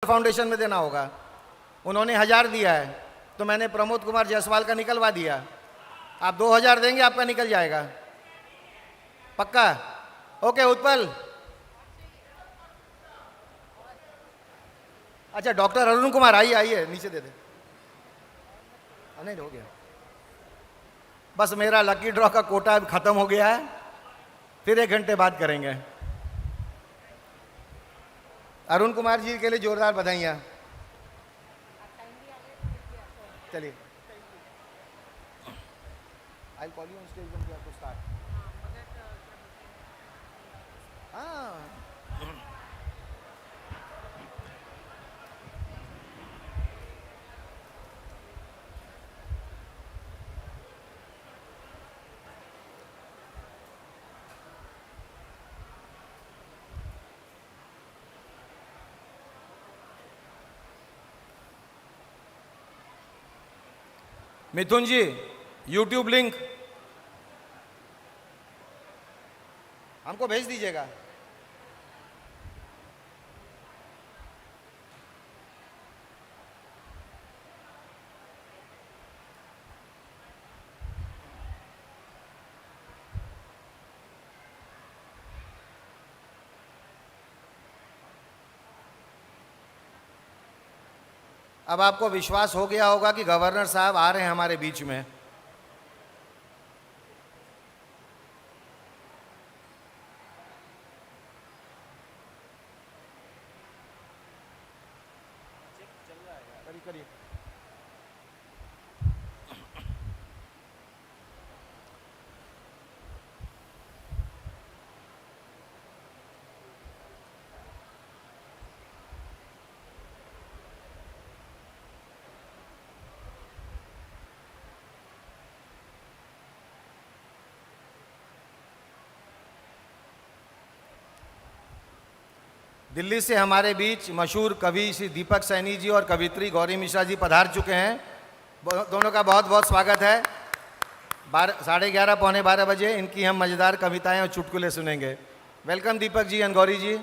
Foundation में देना होगा। उन्होंने 1000 दिया है, तो मैंने प्रमोद कुमार जायसवाल का निकलवा दिया। आप 2000 देंगे, आपका निकल जाएगा। पक्का? ओके उत्पल। अच्छा डॉक्टर अरुण कुमार, आइए आइए, नीचे दे दे। नहीं हो गया, बस मेरा लकी ड्रॉ का कोटा खत्म हो गया है, फिर 1 घंटे बाद करेंगे। अरुण कुमार जी के लिए जोरदार बधाइयाँ। चलिए, I call you on stage when we have to start. हाँ, मिथुन जी यूट्यूब लिंक हमको भेज दीजिएगा। अब आपको विश्वास हो गया होगा कि गवर्नर साहब आ रहे हैं हमारे बीच में। करिए। दिल्ली से हमारे बीच मशहूर कवि श्री दीपक सैनी जी और कवित्री गौरी मिश्रा जी पधार चुके हैं। दोनों का बहुत बहुत स्वागत है। 11:30 पौने 12 बजे इनकी हम मज़ेदार कविताएं और चुटकुले सुनेंगे। Welcome Deepak ji and Gauri ji.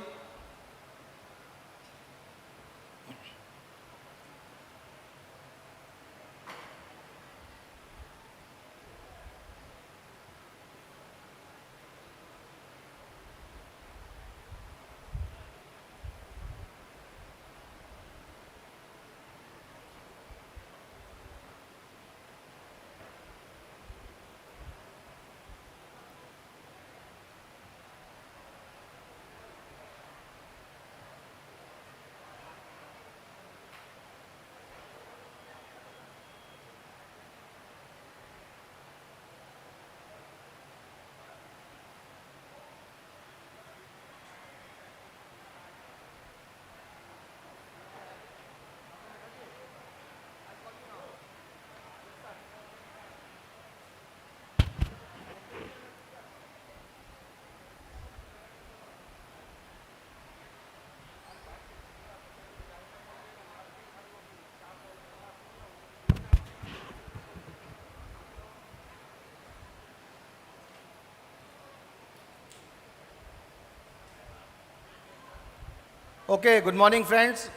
Okay, good morning friends.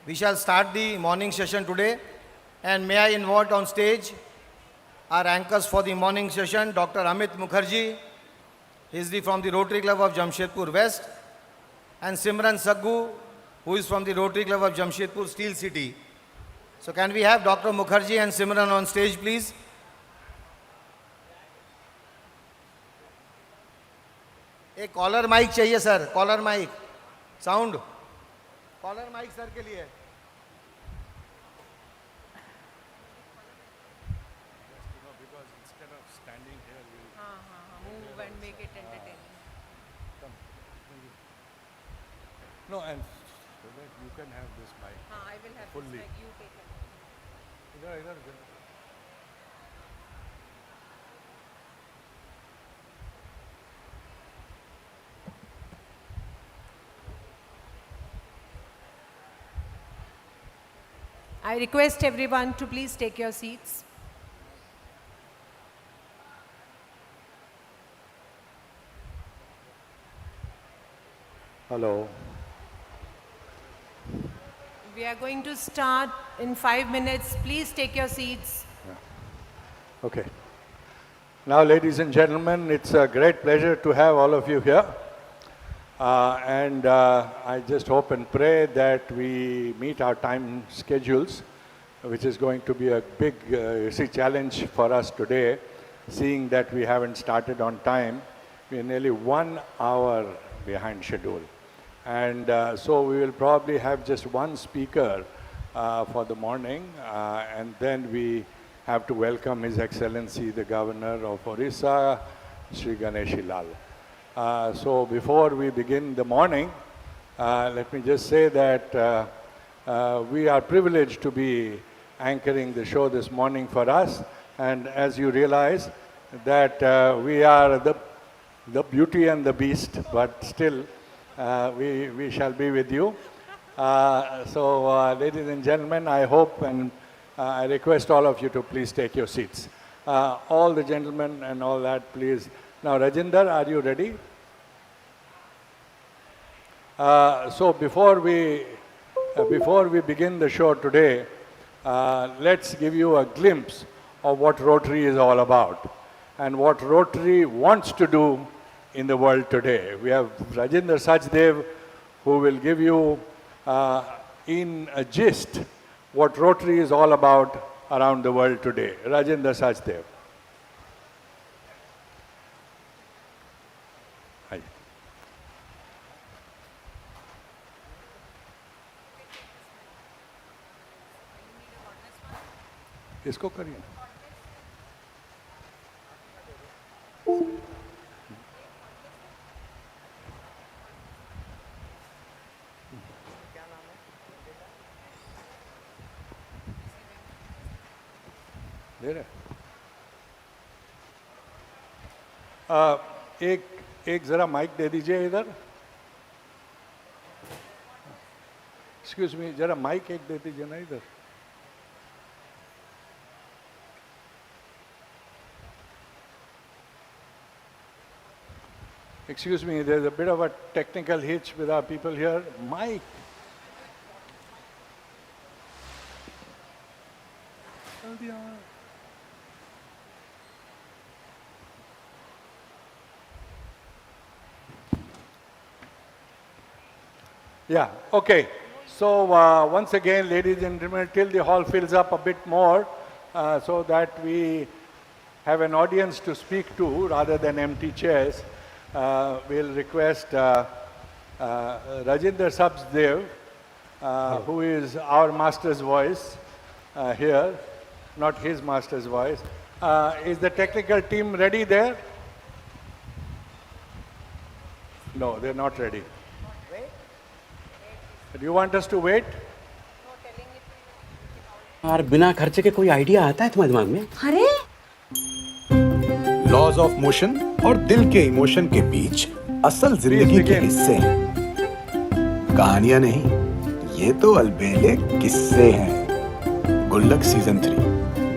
We shall start the morning session today, and may I invite on stage our anchors for the morning session, Dr. Amit Mukherjee. He is from the Rotary Club of Jamshedpur West, and Simran Saggu, who is from the Rotary Club of Jamshedpur Steel City. So can we have Dr. Mukherjee and Simran on stage please? एक collar mic चाहिए sir, collar mic, sound collar mic sir के लिए। Move and make it entertaining. No, and so that you can have this mic. I will have Fully. this mic. You take it. इधर I request everyone to please take your seats. Hello. We are going to start in 5 minutes. Please take your seats. Okay. Now, ladies and gentlemen, it's a great pleasure to have all of you here. I just hope and pray that we meet our time schedules, which is going to be a big challenge for us today, seeing that we haven't started on time. We are nearly 1 hour behind schedule. And so we will probably have just one speaker for the morning, and then we have to welcome His Excellency, the Governor of Orissa, Sri Ganeshi Lal. So before we begin the morning, let me just say that we are privileged to be anchoring the show this morning for us. And as you realize that we are the beauty and the beast, but still we shall be with you. Ladies and gentlemen, I hope and I request all of you to please take your seats. All the gentlemen and all that, please. Now, Rajinder, are you ready? So before we begin the show today, let's give you a glimpse of what Rotary is all about and what Rotary wants to do in the world today. We have Rajinder Sachdev, who will give you in a gist what Rotary is all about around the world today. Rajinder Sachdev. Hi. इसको करिए ना. दे रहे एक जरा mic दे दीजिए इधर. Excuse me, जरा mic एक दे दीजिए ना इधर. Excuse me, there's a bit of a technical hitch with our people here. Mike. Yeah, okay. So once again, ladies and gentlemen, till the hall fills up a bit more, so that we have an audience to speak to rather than empty chairs, we'll request Rajinder Sachdev, who is our master's voice here, not his master's voice. Is the technical team ready there? No, they're not ready. Do you want us to wait? और बिना खर्चे के कोई idea आता है तुम्हारे दिमाग में? अरे लॉज ऑफ मोशन और दिल के इमोशन के बीच असल जिंदगी के हिस्से हैं. कहानियां नहीं, ये तो अलबेले किस्से हैं. गुल्लक सीजन 3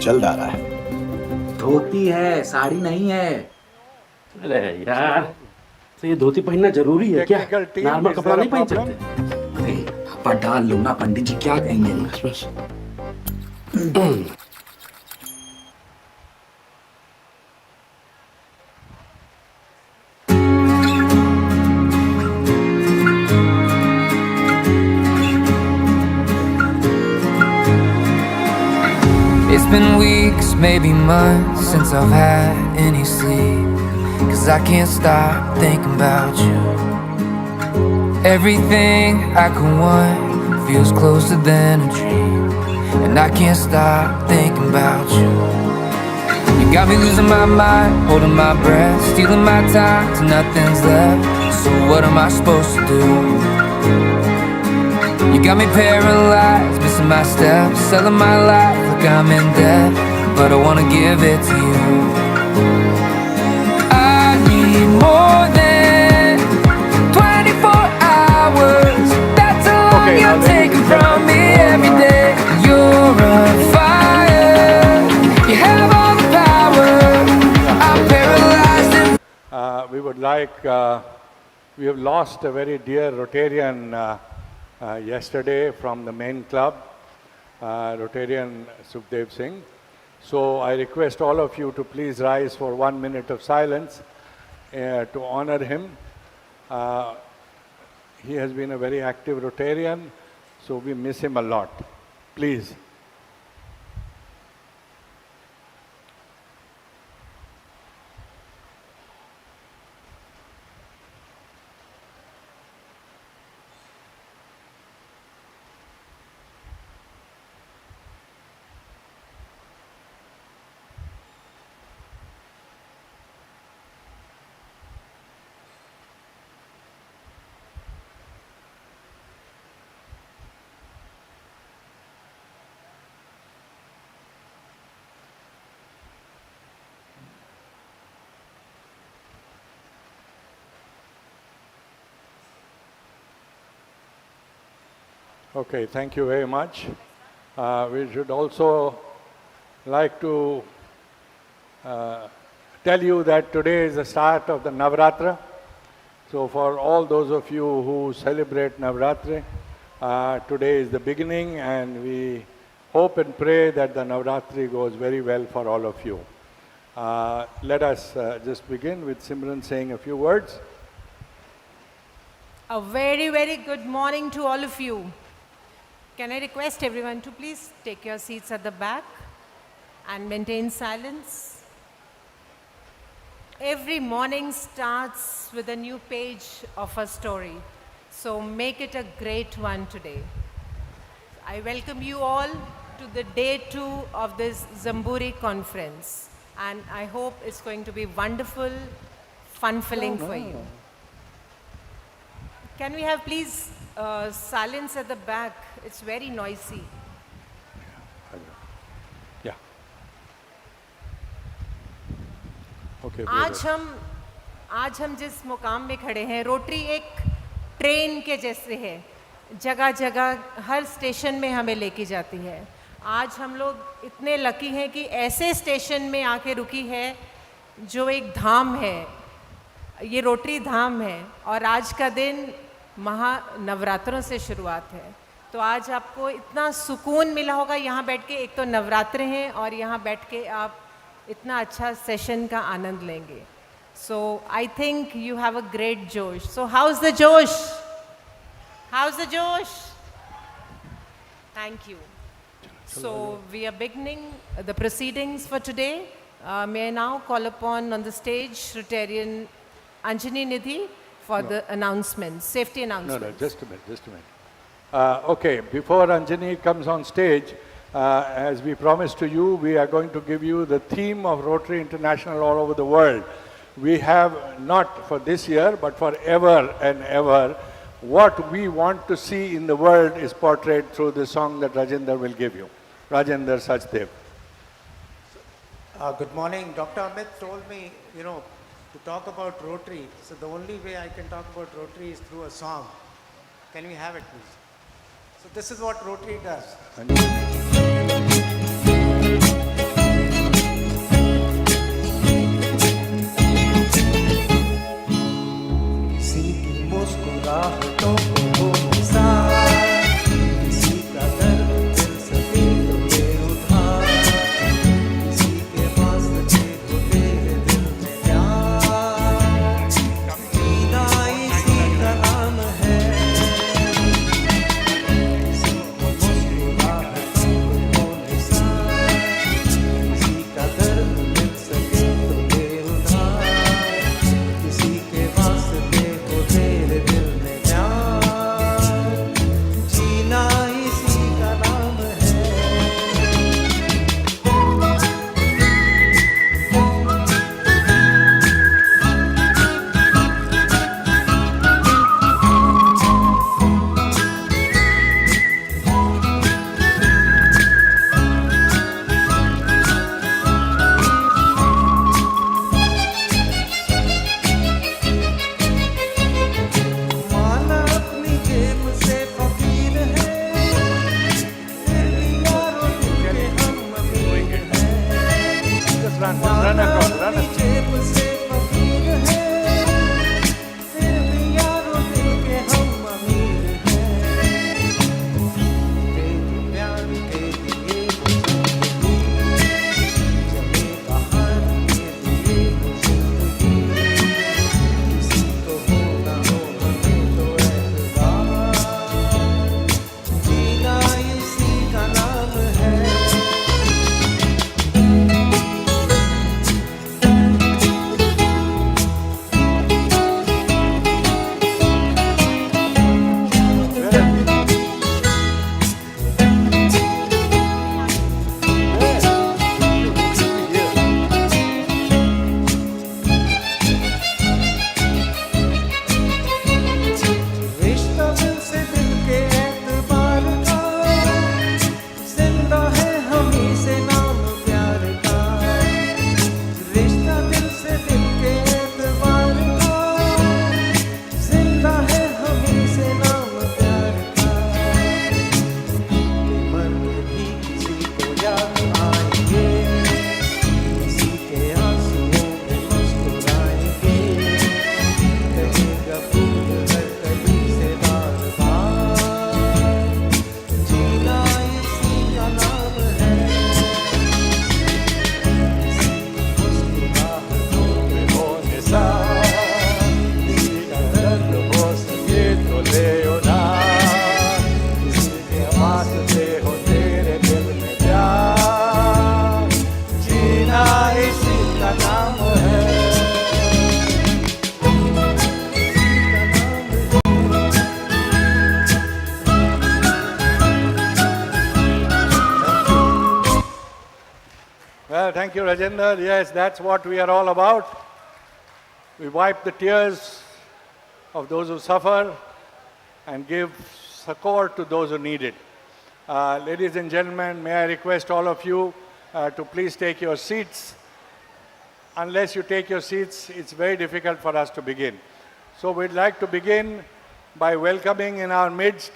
जल्द आ रहा है. धोती है, साड़ी नहीं है. अरे यार, तो ये धोती पहनना जरूरी है क्या? नॉर्मल कपड़ा नहीं पहन सकते? अरे आप डाल लो ना, पंडित जी क्या कहेंगे? बस It's been weeks, maybe months since I've had any sleep, 'cause I can't stop thinking about you. Everything I could want feels closer than a dream, and I can't stop thinking about you. You got me losing my mind, holding my breath, stealing my time till nothing's left. So what am I supposed to do? You got me paralyzed, missing my steps, selling my life like I'm in debt, but I wanna give it to you. I need more than 24 hours. That's how long you're taking from me every day. You're on fire, you have all the power. I'm paralyzed and We would like, we have lost a very dear Rotarian yesterday from the main club, Rotarian Sukhdev Singh. So I request all of you to please rise for 1 minute of silence to honor him. He has been a very active Rotarian, so we miss him a lot. Please. Okay, thank you very much. We should also like to tell you that today is the start of the Navratra. So for all those of you who celebrate Navratri, today is the beginning, and we hope and pray that the Navratri goes very well for all of you. Let us just begin with Simran saying a few words. A very, very good morning to all of you. Can I request everyone to please take your seats at the back and maintain silence? Every morning starts with a new page of a story, so make it a great one today. I welcome you all to the day 2 of this Zamburi conference, and I hope it's going to be wonderful, fun-filling for you. Can we have please silence at the back? It's very noisy. Yeah. Okay. आज हम जिस मुकाम में खड़े हैं, rotary एक train के जैसे है, जगह जगह हर स्टेशन में हमें लेके जाती है. आज हम लोग इतने लकी हैं कि ऐसे स्टेशन में आके रुकी है जो एक धाम है, ये रोटरी धाम है, और आज का दिन महानवरात्रों से शुरुआत है. तो आज आपको इतना सुकून मिला होगा यहाँ बैठ के. एक तो नवरात्रे हैं और यहाँ बैठ के आप इतना अच्छा सेशन का आनंद लेंगे. So I think you have a great josh. So how's the josh? How's the josh? Thank you. So we are beginning the proceedings for today. May I now call upon on the stage Rotarian Anjani Nidhi for the announcements, safety announcements. No, just a minute. Okay, before Anjani comes on stage, as we promised to you, we are going to give you the theme of Rotary International all over the world. We have, not for this year, but for ever and ever, what we want to see in the world is portrayed through the song that Rajendra will give you. Rajendra Sachdev. Good morning. Dr. Amit told me, to talk about Rotary. So the only way I can talk about Rotary is through a song. Can we have it, please? So this is what Rotary does. किसी की मुस्कुराहटों को हो निसार, किसी का दर्द दिल सके तो दे उधार, किसी के वास्ते हो तेरे दिल में प्यार, जीना इसी का नाम है. किसी की मुस्कुराहटों को हो निसार, किसी का दर्द दिल सके तो दे उधार, किसी के वास्ते हो तेरे दिल में प्यार, thank you, Rajendra. Yes, that's what we are all about. We wipe the tears of those who suffer and give succor to those who need it. Ladies and gentlemen, may I request all of you to please take your seats. Unless you take your seats, it's very difficult for us to begin. So we'd like to begin by welcoming in our midst,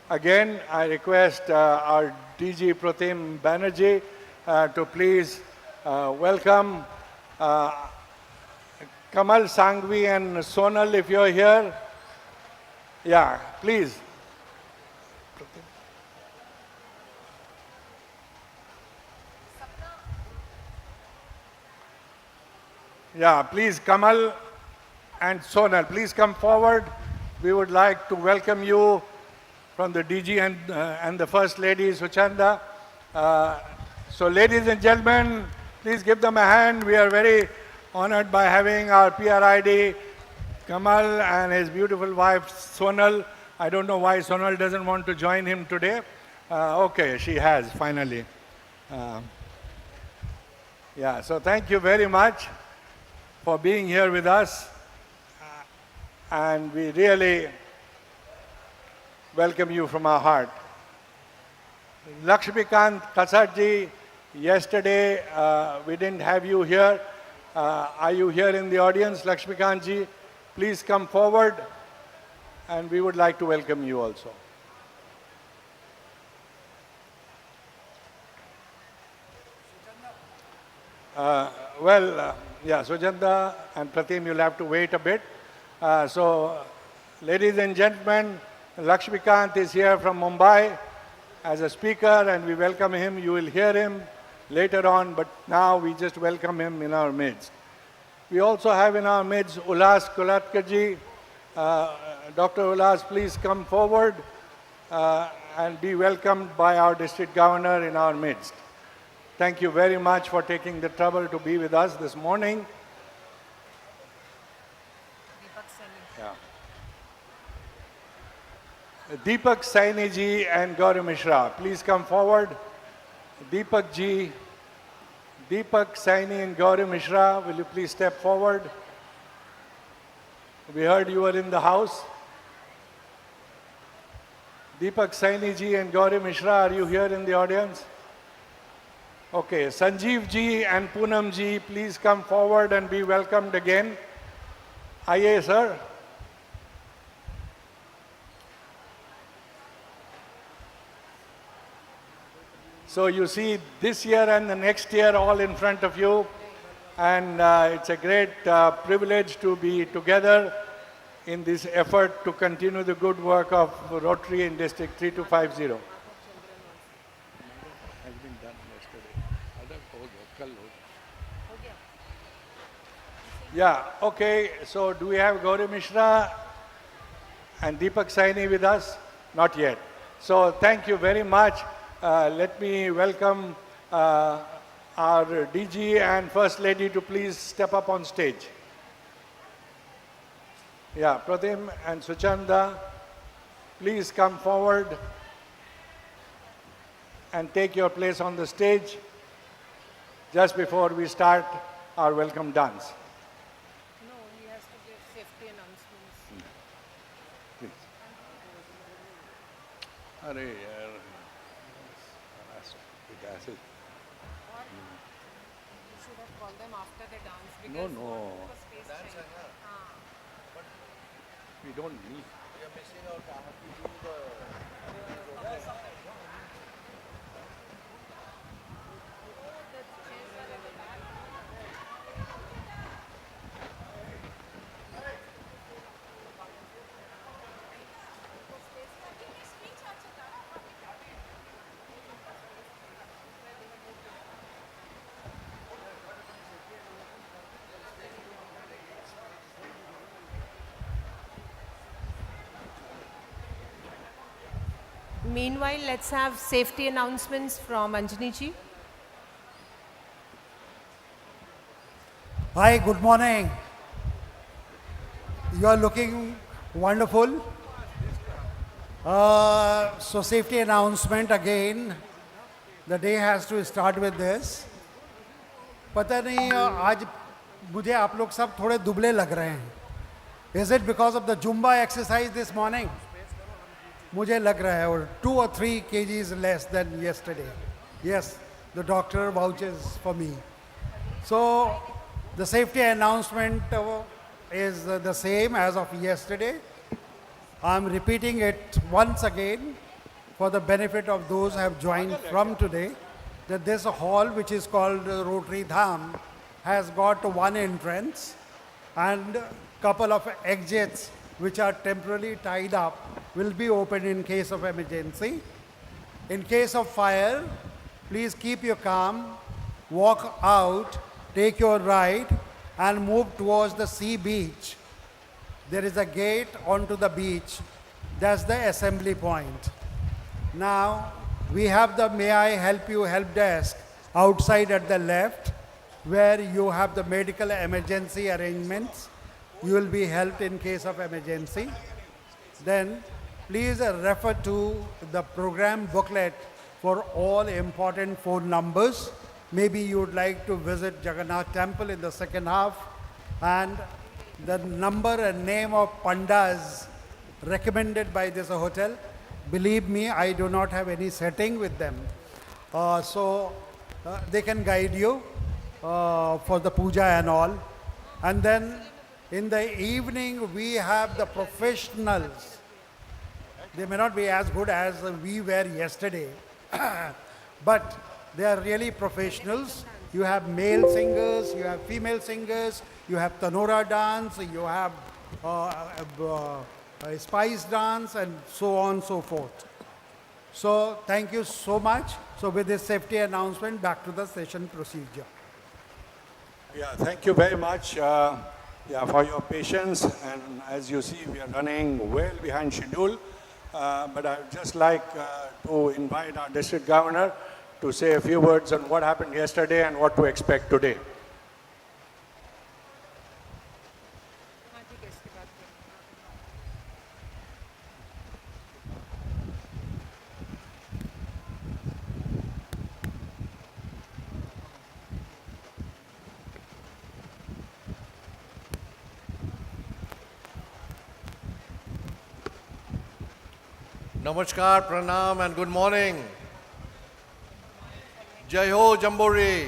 again, I request our DG Pratim Banerjee to please welcome Kamal Sangvi and Sonal, if you're here. Yeah, please. Yeah, please, Kamal and Sonal, please come forward. We would like to welcome you from the DG and the First Lady, Suchanda. So ladies and gentlemen, please give them a hand. We are very honored by having our PRID, Kamal, and his beautiful wife, Sonal. I don't know why Sonal doesn't want to join him today. Okay, she has, finally. Yeah, so thank you very much for being here with us. And we really welcome you from our heart. Lakshmikant Kasarji, yesterday we didn't have you here. Are you here in the audience, Lakshmikantji? Please come forward, and we would like to welcome you also. Yeah, Sujanda and Pratim, you'll have to wait a bit. So, ladies and gentlemen, Lakshmikant is here from Mumbai as a speaker, and we welcome him. You will hear him later on, but now we just welcome him in our midst. We also have in our midst Ulas Kolatkarji. Dr. Ulas, please come forward and be welcomed by our district governor in our midst. Thank you very much for taking the trouble to be with us this morning. Yeah. Deepak Saini ji and Gauri Mishra, please come forward. Deepak ji, Deepak Saini and Gauri Mishra, will you please step forward? We heard you were in the house. Deepak Saini ji and Gauri Mishra, are you here in the audience? Okay, Sanjeev ji and Poonam ji, please come forward and be welcomed again. Aye, sir. So you see this year and the next year all in front of you, and it's a great privilege to be together in this effort to continue the good work of Rotary in District 3250. Yeah, okay, so do we have Gauri Mishra and Deepak Saini with us? Not yet. So thank you very much. Let me welcome our DG and First Lady to please step up on stage. Yeah, Pratim and Suchanda, please come forward and take your place on the stage just before we start our welcome dance. No, he has to give safety announcements. Please. Arey, yaar. You should have called them after the dance because No. उनको space चाहिए. We don't need. Meanwhile, let's have safety announcements from Anjani ji. Hi, good morning. You are looking wonderful. So safety announcement again. The day has to start with this. पता नहीं आज मुझे आप लोग सब थोड़े दुबले लग रहे हैं. Is it because of the Zumba exercise this morning? मुझे लग रहा है, और 2 or 3 kgs less than yesterday. Yes, the doctor vouches for me. So the safety announcement is the same as of yesterday. I'm repeating it once again for the benefit of those who have joined from today, that this hall, which is called Rotary Dham, has got one entrance and couple of exits which are temporarily tied up will be opened in case of emergency. In case of fire, please keep your calm, walk out, take your right and move towards the sea beach. There is a gate onto the beach. That's the assembly point. Now, we have the May I Help You help desk outside at the left, where you have the medical emergency arrangements. You will be helped in case of emergency. Then, please refer to the program booklet for all important phone numbers. Maybe you would like to visit Jagannath Temple in the second half, and the number and name of pandas recommended by this hotel. Believe me, I do not have any setting with them. So they can guide you for the puja and all. And then in the evening, we have the professionals. They may not be as good as we were yesterday, but they are really professionals. You have male singers, you have female singers, you have tanora dance, you have spice dance, and so on and so forth. So thank you so much. So with this safety announcement, back to the session procedure. Yeah, thank you very much for your patience. And as you see, we are running well behind schedule. But I would just like to invite our district governor to say a few words on what happened yesterday and what to expect today. Namaskar, pranam and good morning. जय हो jamboree.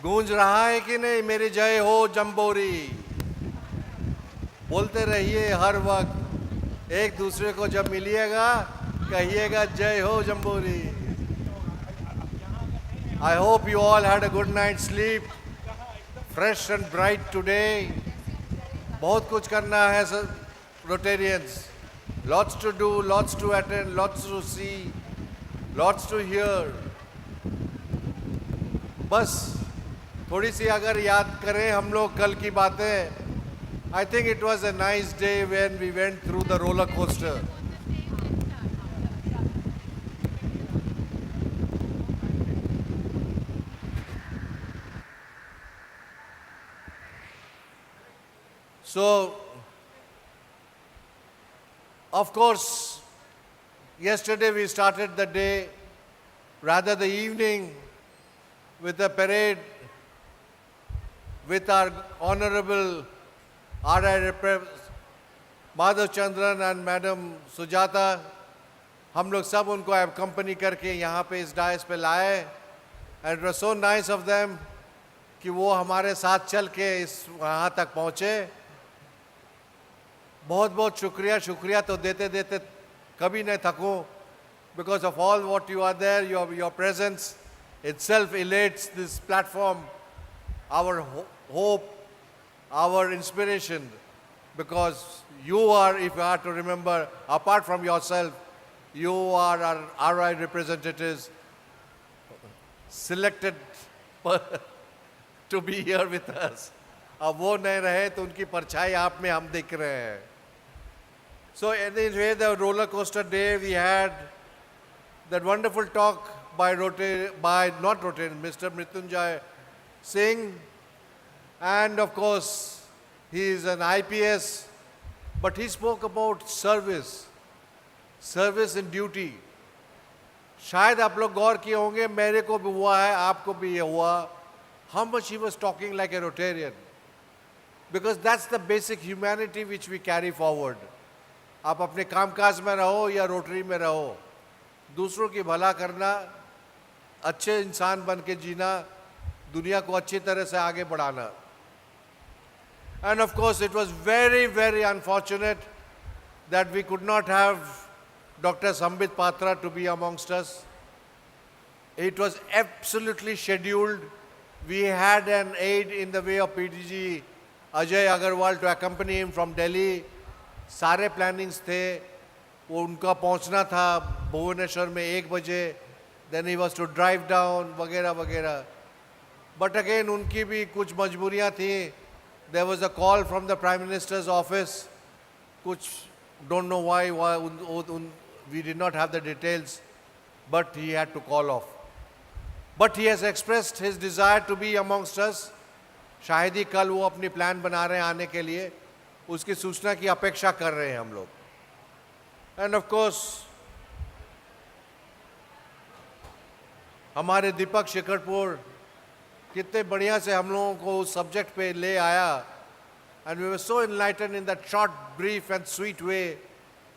गूंज रहा है कि नहीं मेरी जय हो जम्बोरी? बोलते रहिए हर वक्त, एक दूसरे को जब मिलिएगा कहिएगा जय हो jamboree. I hope you all had a good night's sleep, fresh and bright today. बहुत कुछ करना है Rotarians. Lots to do, lots to attend, lots to see, lots to hear. बस थोड़ी सी अगर याद करें हम लोग कल की बातें. I think it was a nice day when we went through the roller coaster. So, of course, yesterday we started the day, rather the evening, with a parade with our Honorable R.I. Madhav Chandran and Madam Sujata. हम लोग सब उनको accompany करके यहाँ पे इस DISE पे लाए. And it was so nice of them कि वो हमारे साथ चल के इस वहाँ तक पहुँचे. बहुत बहुत शुक्रिया तो देते देते कभी नहीं थकूं. Because of all what you are there, your presence itself elates this platform, our hope, our inspiration, because you are, if you are to remember, apart from yourself, you are our RI representatives selected to be here with us. अब वो नहीं रहे तो उनकी परछाई आप में हम दिख रहे हैं. So anyway, the roller coaster day we had that wonderful talk by Mr. Mrityunjay Singh, and of course he is an IPS, but he spoke about service in duty. शायद आप लोग गौर किए होंगे, मेरे को भी हुआ है, आपको भी ये हुआ how much he was talking like a Rotarian. Because that's the basic humanity which we carry forward. आप अपने कामकाज में रहो या रोटरी में रहो, दूसरों की भला करना, अच्छे इंसान बन के जीना, दुनिया को अच्छी तरह से आगे बढ़ाना. And of course it was very, very unfortunate that we could not have Dr. Sambit Patra to be amongst us. It was absolutely scheduled. We had an aide in the way of PDG Ajay Agarwal to accompany him from Delhi. सारे plannings थे, वो उनका पहुंचना था भुवनेश्वर में 1 बजे, then he was to drive down वगैरह वगैरह. बट अगेन उनकी भी कुछ मजबूरियां थी. There was a call from the prime minister's office, कुछ don't know why we did not have the details, but he had to call off. But he has expressed his desire to be amongst us. शायद ही कल वो अपनी plan बना रहे हैं आने के लिए, उसकी सूचना की अपेक्षा कर रहे हैं हम लोग. एंड ऑफ कोर्स हमारे दीपक शिखरपुर कितने बढ़िया से हम लोगों को उस सब्जेक्ट पे ले आया. And we were so enlighten in that short brief and sweet way.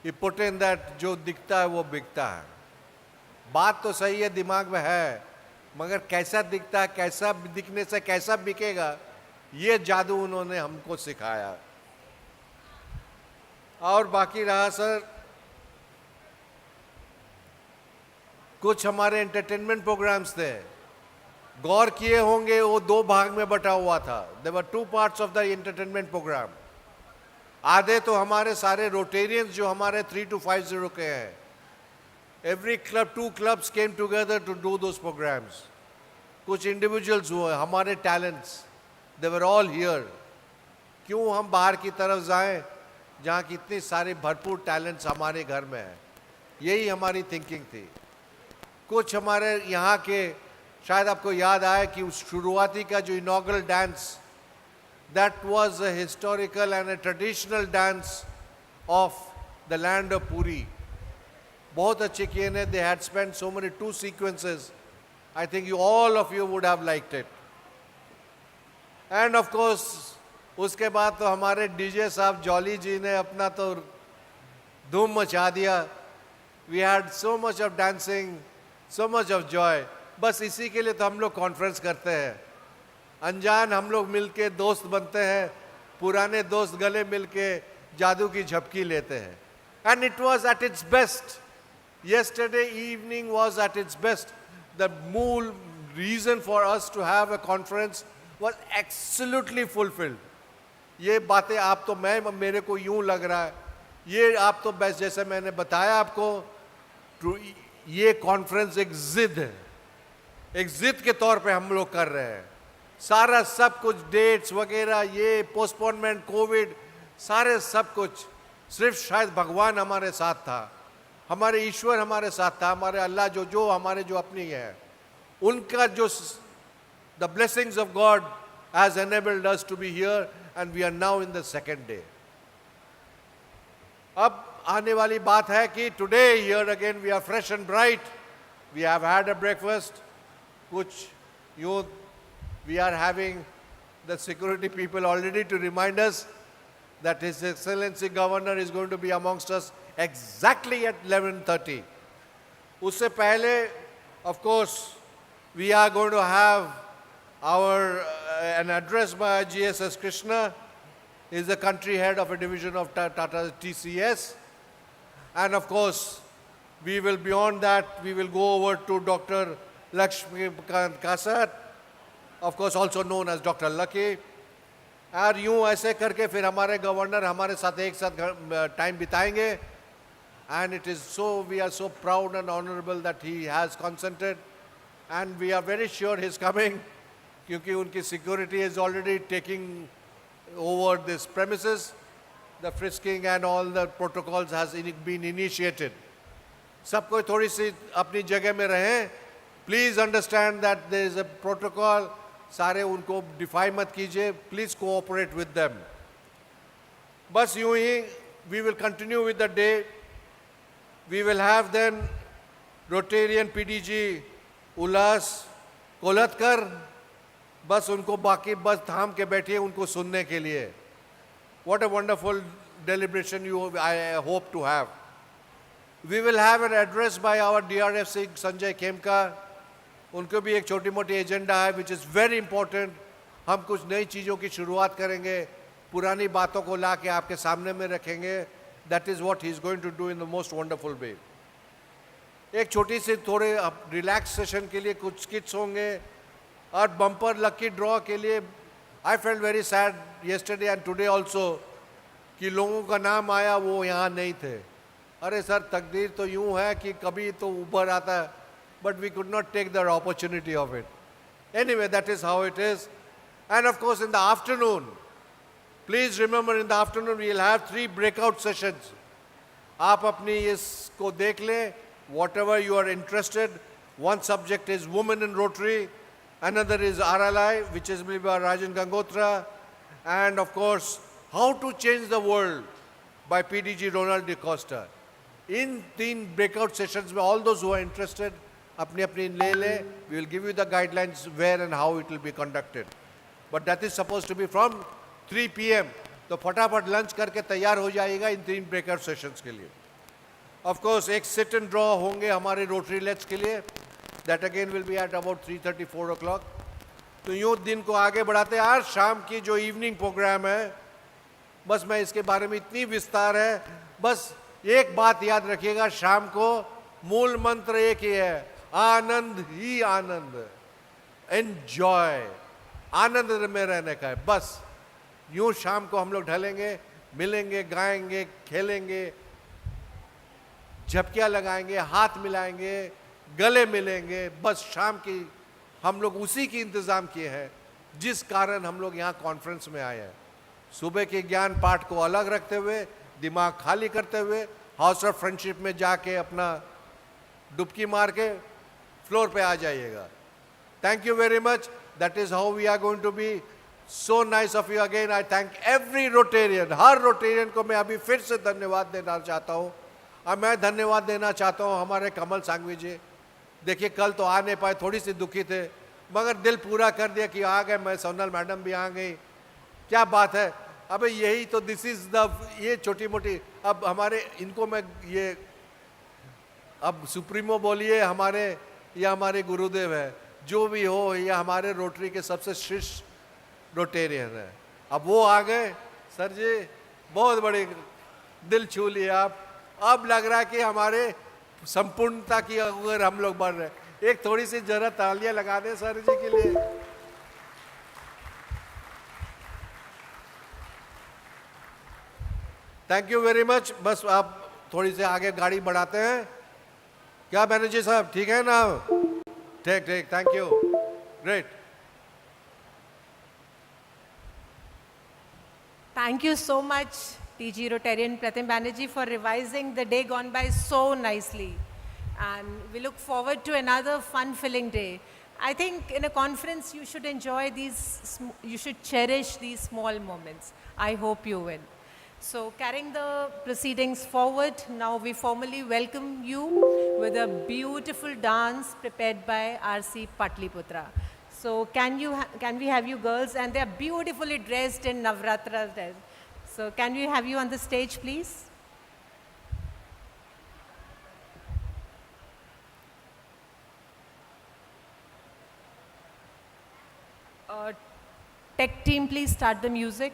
He put in that जो दिखता है वो बिकता है. बात तो सही है, दिमाग में है, मगर कैसा दिखता है, कैसा दिखने से कैसा बिकेगा, ये जादू उन्होंने हमको सिखाया. और बाकी रहा सर, कुछ हमारे एंटरटेनमेंट प्रोग्राम्स थे. गौर किए होंगे वो 2 भाग में बटा हुआ था. There were 2 parts of the entertainment programme. आधे तो हमारे सारे रोटेरियंस जो हमारे 3250 के हैं, every club 2 clubs came together to do those programmes. कुछ इंडिविजुअल्स हुए, हमारे talents, they were all here. क्यों हम बाहर की तरफ जाएं जहाँ की इतनी सारी भरपूर टैलेंट्स हमारे घर में है. यही हमारी थिंकिंग थी. कुछ हमारे यहाँ के, शायद आपको याद आए कि उस शुरुआती का जो inaugural dance, that was a historical and a traditional dance of the land of Puri. बहुत अच्छे किए ने. They had spend so many 2 sequences. I think you all of you would have liked it. And of course उसके बाद तो हमारे DJ साहब jolly जी ने अपना तो धूम मचा दिया. We had so much of dancing, so much of joy. बस इसी के लिए तो हम लोग कॉन्फ्रेंस करते हैं. अनजान हम लोग मिलके दोस्त बनते हैं, पुराने दोस्त गले मिलके जादू की झपकी लेते हैं. And it was at its best. yesterday evening was at its best. The मूल reason for us to have a conference was absolutely fulfilled. ये बातें आप तो मेरे को यूं लग रहा है, ये आप तो बस जैसे मैंने बताया आपको, ये कॉन्फ्रेंस एक जिद है, एक जिद के तौर पे हम लोग कर रहे हैं. सारा सब कुछ डेट्स वगैरह, ये पोस्टपोनमेंट, कोविड, सारे सब कुछ सिर्फ शायद भगवान हमारे साथ था, हमारे ईश्वर हमारे साथ था, हमारे अल्लाह जो हमारे जो अपनी है, उनका जो the blessings of God has enabled us to be here, and we are now in the second day. अब आने वाली बात है कि today here again we are fresh and bright. We have had a breakfast, कुछ यूं we are having the security people already to remind us that His Excellency Governor is going to be amongst us exactly at 11:30. उससे पहले, of course, we are going to have our an address by GSS Krishna. He is the country head of a division of Tata TCS. And of course, we will beyond that, we will go over to Dr. Lakshmi Kasat, of course also known as Dr. Lucky. और यूं ऐसे करके फिर हमारे governor हमारे साथ एक साथ टाइम बिताएंगे. And it is so, we are so proud and honorable that he has consented, and we are very sure he is coming, क्योंकि उनकी security is already taking over this premises. The frisking and all the protocols has been initiated. सब कोई थोड़ी सी अपनी जगह में रहें. Please understand that there is a protocol. सारे उनको defy मत कीजिए. Please cooperate with them. बस यूं ही we will continue with the day. We will have then Rotarian PDG Ulas Kolatkar बस उनको बाकी बस थाम के बैठिए उनको सुनने के लिए. What a wonderful deliberation I hope to have. We will have an address by our DRFC Sanjay Khemka. उनको भी एक छोटी मोटी एजेंडा है which is very important. हम कुछ नई चीज़ों की शुरुआत करेंगे, पुरानी बातों को ला के आपके सामने में रखेंगे. That is what he is going to do in the most wonderful way. एक छोटी सी थोड़े रिलैक्स सेशन के लिए कुछ स्किट्स होंगे और बम्पर लकी ड्रॉ के लिए. I felt very sad yesterday and today also कि लोगों का नाम आया वो यहाँ नहीं थे. अरे सर, तकदीर तो यूँ है कि कभी तो ऊपर आता है, but we could not take the opportunity of it. Anyway, that is how it is. End of course in the afternoon, please remember, in the afternoon we will have 3 breakout sessions. आप अपनी इसको देख लें, whatever you are interested. One subject is women in Rotary, another is RLI, which is by Rajan Gangotra, and of course, how to change the world by PDG Ronald DeCosta. In 3 breakout sessions, all those who are interested, apni le le, we will give you the guidelines where and how it will be conducted. But that is supposed to be from 3 p.m. तो फटाफट lunch करके तैयार हो जाएगा इन 3 breakout sessions के लिए. Of course, एक sit and draw होंगे हमारे रोटरी लेट्स के लिए. That again will be at about 3:30, 4 o'clock. तो यूँ दिन को आगे बढ़ाते हैं. आज शाम की जो इवनिंग प्रोग्राम है, बस मैं इसके बारे में इतनी विस्तार है, बस एक बात याद रखिएगा, शाम को मूल मंत्र एक ही है, आनंद ही आनंद. एंजॉय, आनंद में रहने का है. बस यूँ शाम को हम लोग ढलेंगे, मिलेंगे, गाएंगे, खेलेंगे, झपकियाँ लगाएंगे, हाथ मिलाएंगे, गले मिलेंगे. बस शाम की हम लोग उसी की इंतज़ाम किए हैं जिस कारण हम लोग यहाँ कॉन्फ्रेंस में आए हैं. सुबह के ज्ञान पाठ को अलग रखते हुए, दिमाग खाली करते हुए, हाउस ऑफ फ्रेंडशिप में जाके अपना डुबकी मार के फ्लोर पे आ जाइएगा. Thank you very much. That is how we are going to be. So nice of you again. I thank every Rotarian. हर रोटेरियन को मैं अभी फिर से धन्यवाद देना चाहता हूँ. और मैं धन्यवाद देना चाहता हूँ हमारे कमल सांघवी जी. देखिए, कल तो आ नहीं पाए, थोड़ी सी दुखी थे, मगर दिल पूरा कर दिया कि आ गए. मैं सोनल मैडम भी आ गई. क्या बात है. अबे यही तो, दिस इज द, ये छोटी मोटी. अब हमारे इनको मैं ये, अब सुप्रीमो बोलिए हमारे, या हमारे गुरुदेव है, जो भी हो, या हमारे रोटरी के सबसे श्रेष्ठ रोटेरियन है. अब वो आ गए. सर जी, बहुत बड़ी दिल छू लिए आप. अब लग रहा है कि हमारे संपूर्णता की अगर हम लोग बढ़ रहे. एक थोड़ी सी जरा तालियां लगा दें सर जी के लिए. Thank you very much. बस आप थोड़ी सी आगे गाड़ी बढ़ाते हैं. क्या बैनर्जी साहब, ठीक है ना? ठीक ठीक, thank you. Great. Thank you so much, TG Rotarian Pratim Banerjee, for revising the day gone by so nicely. And we look forward to another fun-filling day. I think in a conference you should enjoy these, you should cherish these small moments. I hope you will. So carrying the proceedings forward, now we formally welcome you with a beautiful dance prepared by RC Patliputra. So can we have you girls, and they are beautifully dressed in Navratra dress. So can we have you on the stage, please? Tech team, please start the music.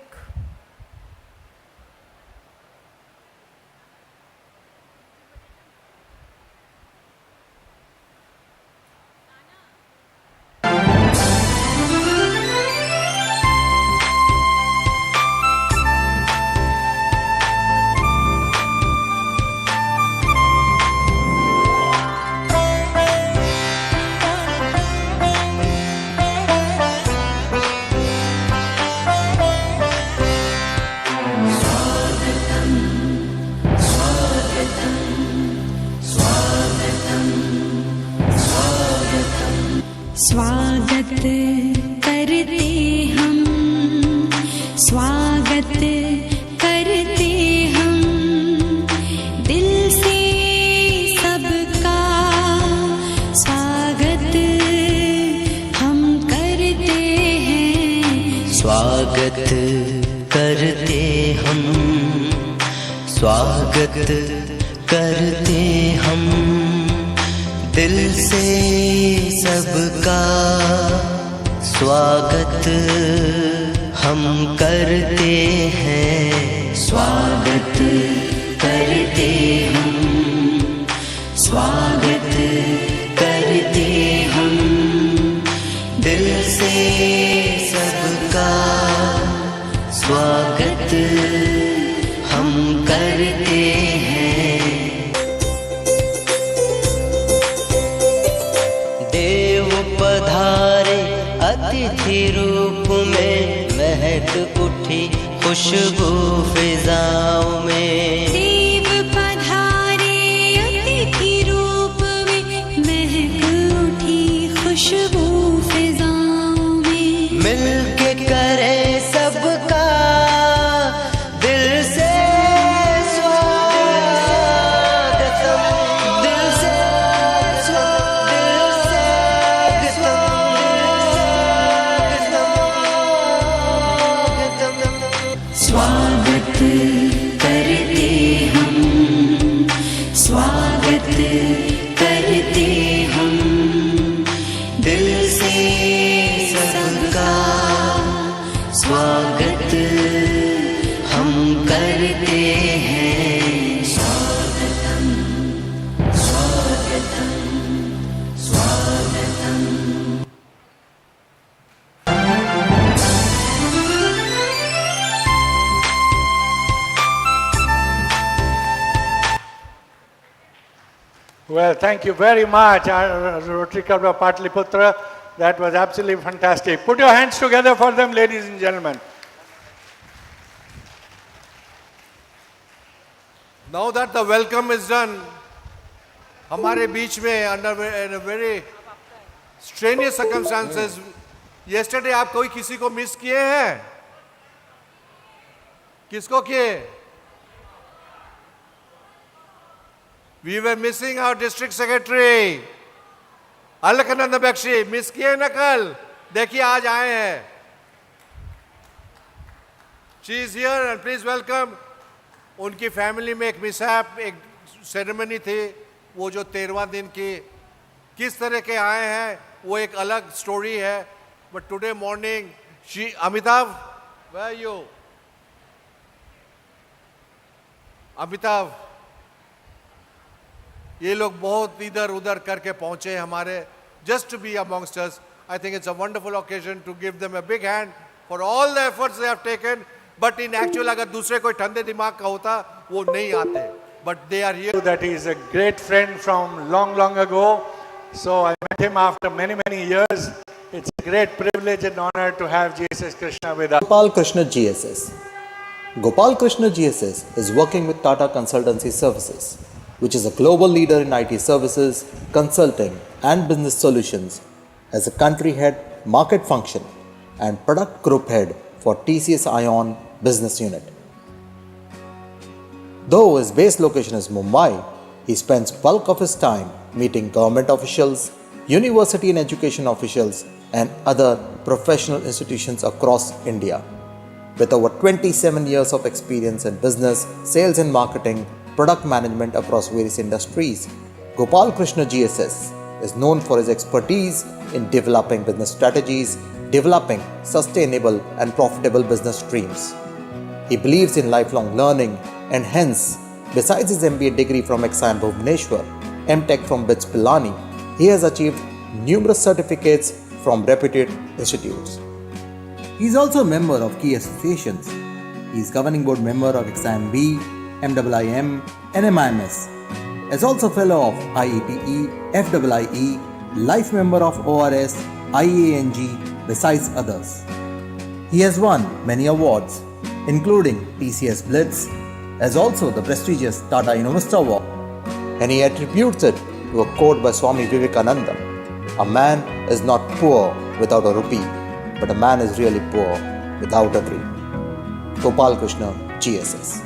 स्वागत करते हम, स्वागत करते हम, दिल से सबका स्वागत हम करते स्वागत करते हम दिल से सबका स्वागत हम करते हैं स्वागत करते हम स्वागत करते हम दिल से सबका स्वागत हम करते हैं देव पधारे अतिथि रूप में महक उठी खुशबू फिजाओं में देव पधारे अतिथि रूप में महक उठी खुशबू फिजाओं में मिल के करे सबका दिल से स्वागतम दिल से स्वागत करते हम स्वागत करते हम दिल से सबका स्वागत हम करते हैं स्वागतम स्वागतम स्वागतम Well, thank you very much, Rotary Club of Pataliputra. That was absolutely fantastic. Put your hands together for them, ladies and gentlemen. Now that the welcome is done, हमारे बीच में under a very strenuous circumstances, yesterday आप कोई किसी को miss किए हैं? किसको किए? We were missing our district secretary. Alaknanda Bakshi miss किए ना कल देखिए आज आए हैं She is here and please welcome. उनकी फैमिली में एक मिसहैप एक सेरेमनी थी वो जो 13वां दिन की किस तरह के आए हैं वो एक अलग स्टोरी है but today morning she Amitabh where are you? Amitabh ये लोग बहुत इधर उधर करके पहुंचे हमारे just to be amongst us. I think it's a wonderful occasion to give them a big hand for all the efforts they have taken. But in actual अगर दूसरे कोई ठंडे दिमाग का होता वो नहीं आते. But they are here. That he is a great friend from long ago. So I met him after many years. It's a great privilege and honor to have GSS Krishna with us. Gopal Krishna GSS. Gopal Krishna GSS is working with Tata Consultancy Services, which is a global leader in IT services, consulting and business solutions, as a country head market function and product group head for TCS Ion business unit. Though his base location is Mumbai, he spends bulk of his time meeting government officials, university and education officials and other professional institutions across India. With over 27 years of experience in business, sales and marketing, product management across various industries, Gopal Krishna GSS is known for his expertise in developing business strategies, developing sustainable and profitable business streams. He believes in lifelong learning and hence, besides his MBA degree from XIM Bhubaneswar, MTech from BITS Pilani, he has achieved numerous certificates from reputed institutes. He is also a member of key associations. He is governing board member of XIMB, MIIM, NMIMS, is also fellow of IETE, FIIE, life member of ORS, IANG, besides others. He has won many awards, including TCS Blitz, as also the prestigious Tata Innovista Award, and he attributes it to a quote by Swami Vivekananda: "A man is not poor without a rupee, but a man is really poor without a dream." Gopal Krishna, GSS.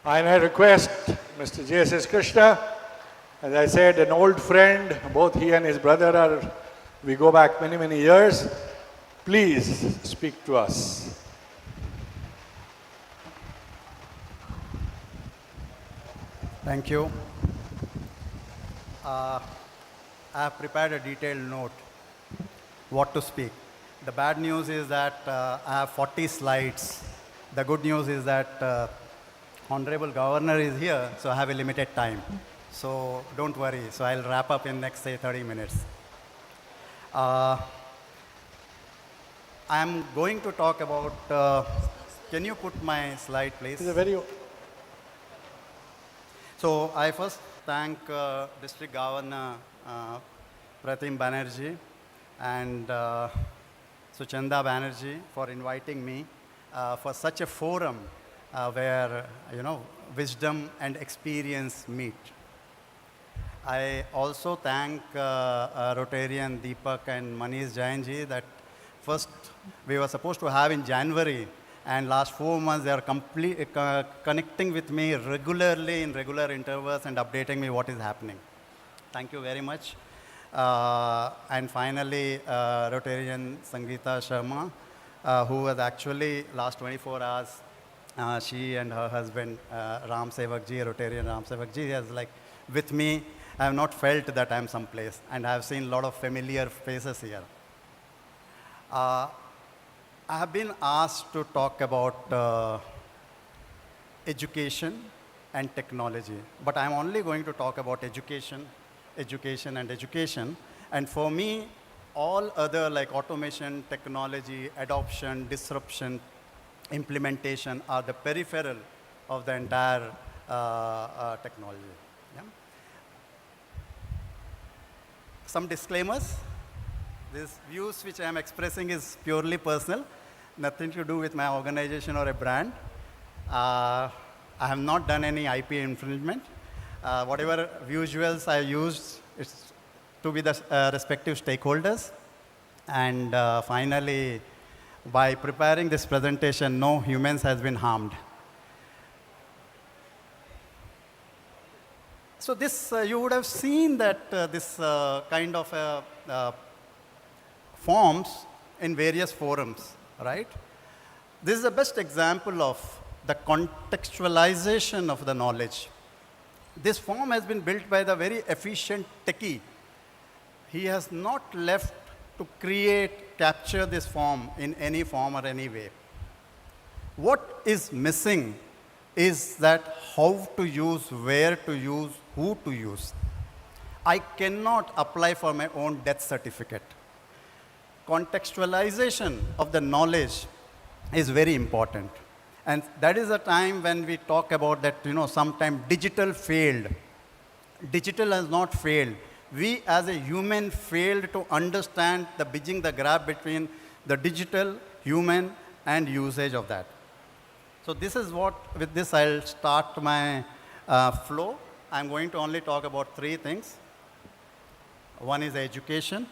I now request Mr. GSS Krishna, as I said, an old friend, both he and his brother we go back many years. Please speak to us. Thank you. I have prepared a detailed note what to speak. The bad news is that I have 40 slides. The good news is that Honorable Governor is here, so I have a limited time. So don't worry. So I'll wrap up in next, say, 30 minutes. I'm going to talk about, can you put my slide, please? So I first thank District Governor Pratim Banerjee and Suchanda Banerjee for inviting me for such a forum where, wisdom and experience meet. I also thank Rotarian Deepak and Manish Jainji that first we were supposed to have in January, and last 4 months they are connecting with me regularly in regular intervals and updating me what is happening. Thank you very much. And finally, Rotarian Sangeeta Sharma, who was actually last 24 hours, she and her husband, Ram Sevakji, Rotarian Ram Sevakji, is like with me. I have not felt that I am someplace, and I have seen a lot of familiar faces here. I have been asked to talk about education and technology, but I'm only going to talk about education, and education. And for me, all other like automation, technology, adoption, disruption, implementation are the peripheral of the entire technology. Yeah? Some disclaimers. These views which I am expressing is purely personal, nothing to do with my organization or a brand. I have not done any IP infringement. Whatever visuals I used, it's to be the respective stakeholders. And finally, by preparing this presentation, no humans has been harmed. So this, you would have seen that this kind of forms in various forums, right? This is the best example of the contextualization of the knowledge. This form has been built by the very efficient techie. He has not left to capture this form in any form or any way. What is missing is that how to use, where to use, who to use. I cannot apply for my own death certificate. Contextualization of the knowledge is very important. And that is a time when we talk about that, sometimes digital failed. Digital has not failed. We as a human failed to understand bridging the gap between the digital, human, and usage of that. So this is what, with this I'll start my flow. I'm going to only talk about 3 things. One is education.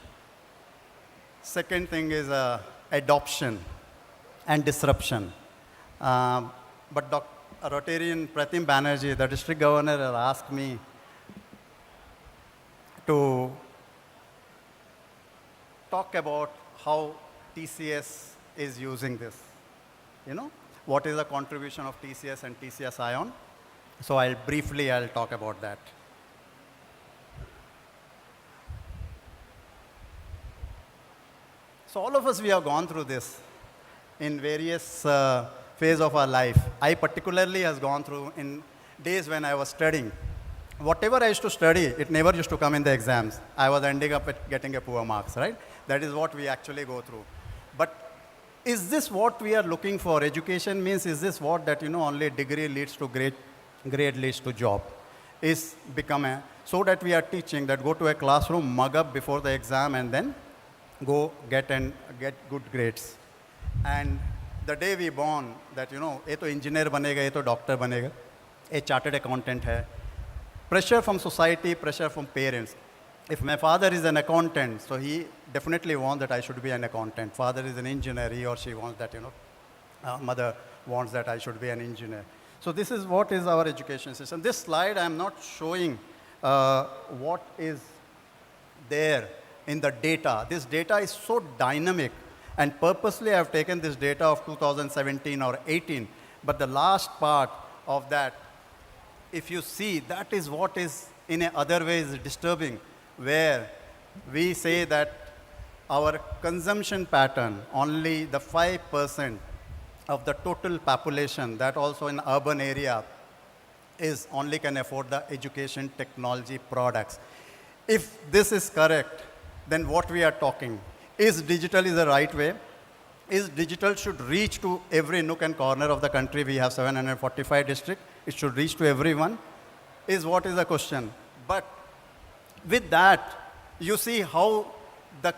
Second thing is adoption and disruption. But Rotarian Pratim Banerjee, the district governor, has asked me to talk about how TCS is using this. What is the contribution of TCS and TCS Ion? So I'll talk about that. So all of us, we have gone through this in various phases of our life. I particularly has gone through in days when I was studying. Whatever I used to study, it never used to come in the exams. I was ending up at getting a poor marks, right? That is what we actually go through. But is this what we are looking for? Education means, is this what that, only degree leads to grade leads to job? Is become so that we are teaching that go to a classroom, mug up before the exam, and then go get good grades. And the day we born, that ये तो engineer बनेगा, ये तो doctor बनेगा, ये chartered accountant है. Pressure from society, pressure from parents. If my father is an accountant, so he definitely wants that I should be an accountant. Father is an engineer, he or she wants that, mother wants that I should be an engineer. So this is what is our education system. This slide, I am not showing what is there in the data. This data is so dynamic, and purposely I have taken this data of 2017 or 18, but the last part of that if you see, that is what is in a other ways disturbing, where we say that our consumption pattern, only the 5% of the total population, that also in urban area, is only can afford the education technology products. If this is correct, then what we are talking, is digital is the right way? Is digital should reach to every nook and corner of the country? We have 745 districts. It should reach to everyone, is what is the question. But with that, you see how the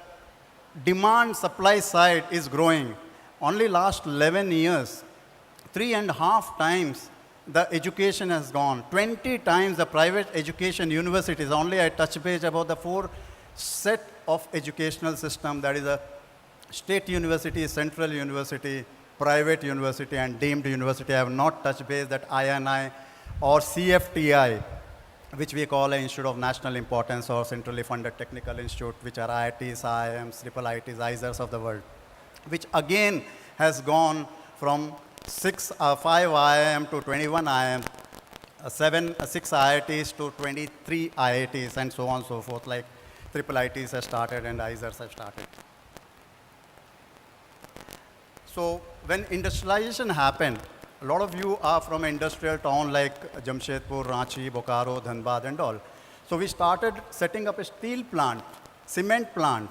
demand supply side is growing. Only last 11 years, 3.5 times the education has gone. 20 times the private education universities. Only I touch base about the 4 set of educational system, that is a state university, central university, private university, and deemed university. I have not touched base that INI or CFTI, which we call an Institute of National Importance or centrally funded technical institute, which are IITs, IIMs, triple IITs, IISers of the world, which again has gone from 5 IIM to 21 IIM, 6 IITs to 23 IITs, and so on and so forth, like triple IITs have started and IISers have started. So when industrialization happened, a lot of you are from an industrial town like Jamshedpur, Ranchi, Bokaro, Dhanbad and all. So we started setting up a steel plant, cement plant,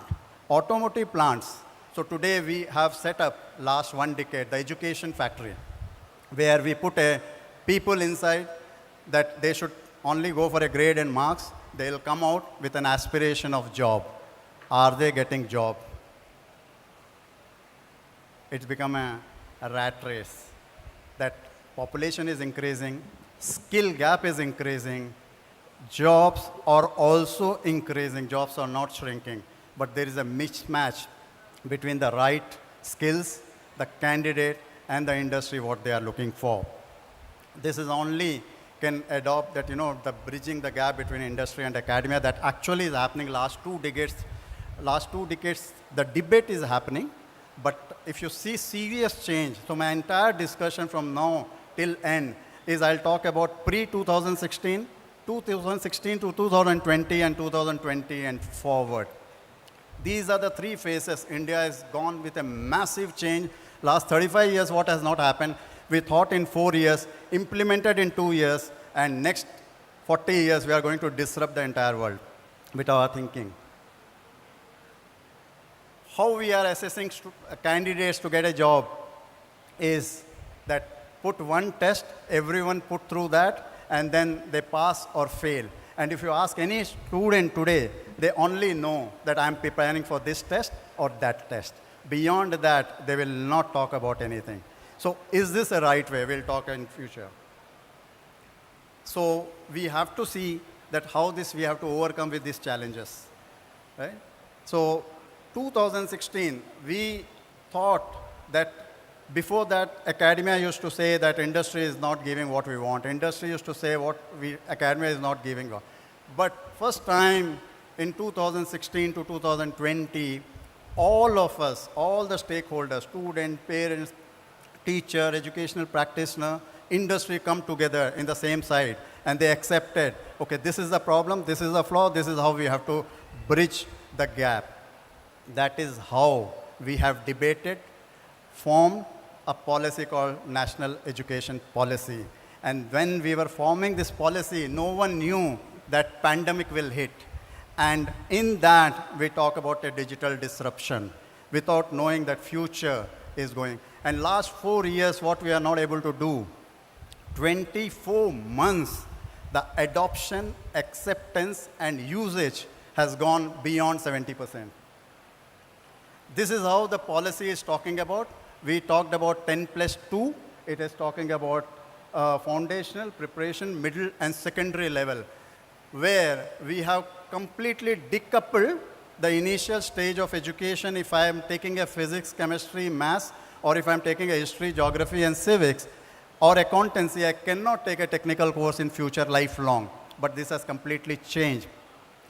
automotive plants. So today we have set up, last 1 decade, the education factory, where we put a people inside that they should only go for a grade and marks. They'll come out with an aspiration of job. Are they getting job? It's become a rat race. That population is increasing, skill gap is increasing, jobs are also increasing, jobs are not shrinking, but there is a mismatch between the right skills, the candidate, and the industry, what they are looking for. This is only can adopt that, the bridging the gap between industry and academia that actually is happening last 2 decades. Last 2 decades, the debate is happening, but if you see serious change, so my entire discussion from now till end is I'll talk about pre-2016, 2016 to 2020, and 2020 and forward. These are the 3 phases. India has gone with a massive change. Last 35 years, what has not happened? We thought in 4 years, implemented in 2 years, and next 40 years, we are going to disrupt the entire world with our thinking. How we are assessing candidates to get a job is that put one test, everyone put through that, and then they pass or fail. And if you ask any student today, they only know that I'm preparing for this test or that test. Beyond that, they will not talk about anything. So is this a right way? We'll talk in future. So we have to see that how this we have to overcome with these challenges, right? So 2016, we thought that before that, academia used to say that industry is not giving what we want. Industry used to say academia is not giving. But first time in 2016 to 2020, all of us, all the stakeholders, students, parents, teacher, educational practitioner, industry come together in the same side, and they accepted, okay, this is the problem, this is the flaw, this is how we have to bridge the gap. That is how we have debated, formed a policy called National Education Policy. And when we were forming this policy, no one knew that pandemic will hit. And in that, we talk about a digital disruption without knowing that future is going. And last 4 years, what we are not able to do, 24 months, the adoption, acceptance, and usage has gone beyond 70%. This is how the policy is talking about. We talked about 10+2. It is talking about foundational, preparation, middle, and secondary level, where we have completely decoupled the initial stage of education. If I am taking a physics, chemistry, maths, or if I'm taking a history, geography, and civics, or accountancy, I cannot take a technical course in future lifelong. But this has completely changed.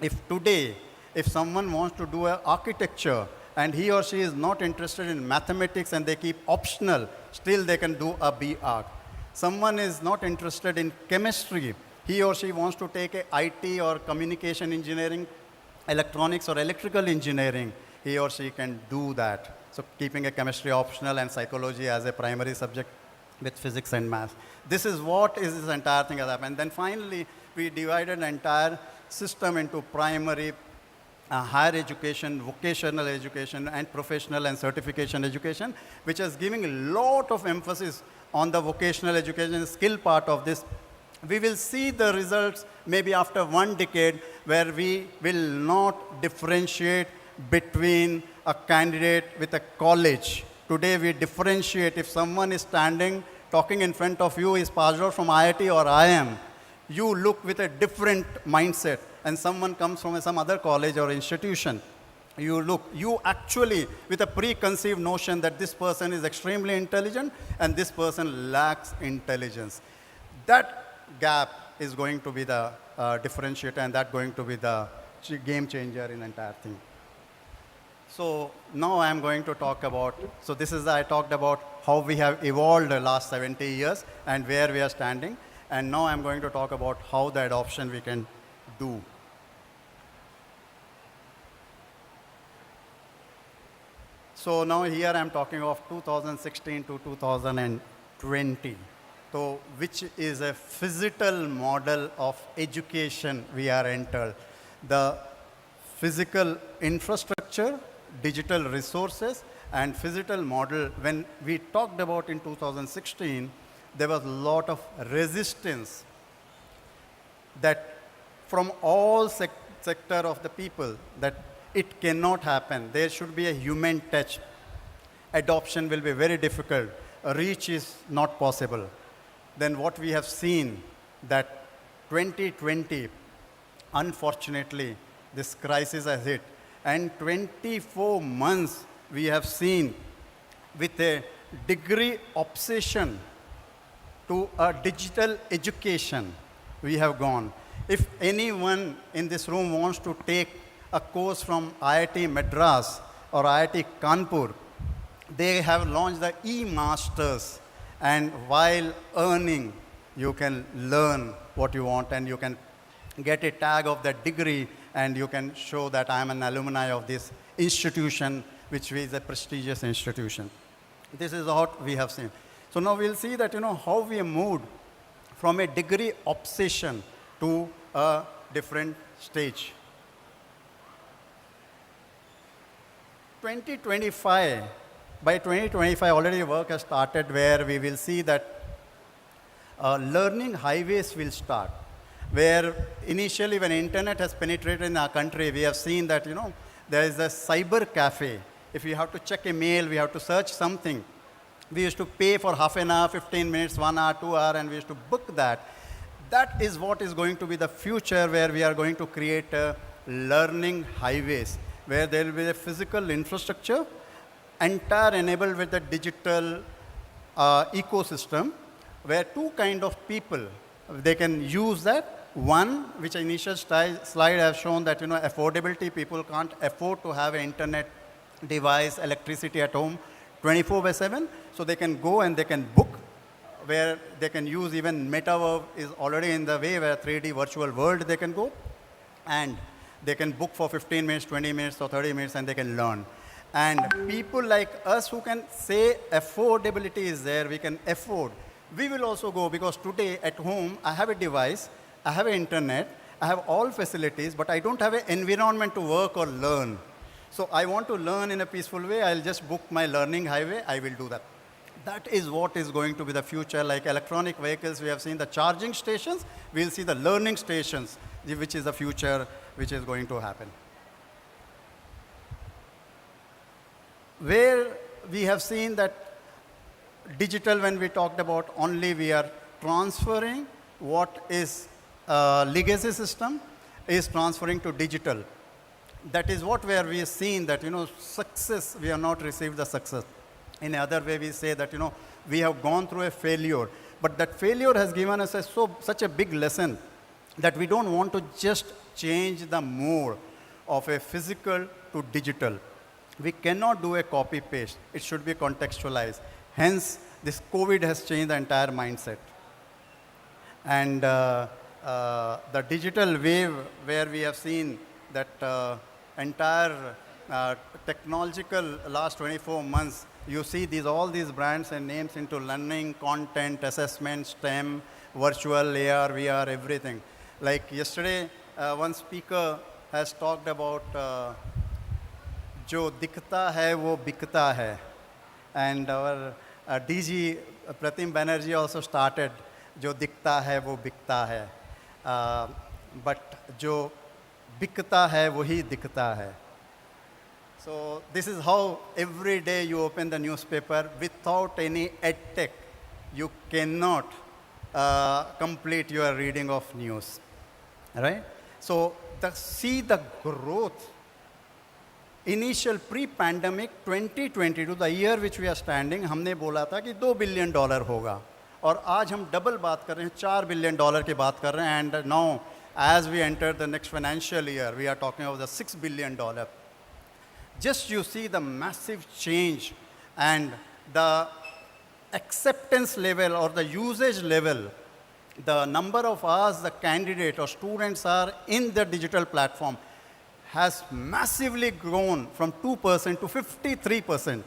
If today, if someone wants to do an architecture, and he or she is not interested in mathematics and they keep optional, still they can do a B.Arch. Someone is not interested in chemistry he or she wants to take a IT or communication engineering, electronics or electrical engineering, he or she can do that. So keeping a chemistry optional and psychology as a primary subject with physics and math. This is what is this entire thing has happened. Then finally, we divided the entire system into primary, higher education, vocational education, and professional and certification education, which is giving a lot of emphasis on the vocational education skill part of this. We will see the results maybe after 1 decade, where we will not differentiate between a candidate with a college. Today we differentiate. If someone is standing, talking in front of you, is passed out from IIT or IIM, you look with a different mindset. And someone comes from some other college or institution, you actually with a preconceived notion that this person is extremely intelligent and this person lacks intelligence. That gap is going to be the differentiator, and that's going to be the game changer in the entire thing. So now I am going to talk about, so this is, I talked about how we have evolved the last 70 years and where we are standing. And now I'm going to talk about how the adoption we can do. So now here I'm talking of 2016 to 2020. So which is a physical model of education we are entered. The physical infrastructure, digital resources, and physical model. When we talked about in 2016, there was a lot of resistance that from all sector of the people, that it cannot happen. There should be a human touch. Adoption will be very difficult. Reach is not possible. Then what we have seen that 2020, unfortunately, this crisis has hit. And 24 months we have seen with a degree obsession to a digital education we have gone. If anyone in this room wants to take a course from IIT Madras or IIT Kanpur, they have launched the e-masters, and while earning, you can learn what you want and you can get a tag of that degree and you can show that I am an alumni of this institution, which is a prestigious institution. This is what we have seen. So now we'll see that, how we moved from a degree obsession to a different stage. 2025, by 2025 already work has started where we will see that learning highways will start. Where initially when internet has penetrated in our country, we have seen that, there is a cyber cafe. If you have to check a mail, we have to search something. We used to pay for half an hour, 15 minutes, 1 hour, 2 hours, and we used to book that. That is what is going to be the future, where we are going to create learning highways, where there will be a physical infrastructure, entire enabled with a digital ecosystem, where two kind of people, they can use that. One, which initial slide has shown that, affordability, people can't afford to have an internet device, electricity at home 24/7, so they can go and they can book, where they can use even metaverse is already in the way, where 3D virtual world they can go, and they can book for 15 minutes, 20 minutes or 30 minutes and they can learn. And people like us who can say affordability is there, we can afford, we will also go, because today at home I have a device, I have an internet, I have all facilities, but I don't have an environment to work or learn. So I want to learn in a peaceful way, I'll just book my learning highway, I will do that. That is what is going to be the future. Like electronic vehicles, we have seen the charging stations, we'll see the learning stations, which is the future which is going to happen. Where we have seen that digital, when we talked about, only we are transferring what is legacy system is transferring to digital. That is what where we have seen that, success, we have not received the success. In another way, we say that, we have gone through a failure. But that failure has given us such a big lesson that we don't want to just change the mode of a physical to digital. We cannot do a copy-paste. It should be contextualized. Hence, this COVID has changed the entire mindset. And the digital wave where we have seen that entire technological last 24 months, you see all these brands and names into learning, content, assessment, STEM, virtual, AR, VR, everything. Like yesterday, one speaker has talked about जो दिखता है वो बिकता है. And our DG Pratim Banerjee also started जो दिखता है वो बिकता है. But जो बिकता है वही दिखता है. So this is how every day you open the newspaper without any edtech, you cannot complete your reading of news, right? So see the growth. Initial pre-pandemic 2022, the year which we are standing, हमने बोला था कि $2 billion होगा, और आज हम double बात कर रहे हैं, $4 billion की बात कर रहे हैं, and now as we enter the next financial year, we are talking about the $6 billion. Just you see the massive change and the acceptance level or the usage level, the number of hours the candidate or students are in the digital platform has massively grown from 2% to 53%.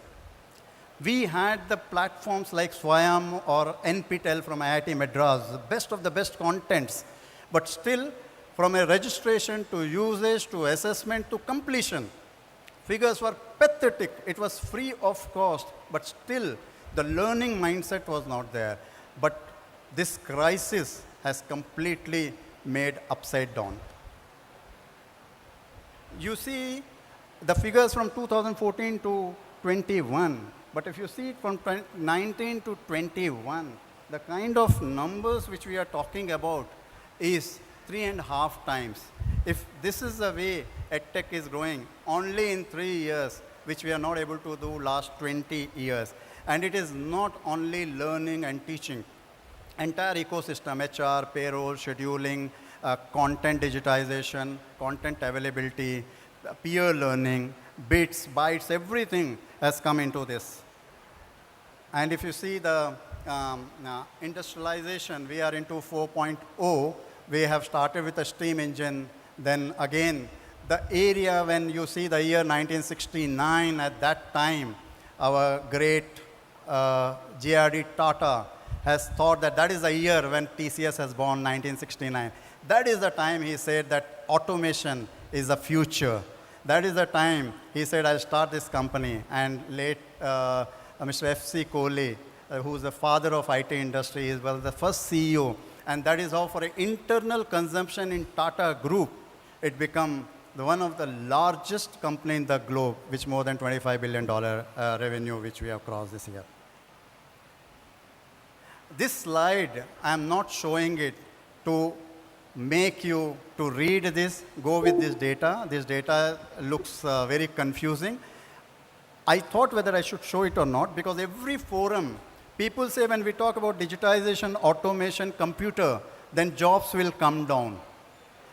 We had the platforms like Swayam or NPTEL from IIT Madras, the best of the best contents, but still from a registration to usage to assessment to completion, figures were pathetic. It was free of cost, but still the learning mindset was not there. But this crisis has completely made upside down. You see the figures from 2014 to 21, but if you see it from 19 to 21, the kind of numbers which we are talking about is 3.5 times. If this is the way EdTech is growing, only in 3 years, which we are not able to do last 20 years. And it is not only learning and teaching. Entire ecosystem, HR, payroll, scheduling, content digitization, content availability, peer learning, bits, bytes, everything has come into this. And if you see the industrialization, we are into 4.0. We have started with a steam engine. Then again, the area when you see the year 1969, at that time, our great JRD Tata has thought that that is the year when TCS has born, 1969. That is the time he said that automation is the future. That is the time he said, I'll start this company. And late Mr. F.C. Kohli, who is the father of IT industry, is the first CEO. And that is how for an internal consumption in Tata Group, it became one of the largest company in the globe, which more than $25 billion revenue, which we have crossed this year. This slide, I am not showing it to make you to read this, go with this data. This data looks very confusing. I thought whether I should show it or not, because every forum, people say when we talk about digitization, automation, computer, then jobs will come down.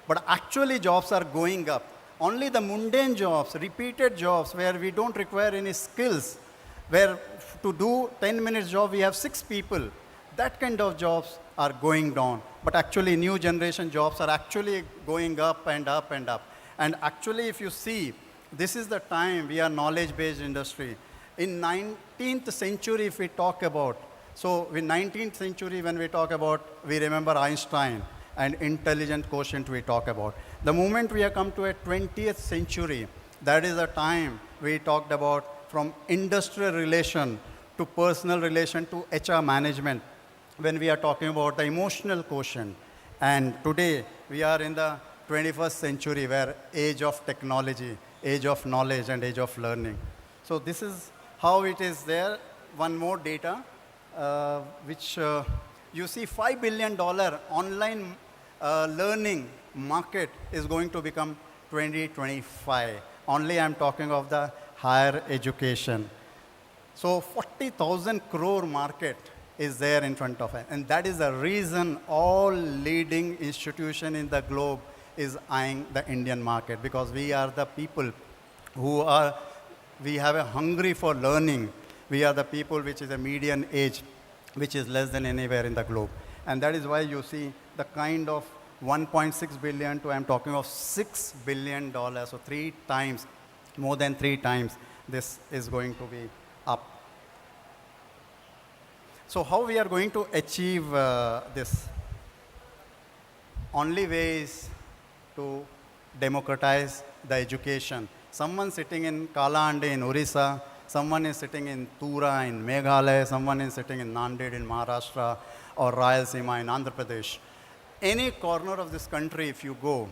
But actually jobs are going up. Only the mundane jobs, repeated jobs, where we don't require any skills, where to do 10 minutes job, we have 6 people. That kind of jobs are going down. But actually new generation jobs are actually going up and up and up. And actually if you see, this is the time we are knowledge-based industry. In 19th century, if we talk about, so in 19th century when we talk about, we remember Einstein and intelligent quotient we talk about. The moment we have come to a 20th century, that is the time we talked about from industrial relation to personal relation to HR management, when we are talking about the emotional quotient. And today we are in the 21st century where age of technology, age of knowledge and age of learning. So this is how it is there. One more data, which you see $5 billion online learning market is going to become 2025. Only I'm talking of the higher education. So 40,000 crore market is there in front of it. And that is the reason all leading institution in the globe is eyeing the Indian market, because we are the people who are, we have a hungry for learning. We are the people which is a median age, which is less than anywhere in the globe. And that is why you see the kind of 1.6 billion to I'm talking of $6 billion. So 3 times, more than 3 times, this is going to be up. So how we are going to achieve this? Only way is to democratize the education. Someone sitting in Kalahandi in Orissa, someone is sitting in Tura in Meghalaya, someone is sitting in Nanded in Maharashtra, or Rayalaseema in Andhra Pradesh. Any corner of this country, if you go,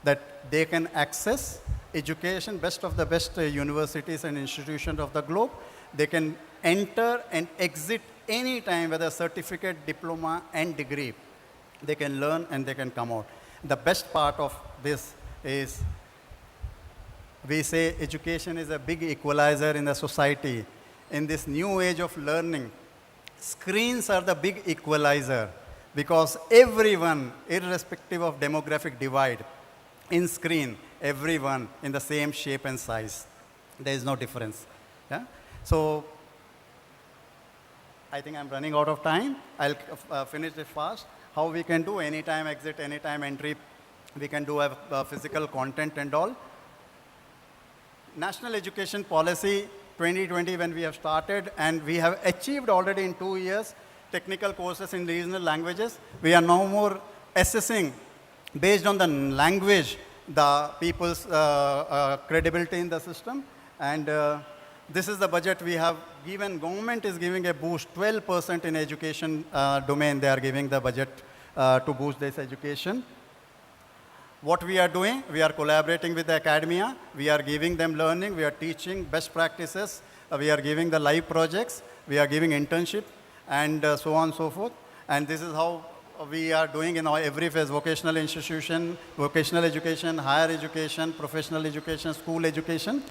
that they can access education, best of the best universities and institutions of the globe. They can enter and exit any time, whether certificate, diploma, and degree. They can learn and they can come out. The best part of this is, we say education is a big equalizer in the society. In this new age of learning, screens are the big equalizer, because everyone, irrespective of demographic divide, in screen, everyone in the same shape and size. There is no difference. Yeah? So I think I'm running out of time. I'll finish it fast. How we can do anytime exit, anytime entry. We can do a physical content and all. National Education Policy 2020, when we have started, and we have achieved already in 2 years technical courses in regional languages. We are no more assessing based on the language the people's credibility in the system. And this is the budget we have given. Government is giving a boost, 12% in education domain. They are giving the budget to boost this education. What we are doing, we are collaborating with the academia. We are giving them learning. We are teaching best practices. We are giving the live projects. We are giving internship, and so on and so forth. And this is how we are doing in our every phase: vocational institution, vocational education, higher education, professional education, school education.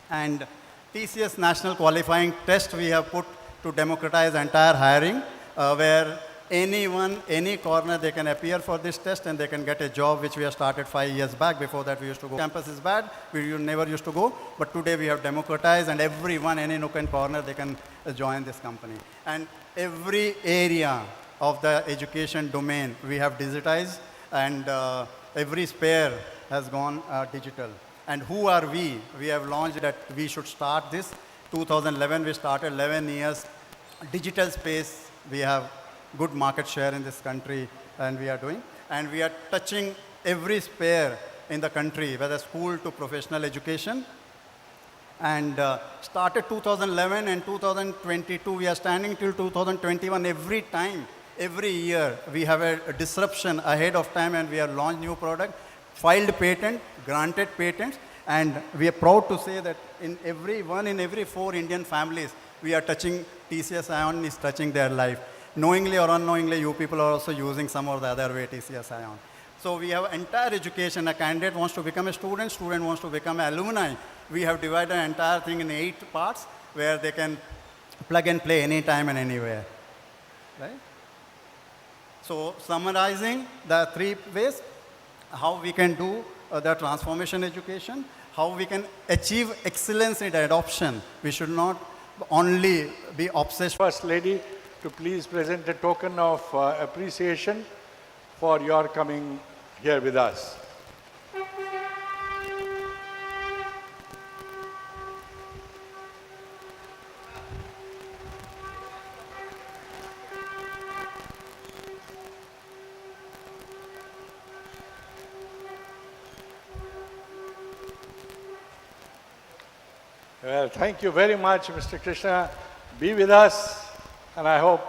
And TCS National Qualifying Test we have put to democratize entire hiring, where anyone, any corner, they can appear for this test and they can get a job, which we have started 5 years back. Before that, we used to go. Campus is bad. We never used to go. But today, we have democratized, and everyone, any nook and corner, they can join this company. And every area of the education domain, we have digitized, and every spare has gone digital. And who are we? We have launched that we should start this. 2011, we started 11 years. Digital space, we have good market share in this country, and we are doing. And we are touching every sphere in the country, whether school to professional education. And started 2011 and 2022, we are standing till 2021. Every time, every year, we have a disruption ahead of time, and we have launched new product, filed patent, granted patents, and we are proud to say that in every 4 Indian families, we are touching, TCS Ion is touching their life. Knowingly or unknowingly, you people are also using some or the other way TCS Ion. So we have entire education. A candidate wants to become a student, student wants to become an alumni. We have divided the entire thing in 8 parts where they can plug and play anytime and anywhere. Right? So summarizing the 3 ways, how we can do the transformation education, how we can achieve excellence in adoption. We should not only be obsessed. First Lady, to please present a token of appreciation for your coming here with us. Well, thank you very much, Mr. Krishna. Be with us, and I hope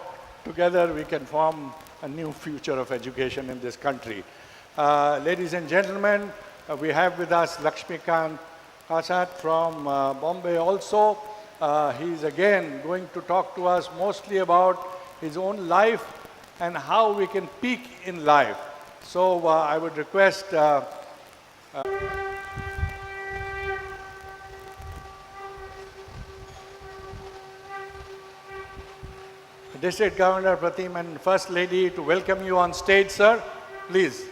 together we can form a new future of education in this country. Ladies and gentlemen, we have with us Lakshmikant Kasat from Bombay also. He's again going to talk to us mostly about his own life and how we can peak in life. So I would request District Governor Pratim and First Lady to welcome you on stage, sir. Please.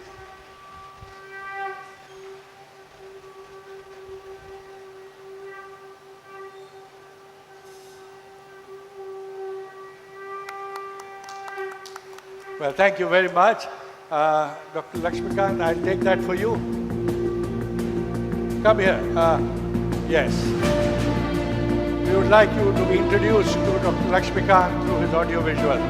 Well, thank you very much. Dr. Lakshmikant, I'll take that for you. Come here. Yes. We would like you to be introduced to Dr. Lakshmikant through his audio visual.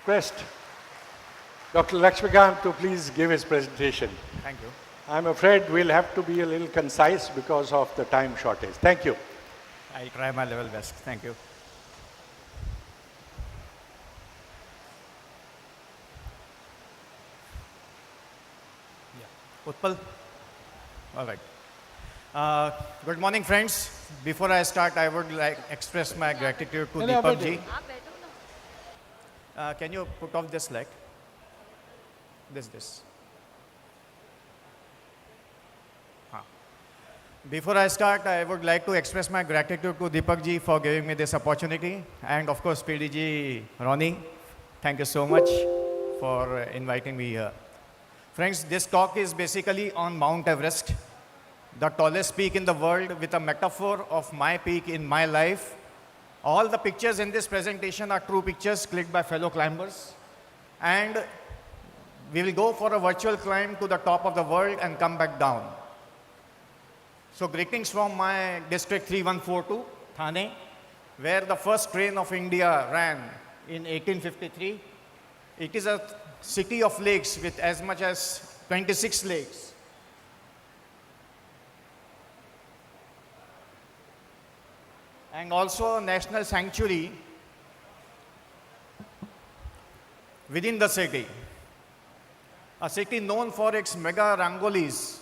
Request Dr. Lakshmikant to please give his presentation. Thank you. I'm afraid we'll have to be a little concise because of the time shortage. Thank you. I'll try my level best. Thank you. Yeah. Utpal? All right. Good morning, friends. Before I start, I would like express my gratitude to Deepak ji. Can you put off this light? This. Before I start, I would like to express my gratitude to Deepak ji for giving me this opportunity. And of course, PD ji, Ronnie, thank you so much for inviting me here. Friends, this talk is basically on Mount Everest, the tallest peak in the world, with a metaphor of my peak in my life. All the pictures in this presentation are true pictures clicked by fellow climbers. And we will go for a virtual climb to the top of the world and come back down. So greetings from my district 3142, Thane, where the first train of India ran in 1853. It is a city of lakes with as much as 26 lakes. And also a national sanctuary within the city. A city known for its mega rangolis.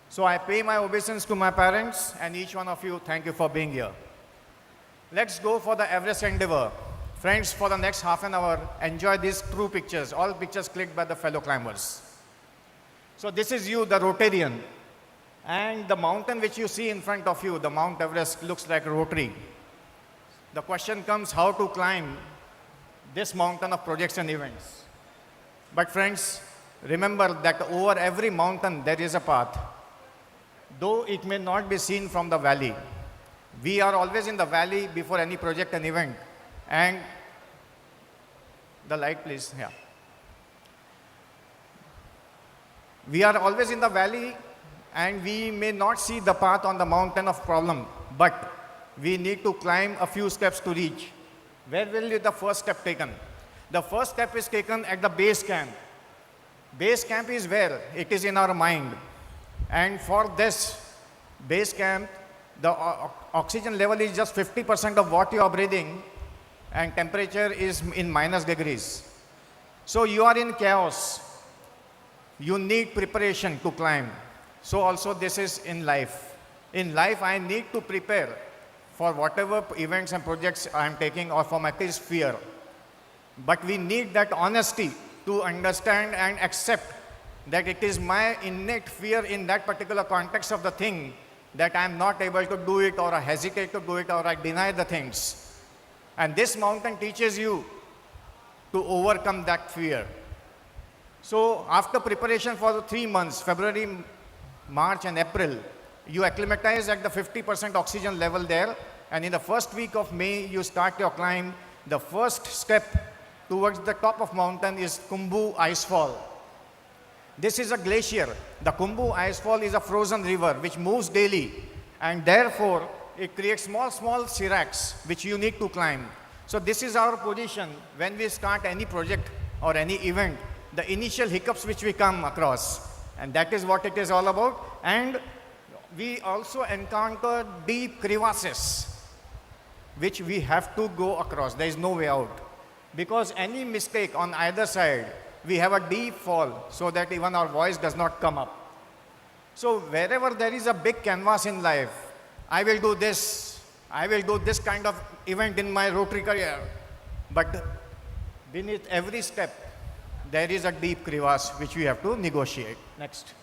So I pay my obeisance to my parents and each one of you, thank you for being here. Let's go for the Everest endeavor. Friends, for the next half an hour, enjoy these true pictures, all pictures clicked by the fellow climbers. So this is you, the Rotarian. And the mountain which you see in front of you, the Mount Everest, looks like Rotary. The question comes how to climb this mountain of projects and events. But friends, remember that over every mountain there is a path. Though it may not be seen from the valley. We are always in the valley before any project and event. And the light please, yeah. We are always in the valley and we may not see the path on the mountain of problem, but we need to climb a few steps to reach. Where will be the first step taken? The first step is taken at the base camp. Base camp is where? It is in our mind. And for this base camp, the oxygen level is just 50% of what you are breathing, and temperature is in minus degrees. So you are in chaos. You need preparation to climb. So also this is in life. In life, I need to prepare for whatever events and projects I am taking, or for my case, fear. But we need that honesty to understand and accept that it is my innate fear in that particular context of the thing that I am not able to do it, or I hesitate to do it, or I deny the things. And this mountain teaches you to overcome that fear. So after preparation for the 3 months, February, March and April, you acclimatize at the 50% oxygen level there, and in the first week of May, you start your climb. The first step towards the top of mountain is Kumbu Icefall. This is a glacier. The Kumbu Icefall is a frozen river which moves daily, and therefore it creates small seracs which you need to climb. So this is our position when we start any project or any event, the initial hiccups which we come across, and that is what it is all about. And we also encounter deep crevasses which we have to go across. There is no way out, because any mistake on either side, we have a deep fall so that even our voice does not come up. So wherever there is a big canvas in life, I will do this kind of event in my Rotary career. But beneath every step, there is a deep crevasse which we have to negotiate. Next.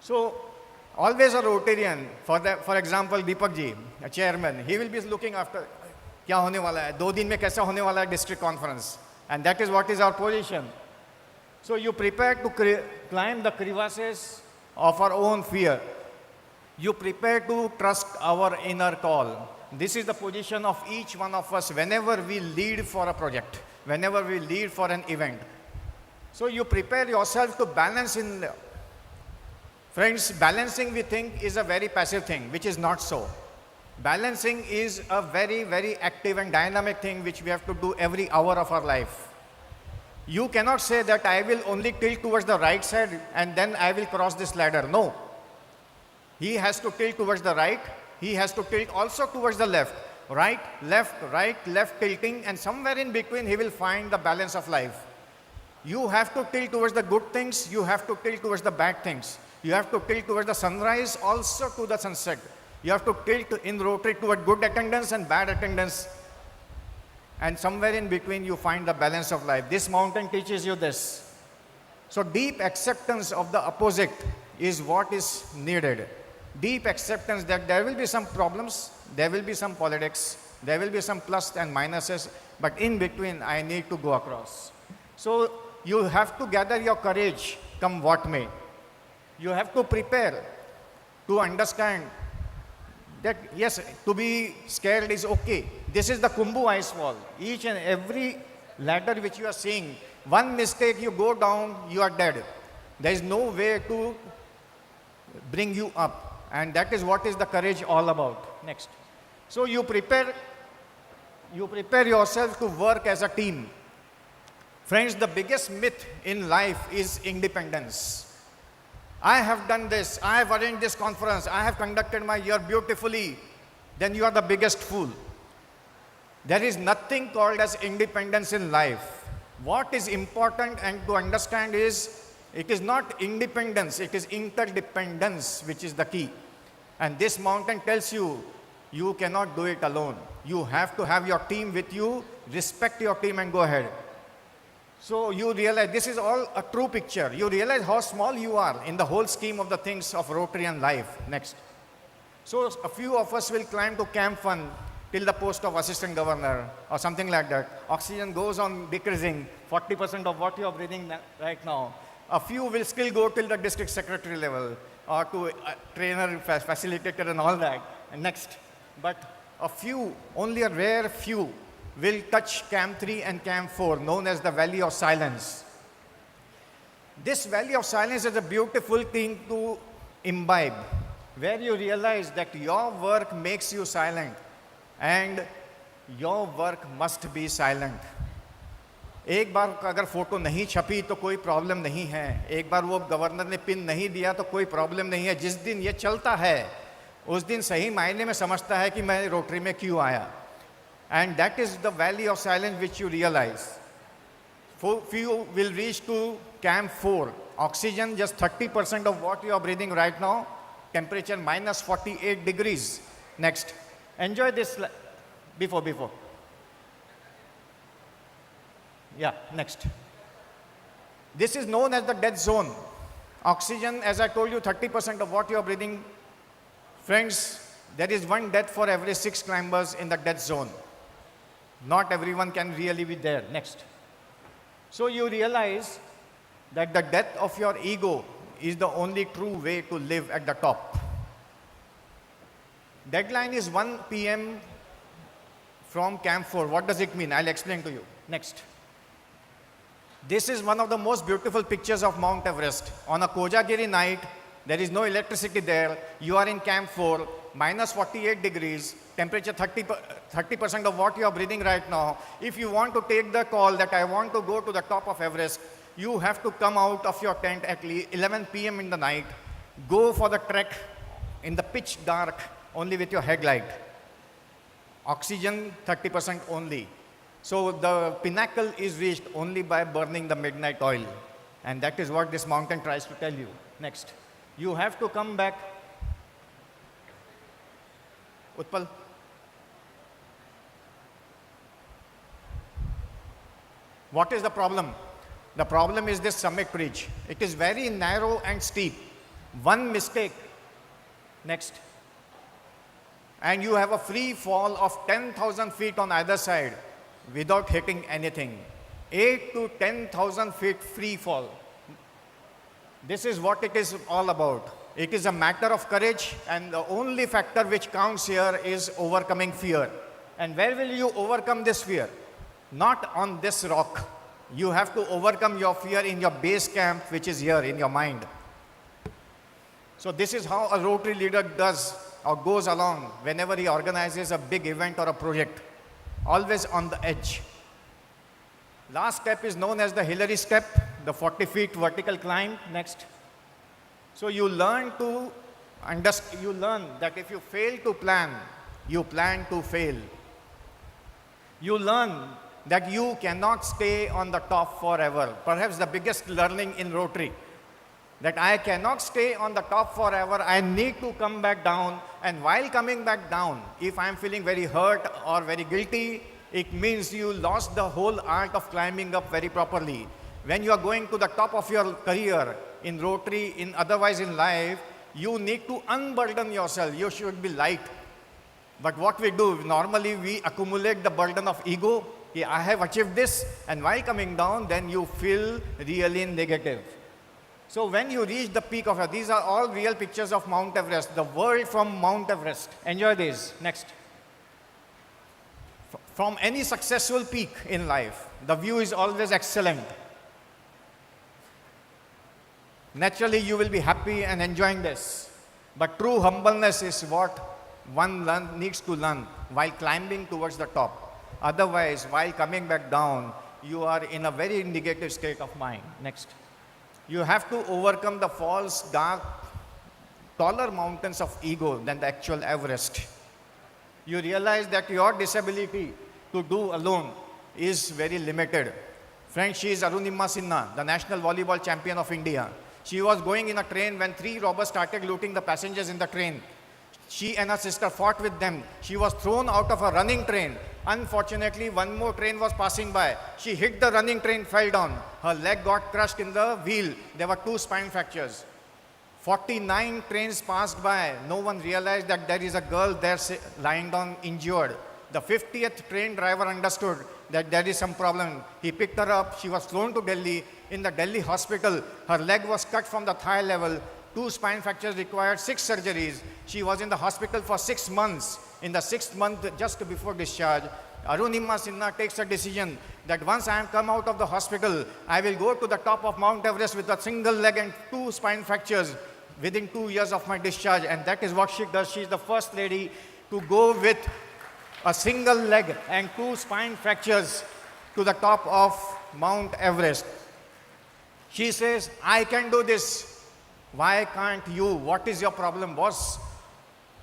So always a Rotarian, for example, Deepak ji, a chairman, he will be looking after, क्या होने वाला है, 2 दिन में कैसा होने वाला है district conference. And that is what is our position. So you prepare to climb the crevasses of our own fear. You prepare to trust our inner call. This is the position of each one of us whenever we lead for a project, whenever we lead for an event. So you prepare yourself to balance in there. Friends, balancing we think is a very passive thing, which is not so. Balancing is a very, very active and dynamic thing which we have to do every hour of our life. You cannot say that I will only tilt towards the right side and then I will cross this ladder. No. He has to tilt towards the right. He has to tilt also towards the left. Right, left tilting, and somewhere in between he will find the balance of life. You have to tilt towards the good things. You have to tilt towards the bad things. You have to tilt towards the sunrise, also to the sunset. You have to tilt in Rotary toward good attendance and bad attendance. And somewhere in between you find the balance of life. This mountain teaches you this. So deep acceptance of the opposite is what is needed. Deep acceptance that there will be some problems, there will be some politics, there will be some plus and minuses, but in between I need to go across. So you have to gather your courage, come what may. You have to prepare to understand that yes, to be scared is okay. This is the Kumbu Icefall. Each and every ladder which you are seeing, one mistake you go down, you are dead. There is no way to bring you up. And that is what is the courage all about. Next. So you prepare yourself to work as a team. Friends, the biggest myth in life is independence. I have done this, I have arranged this conference, I have conducted my year beautifully. Then you are the biggest fool. There is nothing called as independence in life. What is important and to understand is, it is not independence, it is interdependence which is the key. And this mountain tells you, you cannot do it alone. You have to have your team with you, respect your team and go ahead. So you realize this is all a true picture. You realize how small you are in the whole scheme of the things of Rotarian life. Next. So a few of us will climb to Camp Fun till the post of assistant governor or something like that. Oxygen goes on decreasing, 40% of what you are breathing right now. A few will still go till the district secretary level or to trainer, facilitator and all that. And next. But a few, only a rare few, will touch Camp 3 and Camp 4, known as the Valley of Silence. This Valley of Silence is a beautiful thing to imbibe, where you realize that your work makes you silent. and your work must be silent. एक बार अगर photo नहीं छपी तो कोई problem नहीं है, एक बार वो गवर्नर ने पिन नहीं दिया तो कोई प्रॉब्लम नहीं है. जिस दिन ये चलता है उस दिन सही मायने में समझता है कि मैं रोटरी में क्यों आया. And that is the valley of silence which you realize. Few will reach to camp 4. Oxygen just 30% of what you are breathing right now. Temperature minus 48 degrees. Next. Enjoy this. Before. Yeah, next. This is known as the death zone. Oxygen, as I told you, 30% of what you are breathing. Friends, there is one death for every 6 climbers in the death zone. Not everyone can really be there. Next. So you realize that the death of your ego is the only true way to live at the top. Deadline is 1 p.m. from Camp 4. What does it mean? I'll explain to you. Next. This is one of the most beautiful pictures of Mount Everest. On a Kojagiri night, there is no electricity there. You are in Camp 4, minus 48 degrees, temperature 30% of what you are breathing right now. If you want to take the call that I want to go to the top of Everest, you have to come out of your tent at 11 p.m. in the night, go for the trek in the pitch dark, only with your headlight. Oxygen 30% only. So the pinnacle is reached only by burning the midnight oil. And that is what this mountain tries to tell you. Next. You have to come back. Utpal. What is the problem? The problem is this summit ridge. It is very narrow and steep. One mistake. Next. And you have a free fall of 10,000 feet on either side without hitting anything. 8 to 10,000 feet free fall. This is what it is all about. It is a matter of courage, and the only factor which counts here is overcoming fear. And where will you overcome this fear? Not on this rock. You have to overcome your fear in your base camp, which is here in your mind. So this is how a Rotary leader does or goes along whenever he organizes a big event or a project. Always on the edge. Last step is known as the Hillary step, the 40 feet vertical climb. Next. So you learn that if you fail to plan, you plan to fail. You learn that you cannot stay on the top forever. Perhaps the biggest learning in Rotary, that I cannot stay on the top forever. I need to come back down. And while coming back down, if I'm feeling very hurt or very guilty, it means you lost the whole art of climbing up very properly. When you are going to the top of your career in Rotary, otherwise in life, you need to unburden yourself. You should be light. But what we do, normally we accumulate the burden of ego. Yeah, I have achieved this, and while coming down, then you feel really negative. So when you reach the peak of it, these are all real pictures of Mount Everest, the world from Mount Everest. Enjoy this. Next. From any successful peak in life, the view is always excellent. Naturally, you will be happy and enjoying this. But true humbleness is what one needs to learn while climbing towards the top. Otherwise, while coming back down, you are in a very negative state of mind. Next. You have to overcome the false, dark, taller mountains of ego than the actual Everest. You realize that your disability to do alone is very limited. Friends, she is Arunima Sinha, the national volleyball champion of India. She was going in a train when 3 robbers started looting the passengers in the train. She and her sister fought with them. She was thrown out of a running train. Unfortunately, one more train was passing by. She hit the running train, fell down. Her leg got crushed in the wheel. There were 2 spine fractures. 49 trains passed by. No one realized that there is a girl there lying down injured. The 50th train driver understood that there is some problem. He picked her up. She was flown to Delhi. In the Delhi hospital, her leg was cut from the thigh level. 2 spine fractures required 6 surgeries. She was in the hospital for 6 months. In the 6th month, just before discharge, Arunima Sinha takes a decision that once I am come out of the hospital, I will go to the top of Mount Everest with a single leg and 2 spine fractures within 2 years of my discharge. And that is what she does. She is the first lady to go with a single leg, and 2 spine fractures to the top of Mount Everest. She says, I can do this. Why can't you? What is your problem, boss?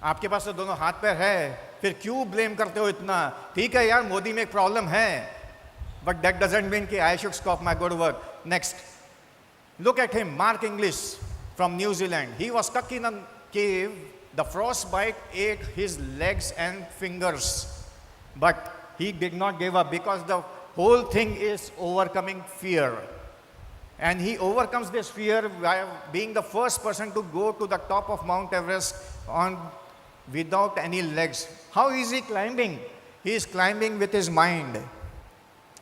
आपके पास तो दोनों हाथ पैर है, फिर क्यों blame करते हो इतना? ठीक है यार, मोदी में एक प्रॉब्लम है, but that doesn't mean कि I should stop my good work. Next, look at him, Mark English from New Zealand. He was stuck in a cave. The frostbite ate his legs and fingers, but he did not give up because the whole thing is overcoming fear. And he overcomes this fear by being the first person to go to the top of Mount Everest without any legs. How is he climbing? He is climbing with his mind.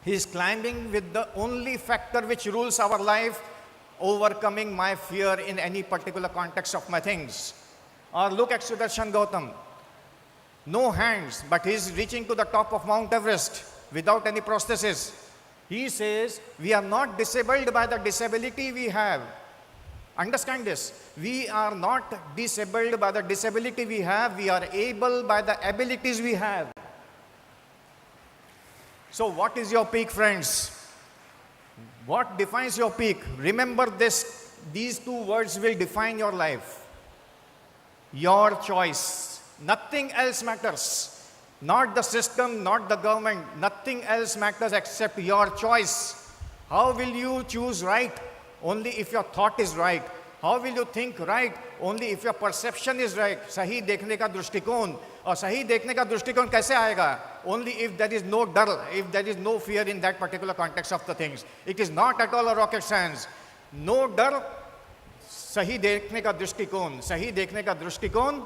He is climbing with the only factor which rules our life, overcoming my fear in any particular context of my things. Or look at Sudarshan Gautam. No hands, but he is reaching to the top of Mount Everest without any prosthesis. He says, we are not disabled by the disability we have. Understand this. We are not disabled by the disability we have. We are able by the abilities we have. So what is your peak, friends? What defines your peak? Remember this. These 2 words will define your life. Your choice. Nothing else matters. Not the system, not the government. Nothing else matters except your choice. How will you choose right? Only if your thought is right. How will you think right? Only if your perception is right. सही देखने का दृष्टिकोण. और सही देखने का दृष्टिकोण कैसे आएगा? Only if there is no डर, if there is no fear in that particular context of the things. It is not at all a rocket science. No डर, सही देखने का दृष्टिकोण. सही देखने का दृष्टिकोण,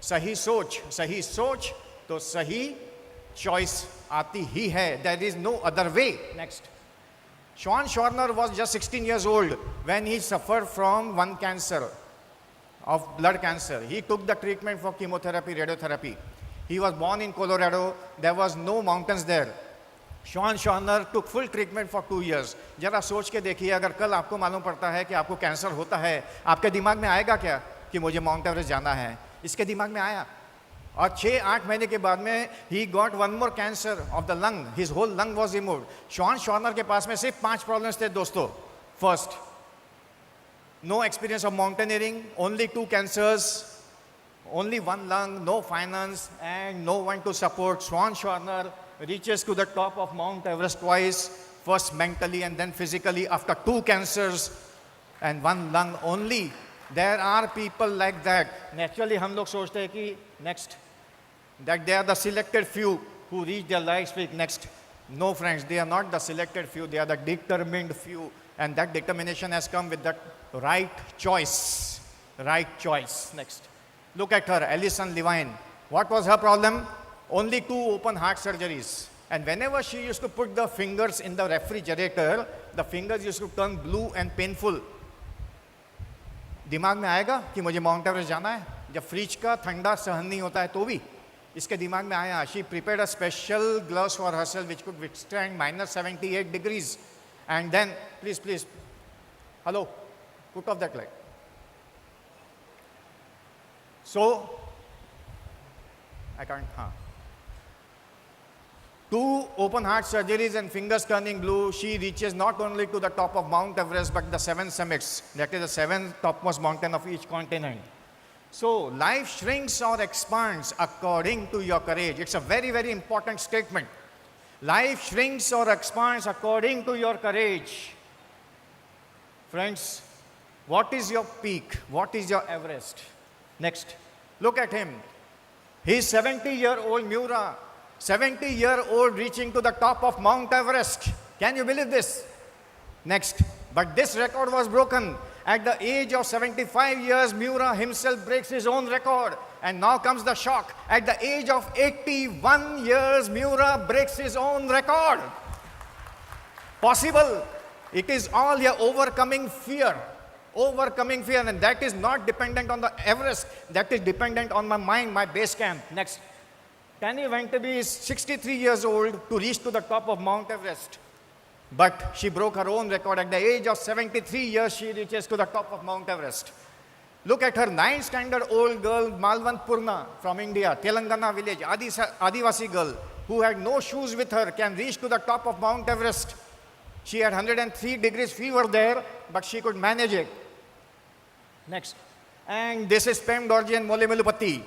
सही सोच, तो सही choice आती ही है. There is no other way. Next. Sean Schorner was just 16 years old when he suffered from one cancer, of blood cancer. He took the treatment for chemotherapy, radiotherapy. He was born in Colorado. There was no mountains there. Sean Schorner took full treatment for 2 years. जरा सोच के देखिए, अगर कल आपको मालूम पड़ता है कि आपको कैंसर होता है, आपके दिमाग में आएगा क्या कि मुझे माउंट एवरेस्ट जाना है? इसके दिमाग में आया. और 6-8 महीने के बाद में ही got one more cancer of the lung. His whole lung was removed. Sean Swarner के पास में सिर्फ 5 प्रॉब्लम्स थे दोस्तों. First, no experience of mountaineering, only 2 cancers, only 1 lung, no finance, and no one to support. Sean Schorner reaches to the top of Mount Everest twice, first mentally and then physically, after 2 cancers and 1 lung only. There are people like that. Naturally, हम लोग सोचते हैं कि next, that they are the selected few who reach their life's peak. Next. No, friends, they are not the selected few. They are the determined few. And that determination has come with that right choice. Right choice. Next. Look at her, Alison Levine. What was her problem? Only 2 open heart surgeries. And whenever she used to put the fingers in the refrigerator, the fingers used to turn blue and painful. दिमाग में आएगा कि मुझे mount Everest जाना है? जब fridge का ठंडा सहन नहीं होता है तो भी इसके दिमाग में आया. She prepared a special gloves for herself which could withstand -78 degrees. And then, please, hello, put off that light. So, I can't, 2 open heart surgeries and fingers turning blue, she reaches not only to the top of Mount Everest, but the 7 summits. That is the 7 topmost mountain of each continent. So, life shrinks or expands according to your courage. It's a very, very important statement. Life shrinks or expands according to your courage. Friends, what is your peak? What is your Everest? Next, look at him. He's 70-year-old Mura. 70-year-old reaching to the top of Mount Everest. Can you believe this? Next, but this record was broken. At the age of 75 years, Mura himself breaks his own record. And now comes the shock. At the age of 81 years, Mura breaks his own record. Possible. It is all your overcoming fear. Overcoming fear, and that is not dependent on the Everest. That is dependent on my mind, my base camp. Next. Tani Venkaby is 63 years old to reach to the top of Mount Everest. But she broke her own record. At the age of 73 years, she reaches to the top of Mount Everest. Look at her 9th standard old girl, Malwant Purna from India, Telangana village, Adivasi girl, who had no shoes with her, can reach to the top of Mount Everest. She had 103 degrees fever there, but she could manage it. Next. And this is Pem Dorji and Mole Melupatti,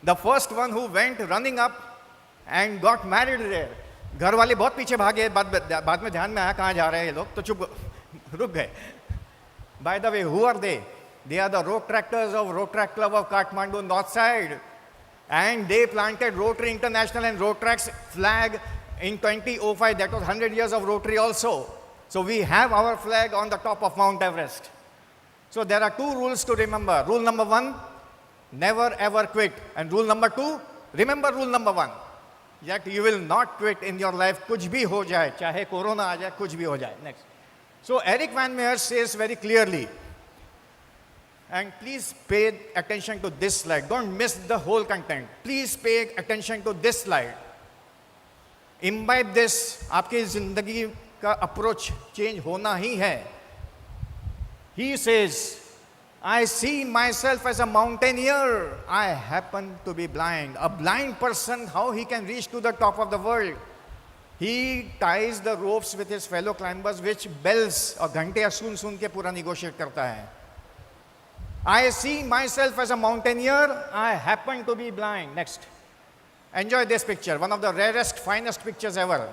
the first one who went running up and got married there. घर वाले बहुत पीछे भागे, बाद में ध्यान में आया कहाँ जा रहे हैं ये लोग, तो चुप रुक गए. By the way, who are they? They are the road tractors of Rotrack Club of Kathmandu North Side. And they planted Rotary International and Rotrack's flag in 2005. That was 100 years of Rotary also. So we have our flag on the top of Mount Everest. So there are 2 rules to remember. Rule number 1, never ever quit. And rule number 2, remember rule number 1. That you will not quit in your life. कुछ भी हो जाए, चाहे corona आ जाए, कुछ भी हो जाए. Next. So Eric Van Meyer says very clearly, and please pay attention to this slide. Don't miss the whole content. Please pay attention to this slide. Imbibe this. आपकी जिंदगी का approach change होना ही है. He says, I see myself as a mountaineer. I happen to be blind. A blind person, how he can reach to the top of the world? He ties the ropes with his fellow climbers, which bells और घंटे सुन के पूरा negotiate करता है. I see myself as a mountaineer. I happen to be blind. Next. Enjoy this picture, one of the rarest, finest pictures ever.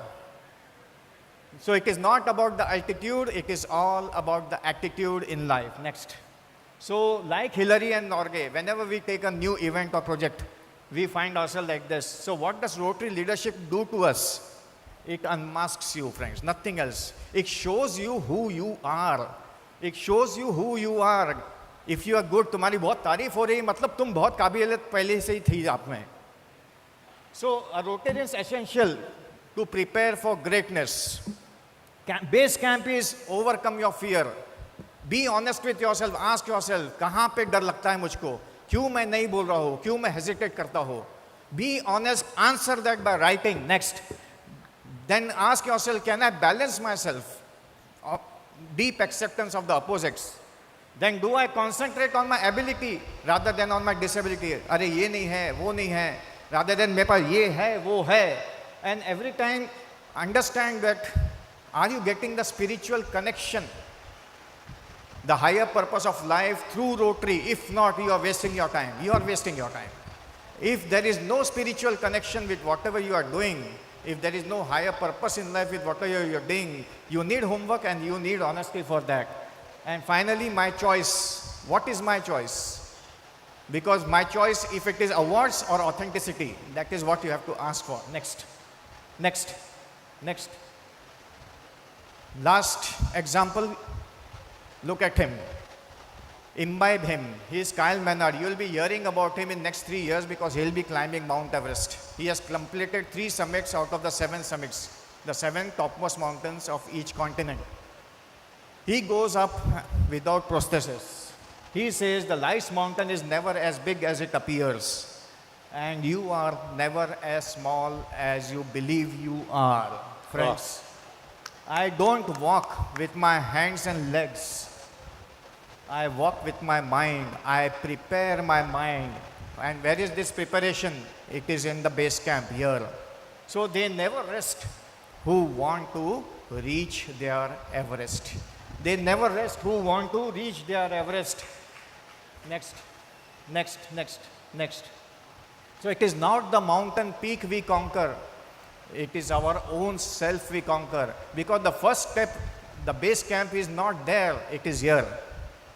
So it is not about the altitude, it is all about the attitude in life. Next. So like Hillary and Norgay, whenever we take a new event or project, we find ourselves like this. So what does Rotary leadership do to us? It unmasks you, friends, nothing else. It shows you who you are. It shows you who you are. If you are good, तुम्हारी बहुत तारीफ हो रही, मतलब तुम बहुत काबिलियत पहले से ही थी आप में. So a Rotarian is essential to prepare for greatness. Base camp is overcome your fear. Be honest with yourself. Ask yourself, कहाँ पे डर लगता है मुझको? क्यों मैं नहीं बोल रहा हूँ? क्यों मैं hesitate करता हूँ? Be honest. Answer that by writing. Next. Then ask yourself, can I balance myself? Deep acceptance of the opposites. Then do I concentrate on my ability rather than on my disability? अरे ये नहीं है, वो नहीं है. Rather than मेरे पास ये है, वो है. And every time understand that, are you getting the spiritual connection? The higher purpose of life through Rotary. If not, you are wasting your time. You are wasting your time. If there is no spiritual connection with whatever you are doing, if there is no higher purpose in life with whatever you are doing, you need homework and you need honesty for that. And finally, my choice. What is my choice? Because my choice, if it is awards or authenticity, that is what you have to ask for. Next. Next. Next. Last example. Look at him. Imbibe him. He is Kyle Maynard. You will be hearing about him in next 3 years because he will be climbing Mount Everest. He has completed 3 summits out of the 7 summits, the 7 topmost mountains of each continent. He goes up without prosthesis. He says the life's mountain is never as big as it appears. And you are never as small as you believe you are. Friends, I don't walk with my hands and legs. I walk with my mind. I prepare my mind. And where is this preparation? It is in the base camp here. So they never rest who want to reach their Everest. They never rest who want to reach their Everest. Next, next, next, next. So it is not the mountain peak we conquer. It is our own self we conquer. Because the first step, the base camp is not there, it is here.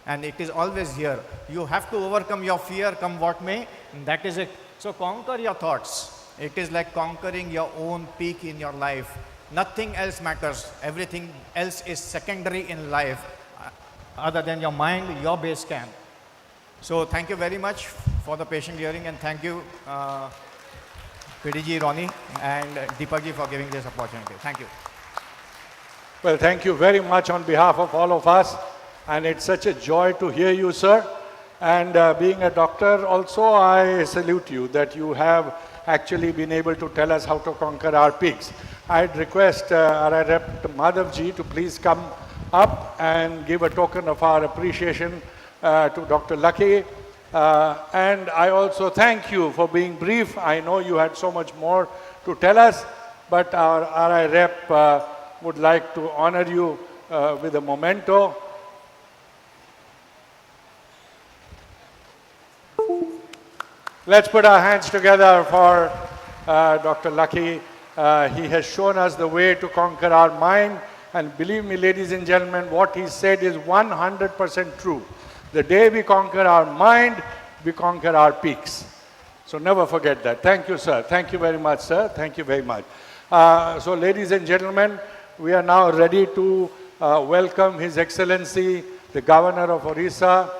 And it is always here. You have to overcome your fear, come what may, and that is it. So conquer your thoughts. It is like conquering your own peak in your life. Nothing else matters. Everything else is secondary in life other than your mind, your base camp. So thank you very much for the patient hearing, and thank you, PDG, Ronnie, and Deepakji for giving this opportunity. Thank you. Well, thank you very much on behalf of all of us. And it's such a joy to hear you, sir. And being a doctor also, I salute you that you have actually been able to tell us how to conquer our peaks. I'd request our Rep. Madhavji to please come up and give a token of our appreciation to Dr. Lucky. And I also thank you for being brief. I know you had so much more to tell us, but our RI rep would like to honor you with a memento. Let's put our hands together for Dr. Lucky. He has shown us the way to conquer our mind. And believe me, ladies and gentlemen, what he said is 100% true. The day we conquer our mind, we conquer our peaks. So never forget that. Thank you, sir. Thank you very much, sir. Thank you very much. So ladies and gentlemen, we are now ready to welcome His Excellency, the Governor of Orissa,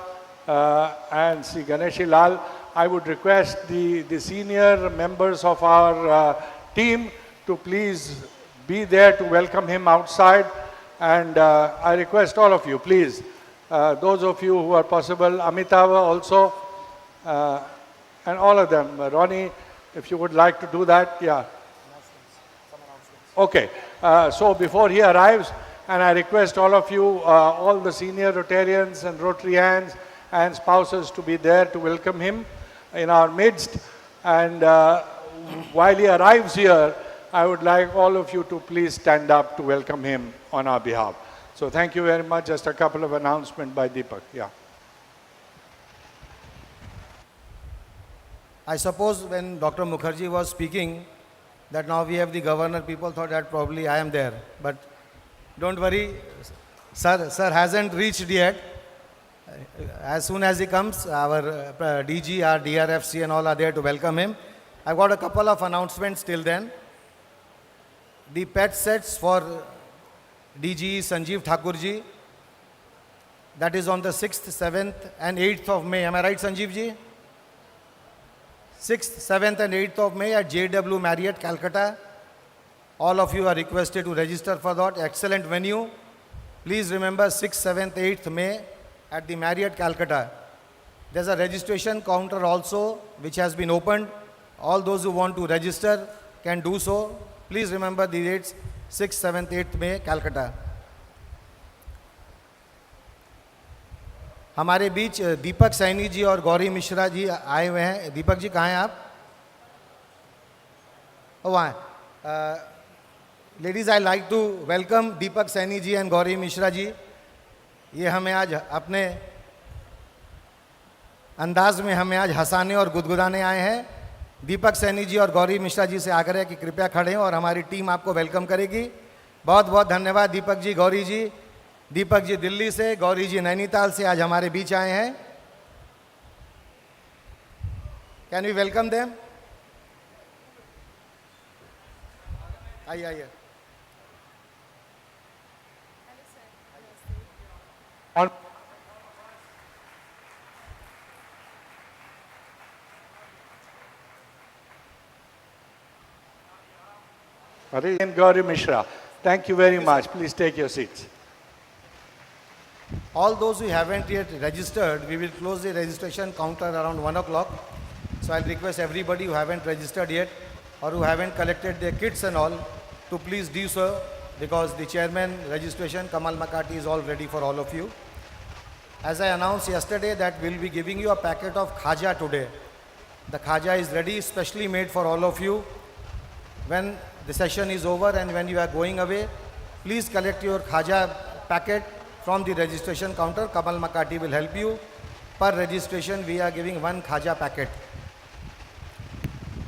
and Sri Ganeshi Lal. I would request the senior members of our team to please be there to welcome him outside. And I request all of you, please, those of you who are possible, Amitabh also, and all of them. Ronnie, if you would like to do that, yeah. Okay, so before he arrives, and I request all of you, all the senior Rotarians and Rotarians and spouses to be there to welcome him in our midst. And while he arrives here, I would like all of you to please stand up to welcome him on our behalf. So thank you very much. Just a couple of announcements by Deepak. Yeah. I suppose when Dr. Mukherjee was speaking, that now we have the governor, people thought that probably I am there. But don't worry, sir hasn't reached yet. As soon as he comes, our DG, our DRFC and all are there to welcome him. I've got a couple of announcements till then. The pet sets for DG Sanjeev Thakurji, that is on the 6th, 7th and 8th of May. Am I right, Sanjeev ji? 6th, 7th and 8th of May at JW Marriott, Calcutta. All of you are requested to register for that. Excellent venue. Please remember 6th, 7th, 8th May at the Marriott, Calcutta. There's a registration counter also which has been opened. All those who want to register can do so. Please remember the dates 6th, 7th, 8th May, Calcutta. हमारे बीच दीपक सैनी जी और गौरी मिश्रा जी आए हुए हैं. दीपक जी कहाँ हैं आप? वहाँ. Ladies, I like to welcome Deepak Saini ji and Gauri Mishra ji. ये हमें आज अपने अंदाज में हमें आज हंसाने और गुदगुदाने आए हैं. दीपक सैनी जी और गौरी मिश्रा जी से आग्रह है कि कृपया खड़े हों और हमारी टीम आपको वेलकम करेगी. बहुत बहुत धन्यवाद दीपक जी, गौरी जी. दीपक जी दिल्ली से, गौरी जी नैनीताल से आज हमारे बीच आए हैं. Can we welcome them? आइए आइए. Puri and Gauri Mishra, thank you very much. Please take your seats. All those who haven't yet registered, we will close the registration counter around 1 o'clock. So I'll request everybody who haven't registered yet or who haven't collected their kits and all to please do so, because the chairman registration, Kamal Makati, is all ready for all of you. As I announced yesterday that we'll be giving you a packet of khaja today. The khaja is ready, specially made for all of you. When the session is over and when you are going away, please collect your khaja packet from the registration counter. Kamal Makati will help you. Per registration, we are giving one khaja packet.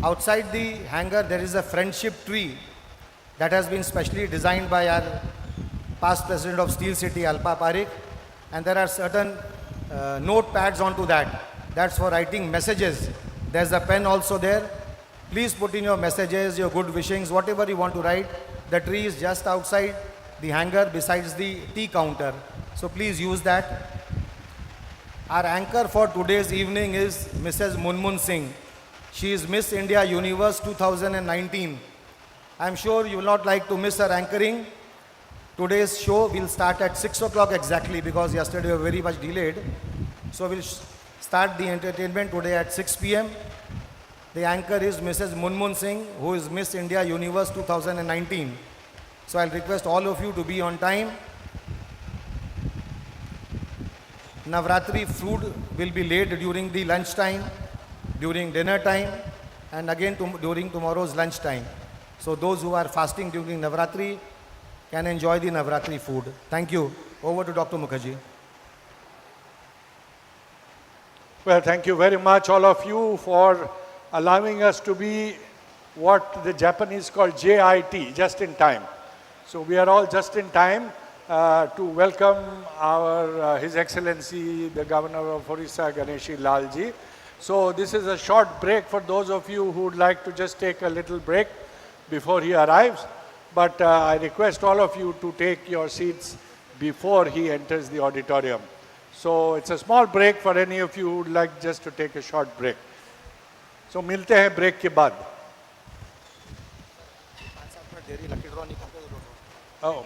Outside the hangar, there is a friendship tree that has been specially designed by our past president of Steel City, Alpa Parikh. And there are certain notepads onto that. That's for writing messages. There's a pen also there. Please put in your messages, your good wishings, whatever you want to write. The tree is just outside the hangar besides the tea counter. So please use that. Our anchor for today's evening is Mrs. Munmun Singh. She is Miss India Universe 2019. I'm sure you will not like to miss her anchoring. Today's show will start at 6 o'clock exactly, because yesterday we were very much delayed. So we'll start the entertainment today at 6 p.m. The anchor is Mrs. Munmun Singh, who is Miss India Universe 2019. So I'll request all of you to be on time. Navratri food will be laid during the lunch time, during dinner time, and again during tomorrow's lunch time. So those who are fasting during Navratri can enjoy the Navratri food. Thank you. Over to Dr. Mukherjee. Well, thank you very much, all of you, for allowing us to be what the Japanese call JIT, just in time. So we are all just in time to welcome His Excellency, the Governor of Orissa, Ganeshi Lal ji. So this is a short break for those of you who would like to just take a little break before he arrives. But I request all of you to take your seats before he enters the auditorium. So it's a small break for any of you who would like just to take a short break. So मिलते हैं break के बाद. Oh.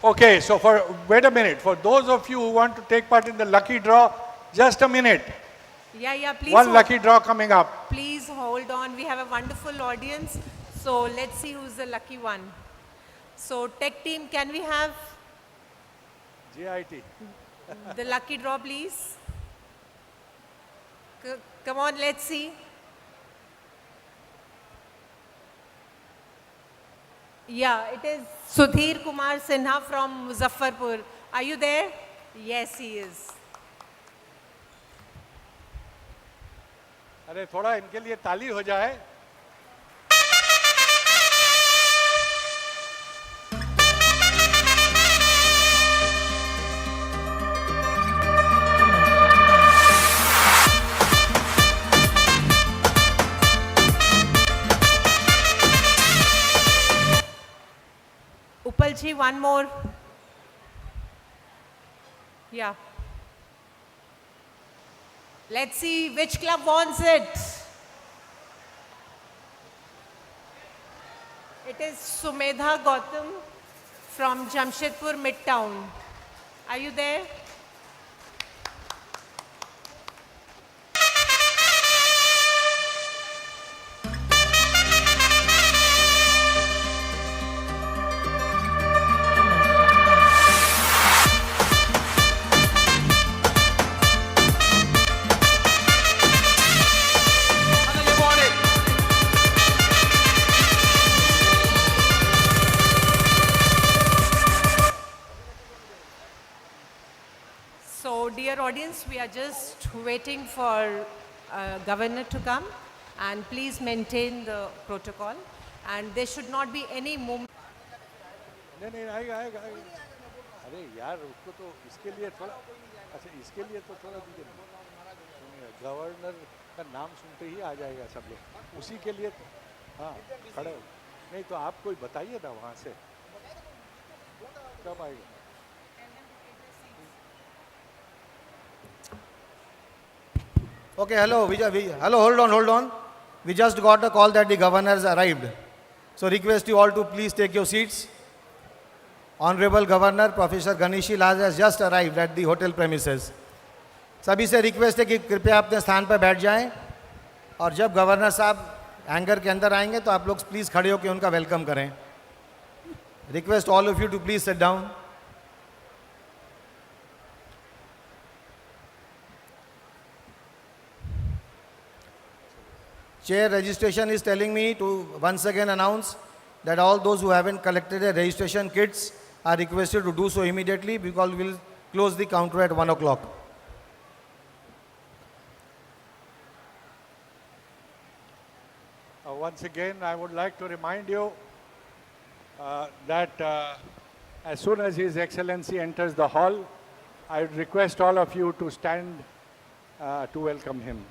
Okay, so wait a minute. For those of you who want to take part in the lucky draw, just a minute. Yeah, please. One lucky draw coming up. Please hold on. We have a wonderful audience. So let's see who's the lucky one. So tech team, can we have JIT. the lucky draw, please? Come on, let's see. Yeah, it is Sudhir Kumar Sinha from Muzaffarpur. Are you there? Yes, he is. अरे थोड़ा इनके लिए ताली हो जाए. Upalji, one more. Yeah. Let's see which club wants it. It is Sumedha Gautam from Jamshedpur Midtown. Are you there? Dear audience, we are just waiting for Governor to come, and please maintain the protocol, and there should not be any movement. नहीं आएगा. अरे यार उसको तो इसके लिए थोड़ा अच्छा इसके लिए तो थोड़ा दीजिए. गवर्नर का नाम सुनते ही आ जाएगा सब लोग. उसी के लिए हाँ खड़े हो. नहीं तो आप कोई बताइए ना वहाँ से कब आएगा. Okay, hello, hello, hold on. We just got a call that the governor has arrived. So request you all to please take your seats. Honorable Governor Professor Ganeshi Lal has just arrived at the hotel premises. सभी से request है कि कृपया अपने स्थान पर बैठ जाएं, और जब गवर्नर साहब हैंगर के अंदर आएंगे तो आप लोग प्लीज़ खड़े होकर उनका वेलकम करें. Request all of you to please sit down. Chair registration is telling me to once again announce that all those who haven't collected their registration kits are requested to do so immediately, because we will close the counter at 1 o'clock. Once again, I would like to remind you that as soon as His Excellency enters the hall, I would request all of you to stand to welcome him.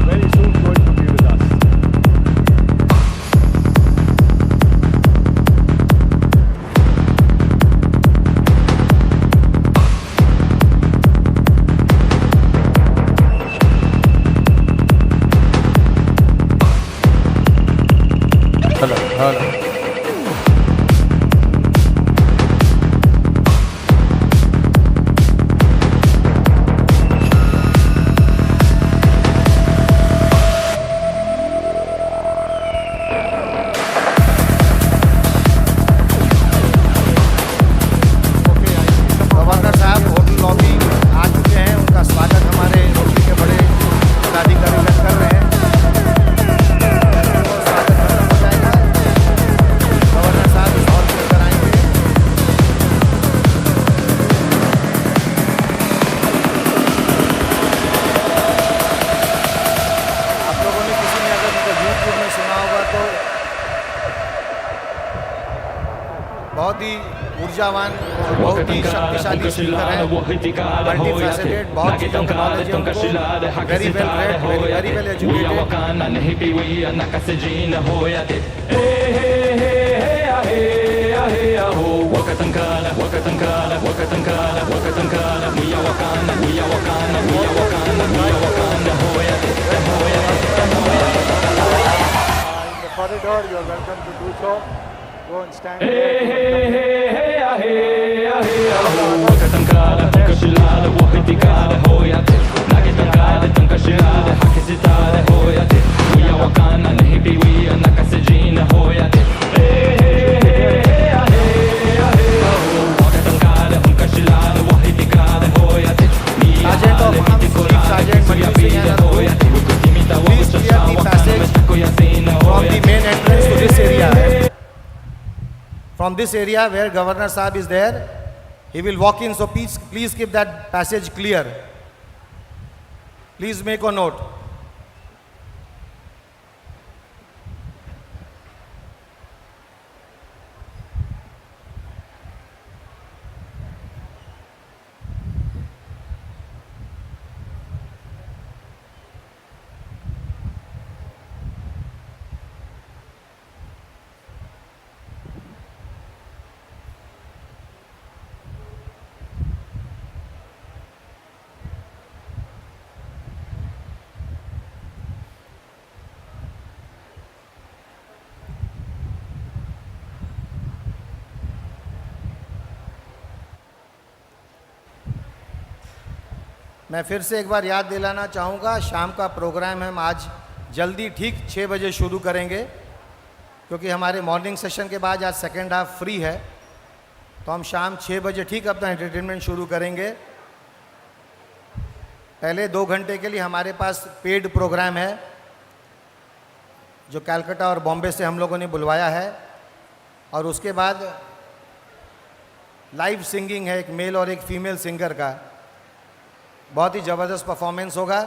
Very soon going to be with us. Hello. ऊर्जावान और बहुत ही शक्तिशाली speaker हैं, multi faceted, बहुत चीज़ों का knowledge है उनको, very well read, very well In the corridor, you are welcome to do so. Go and stand Sergeant of Arms, Chief Sergeant Manju Singh and Arun, please clear the passage from the main entrance to this area. From this area where Governor Saab is there, he will walk in, so please keep that passage clear. Please make a note. मैं फिर से एक बार याद दिलाना चाहूँगा, शाम का programme हम आज जल्दी ठीक 6 बजे शुरू करेंगे, क्योंकि हमारे मॉर्निंग सेशन के बाद आज सेकेंड हाफ फ्री है, तो हम शाम 6 बजे ठीक अपना एंटरटेनमेंट शुरू करेंगे। पहले 2 घंटे के लिए हमारे पास पेड प्रोग्राम है, जो कलकत्ता और बॉम्बे से हम लोगों ने बुलवाया है, और उसके बाद लाइव सिंगिंग है, एक मेल और एक फीमेल सिंगर का, बहुत ही ज़बरदस्त परफॉर्मेंस होगा।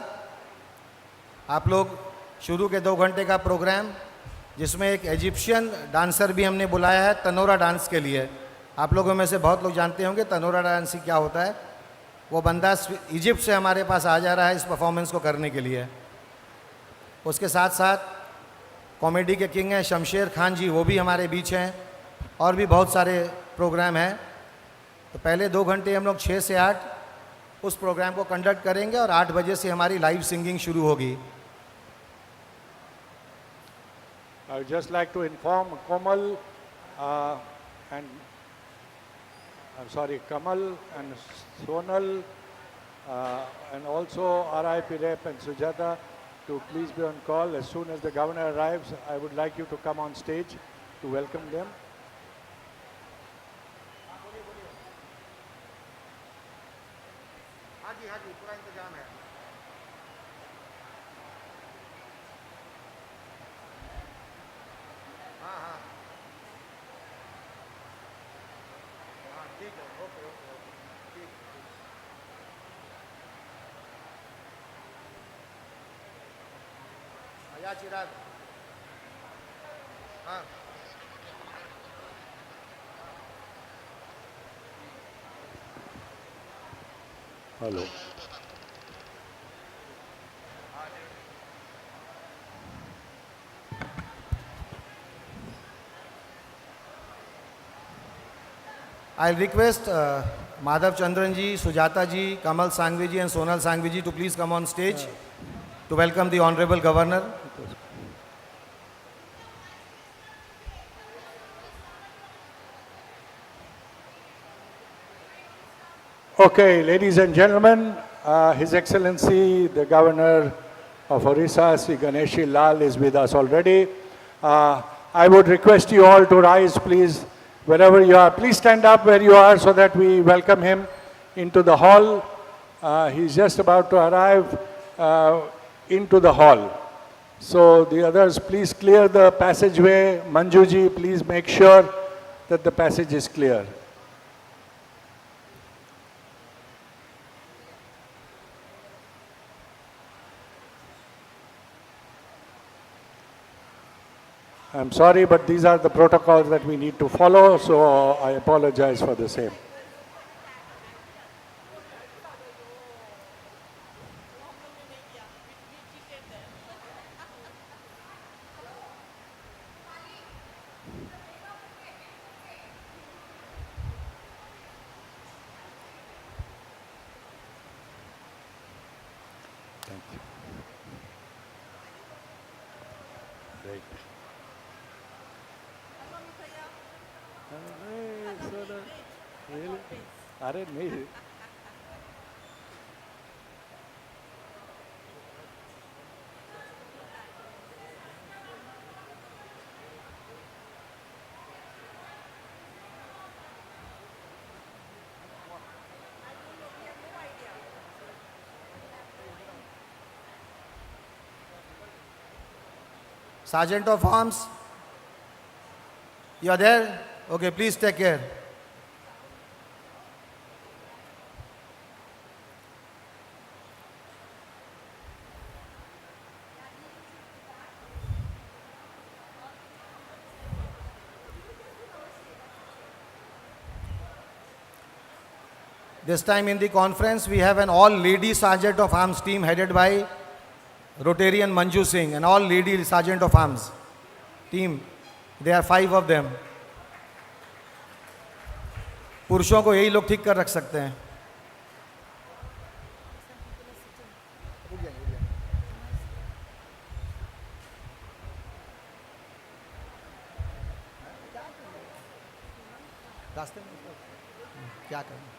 आप लोग शुरू के 2 घंटे का प्रोग्राम, जिसमें एक इजिप्शियन डांसर भी हमने बुलाया है तनोरा डांस के लिए। आप लोगों में से बहुत लोग जानते होंगे तनोरा डांस क्या होता है। वो बंदा इजिप्ट से हमारे पास आ जा रहा है इस परफॉर्मेंस को करने के लिए। उसके साथ साथ कॉमेडी के किंग हैं शमशेर खान जी, वो भी हमारे बीच हैं, और भी बहुत सारे प्रोग्राम हैं। तो पहले 2 घंटे हम लोग 6 से 8 उस प्रोग्राम को कंडक्ट करेंगे, और 8 बजे से हमारी लाइव सिंगिंग शुरू होगी। I would just like to inform Kamal Kamal and Sonal and also RIP Rep and Sujata to please be on call. As soon as the governor arrives, I would like you to come on stage to welcome them. हाँ जी पूरा इंतजाम है। हाँ हाँ हाँ ठीक है, okay okay ठीक। आया चिराग। हाँ Hello. I'll request Madhav Chandran ji, Sujata ji, Kamal Sangvi ji and Sonal Sangvi ji to please come on stage to welcome the Honorable Governor. Okay, ladies and gentlemen, His Excellency the Governor of Orissa, Sri Ganeshi Lal, is with us already. I would request you all to rise, please, wherever you are. Please stand up where you are so that we welcome him into the hall. He's just about to arrive into the hall. So the others, please clear the passageway. Manjuji, please make sure that the passage is clear. I'm sorry, but these are the protocols that we need to follow, so I apologize for the same. Thank you. Great. अरे नहीं Sergeant of Arms, you are there? Okay, please take care. This time in the conference, we have an all-lady Sergeant of Arms team headed by Rotarian Manju Singh, an all-lady Sergeant of Arms team. There are 5 of them. पुरुषों को यही लोग ठीक कर रख सकते हैं. रास्ते में क्या करना?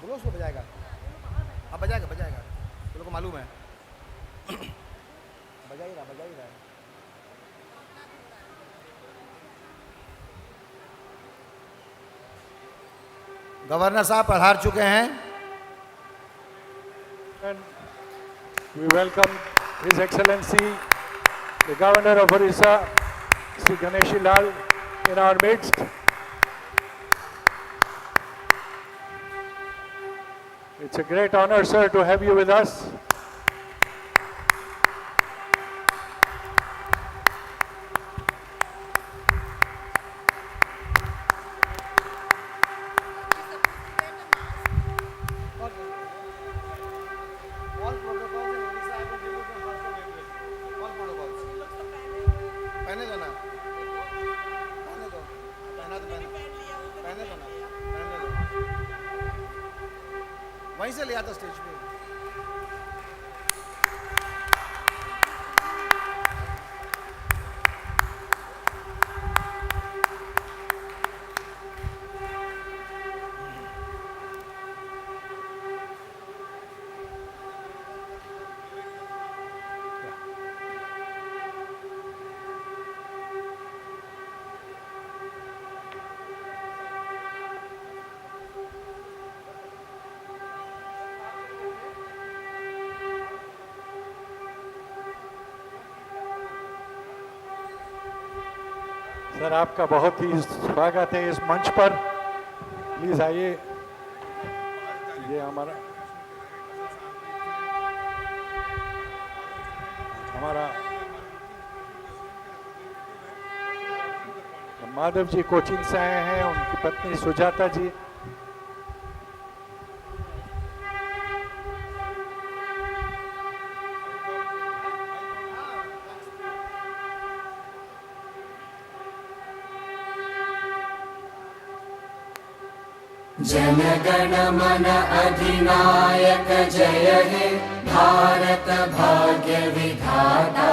बोलो उसको बजाएगा. अब बजाएगा बजाएगा. तुम लोग को मालूम है. बजाइएगा बजाइएगा. गवर्नर साहब पधार चुके हैं. We welcome His Excellency, the Governor of Orissa, Sri Ganeshi Lal, in our midst. It's a great honor, sir, to have you with us. All protocols in Odisha have been delivered from 1st of April. All protocols. पहने दो ना. पहने दो. पहना तो पहने. पहने दो ना. पहने दो. वहीं से ले आता स्टेज पे. सर आपका बहुत ही स्वागत है इस मंच पर. प्लीज आइए. ये हमारा माधव जी कोचिन से आए हैं. उनकी पत्नी सुजाता जी. जनगण मन अधिनायक जय हे भारत भाग्य विधाता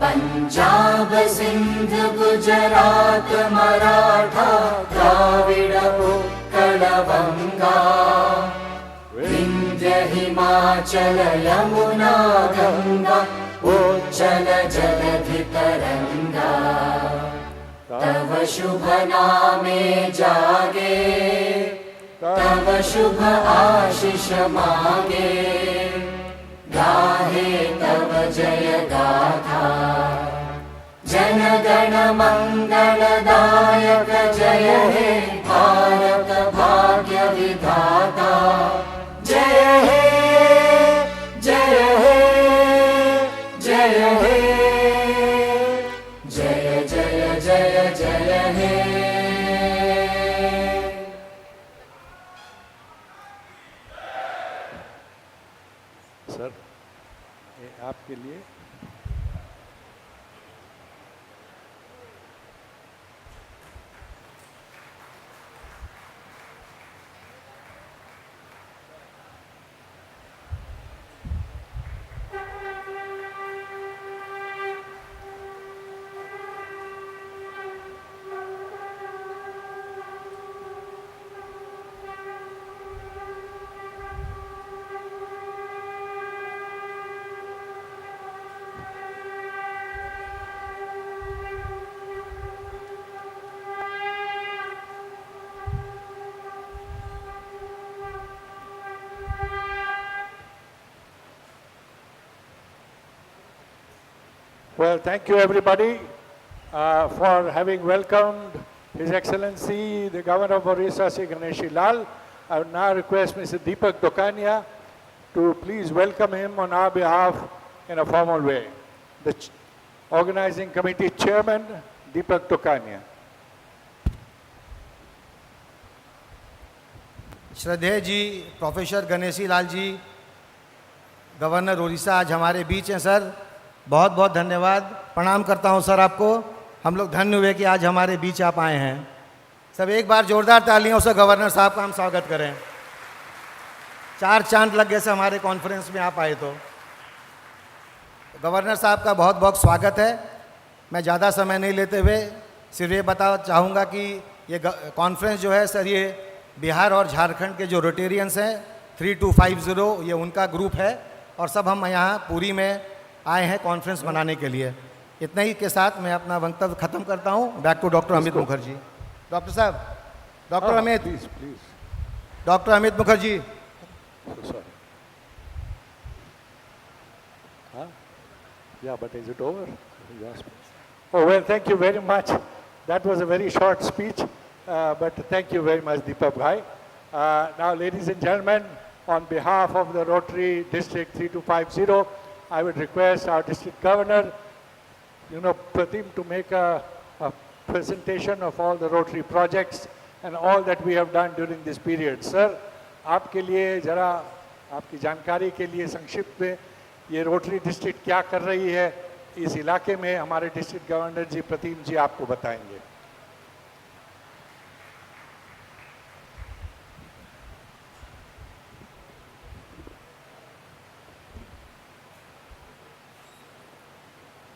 पंजाब सिंध गुजरात मराठा द्राविड उत्कल बंगा विंध्य हिमाचल यमुना गंगा उच्चल जलधि तरंगा तव शुभ नामे जागे तव शुभ आशीष मांगे गाहे तव जय गाथा जन गण मंगल दायक जय हे भारत भाग्य विधाता जय हे जय हे जय हे जय जय जय जय हे सर ये आपके लिए Well, thank you everybody for having welcomed His Excellency the Governor of Orissa, Sri Ganeshi Lal. I would now request Mr. Deepak Dokania to please welcome him on our behalf in a formal way. The Organizing Committee Chairman, Deepak Dokania. श्रद्धेय जी professor Ganeshi Lal जी, governor Orissa आज हमारे बीच हैं sir. बहुत बहुत धन्यवाद, प्रणाम करता हूं सर आपको। हम लोग धन्य हुए कि आज हमारे बीच आप आए हैं। सब एक बार जोरदार तालियों से गवर्नर साहब का हम स्वागत करें। चार चांद लग गए से हमारे कॉन्फ्रेंस में आप आए तो। गवर्नर साहब का बहुत बहुत स्वागत है। मैं ज़्यादा समय नहीं लेते हुए सिर्फ ये बता चाहूँगा कि ये कॉन्फ्रेंस जो है सर, ये बिहार और झारखंड के जो रोटेरियंस हैं 3250, ये उनका ग्रुप है और सब हम यहाँ पुरी में आए हैं कॉन्फ्रेंस मनाने के लिए। इतना ही के साथ मैं अपना वक्तव्य खत्म करता हूँ। Back to doctor Amit Mukherjee. Doctor साहब, doctor Amit, doctor Amit Mukherjee. Yeah, but is it over? You asked me. Oh, well, thank you very much. That was a very short speech, but thank you very much, Deepak Bhai. Now, ladies and gentlemen, on behalf of the Rotary District 3250, I would request our district governor, Pratim, to make a presentation of all the Rotary projects and all that we have done during this period. Sir, आपके लिए जरा आपकी जानकारी के लिए संक्षिप्त में ये रोटरी डिस्ट्रिक्ट क्या कर रही है इस इलाके में, हमारे डिस्ट्रिक्ट गवर्नर जी प्रतीम जी आपको बताएंगे।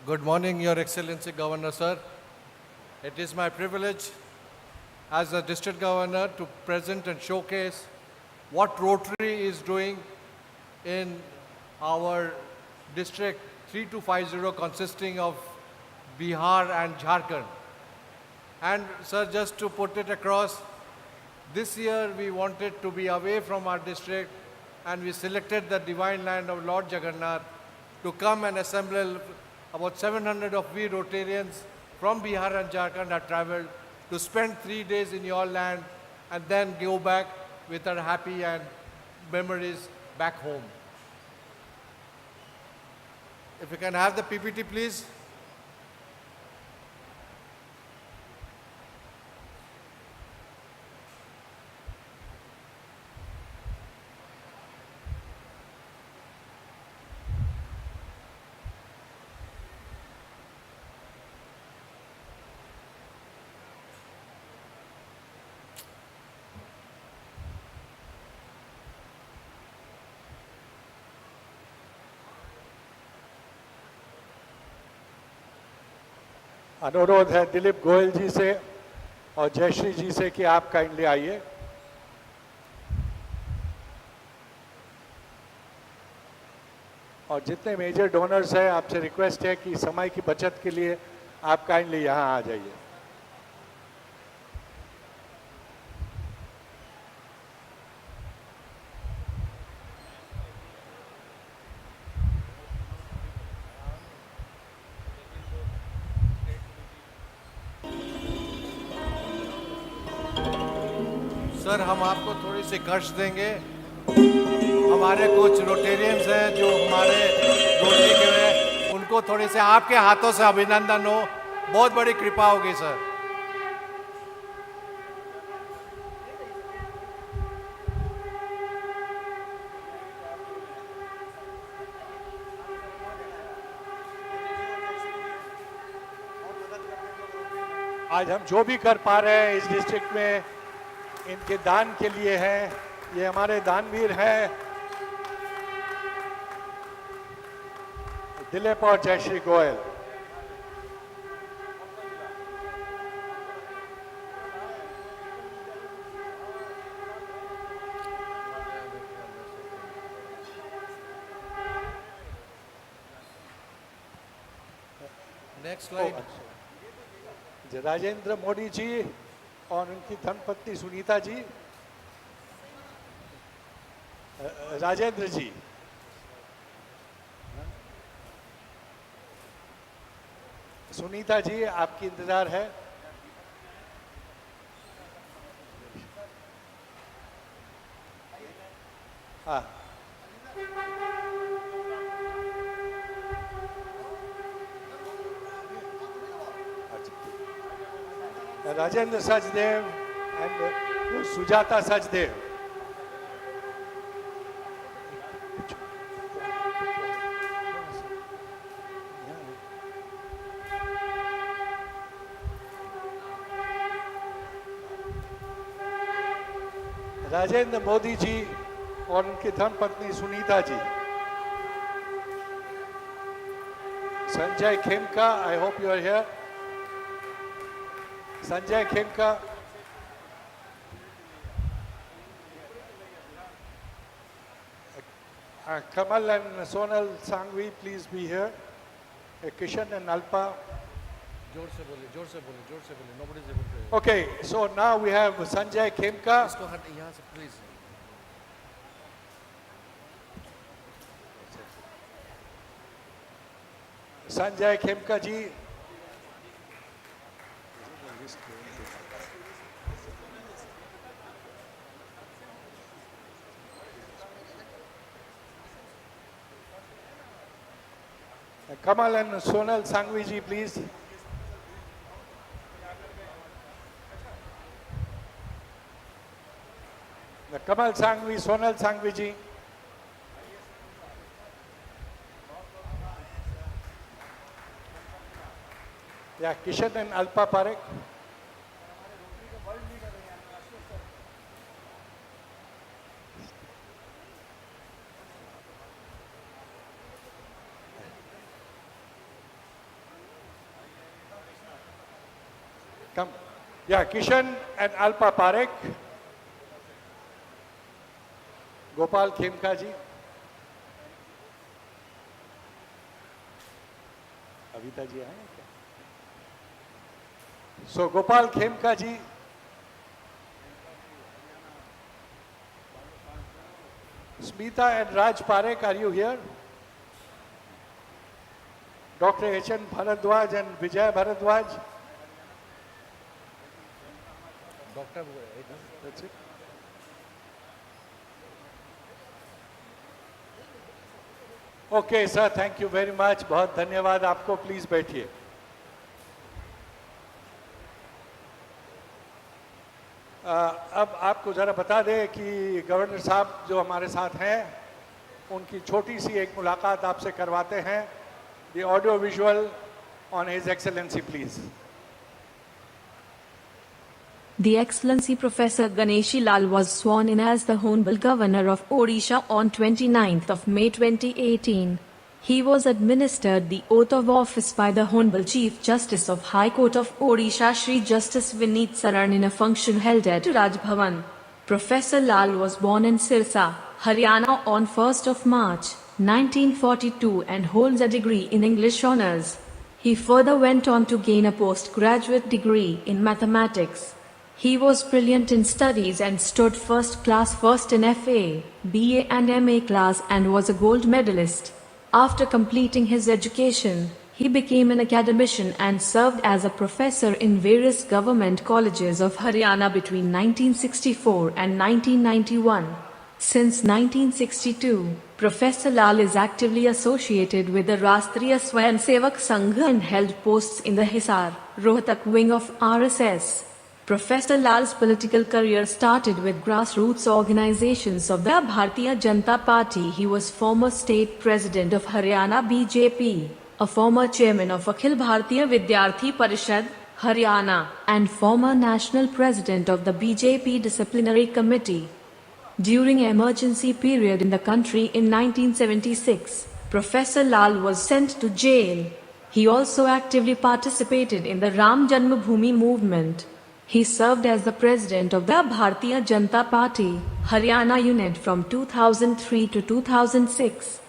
Good morning, Your Excellency Governor Sir. It is my privilege as the District Governor to present and showcase what Rotary is doing in our District 3250 consisting of Bihar and Jharkhand. And sir, just to put it across, this year we wanted to be away from our district and we selected the divine land of Lord Jagannath to come and assemble. About 700 of we Rotarians from Bihar and Jharkhand have traveled to spend 3 days in your land and then go back with our happy and memories back home. If we can have the PPT, please. अनुरोध है दिलीप गोयल जी से और जयश्री जी से कि आप kindly आइए। और जितने मेजर डोनर्स हैं आपसे रिक्वेस्ट है कि समय की बचत के लिए आप काइंडली यहाँ आ जाइए। सर हम आपको थोड़ी सी कष्ट देंगे। हमारे कुछ रोटेरियंस हैं जो हमारे रोटरी के हैं, उनको थोड़ी से आपके हाथों से अभिनंदन हो, बहुत बड़ी कृपा होगी सर। आज हम जो भी कर पा रहे हैं इस डिस्ट्रिक्ट में इनके दान के लिए है। ये हमारे दानवीर हैं दिलीप और जयश्री गोयल। Next slide. राजेंद्र मोदी जी और उनकी धर्मपत्नी सुनीता जी। राजेंद्र जी, सुनीता जी आपकी इंतजार है। हाँ, राजेंद्र सचदेव एंड सुजाता सचदेव। राजेंद्र मोदी जी और उनकी धर्मपत्नी Sunita ji. Sanjay Khemka, I hope you are here. Sanjay Khemka, Kamal and Sonal Sangvi, please be here. Kishan and Alpa. जोर से बोलिए, जोर से बोलिए, जोर से बोलिए। Nobody is able to hear. Okay, so now we have Sanjay Khemka. इसको हट यहाँ से please. Sanjay Khemka ji. Kamal and Sonal Sangvi ji, please. Kamal Sangvi, Sonal Sangvi ji. Yeah, Kishan and Alpa Parekh. Come. Yeah, Kishan and Alpa Parekh. Gopal Khemka ji. Avita ji aaye kya? So Gopal Khemka ji. Smita and Raj Parekh, are you here? Dr. H.N. Bharadwaj and Vijay Bharadwaj. Doctor That's it. Okay, sir, thank you very much. बहुत धन्यवाद आपको. Please बैठिए. अब आपको जरा बता दें कि गवर्नर साहब जो हमारे साथ हैं उनकी छोटी सी एक मुलाकात आपसे करवाते हैं. The audio visual on His Excellency, please. The Excellency Professor Ganeshi Lal was sworn in as the Honorable Governor of Odisha on 29th of May 2018. He was administered the oath of office by the Honorable Chief Justice of High Court of Odisha Shri Justice Vineet Saran in a function held at Raj Bhavan. Professor Lal was born in Sirsa, Haryana on 1st of March, 1942 and holds a degree in English Honours. He further went on to gain a postgraduate degree in mathematics. He was brilliant in studies and stood first class first in FA, BA and MA class and was a gold medalist. After completing his education, he became an academician and served as a professor in various government colleges of Haryana between 1964 and 1991. Since 1962, Professor Lal is actively associated with the Rashtriya Swayamsevak Sangh and held posts in the Hisar, Rohtak wing of RSS. Professor Lal's political career started with grassroots organizations of the Bharatiya Janata Party. He was former state president of Haryana BJP, a former chairman of Akhil Bharatiya Vidyarthi Parishad, Haryana, and former national president of the BJP disciplinary committee. During emergency period in the country in 1976, Professor Lal was sent to jail. He also actively participated in the Ram Janmabhoomi movement. He served as the president of the Bharatiya Janata Party, Haryana unit from 2003 to 2006.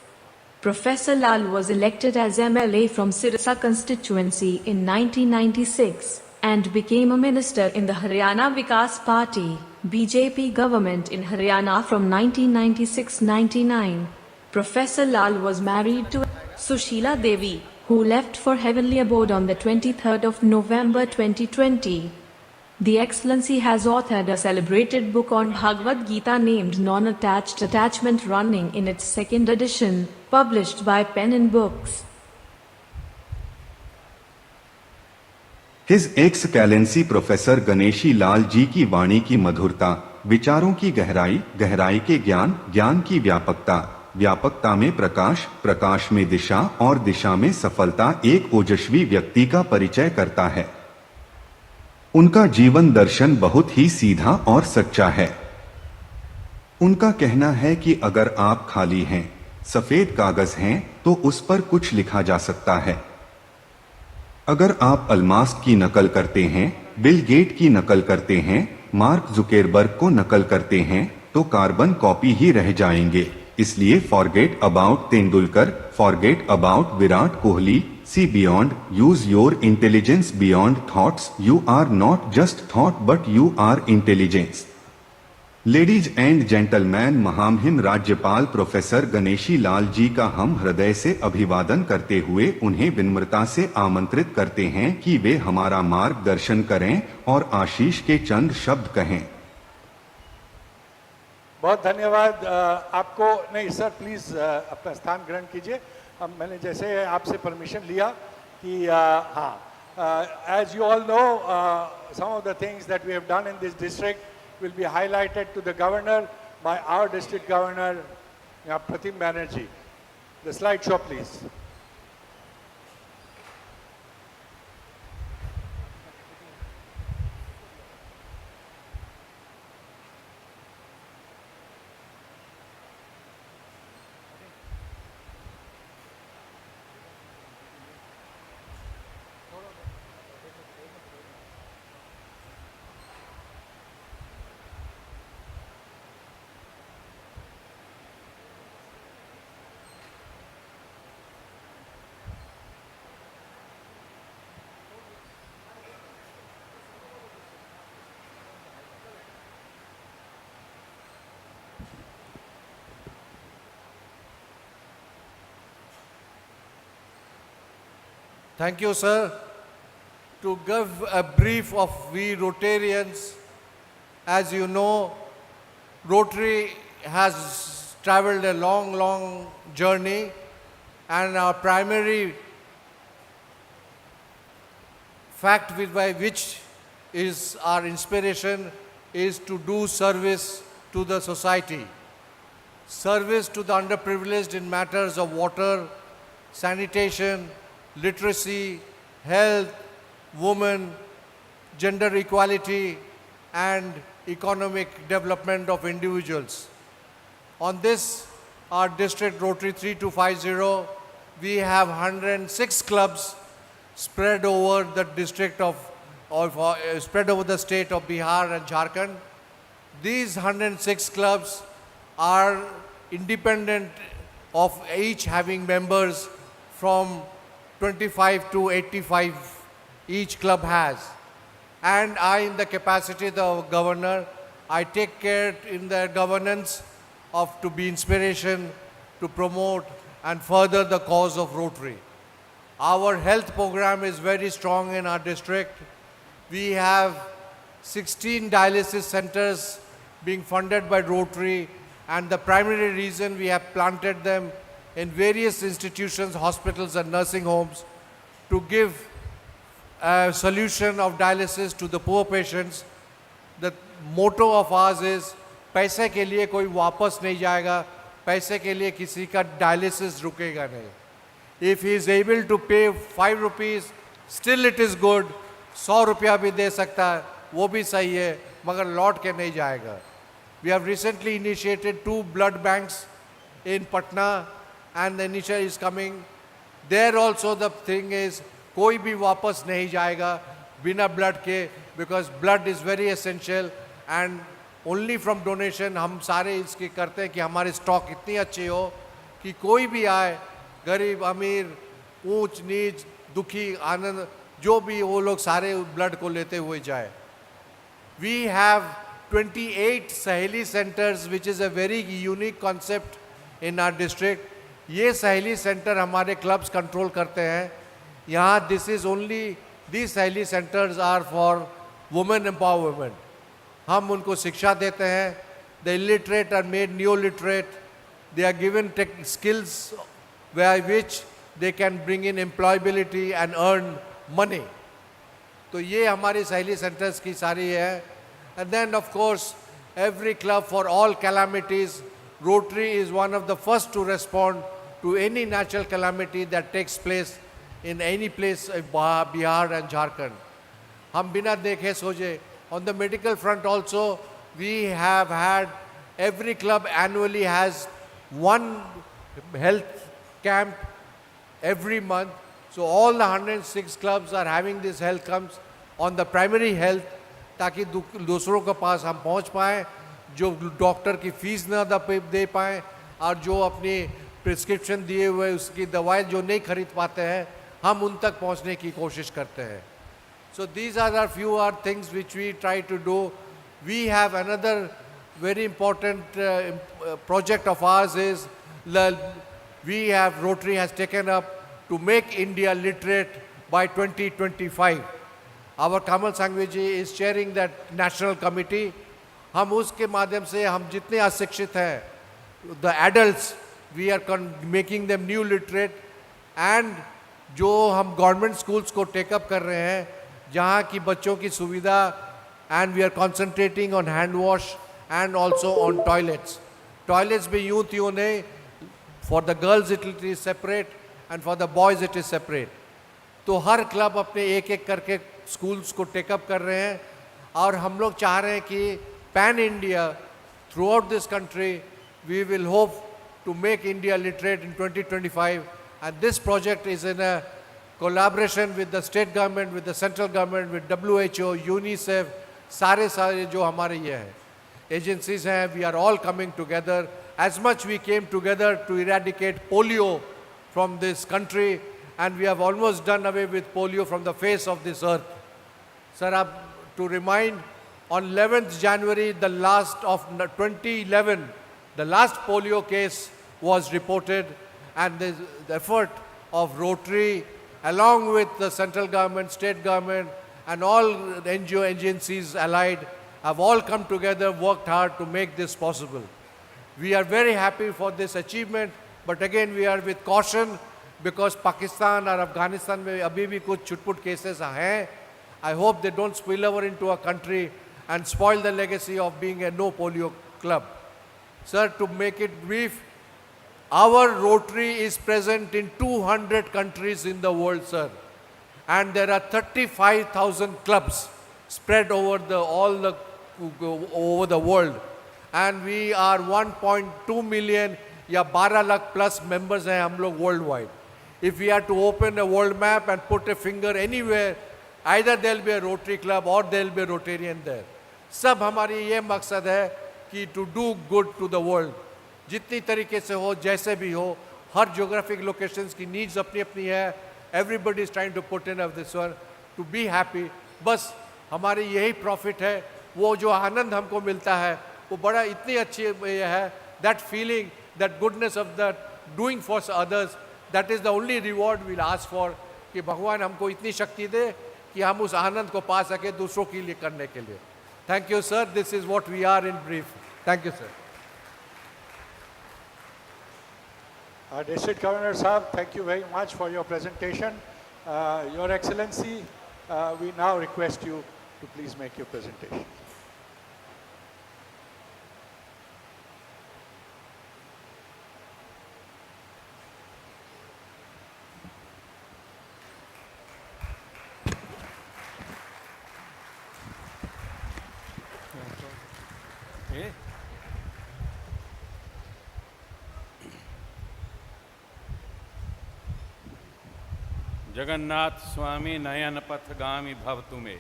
Professor Lal was elected as MLA from Sirsa constituency in 1996 and became a minister in the Haryana Vikas Party, BJP government in Haryana from 1996-99. Professor Lal was married to Sushila Devi, who left for heavenly abode on the 23rd of November 2020. The Excellency has authored a celebrated book on Bhagavad Gita named Non-Attached Attachment running in its second edition, published by Pen and Books. His Excellency professor Ganeshi Lal ji की वाणी की मधुरता, विचारों की गहराई, गहराई के ज्ञान, ज्ञान की व्यापकता, व्यापकता में प्रकाश, प्रकाश में दिशा और दिशा में सफलता एक ओजस्वी व्यक्ति का परिचय करता है। उनका जीवन दर्शन बहुत ही सीधा और सच्चा है। उनका कहना है कि अगर आप खाली हैं, सफेद कागज हैं, तो उस पर कुछ लिखा जा सकता है। अगर आप अलमास की नकल करते हैं, बिल गेट की नकल करते हैं, मार्क जुकेरबर्ग को नकल करते हैं, तो कार्बन कॉपी ही रह जाएंगे। इसलिए forget about Tendulkar, forget about Virat Kohli, see beyond, use your intelligence beyond thoughts, you are not just thought but you are intelligence. Ladies and gentlemen, महामहिम राज्यपाल प्रोफेसर गणेशी लाल जी का हम हृदय से अभिवादन करते हुए उन्हें विनम्रता से आमंत्रित करते हैं कि वे हमारा मार्गदर्शन करें और आशीष के चंद शब्द कहें। बहुत धन्यवाद आपको। नहीं सर, प्लीज अपना स्थान ग्रहण कीजिए। मैंने जैसे आपसे परमिशन लिया कि as you all know, some of the things that we have done in this district will be highlighted to the governor by our district governor Pratim Banerjee. The slide show please. Thank you, sir. To give a brief of we Rotarians, as you know, Rotary has traveled a long, long journey, and our primary fact by which is our inspiration is to do service to the society. Service to the underprivileged in matters of water, sanitation, literacy, health, women, gender equality, and economic development of individuals. On this, our district Rotary 3250 we have 106 clubs spread over the spread over the state of Bihar and Jharkhand. These 106 clubs are independent of each having members from 25 to 85 each club has. And I, in the capacity of the governor, I take care in the governance to be inspiration, to promote and further the cause of Rotary. Our health program is very strong in our district. We have 16 dialysis centers being funded by Rotary, and the primary reason we have planted them in various institutions, hospitals and nursing homes to give a solution of dialysis to the poor patients. The motto of ours is, पैसे के लिए कोई वापस नहीं जाएगा, पैसे के लिए किसी का dialysis रुकेगा नहीं. If he is able to pay 5 rupees, still it is good. 100 रुपया भी दे सकता है, वो भी सही है, मगर लौट के नहीं जाएगा. We have recently initiated 2 blood banks in Patna, and the initial is coming. There also the thing is, कोई भी वापस नहीं जाएगा बिना blood के, because blood is very essential, and only from donation हम सारे इसके करते हैं कि हमारी स्टॉक इतनी अच्छी हो कि कोई भी आए, गरीब अमीर, ऊंच नीच, दुखी आनंद, जो भी वो लोग सारे ब्लड को लेते हुए जाए. We have 28 Saheli centers, which is a very unique concept in our district. ये Saheli center हमारे clubs control करते हैं. यहाँ these Saheli centers are for women empowerment. हम उनको शिक्षा देते हैं. The illiterate are made neo-literate. They are given skills by which they can bring in employability and earn money. तो ये हमारी Saheli centers की सारी है. And then of course, every club for all calamities, Rotary is one of the first to respond to any natural calamity that takes place in any place in Bihar and Jharkhand. हम बिना देखे सोचे. On the medical front also, we have had, every club annually has one health camp every month. So all the 106 clubs are having these health camps on the primary health, ताकि दूसरों के पास हम पहुंच पाएं, जो डॉक्टर की fees ना दे पाएं और जो अपनी प्रिस्क्रिप्शन दिए हुए उसकी दवाएं जो नहीं खरीद पाते हैं, हम उन तक पहुंचने की कोशिश करते हैं. So these are our few things which we try to do. We have another very important project of ours is, Rotary has taken up to make India literate by 2025. Our Kamal Sangviji is chairing that national committee. हम उसके माध्यम से हम जितने अशिक्षित हैं, the adults, we are making them new literate, and जो हम government schools को take up कर रहे हैं, जहाँ की बच्चों की सुविधा, and we are concentrating on hand wash and also on toilets. Toilets भी यूँ त्यों नहीं, for the girls it is separate and for the boys it is separate. तो हर क्लब अपने एक करके स्कूल्स को टेकअप कर रहे हैं, और हम लोग चाह रहे हैं कि pan India throughout this country we will hope to make India literate in 2025, and this project is in a collaboration with the state government, with the central government, with WHO, UNICEF, सारे जो हमारे ये हैं agencies हैं. We are all coming together. As much we came together to eradicate polio from this country, and we have almost done away with polio from the face of this earth. Sir, to remind, on 11th January, the last of 2011, the last polio case was reported, and the effort of Rotary, along with the central government, state government, and all NGO agencies allied, have all come together, worked hard to make this possible. We are very happy for this achievement, but again, we are with caution, because Pakistan or Afghanistan में अभी भी कुछ छुटपुट cases हैं. I hope they don't spill over into our country and spoil the legacy of being a no polio club. Sir, to make it brief, our Rotary is present in 200 countries in the world, sir. And there are 35,000 clubs spread over the world. And we are 1.2 million या 12 lakh plus members हैं हम लोग worldwide. If we had to open a world map and put a finger anywhere, either there will be a Rotary Club or there will be a Rotarian there. सब हमारी ये मकसद है कि to do good to the world. जितनी तरीके से हो, जैसे भी हो, हर geographic locations की needs अपनी अपनी है. Everybody is trying to put in of this one to be happy. बस हमारी यही profit है. वो जो आनंद हमको मिलता है, वो बड़ा इतनी अच्छी ये है. That feeling, that goodness of that doing for others, that is the only reward we'll ask for. कि भगवान हमको इतनी शक्ति दे कि हम उस आनंद को पा सके दूसरों के लिए करने के लिए. Thank you, sir. This is what we are in brief. Thank you, sir. District Governor Sahab, thank you very much for your presentation. Your Excellency, we now request you to please make your presentation. Jagannath स्वामी नयन पथगामी भवतु मे.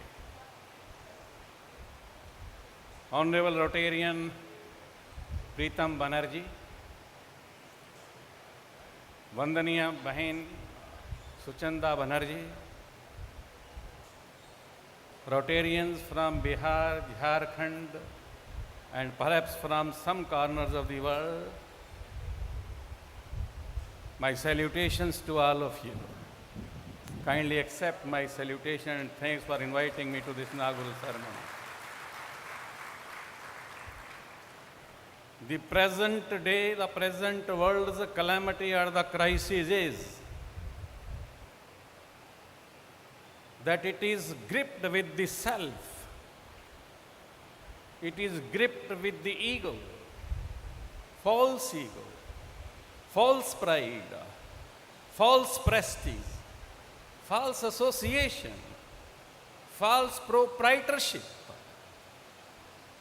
Honorable Rotarian प्रीतम बनर्जी, वंदनीय बहन Suchanda Banerjee, Rotarians from Bihar, Jharkhand, and perhaps from some corners of the world, my salutations to all of you. Kindly accept my salutation and thanks for inviting me to this inaugural ceremony. The present day, the present world's calamity or the crisis is that it is gripped with the self. It is gripped with the ego, false pride, false prestige, false association, false proprietorship.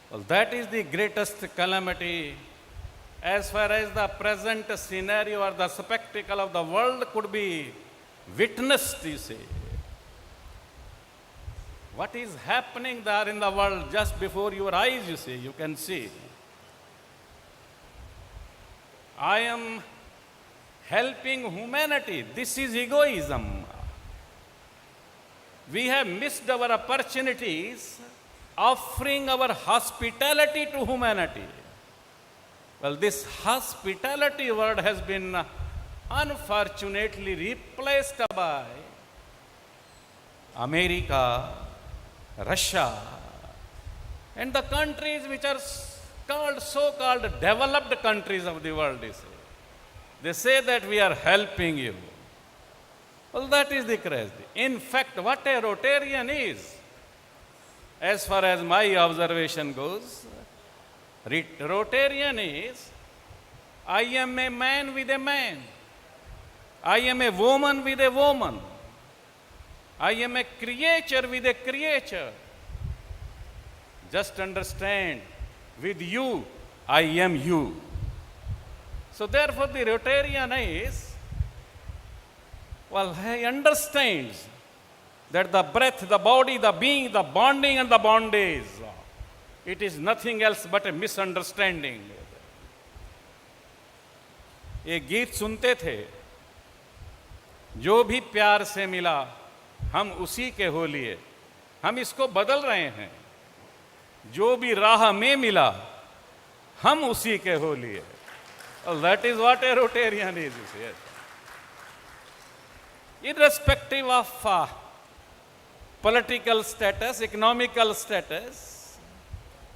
Well, that is the greatest calamity as far as the present scenario or the spectacle of the world could be witnessed, you see. What is happening there in the world just before your eyes, you see, you can see. I am helping humanity. This is egoism. We have missed our opportunities offering our hospitality to humanity. Well, this hospitality word has been unfortunately replaced by America, Russia, and the countries which are called so-called developed countries of the world. They say that we are helping you. Well, that is the crazy. In fact, what a Rotarian is, as far as my observation goes, Rotarian is, I am a man with a man. I am a woman with a woman. I am a creature with a creature. Just understand, with you, I am you. So therefore the Rotarian is, well, he understands that the breath, the body, the being, the bonding and the bondage, it is nothing else but a misunderstanding. ये गीत सुनते थे, जो भी प्यार से मिला हम उसी के हो लिए. हम इसको बदल रहे हैं, जो भी राह में मिला हम उसी के हो लिए. Well, that is what a Rotarian is. Yes. Irrespective of political status, economical status,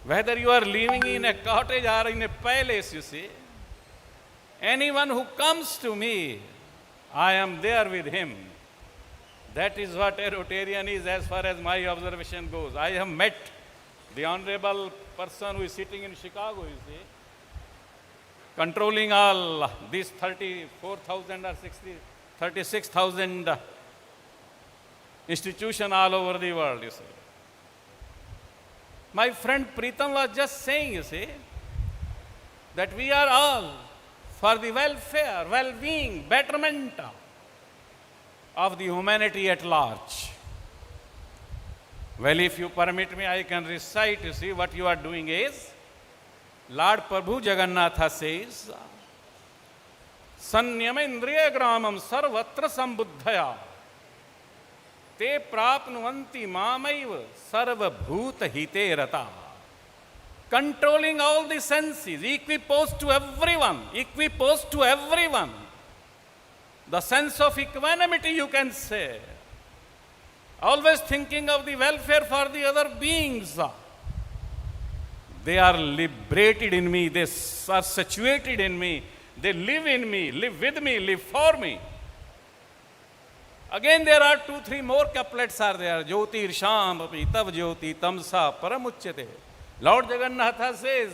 whether you are living in a cottage or in a palace, you see, anyone who comes to me, I am there with him. That is what a Rotarian is as far as my observation goes. I have met the honorable person who is sitting in Chicago, you see, controlling all these 34,000 or 36,000 institutions all over the world, you see. My friend Pritam was just saying, you see, that we are all for the welfare, well-being, betterment of the humanity at large. Well, if you permit me, I can recite. You see, what you are doing is, Lord Prabhu Jagannatha says, Sanyama indriya gramam sarvatra sambuddhaya te prapnuvanti mamaiva sarva bhuta hite rata. Controlling all the senses, equiposed to everyone. The sense of equanimity, you can say. Always thinking of the welfare for the other beings. They are liberated in me, they are situated in me, they live in me, live with me, live for me. Again, there are 2-3 more couplets are there. Jyoti irsham api tav jyoti tamsa paramuchyate. Lord Jagannatha says,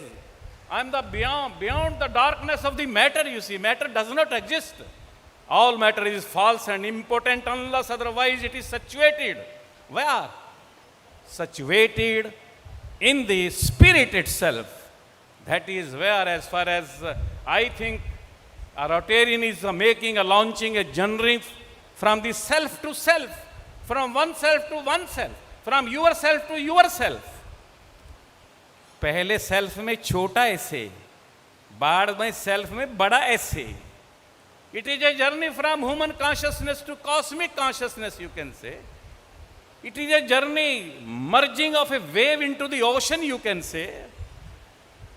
I am the beyond the darkness of the matter, you see. Matter does not exist. All matter is false and impotent unless otherwise it is situated. Where? Situated in the spirit itself. That is where, as far as I think, a Rotarian is launching a journey from the self to self, from oneself to oneself, from yourself to yourself. पहले self में छोटा ऐसे, बाद में self में बड़ा ऐसे. It is a journey from human consciousness to cosmic consciousness, you can say. It is a journey merging of a wave into the ocean, you can say,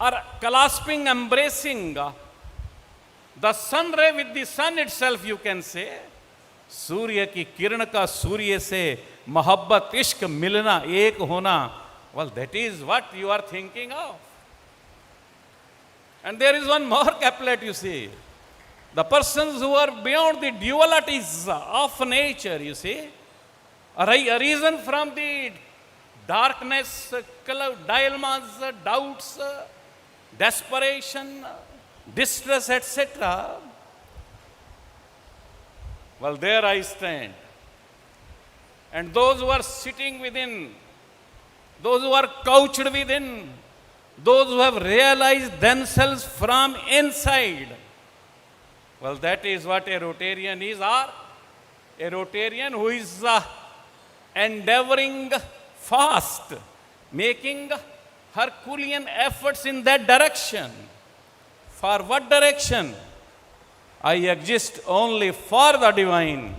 or clasping, embracing the sun ray with the sun itself, you can say. सूर्य की किरण का सूर्य से मोहब्बत इश्क मिलना एक होना. Well, that is what you are thinking of. And there is one more couplet, you see. The persons who are beyond the dualities of nature, you see, arisen from the darkness, dilemmas, doubts, desperation, distress, etc. Well, there I stand. And those who are sitting within, those who are couched within, those who have realized themselves from inside, well, that is what a Rotarian is, or a Rotarian who is endeavoring fast, making Herculean efforts in that direction. For what direction? I exist only for the divine.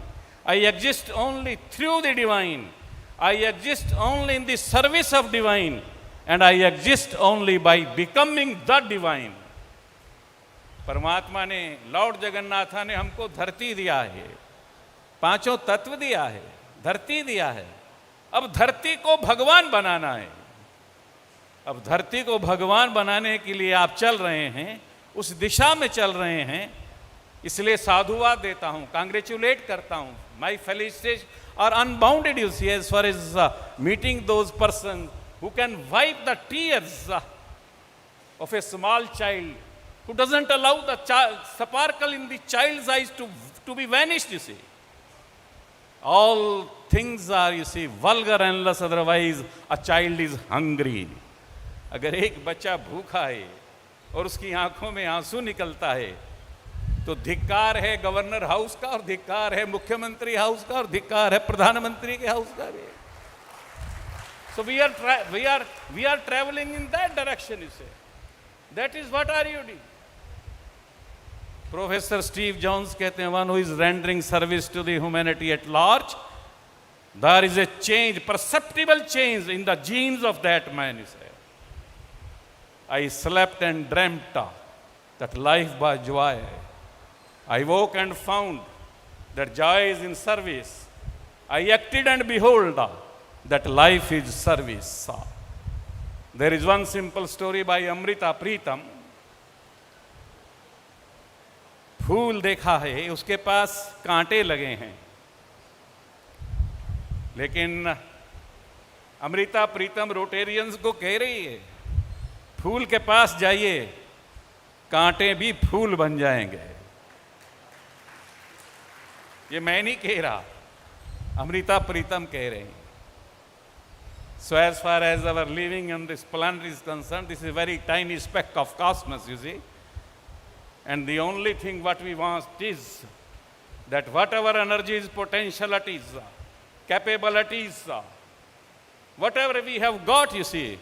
I exist only through the divine. I exist only in the service of divine. And I exist only by becoming the divine. परमात्मा ने, Lord Jagannatha ने हमको धरती दिया है, पांचों तत्व दिया है, धरती दिया है. अब धरती को भगवान बनाना है. अब धरती को भगवान बनाने के लिए आप चल रहे हैं, उस दिशा में चल रहे हैं. इसलिए साधुवाद देता हूं, कांग्रेचुलेट करता हूं. My felicitation are unbounded, you see, as far as meeting those person who can wipe the tears of a small child, who doesn't allow the sparkle in the child's eyes to be vanished, you see. All things are, you see, vulgar unless otherwise a child is hungry. अगर एक बच्चा भूखा है और उसकी आंखों में आंसू निकलता है, तो धिक्कार है गवर्नर हाउस का, और धिक्कार है मुख्यमंत्री हाउस का, और धिक्कार है प्रधानमंत्री के हाउस का भी. So we are traveling in that direction, you say. That is what are you doing? Professor Steve Jones कहते हैं, one who is rendering service to the humanity at large, there is a change, perceptible change in the genes of that man, you say. I slept and dreamt that life was joy. I woke and found that joy is in service. I acted and behold that life is service. There is one simple story by Amrita Pritam. फूल देखा है, उसके पास कांटे लगे हैं, लेकिन Amrita Pritam Rotarians को कह रही है, फूल के पास जाइए, कांटे भी फूल बन जाएंगे. ये मैं नहीं कह रहा, अमृता प्रीतम कह रहे हैं. So as far as our living on this planet is concerned, this is a very tiny speck of cosmos, you see. And the only thing what we want is that whatever energies, potentialities, capabilities, whatever we have got, you see,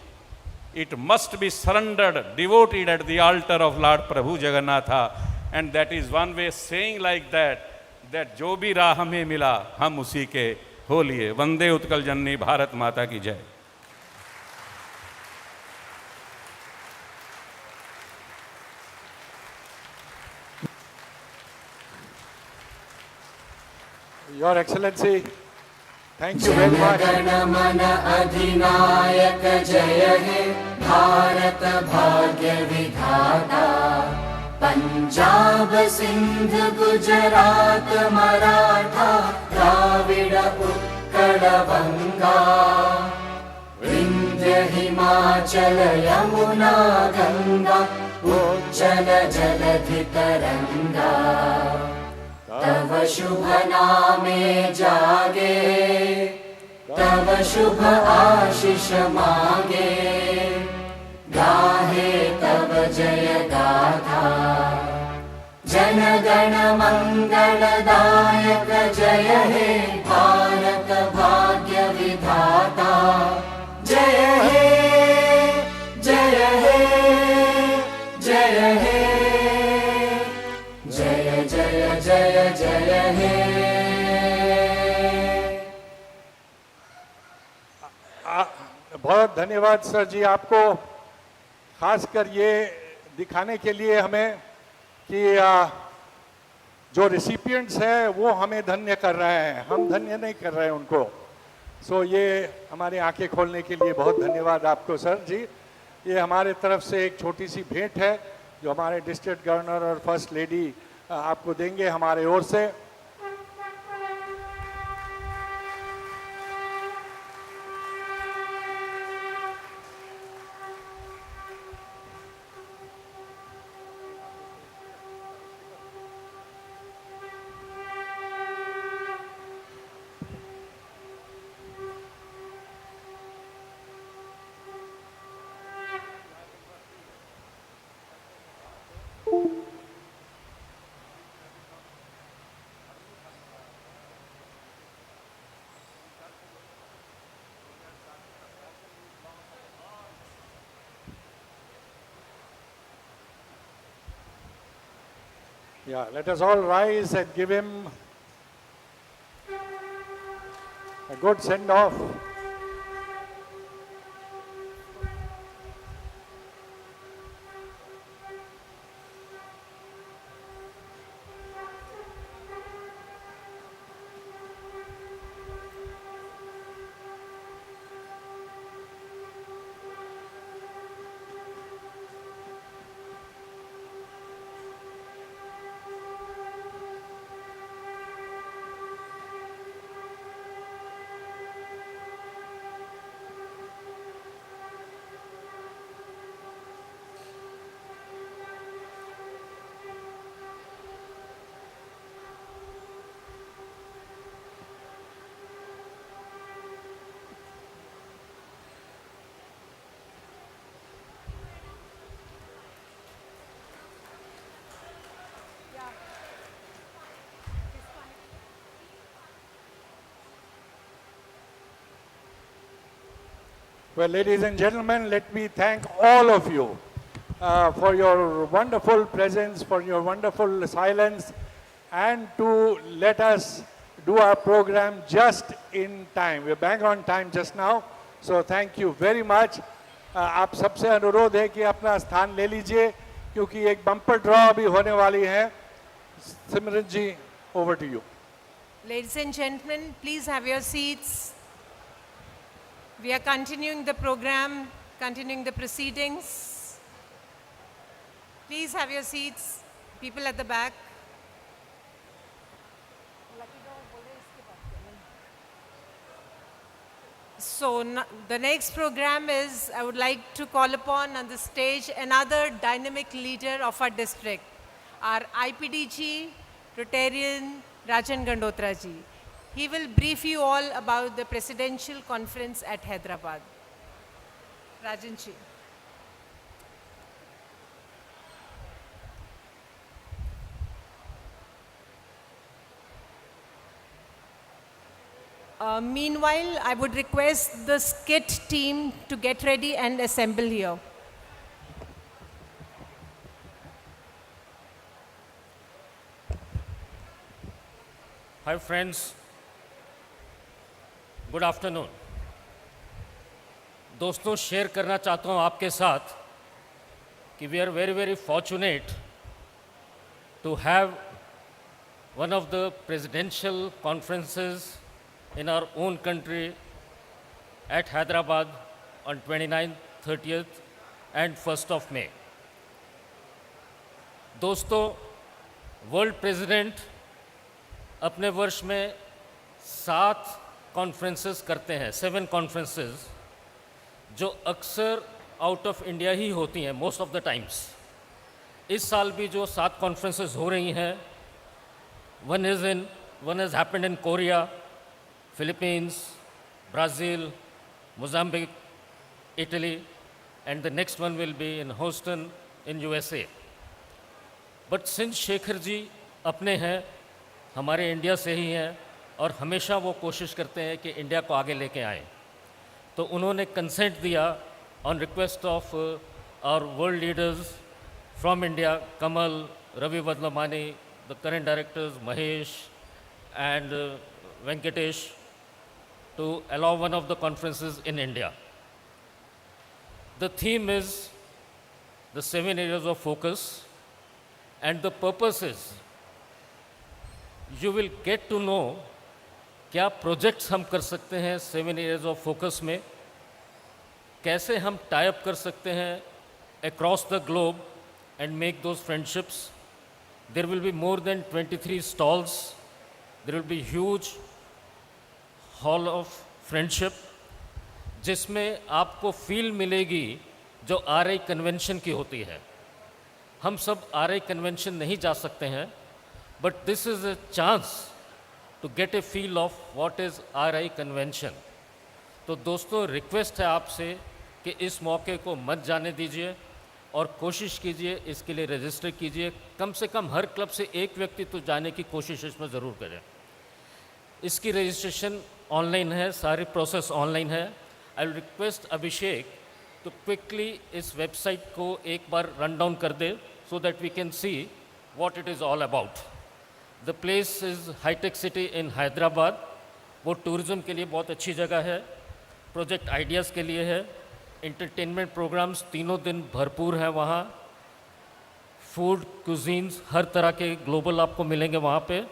it must be surrendered, devoted at the altar of Lord Prabhu Jagannatha. And that is one way saying like that जो भी राह हमें मिला हम उसी के हो लिए. वंदे उत्कल जननी भारत माता की जय. Your Excellency, thank you very much. जन मन अधिनायक जय हे भारत भाग्य विधाता पंजाब सिंध गुजरात मराठा द्राविड उत्कल बंगा विंध्य हिमाचल यमुना गंगा उज्जल जलधि तरंगा तव शुभ नामे जागे तव शुभ आशीष मांगे गाहे तव जय गाथा जन गण मंगलदायक जय हे भारत भाग्य विधाता जय हे जय हे जय हे जय जय जय जय हे. बहुत धन्यवाद सर जी आपको, खासकर ये दिखाने के लिए हमें कि जो रिसिपिएंट्स हैं वो हमें धन्य कर रहे हैं, हम धन्य नहीं कर रहे हैं उनको. सो ये हमारी आंखें खोलने के लिए बहुत धन्यवाद आपको सर जी. ये हमारे तरफ से एक छोटी सी भेंट है जो हमारे डिस्ट्रिक्ट गवर्नर और फर्स्ट लेडी आपको देंगे हमारे ओर से. Yeah, let us all rise and give him a good send-off. Well, ladies and gentlemen, let me thank all of you for your wonderful presence, for your wonderful silence, and to let us do our program just in time. We're bang on time just now, so thank you very much. आप सबसे अनुरोध है कि अपना स्थान ले लीजिए क्योंकि एक बम्पर ड्रॉ अभी होने वाली है. सिमरन जी, over to you. Ladies and gentlemen, please have your seats. We are continuing the program, continuing the proceedings. Please have your seats, people at the back. So the next program is, I would like to call upon on the stage another dynamic leader of our district, our IPDG, Rotarian Rajan Gandotra ji. He will brief you all about the presidential conference at Hyderabad. Rajan ji. Meanwhile, I would request the skit team to get ready and assemble here. Hi friends, good afternoon. दोस्तों, share करना चाहता हूँ आपके साथ कि we are very very fortunate to have one of the presidential conferences in our own country at Hyderabad on 29th, 30th and 1st of May. दोस्तों, world president अपने वर्ष में 7 कॉन्फ्रेंसेस करते हैं, 7 कॉन्फ्रेंसेस, जो अक्सर आउट ऑफ इंडिया ही होती हैं मोस्ट ऑफ द टाइम्स। इस साल भी जो 7 कॉन्फ्रेंसेस हो रही हैं, one has happened in Korea, Philippines, Brazil, Mozambique, Italy, and the next one will be in Houston in USA. But since Shekhar ji अपने हैं, हमारे इंडिया से ही हैं और हमेशा वो कोशिश करते हैं कि इंडिया को आगे लेके आएं, तो उन्होंने कंसेंट दिया on request of our world leaders from India, Kamal, Ravi Vadlamani, the current directors Mahesh and Venkatesh, to allow one of the conferences in India. The theme is the 7 areas of focus, and the purpose is you will get to know क्या projects हम कर सकते हैं 7 areas of focus में, कैसे हम tie up कर सकते हैं across the globe and make those friendships. There will be more than 23 stalls. There will be huge hall of friendship, जिसमें आपको फील मिलेगी जो आरआई कन्वेंशन की होती है। हम सब आरआई कन्वेंशन नहीं जा सकते हैं, but this is a chance to get a feel of what is RI convention. तो दोस्तों, रिक्वेस्ट है आपसे कि इस मौके को मत जाने दीजिए और कोशिश कीजिए, इसके लिए रजिस्टर कीजिए। कम से कम हर क्लब से एक व्यक्ति तो जाने की कोशिश इसमें ज़रूर करें। इसकी रजिस्ट्रेशन ऑनलाइन है, सारी प्रोसेस ऑनलाइन है। आई विल रिक्वेस्ट अभिषेक तो क्विकली इस वेबसाइट को एक बार रन डाउन कर दे so that we can see what it is all about. The place is हाईटेक सिटी इन हैदराबाद। वो टूरिज़्म के लिए बहुत अच्छी जगह है, प्रोजेक्ट आइडियाज़ के लिए है, इंटरटेनमेंट प्रोग्राम्स तीनों दिन भरपूर हैं वहाँ, फूड कुजीन्स हर तरह के ग्लोबल आपको मिलेंगे वहाँ पे।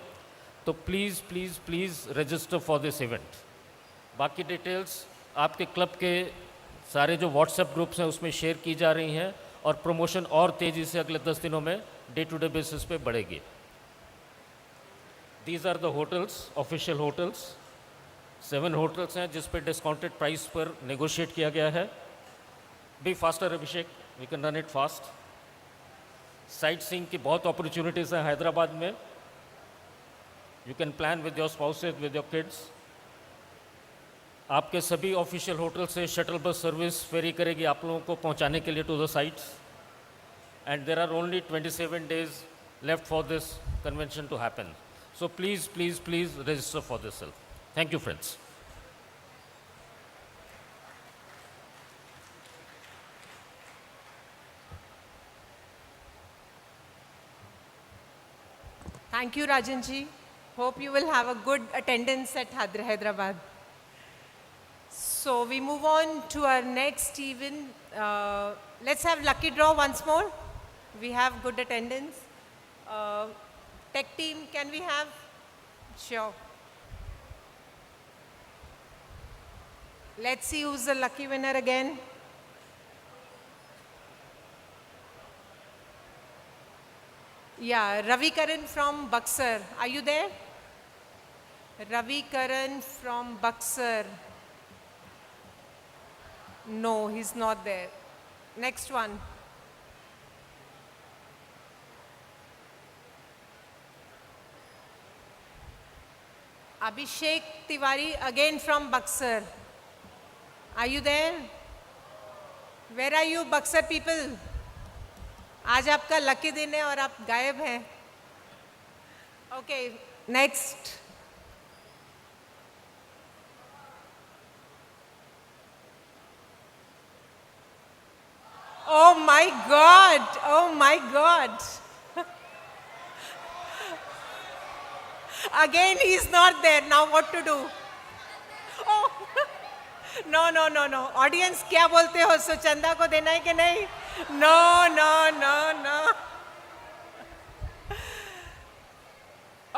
तो please please please register for this event. बाकी डिटेल्स आपके क्लब के सारे जो व्हाट्सएप ग्रुप्स हैं उसमें शेयर की जा रही हैं और प्रमोशन और तेज़ी से अगले 10 दिनों में डे टू डे बेसिस पे बढ़ेगी। These are the hotels, official hotels. 7 hotels हैं जिस पे डिस्काउंटेड प्राइस पर नेगोशिएट किया गया है। Be faster Abhishek, we can run it fast. Sightseeing की बहुत अपॉर्चुनिटीज़ हैं हैदराबाद में। You can plan with your spouses, with your kids. आपके सभी ऑफिशियल होटल से शटल बस सर्विस फेरी करेगी आप लोगों को पहुंचाने के लिए to the sites. And there are only 27 days left for this convention to happen. So please, please, please register for this. Thank you, friends. Thank you, Rajan ji. Hope you will have a good attendance at Hyderabad. So we move on to our next event. Let's have lucky draw once more. We have good attendance. Tech team, can we have? Sure. Let's see who's the lucky winner again. Yeah, Ravi Karan from Buxar. Are you there? Ravi Karan from Buxar. No, he's not there. Next one. Abhishek Tiwari again from Buxar. Are you there? Where are you, Buxar people? आज आपका lucky दिन है और आप गायब हैं। Okay, next. Oh my God. Oh my God. Again, he's not there. Now what to do? Oh. No, no, no, no. Audience, क्या बोलते हो? सुचंदा को देना है कि नहीं? No, no, no, no.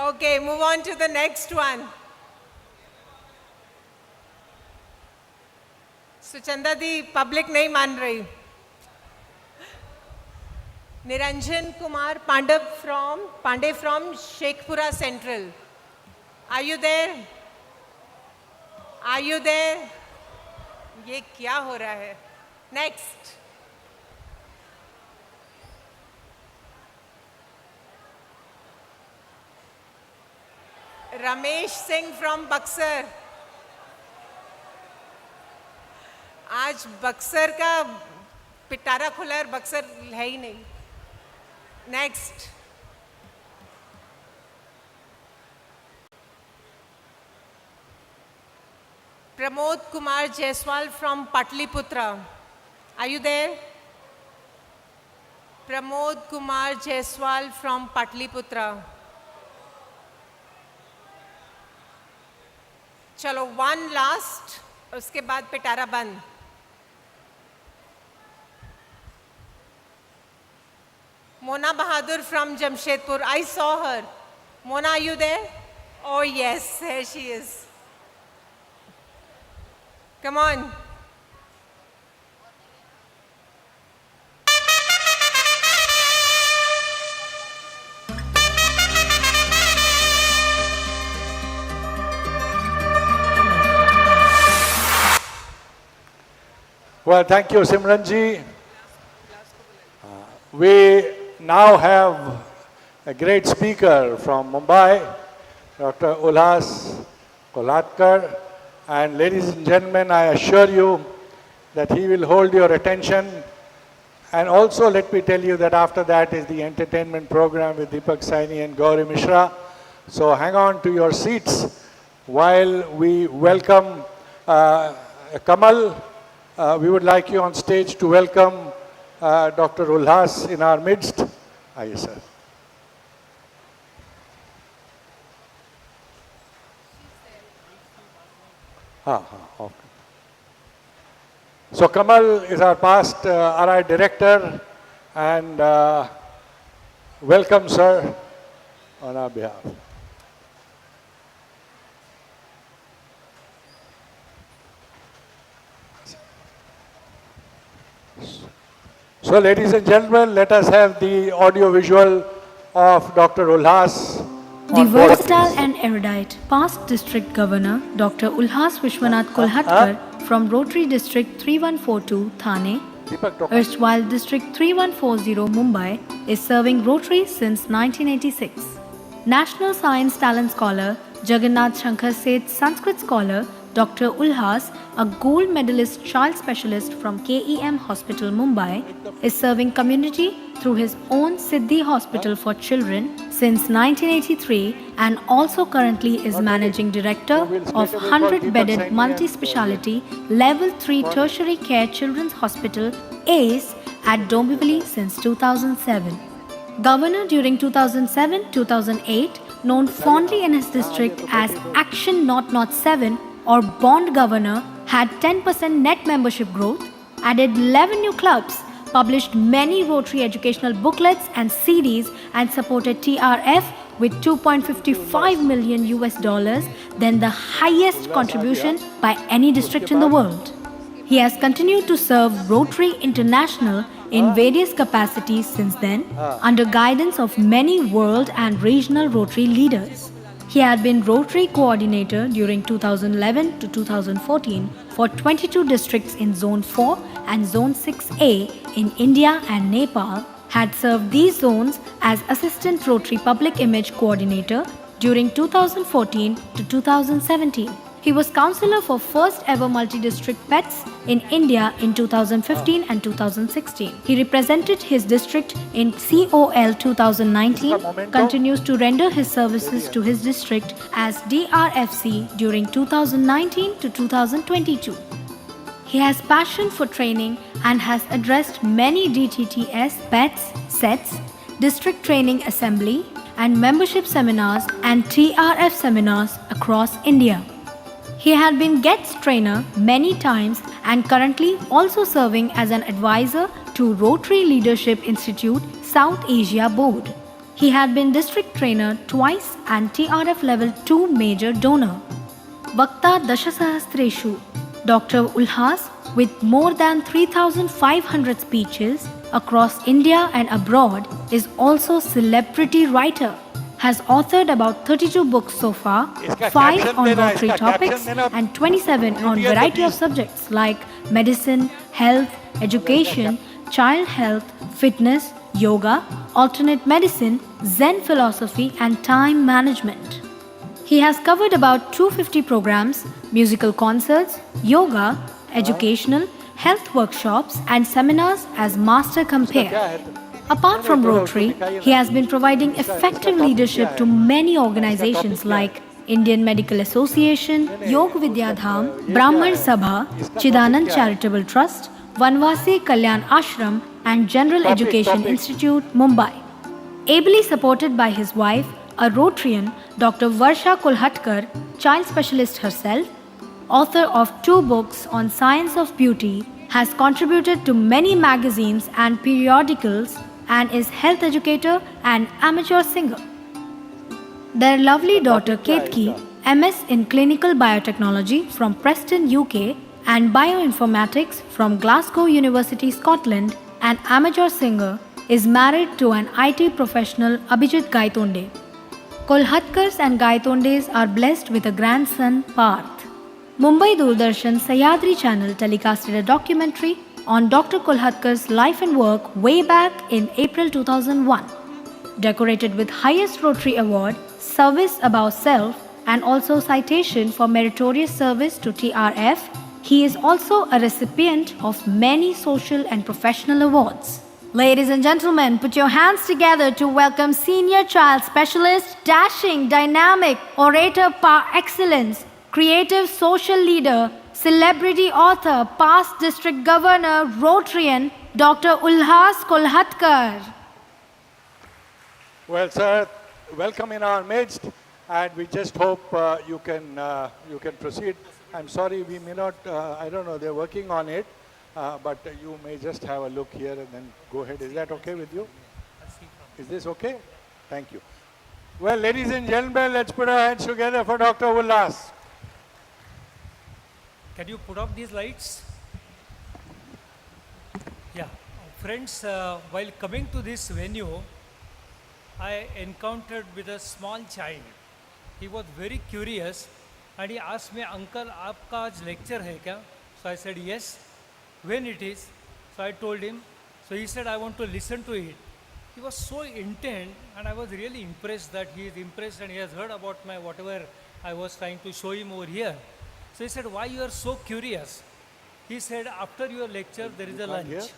Okay, move on to the next one. Suchanda the public नहीं मान रही. Niranjan Kumar Pandey from Shekhpura Central. Are you there? Are you there? ये क्या हो रहा है? Next. Ramesh Singh from Buxar. आज बक्सर का पिटारा खुला है, बक्सर है ही नहीं. Next. Pramod Kumar Jaiswal from Patliputra. Are you there? Pramod Kumar Jaiswal from Patliputra. चलो one last, उसके बाद पिटारा बंद. Mona Bahadur from Jamshedpur. I saw her. Mona, are you there? Oh yes, there she is. Come on. Well, thank you, Simranji. We now have a great speaker from Mumbai, Dr. Ulhas Kolatkar. And ladies and gentlemen, I assure you that he will hold your attention. And also let me tell you that after that is the entertainment program with Deepak Saini and Gauri Mishra. So hang on to your seats while we welcome Kamal. We would like you on stage to welcome Dr. Ulhas in our midst. Aye, sir. Okay. So Kamal is our past RI director, and welcome, sir, on our behalf. So ladies and gentlemen, let us have the audio visual of Dr. Ulhas. The versatile and erudite past district governor Dr. Ulhas Vishwanath Kolhatkar from Rotary District 3142 Thane, erstwhile District 3140 Mumbai, is serving Rotary since 1986. National Science Talent Scholar Jagannath Shankar Seth Sanskrit Scholar Dr. Ulhas, a gold medalist child specialist from KEM Hospital, Mumbai, is serving community through his own Siddhi Hospital for Children since 1983 and also currently is managing director of 100-bedded multi-speciality Level 3 Tertiary Care Children's Hospital ACE at Dombivli since 2007. Governor during 2007-2008, known fondly in his district as Action Not 7 or Bond Governor, had 10% net membership growth, added 11 new clubs, published many Rotary educational booklets and CDs, and supported TRF with $2.55 million, then the highest contribution by any district in the world. He has continued to serve Rotary International in various capacities since then, under guidance of many world and regional Rotary leaders. He had been Rotary Coordinator during 2011 to 2014 for 22 districts in Zone 4 and Zone 6A in India and Nepal, had served these zones as Assistant Rotary Public Image Coordinator during 2014 to 2017. He was Councillor for first ever multi-district pets in India in 2015 and 2016. He represented his district in COL 2019, continues to render his services to his district as DRFC during 2019 to 2022. He has passion for training and has addressed many DTTS, PETS, SETs, district training assembly and membership seminars and TRF seminars across India. He had been guest trainer many times and currently also serving as an advisor to Rotary Leadership Institute South Asia Board. He had been district trainer twice and TRF Level 2 major donor. Vakta Dashasahastreshu, Dr. Ulhas, with more than 3,500 speeches across India and abroad, is also celebrity writer. Has authored about 32 books so far, 5 on Rotary topics and 27 on variety of subjects like medicine, health, education, child health, fitness, yoga, alternate medicine, Zen philosophy and time management. He has covered about 250 programs, musical concerts, yoga, educational, health workshops and seminars as Master Compare. Apart from Rotary, he has been providing effective leadership to many organizations like Indian Medical Association, Yog Vidyadham, Brahman Sabha, Chidanand Charitable Trust, Vanvasi Kalyan Ashram and General Education Institute, Mumbai. Ably supported by his wife, a Rotarian, Dr. Varsha Kolhatkar, child specialist herself, author of 2 books on science of beauty, has contributed to many magazines and periodicals and is health educator and amateur singer. Their lovely daughter Ketki, MS in Clinical Biotechnology from Preston, UK and Bioinformatics from Glasgow University, Scotland, an amateur singer, is married to an IT professional Abhijit Gaitonde. Kolhatkars and Gaitondes are blessed with a grandson Parth. Mumbai Doordarshan Sahyadri channel telecasted a documentary on Dr. Kolhatkar's life and work way back in April 2001. Decorated with highest Rotary Award, Service Above Self and also citation for meritorious service to TRF, he is also a recipient of many social and professional awards. Ladies and gentlemen, put your hands together to welcome Senior Child Specialist, dashing, dynamic, orator par excellence, creative social leader, celebrity author, past district governor, Rotarian, Dr. Ulhas Kolhatkar. Well, sir, welcome in our midst, and we just hope you can proceed. I'm sorry, we may not, I don't know, they're working on it, but you may just have a look here and then go ahead. Is that okay with you? Is this okay? Thank you. Well, ladies and gentlemen, let's put our hands together for Dr. Ulhas. Can you put up these lights? Yeah. Friends, while coming to this venue, I encountered with a small child. He was very curious and he asked me, Uncle, aapka aaj lecture hai kya? So I said, yes. When it is? So I told him. So he said, I want to listen to it. He was so intent and I was really impressed that he is impressed and he has heard about my whatever I was trying to show him over here. So he said, why you are so curious? He said, after your lecture, there is a lunch.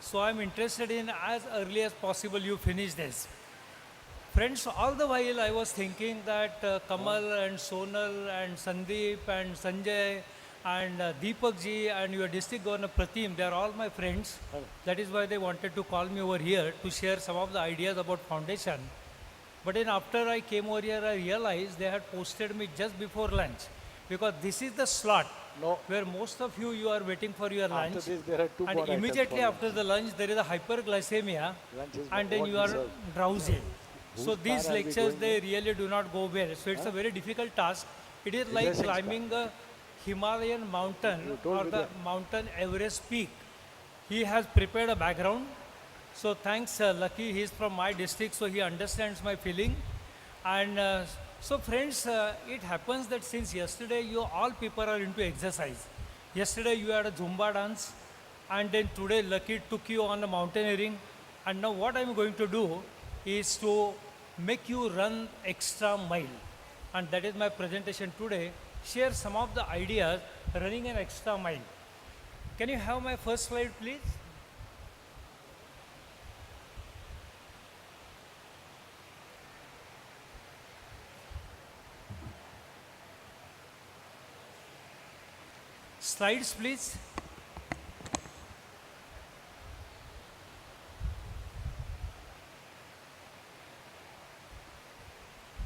So I'm interested in as early as possible you finish this. Friends, all the while I was thinking that Kamal and Sonal and Sandeep and Sanjay and Deepak ji and your district governor Pratim, they are all my friends. That is why they wanted to call me over here to share some of the ideas about foundation. But then after I came over here, I realized they had posted me just before lunch. Because this is the slot where most of you are waiting for your lunch. After this, there are 2 and more immediately after the lunch, there is a hyperglycemia and then you are drowsy. So these lectures, they really do not go well. So it's a very difficult task. It is like climbing a Himalayan mountain or the mountain Everest peak. He has prepared a background. So thanks, Lucky, he is from my district, so he understands my feeling. And so friends, it happens that since yesterday, you all people are into exercise. Yesterday you had a Zumba dance, and then today Lucky took you on a mountaineering. And now what I'm going to do is to make you run extra mile. And that is my presentation today. Share some of the ideas running an extra mile. Can you have my first slide, please? Slides, please.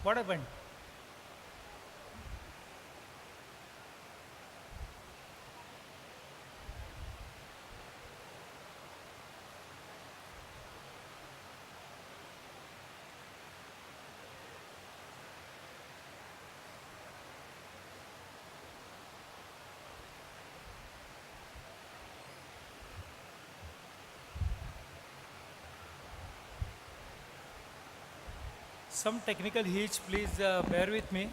What happened? Some technical hitch, please bear with me.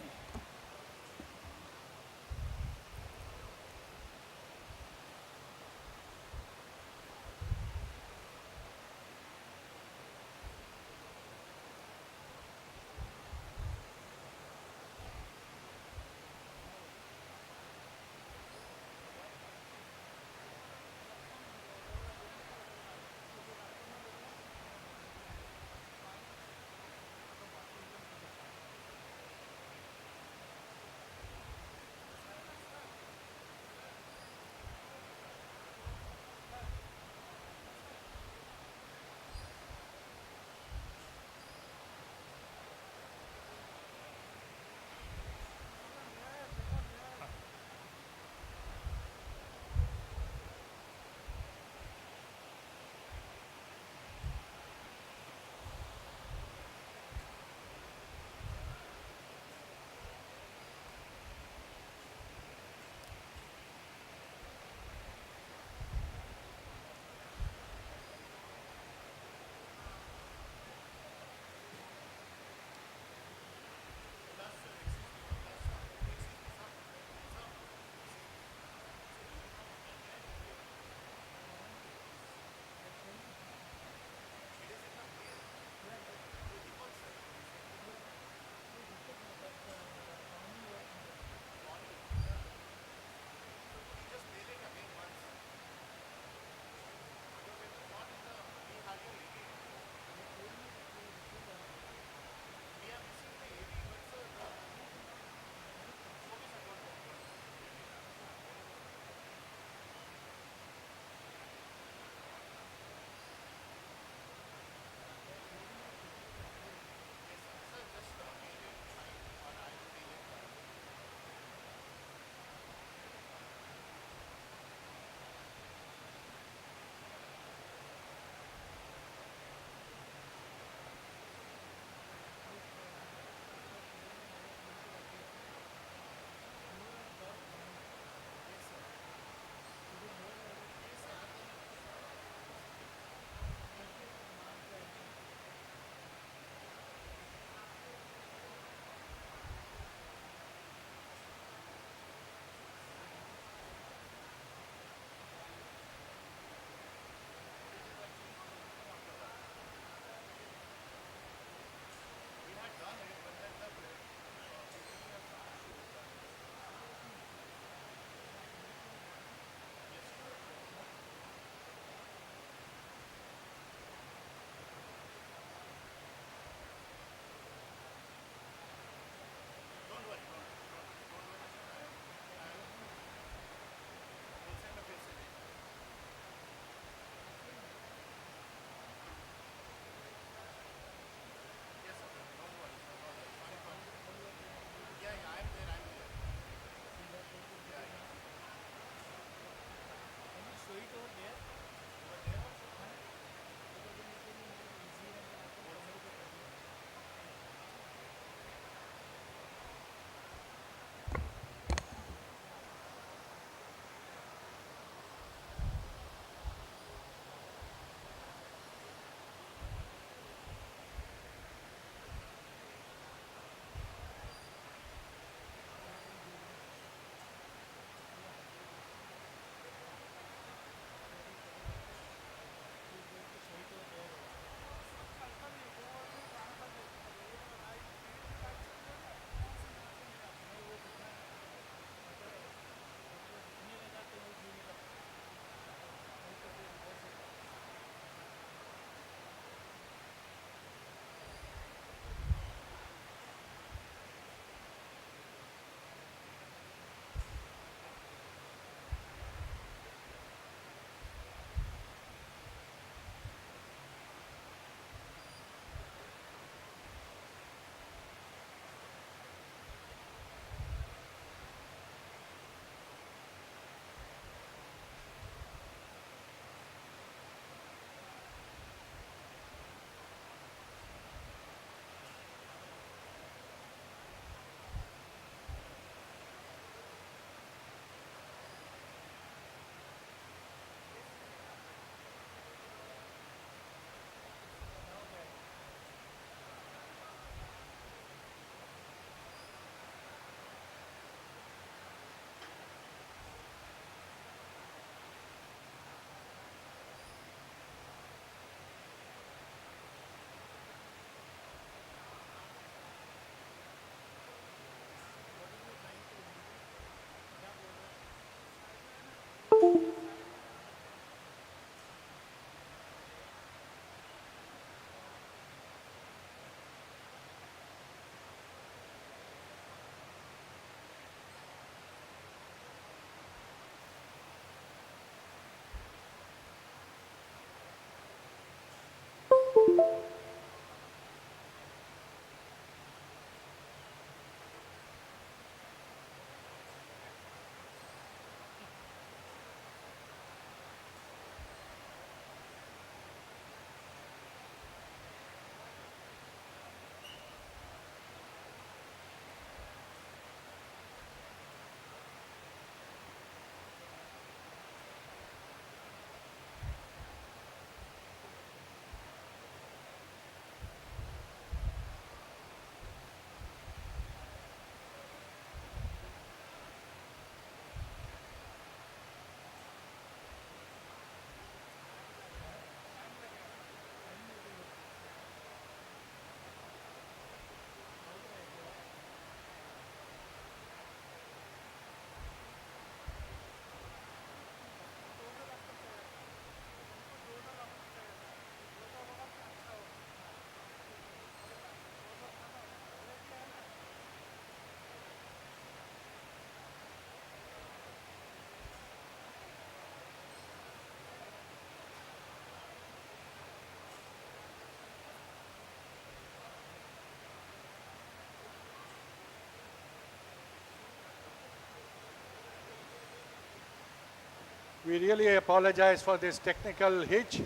We really apologize for this technical hitch.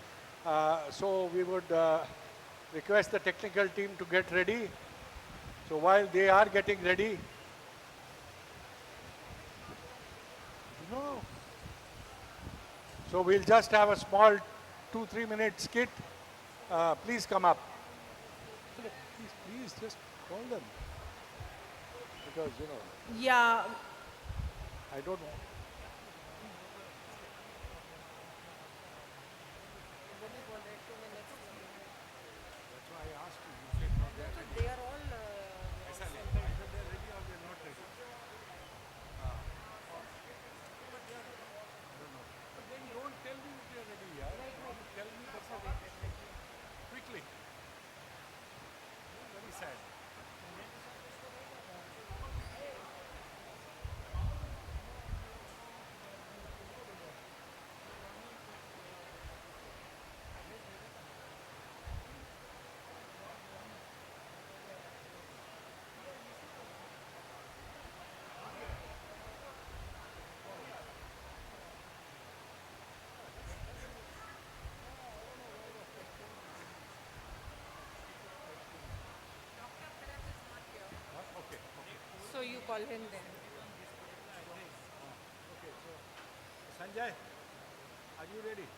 So we would request the technical team to get ready. So while they are getting ready, no. So we'll just have a small 2-3 minute skit. Please come up. Please just call them. Because, you know. Yeah. I don't know. That's why I asked you. You said no, they're ready. They are all. Either they're ready or they're not ready. But then don't tell me if they're ready, yeah? Tell me quickly. Very sad. So you call him then. Okay, so Sanjay, are you ready?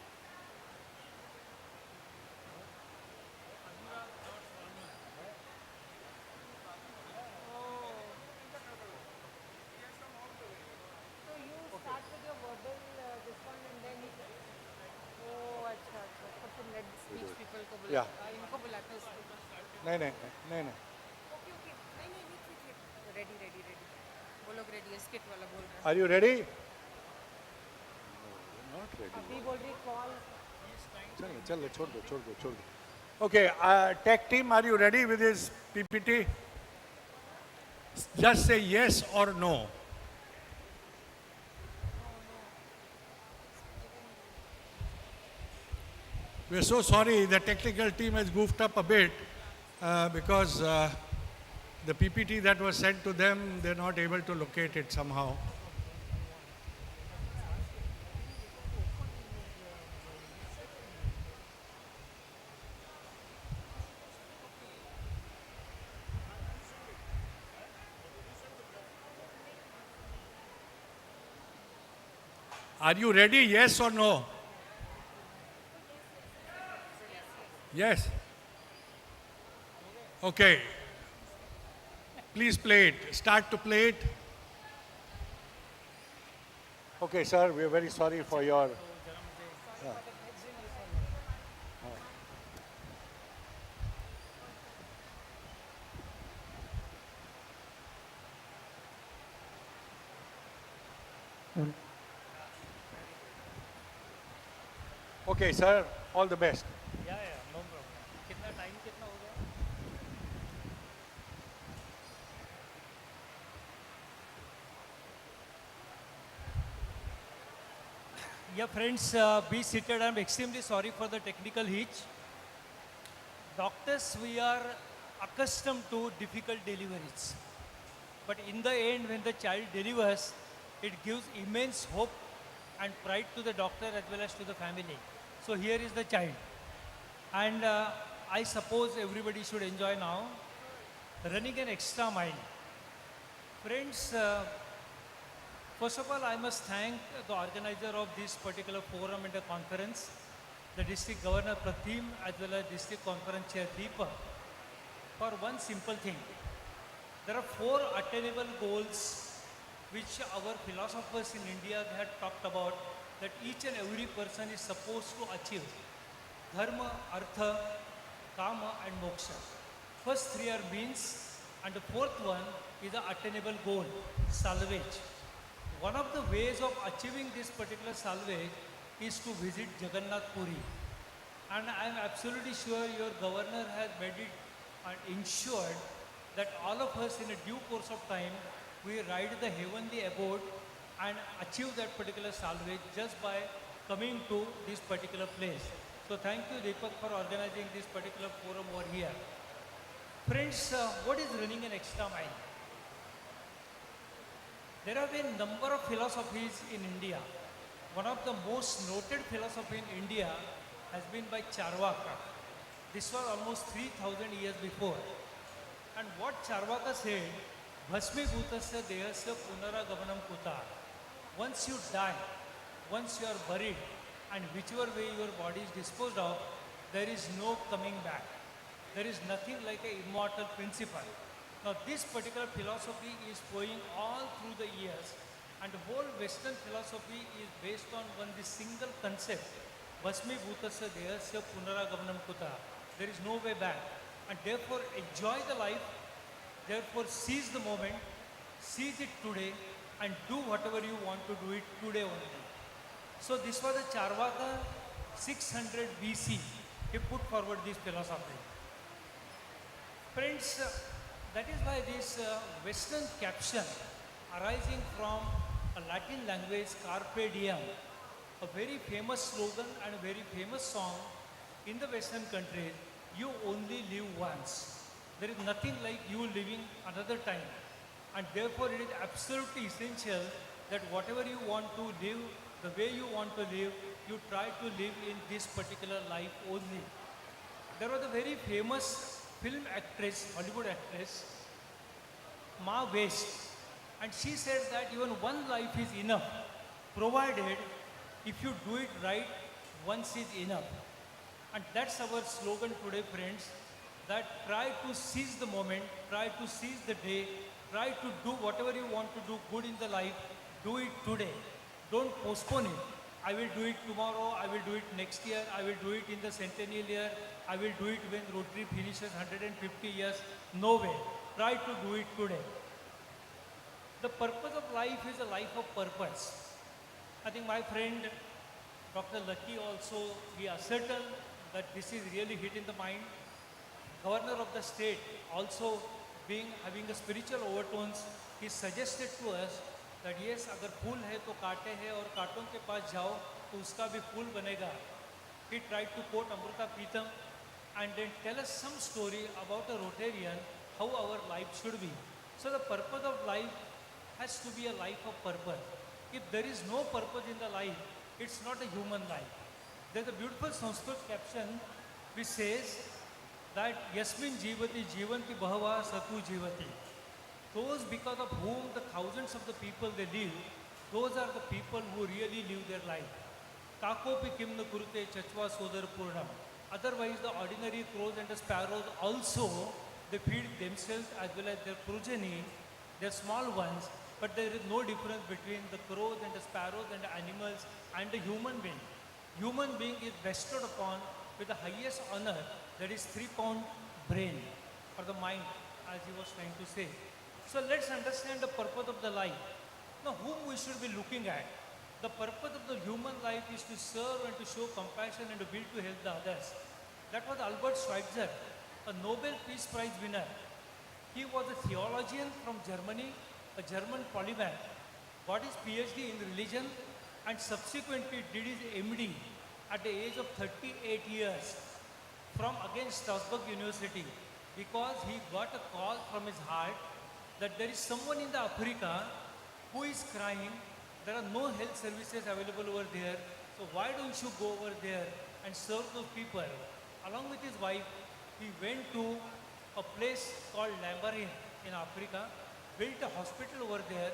So you start with your verbal this one and then he. Oh, अच्छा अच्छा. फिर let speech people को बुला. Yeah. इनको बुलाते हैं इसको. नहीं. Okay okay. नहीं. Ready. वो लोग ready है. Skit वाला बोल रहा है. Are you ready? No, not ready. अभी बोल रही call. चल छोड़ दो. Okay, tech team, are you ready with this PPT? Just say yes or no. We're so sorry, the technical team has goofed up a bit because the PPT that was sent to them, they're not able to locate it somehow. Are you ready? Yes or no? Yes. Okay. Please play it. Start to play it. Okay, sir, we are very sorry for your. Okay, sir, all the best. Yeah, no problem. कितना time कितना हो गया? Yeah, friends, be seated. I'm extremely sorry for the technical hitch. Doctors, we are accustomed to difficult deliveries. But in the end, when the child delivers, it gives immense hope and pride to the doctor as well as to the family. So here is the child. And I suppose everybody should enjoy now running an extra mile. Friends, first of all, I must thank the organizer of this particular forum and the conference, the District Governor Pratim as well as District Conference Chair Deepak, for one simple thing. There are 4 attainable goals which our philosophers in India had talked about, that each and every person is supposed to achieve. Dharma, Artha, Kama and Moksha. First 3 are means and the 4th one is the attainable goal, salvage. One of the ways of achieving this particular salvage is to visit Jagannath Puri. And I am absolutely sure your governor has made it and ensured that all of us in a due course of time, we ride the heavenly abode and achieve that particular salvage just by coming to this particular place. So thank you Deepak for organizing this particular forum over here. Friends, what is running an extra mile? There have been a number of philosophies in India. one of the most noted philosophy in India has been by Charvaka. This was almost 3000 years before. And what Charvaka said, Bhasmi Bhutasya Dehasya Punaragamanam Kuta. Once you die, once you are buried, and whichever way your body is disposed of, there is no coming back. There is nothing like an immortal principle. Now this particular philosophy is flowing all through the years, and the whole Western philosophy is based on this single concept, Bhasmi Bhutasya Dehasya Punaragamanam Kuta. There is no way back. And therefore enjoy the life, therefore seize the moment, seize it today, and do whatever you want to do it today only. So this was a Charvaka 600 BC. He put forward this philosophy. Friends, that is why this Western caption arising from a Latin language, Carpe Diem, a very famous slogan and a very famous song in the Western countries, you only live once. There is nothing like you living another time. And therefore it is absolutely essential that whatever you want to live, the way you want to live, you try to live in this particular life only. There was a very famous film actress, Hollywood actress, Ma West, and she said that even one life is enough, provided if you do it right, once is enough. And that's our slogan today, friends, that try to seize the moment, try to seize the day, try to do whatever you want to do good in the life, do it today. Don't postpone it. I will do it tomorrow, I will do it next year, I will do it in the centennial year, I will do it when Rotary finishes 150 years. No way. Try to do it today. The purpose of life is a life of purpose. I think my friend Dr. Lucky also, he ascertained that this is really hit in the mind. Governor of the state also having a spiritual overtones, he suggested to us that yes, अगर फूल है तो कांटे हैं और कांटों के पास जाओ तो उसका भी फूल बनेगा. He tried to quote Amrita Pritam and then tell us some story about a Rotarian, how our life should be. So the purpose of life has to be a life of purpose. If there is no purpose in the life, it's not a human life. There's a beautiful Sanskrit caption which says that Yasmin Jivati Jivanti Bhava Satu Jivati. Those because of whom the thousands of the people they live, those are the people who really live their life. Kakopi Kimna Kurute Chachva Sodar Purnam. Otherwise the ordinary crows and the sparrows also, they feed themselves as well as their progeny, their small ones, but there is no difference between the crows and the sparrows and the animals and the human being. Human being is bestowed upon with the highest honor, that is 3-pound brain or the mind, as he was trying to say. So let's understand the purpose of the life. Now whom we should be looking at? The purpose of the human life is to serve and to show compassion and to build to help the others. That was Albert Schweitzer, a Nobel Peace Prize winner. He was a theologian from Germany, a German polymath, got his PhD in religion and subsequently did his MD at the age of 38 years from again Strasbourg University, because he got a call from his heart that there is someone in the Africa who is crying, there are no health services available over there, so why don't you go over there and serve those people? Along with his wife, he went to a place called Lambarin in Africa, built a hospital over there,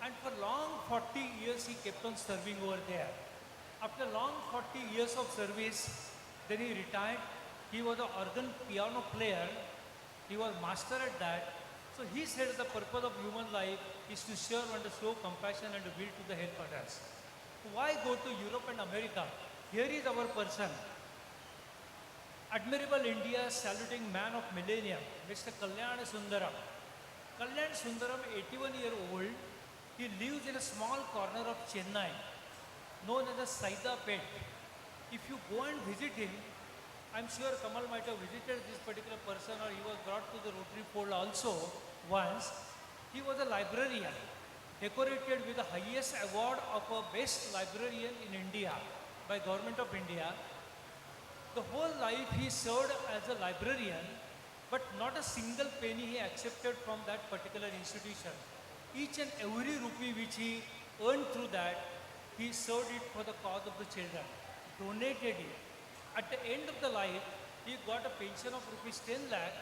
and for long 40 years he kept on serving over there. After long 40 years of service, then he retired. He was an organ piano player. He was master at that. So he said the purpose of human life is to serve and to show compassion and to build to the help others. Why go to Europe and America? Here is our person. Admirable India saluting man of millennium, Mr. Kalyan Sundaram. Kalyan Sundaram, 81-year-old, he lives in a small corner of Chennai, known as the Saida Pet. If you go and visit him, I'm sure Kamal might have visited this particular person or he was brought to the Rotary fold also once. He was a librarian, decorated with the highest award of a best librarian in India by Government of India. The whole life he served as a librarian, but not a single penny he accepted from that particular institution. Each and every rupee which he earned through that, he served it for the cause of the children, donated it. At the end of the life, he got a pension of rupees 10 lakh.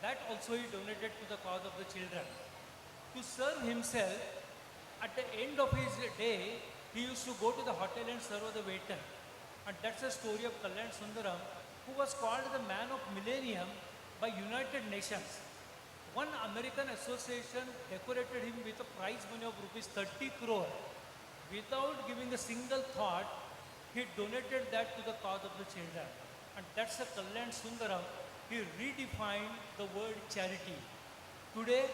That also he donated to the cause of the children. To serve himself, at the end of his day, he used to go to the hotel and serve as a waiter. And that's the story of Kalyan Sundaram, who was called the man of millennium by United Nations. One American association decorated him with a prize money of rupees 30 crore. Without giving a single thought, he donated that to the cause of the children. And that's a Kalyan Sundaram. He redefined the word charity. Today,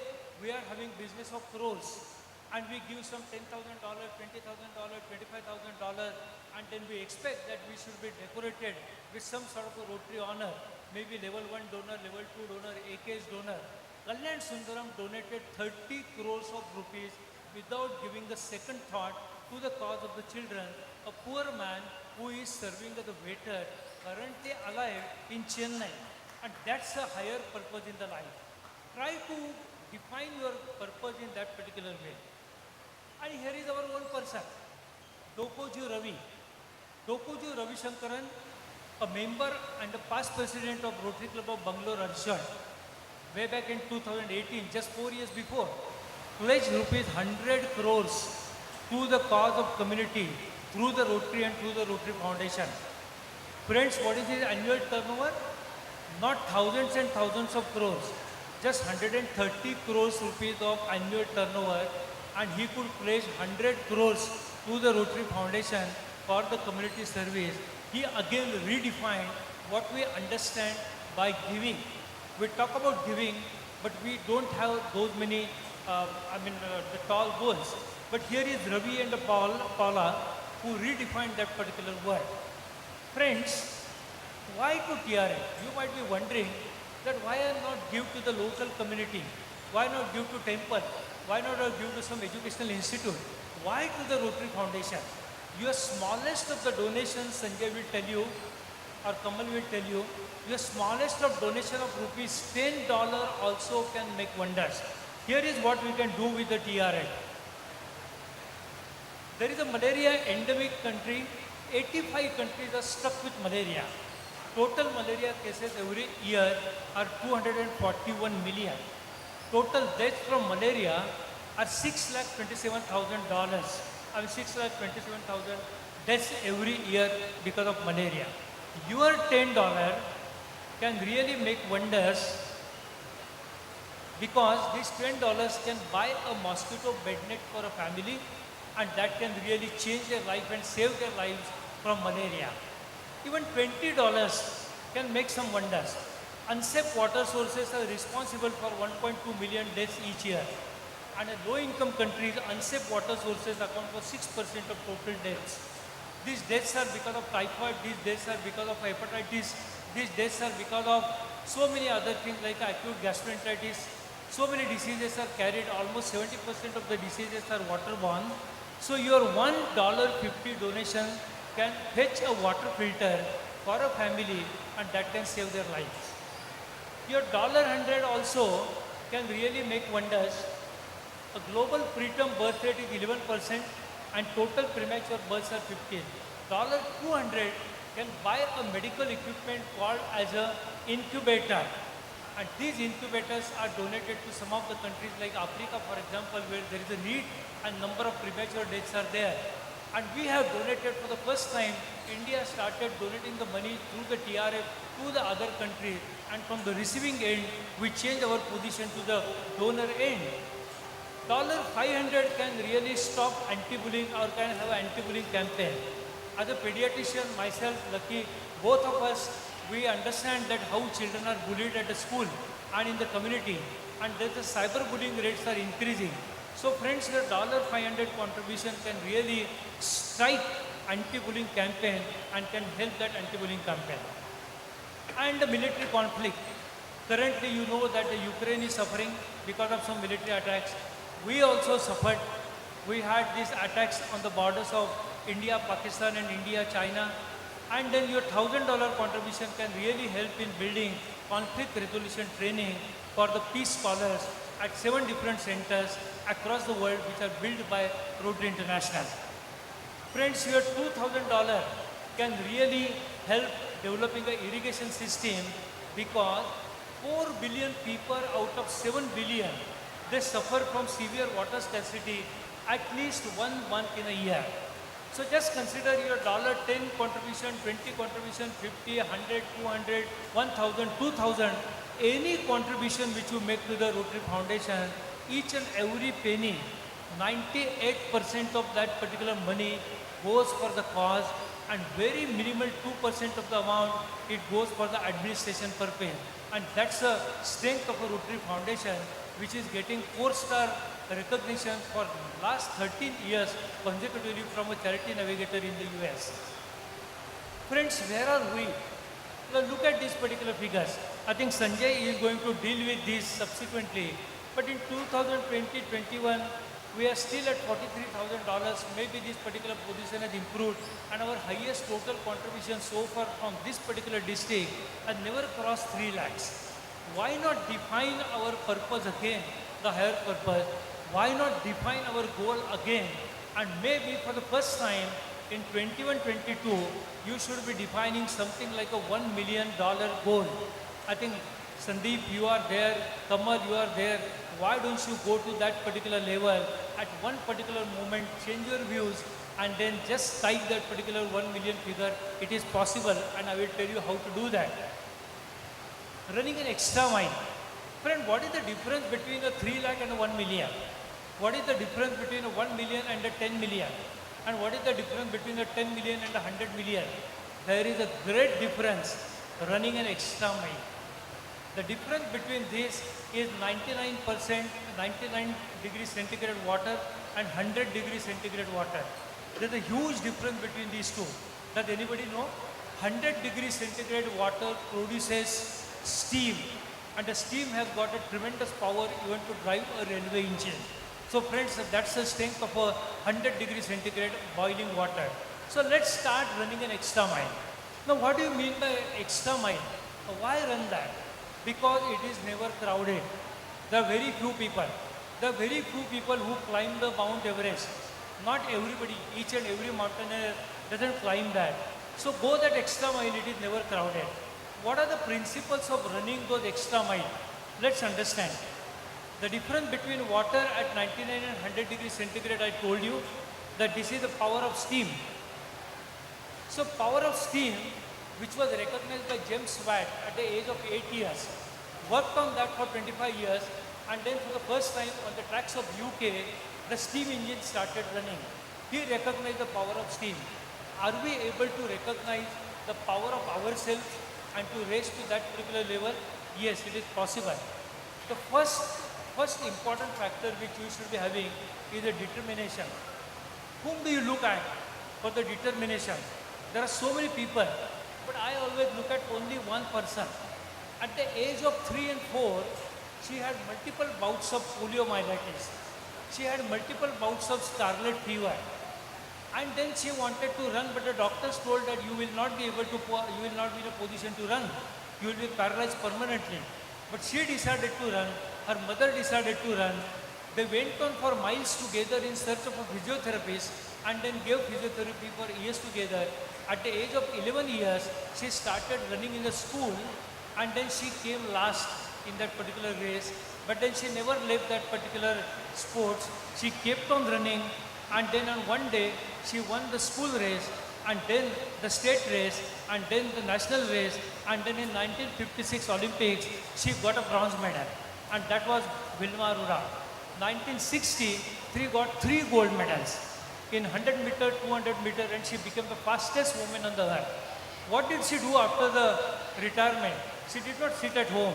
we are having business of crores. And we give some $10,000, $20,000, $25,000, and then we expect that we should be decorated with some sort of a Rotary honor, maybe level 1 donor, level 2 donor, AK's donor. Kalyan Sundaram donated 30 crores of rupees without giving a second thought to the cause of the children, a poor man who is serving as a waiter, currently alive in Chennai. And that's a higher purpose in the life. Try to define your purpose in that particular way. And here is our own person, Dokoju Ravi. Dokoju Ravi Shankaran, a member and a past president of Rotary Club of Bangalore, Arshad, way back in 2018, just 4 years before, pledged rupees 100 crores to the cause of community through the Rotary and through the Rotary Foundation. Friends, what is his annual turnover? Not thousands and thousands of crores, just 130 crores rupees of annual turnover, and he could pledge 100 crores to the Rotary Foundation for the community service. He again redefined what we understand by giving. We talk about giving, but we don't have those many, the tall goals. But here is Ravi and Paula who redefined that particular word. Friends, why to TRA? You might be wondering that why not give to the local community? Why not give to temple? Why not give to some educational institute? Why to the Rotary Foundation? Your smallest of the donations, Sanjay will tell you, or Kamal will tell you, your smallest of donation of rupees $10 also can make wonders. Here is what we can do with the TRA. There is a malaria endemic country. 85 countries are stuck with malaria. Total malaria cases every year are 241 million. Total deaths from malaria are $6,27,000. 6,27,000 deaths every year because of malaria. Your $10 can really make wonders, because these $10 can buy a mosquito bed net for a family, and that can really change their life and save their lives from malaria. Even $20 can make some wonders. Unsafe water sources are responsible for 1.2 million deaths each year. And in low-income countries, unsafe water sources account for 6% of total deaths. These deaths are because of typhoid, these deaths are because of hepatitis, these deaths are because of so many other things like acute gastroenteritis. So many diseases are carried, almost 70% of the diseases are waterborne. So your $1.50 donation can fetch a water filter for a family, and that can save their lives. Your $100 also can really make wonders. A global preterm birth rate is 11% and total premature births are 15. $200 can buy a medical equipment called as an incubator. And these incubators are donated to some of the countries like Africa, for example, where there is a need and number of premature deaths are there. And we have donated for the first time. India started donating the money through the TRF to the other countries, and from the receiving end, we change our position to the donor end. $500 can really stop anti-bullying or can have an anti-bullying campaign. As a pediatrician, myself, Lucky, both of us, we understand that how children are bullied at the school and in the community, and that the cyberbullying rates are increasing. So friends, the $500 contribution can really strike anti-bullying campaign and can help that anti-bullying campaign. And the military conflict. Currently, you know that the Ukraine is suffering because of some military attacks. We also suffered. We had these attacks on the borders of India, Pakistan, and India, China. And then your $1,000 contribution can really help in building conflict resolution training for the peace scholars at 7 different centers across the world, which are built by Rotary International. Friends, your $2,000 can really help developing an irrigation system because 4 billion people out of 7 billion, they suffer from severe water scarcity at least 1 month in a year. So just consider your $10 contribution, 20 contribution, 50, 100, 200, 1,000, 2,000, any contribution which you make to the Rotary Foundation, each and every penny, 98% of that particular money goes for the cause and very minimal 2% of the amount, it goes for the administration purpose. And that's the strength of a Rotary Foundation, which is getting 4-star recognition for last 13 years consecutively from a charity navigator in the US. Friends, where are we? Now look at these particular figures. I think Sanjay is going to deal with these subsequently. But in 2020-21, we are still at $43,000. Maybe this particular position has improved, and our highest total contribution so far from this particular district has never crossed 3 lakhs. Why not define our purpose again, the higher purpose? Why not define our goal again? And maybe for the first time in 21-22, you should be defining something like a $1 million goal. I think Sandeep, you are there, Kamal, you are there. Why don't you go to that particular level at one particular moment, change your views, and then just type that particular 1 million figure. It is possible, and I will tell you how to do that. Running an extra mile. Friend, what is the difference between a 3 lakh and a 1 million? What is the difference between a 1 million and a 10 million? And what is the difference between a 10 million and a 100 million? There is a great difference running an extra mile. The difference between this is 99%, 99 degrees centigrade water and 100 degrees centigrade water. There's a huge difference between these two. Does anybody know? 100 degrees centigrade water produces steam, and the steam has got a tremendous power even to drive a railway engine. So friends, that's the strength of a 100 degrees centigrade boiling water. So let's start running an extra mile. Now what do you mean by extra mile? Why run that? Because it is never crowded. There are very few people. There are very few people who climb the Mount Everest. Not everybody, each and every mountaineer doesn't climb that. So go that extra mile, it is never crowded. What are the principles of running those extra mile? Let's understand. The difference between water at 99 and 100 degrees centigrade, I told you that this is the power of steam. So power of steam, which was recognized by James Watt at the age of 8 years, worked on that for 25 years, and then for the first time on the tracks of UK, the steam engine started running. He recognized the power of steam. Are we able to recognize the power of ourselves and to raise to that particular level? Yes, it is possible. The first important factor which we should be having is the determination. Whom do you look at for the determination? There are so many people, but I always look at only one person. At the age of 3 and 4, she had multiple bouts of poliomyelitis. She had multiple bouts of scarlet fever. And then she wanted to run, but the doctors told that you will not be able to, you will not be in a position to run. You will be paralyzed permanently. But she decided to run. Her mother decided to run. They went on for miles together in search of a physiotherapist and then gave physiotherapy for years together. At the age of 11 years, she started running in the school, and then she came last in that particular race. But then she never left that particular sports. She kept on running, and then on one day, she won the school race, and then the state race, and then the national race, and then in 1956 Olympics, she got a bronze medal, and that was Vilma Arora. 1960, she got 3 gold medals in 100 meter, 200 meter, and she became the fastest woman on the earth. What did she do after the retirement? She did not sit at home.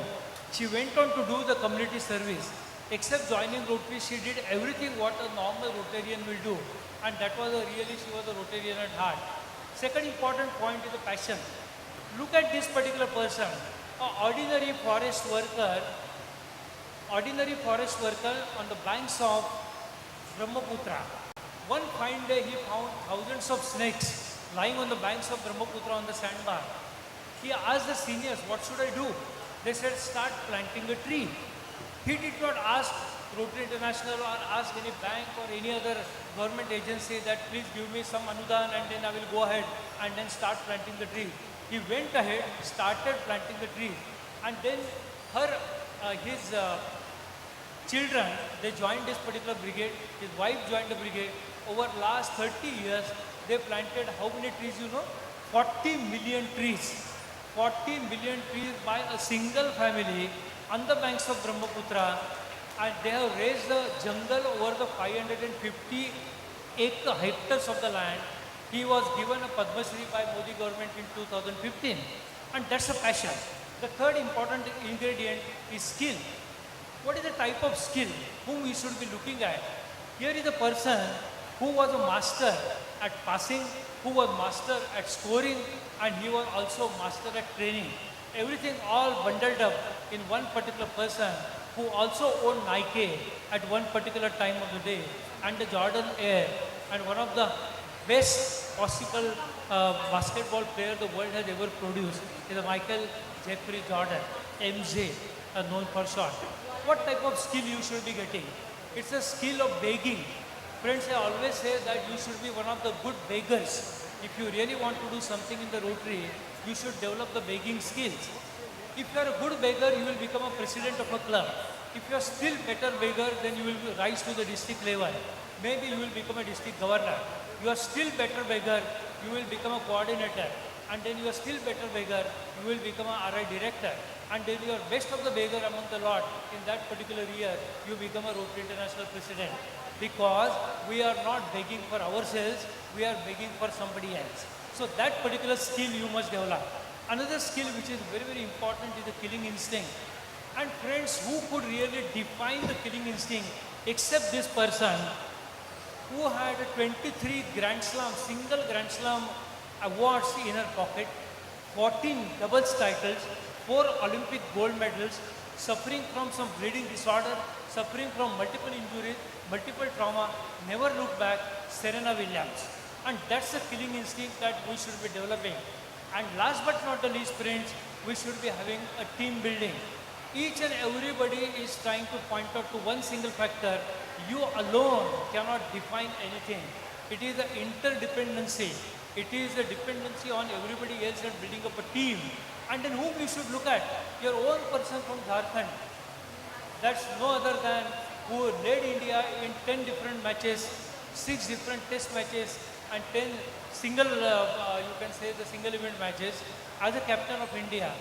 She went on to do the community service. Except joining Rotary, she did everything what a normal Rotarian will do. And that was she was a Rotarian at heart. Second important point is the passion. Look at this particular person, an ordinary forest worker on the banks of Brahmaputra. One fine day he found thousands of snakes lying on the banks of Brahmaputra on the sandbar. He asked the seniors, what should I do? They said, start planting a tree. He did not ask Rotary International or ask any bank or any other government agency that please give me some anudan and then I will go ahead and then start planting the tree. He went ahead, started planting the tree, and then his children, they joined this particular brigade. His wife joined the brigade. Over last 30 years, they planted how many trees you know? 40 million trees. 40 million trees by a single family on the banks of Brahmaputra, and they have raised the jungle over the 550 hectares of the land. He was given a Padma Shri by Modi government in 2015, and that's a passion. The third important ingredient is skill. What is the type of skill whom we should be looking at? Here is a person who was a master at passing, who was master at scoring, and he was also master at training. Everything all bundled up in one particular person who also owned Nike at one particular time of the day, and the Jordan Air, and one of the best possible basketball player the world has ever produced is Michael Jeffrey Jordan, MJ, known for short. What type of skill you should be getting? It's a skill of begging. Friends, I always say that you should be one of the good beggars. If you really want to do something in the Rotary, you should develop the begging skills. If you are a good beggar, you will become a president of a club. If you are still better beggar, then you will rise to the district level. Maybe you will become a district governor. You are still better beggar, you will become a coordinator. And then you are still better beggar, you will become a RI director. And then you are best of the beggar among the lot. In that particular year, you become a Rotary International president. Because we are not begging for ourselves, we are begging for somebody else. So that particular skill you must develop. Another skill which is very, very important is the killing instinct. And friends, who could really define the killing instinct except this person who had 23 Grand Slam, single Grand Slam awards in her pocket, 14 doubles titles, 4 Olympic gold medals, suffering from some bleeding disorder, suffering from multiple injuries, multiple trauma, never look back, Serena Williams. And that's the killing instinct that we should be developing. And last but not the least, friends, we should be having a team building. Each and everybody is trying to point out to one single factor. You alone cannot define anything. It is the interdependency. It is the dependency on everybody else and building up a team. And then whom you should look at? Your own person from Jharkhand. That's no other than who led India in 10 different matches, 6 different test matches, and 10 single, you can say the single event matches as a captain of India.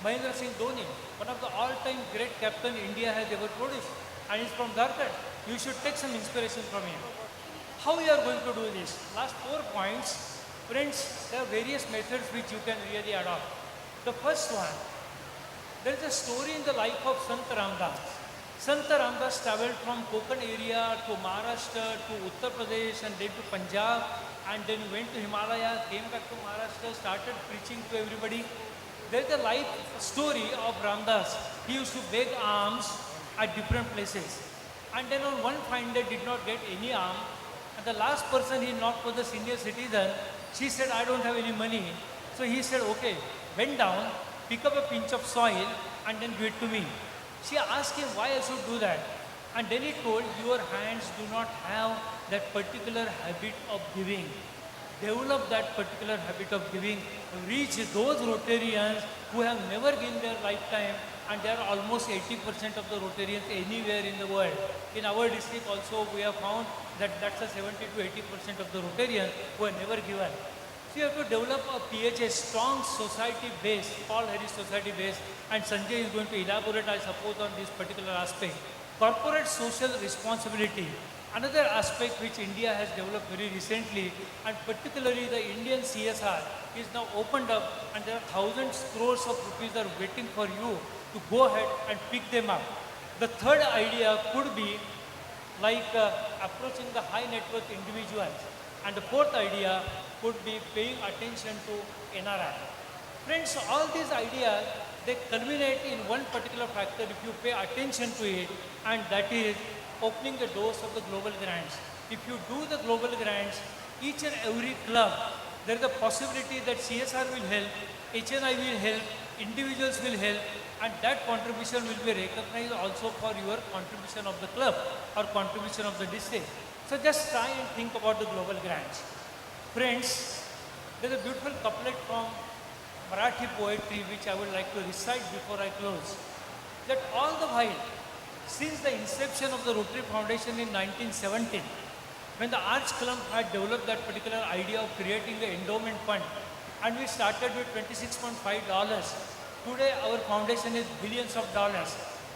Mahendra Singh Dhoni, one of the all-time great captain India has ever produced, and he's from Jharkhand. You should take some inspiration from him. How we are going to do this? Last 4 points. Friends, there are various methods which you can really adopt. The first one, there is a story in the life of Sant Ramdas. Sant Ramdas traveled from Konkan area to Maharashtra to Uttar Pradesh and then to Punjab, and then went to Himalaya, came back to Maharashtra, started preaching to everybody. There is a life story of Ramdas. He used to beg alms at different places. And then on one fine day did not get any alm. And the last person he knocked was the senior citizen. She said, I don't have any money. So he said, okay, bend down, pick up a pinch of soil and then give it to me. She asked him why I should do that. And then he told, your hands do not have that particular habit of giving. Develop that particular habit of giving. Reach those Rotarians who have never given their lifetime, and there are almost 80% of the Rotarians anywhere in the world. In our district also we have found that that's a 70 to 80% of the Rotarians who have never given. So you have to develop a PHA, strong society base, Paul Harris society base, and Sanjay is going to elaborate, I suppose, on this particular aspect. Corporate social responsibility. Another aspect which India has developed very recently, and particularly the Indian CSR is now opened up, and there are thousands crores of rupees are waiting for you to go ahead and pick them up. The third idea could be like approaching the high net worth individuals. And the fourth idea could be paying attention to NRI. Friends, all these ideas, they culminate in one particular factor if you pay attention to it, and that is opening the doors of the global grants. If you do the global grants, each and every club, there is a possibility that CSR will help, HNI will help, individuals will help, and that contribution will be recognized also for your contribution of the club or contribution of the district. So just try and think about the global grants. Friends, there is a beautiful couplet from Marathi poetry which I would like to recite before I close. That all the while, since the inception of the Rotary Foundation in 1917, when the Arch Club had developed that particular idea of creating the endowment fund, and we started with $26.5. Today our foundation is billions of dollars,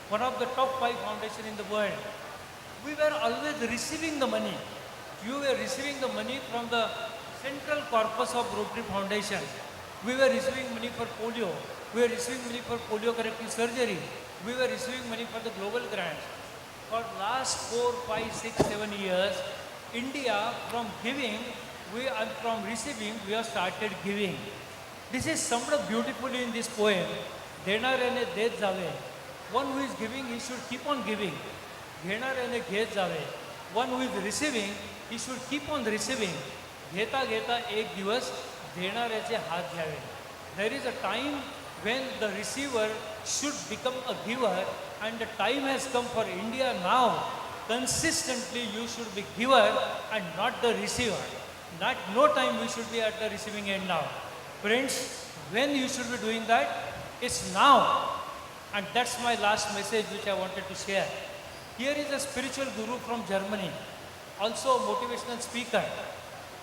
one of the top 5 foundations in the world. We were always receiving the money. You were receiving the money from the central corpus of Rotary Foundation. We were receiving money for polio. We were receiving money for polio corrective surgery. We were receiving money for the global grants. For last 4, 5, 6, 7 years, India from giving, from receiving, we have started giving. This is summed up beautifully in this poem. देणाऱ्याने देत जावे. One who is giving, he should keep on giving. घेणाऱ्याने घेत जावे. One who is receiving, he should keep on receiving. घेता घेता एक दिवस देणाऱ्याचे हात घ्यावे. There is a time when the receiver should become a giver, and the time has come for India now. Consistently you should be giver and not the receiver. No time we should be at the receiving end now. Friends, when you should be doing that? It's now. And that's my last message which I wanted to share. Here is a spiritual guru from Germany, also a motivational speaker.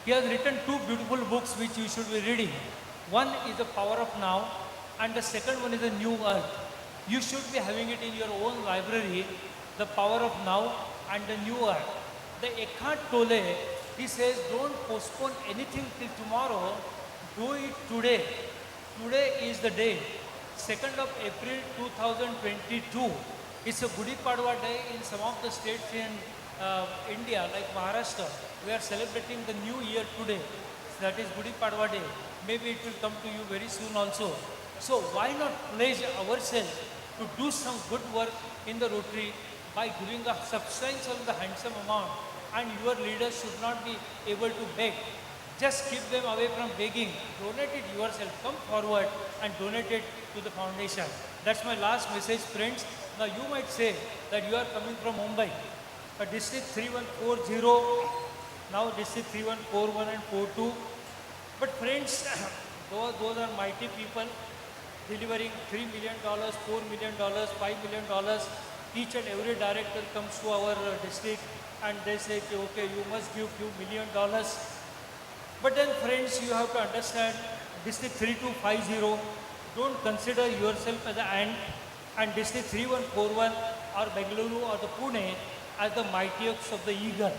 He has written 2 beautiful books which you should be reading. One is The Power of Now, and the second one is The New Earth. You should be having it in your own library, The Power of Now and The New Earth. The Eckhart Tolle, he says, don't postpone anything till tomorrow, do it today. Today is the day. 2nd of April 2022. It's a Gudi Padwa day in some of the states in India, like Maharashtra. We are celebrating the new year today. That is Gudi Padwa day. Maybe it will come to you very soon also. So why not pledge ourselves to do some good work in the Rotary by giving a substantial, the handsome amount, and your leaders should not be able to beg. Just keep them away from begging. Donate it yourself. Come forward and donate it to the foundation. That's my last message, friends. Now you might say that you are coming from Mumbai, a district 3140, now district 3141 and 42. But friends, those are mighty people delivering $3 million, $4 million, $5 million. Each and every director comes to our district and they say, okay, you must give few $1 million. But then friends, you have to understand, district 3250, don't consider yourself as an ant, and district 3141 or Bengaluru or the Pune as the mightiest of the eagle.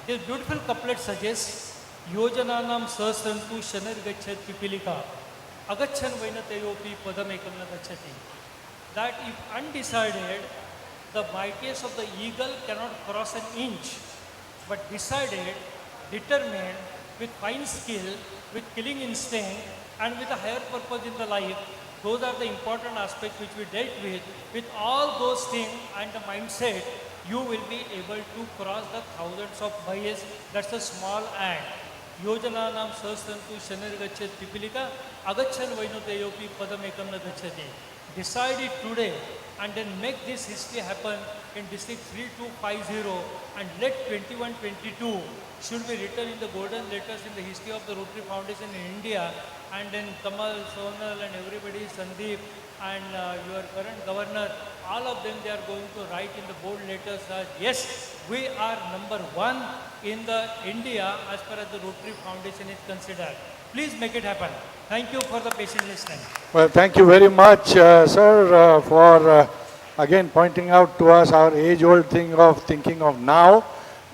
This beautiful couplet suggests, Yojananam sahasrantu shanargachat pipilika, agachan vainateyopi padamekam na gacchati. That if undecided, the mightiest of the eagle cannot cross an inch, but decided, determined, with fine skill, with killing instinct, and with a higher purpose in the life, those are the important aspects which we dealt with. With all those things and the mindset, you will be able to cross the thousands of miles. That's a small ant. Yojananam sahasrantu shanargachat pipilika, agachan vainoteyopi padamekam na gacchati. Decide it today and then make this history happen in district 3250, and let 2122 should be written in the golden letters in the history of the Rotary Foundation in India. And then Kamal, Sonal and everybody, Sandeep and your current governor, all of them, they are going to write in the bold letters that yes, we are number 1 in the India as far as the Rotary Foundation is considered. Please make it happen. Thank you for the patient listening. Well, thank you very much, sir, for again pointing out to us our age-old thing of thinking of now.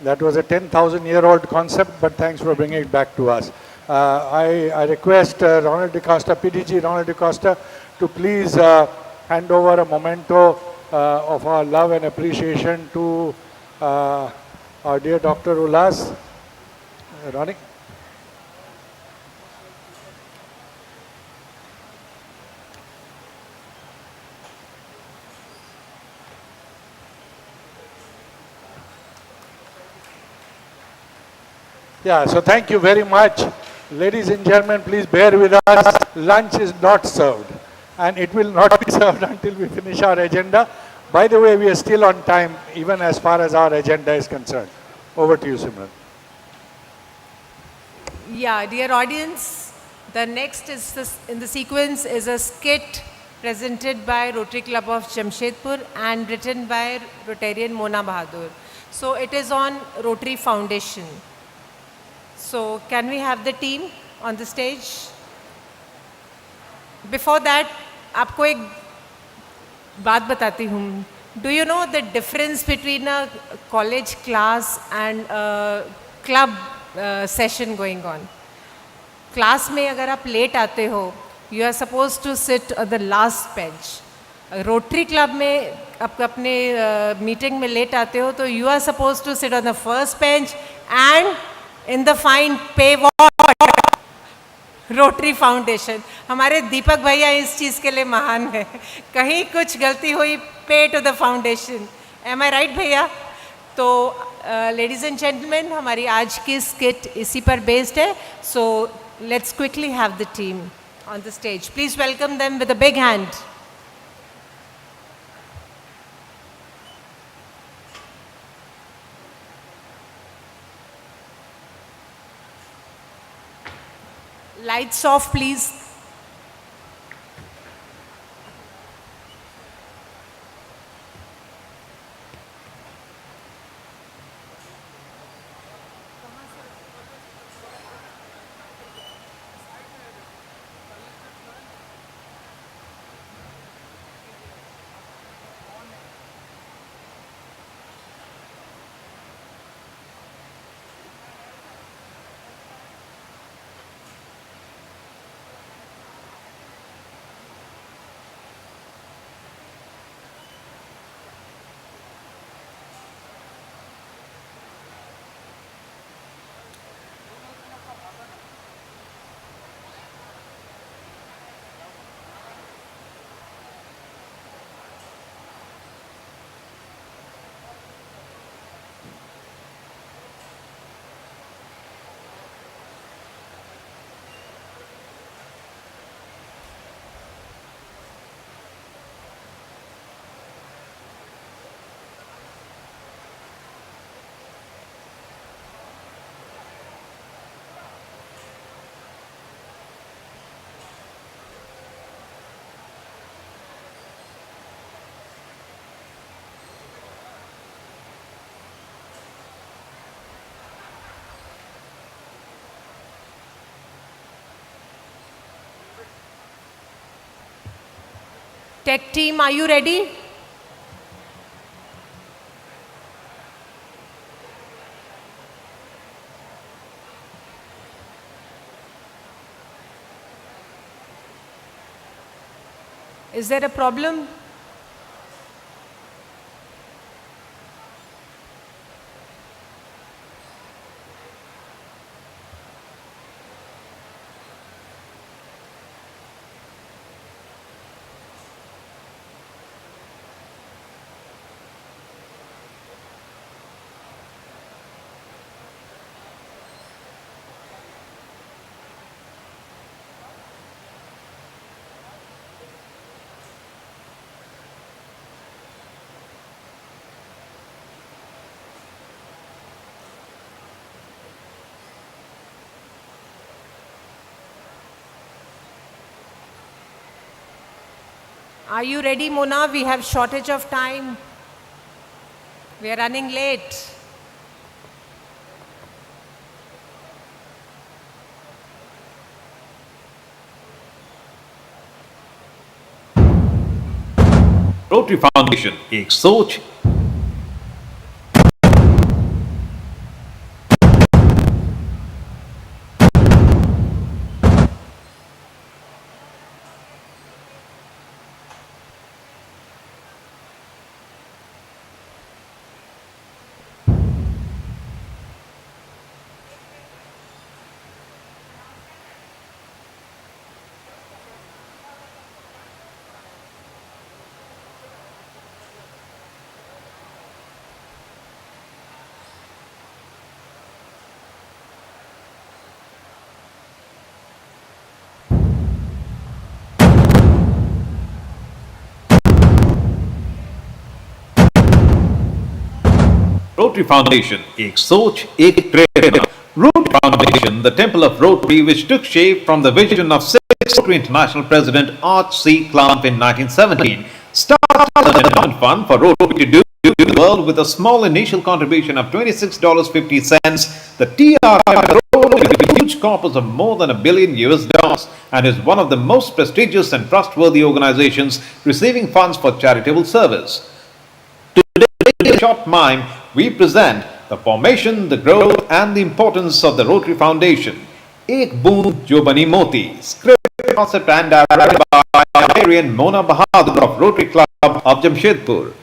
That was a 10,000-year-old concept, but thanks for bringing it back to us. I request Ronald DeCosta, PDG Ronald DeCosta, to please hand over a memento of our love and appreciation to our dear Dr. Ulhas. Ronnie? Yeah, so thank you very much. Ladies and gentlemen, please bear with us. Lunch is not served. and it will not be served until we finish our agenda. By the way, we are still on time, even as far as our agenda is concerned. Over to you, Simran. Yeah, dear audience, the next is in the sequence is a skit presented by Rotary Club of Jamshedpur and written by Rotarian Mona Bahadur. So it is on Rotary Foundation. So can we have the team on the stage? Before that, आपको एक बात बताती हूँ. Do you know the difference between a college class and a club session going on? Class में अगर आप late आते हो, you are supposed to sit on the last bench. Rotary Club में आप अपने meeting में late आते हो, तो you are supposed to sit on the first bench and in the fine pay what? Rotary Foundation. हमारे दीपक भैया इस चीज़ के लिए महान है. कहीं कुछ गलती हुई, pay to the foundation. Am I right भैया? तो ladies and gentlemen, हमारी आज की skit इसी पर based है. So let's quickly have the team on the stage. Please welcome them with a big hand. Lights off, please. Tech team, are you ready? Is there a problem? Are you ready, Mona? We have shortage of time. We are running late. Rotary foundation एक सोच Rotary Foundation, एक सोच एक प्रेरणा. Rotary Foundation, the temple of Rotary, which took shape from the vision of 6th Rotary International President Arch C. Clamp in 1917, started an endowment fund for Rotary to do the world with a small initial contribution of $26.50. The TRI Rotary is a huge corpus of more than $1 billion and is one of the most prestigious and trustworthy organizations receiving funds for charitable service. Today, in a short mime, we present the formation, the growth and the importance of the Rotary Foundation. Ek Boond Jo Bani Moti, script, concept and directed by Arian Mona Bahadur of Rotary Club of Jamshedpur.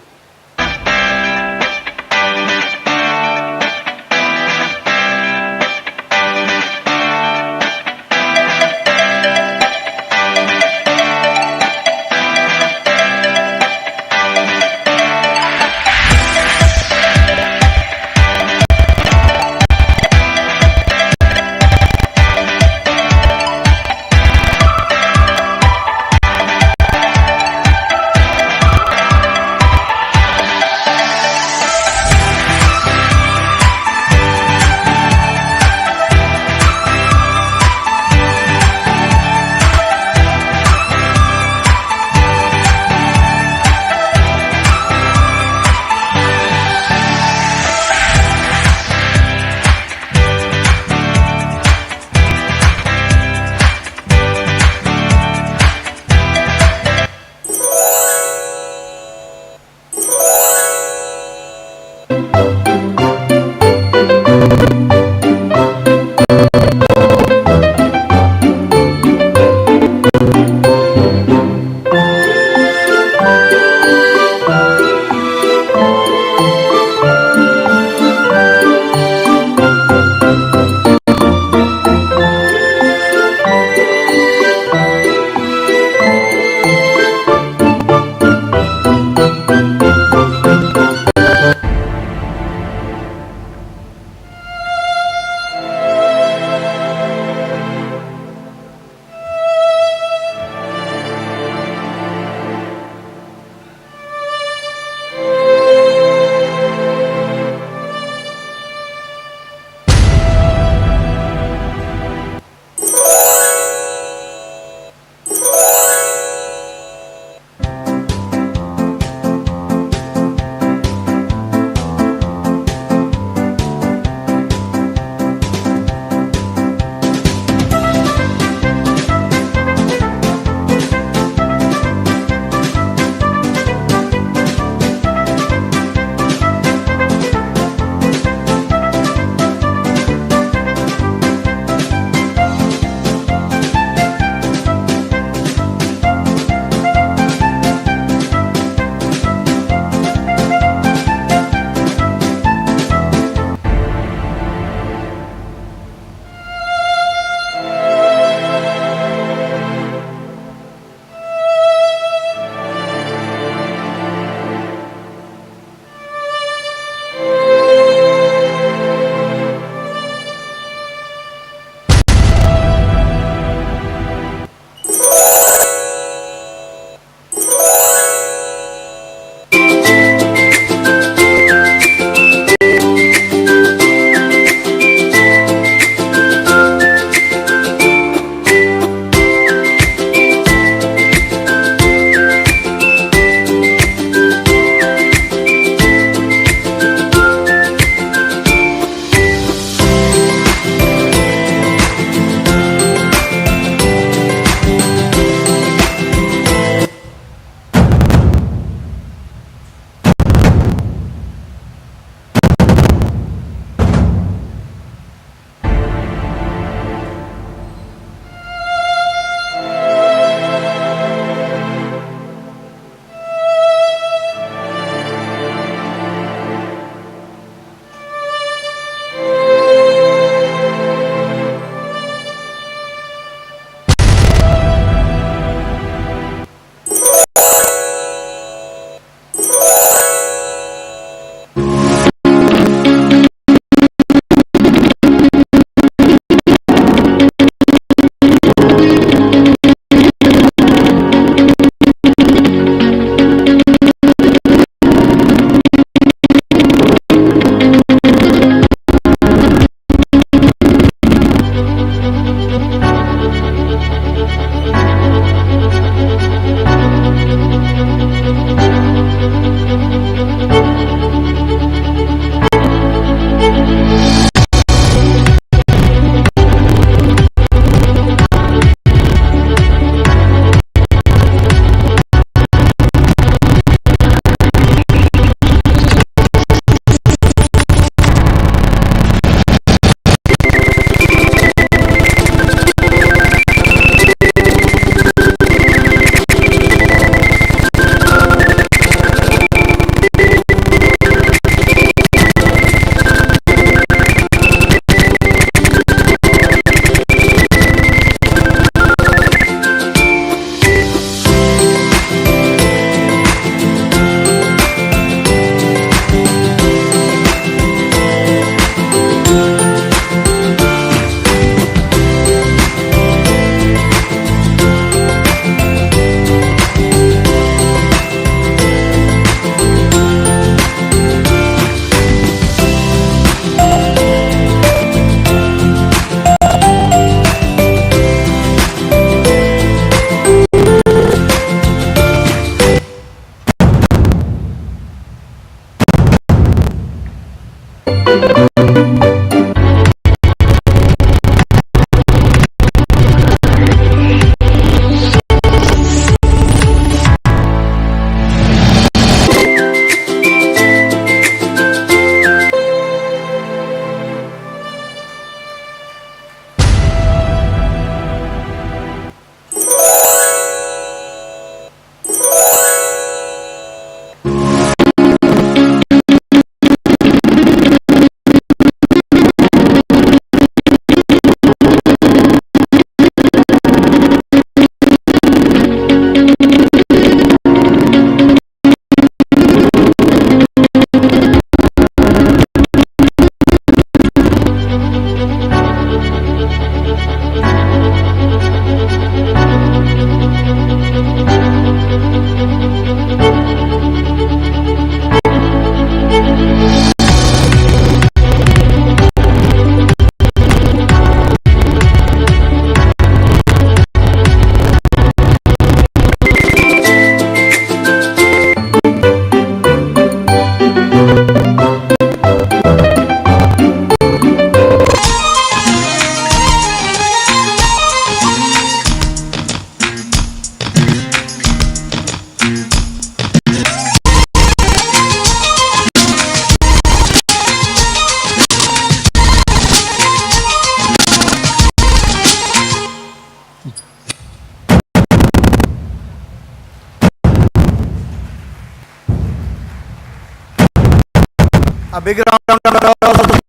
A big round of applause for the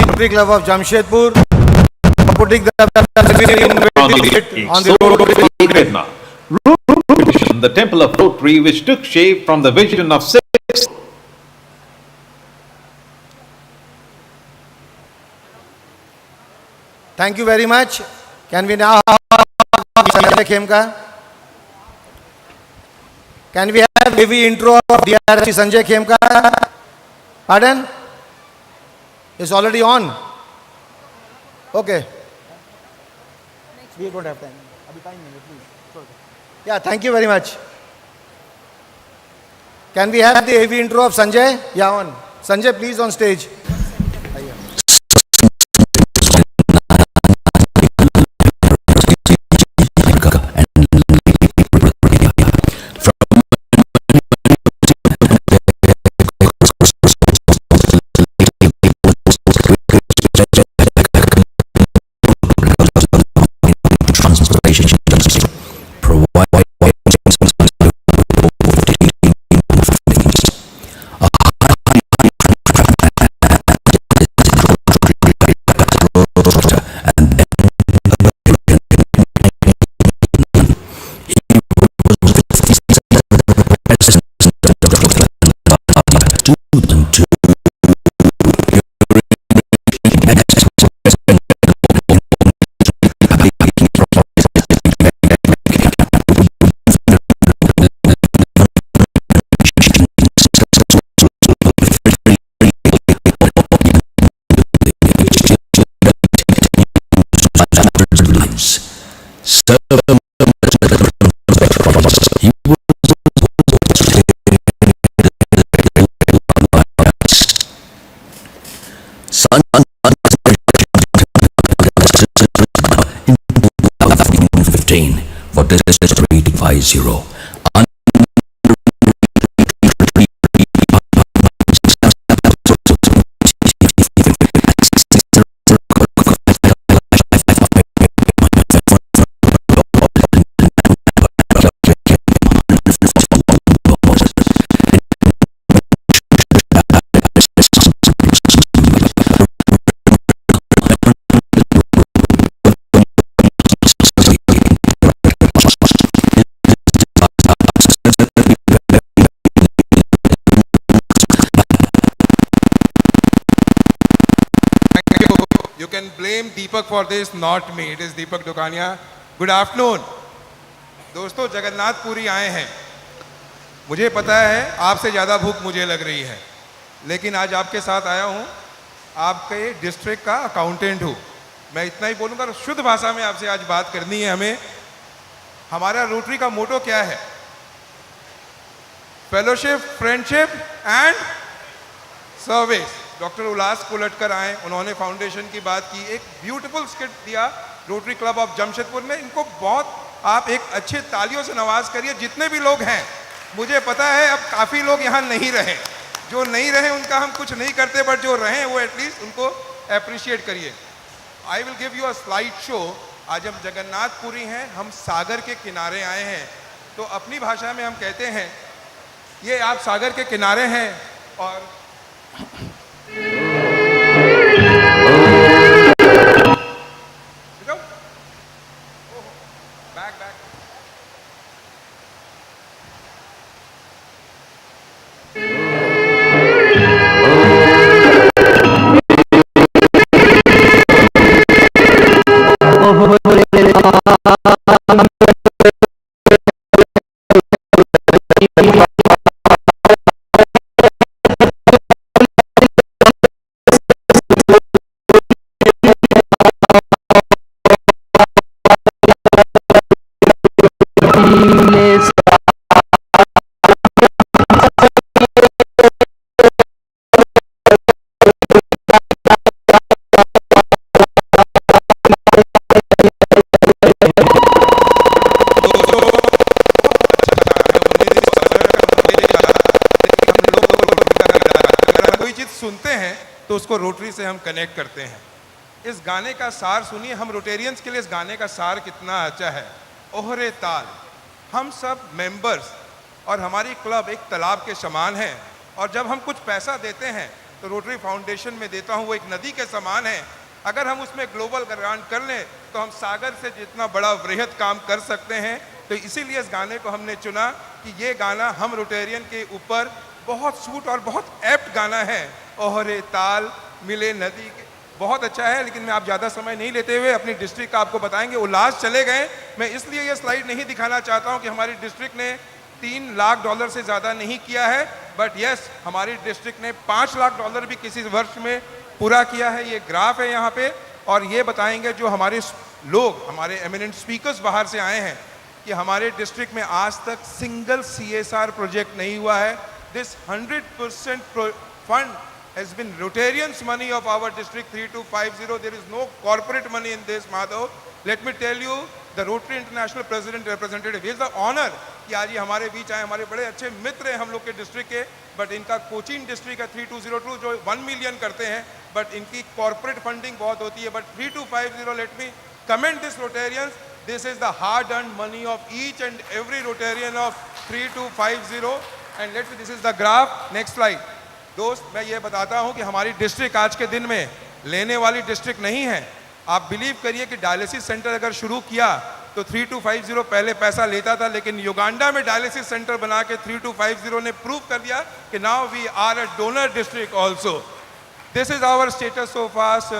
Rotary Club of Jamshedpur for putting the on the road. Rotary, the temple of Rotary, which took shape from the vision of six. Thank you very much. Can we now have Sanjay Khemka? Can we have heavy intro of DRC Sanjay Khemka? Pardon? It's already on. Okay. We don't have time. Yeah, thank you very much. Can we have the heavy intro of Sanjay? Yeah, on. Sanjay, please on stage. For District 350. You can blame Deepak for this, not me. It is Deepak Dukania. Good afternoon. दोस्तों जगन्नाथ पुरी आए हैं. मुझे पता है आपसे ज़्यादा भूख मुझे लग रही है, लेकिन आज आपके साथ आया हूँ. आपके डिस्ट्रिक्ट का अकाउंटेंट हूँ. मैं इतना ही बोलूँगा, शुद्ध भाषा में आपसे आज बात करनी है हमें. हमारा रोटरी का मोटो क्या है? Fellowship, friendship and service. Doctor Ullas Kolatkar आए, उन्होंने फाउंडेशन की बात की, एक ब्यूटीफुल स्किट दिया रोटरी क्लब ऑफ जमशेदपुर ने. इनको बहुत आप एक अच्छे तालियों से नवाज करिए. जितने भी लोग हैं, मुझे पता है अब काफ़ी लोग यहाँ नहीं रहे. जो नहीं रहे उनका हम कुछ नहीं करते, बट जो रहे वो एटलीस्ट उनको अप्रिशिएट करिए. I will give you a slide show. आज हम जगन्नाथपुरी हैं, हम सागर के किनारे आए हैं. तो अपनी भाषा में हम कहते हैं, ये आप सागर के किनारे हैं और तो उसको रोटरी से हम कनेक्ट करते हैं। इस गाने का सार सुनिए, हम रोटेरियंस के लिए इस गाने का सार कितना अच्छा है। ओहरे ताल, हम सब मेंबर्स और हमारी क्लब एक तालाब के समान है, और जब हम कुछ पैसा देते हैं तो रोटरी फाउंडेशन में देता हूँ, वो एक नदी के समान है। अगर हम उसमें ग्लोबल ग्रांट कर लें तो हम सागर से जितना बड़ा वृहद काम कर सकते हैं। तो इसीलिए इस गाने को हमने चुना कि ये गाना हम रोटेरियन के ऊपर बहुत सूट और बहुत एप्ट गाना है। ओहरे ताल मिले नदी के, बहुत अच्छा है। लेकिन मैं आप ज़्यादा समय नहीं लेते हुए अपनी डिस्ट्रिक्ट का आपको बताएंगे। उल्लास चले गए, मैं इसलिए ये स्लाइड नहीं दिखाना चाहता हूँ कि हमारी डिस्ट्रिक्ट ने $3 लाख से ज़्यादा नहीं किया है, बट यस हमारी डिस्ट्रिक्ट ने $5 लाख भी किसी वर्ष में पूरा किया है। ये ग्राफ है यहाँ पे, और ये बताएंगे जो हमारे लोग, हमारे एमिनेंट स्पीकर्स बाहर से आए हैं, कि हमारे डिस्ट्रिक्ट में आज तक सिंगल CSR प्रोजेक्ट नहीं हुआ है। This 100% fund has been Rotarians money of our district 3250. There is no corporate money in this, Madhav. Let me tell you, the Rotary International President Representative, it is the honor कि आज ये हमारे बीच आए। हमारे बड़े अच्छे मित्र हैं हम लोग के डिस्ट्रिक्ट के, बट इनका कोचिंग डिस्ट्रिक्ट है 3202 जो 1 मिलियन करते हैं, बट इनकी कॉर्पोरेट फंडिंग बहुत होती है। But 3250, let me comment this Rotarians, this is the hard earned money of each and every Rotarian of 3250. And let me, this is the graph. Next slide. दोस्त, मैं ये बताता हूँ कि हमारी डिस्ट्रिक्ट आज के दिन में लेने वाली डिस्ट्रिक्ट नहीं है। आप बिलीव करिए कि डायलिसिस सेंटर अगर शुरू किया तो 3250 पहले पैसा लेता था, लेकिन युगांडा में डायलिसिस सेंटर बना के 3250 ने प्रूव कर दिया कि now we are a donor district also. This is our status so fast,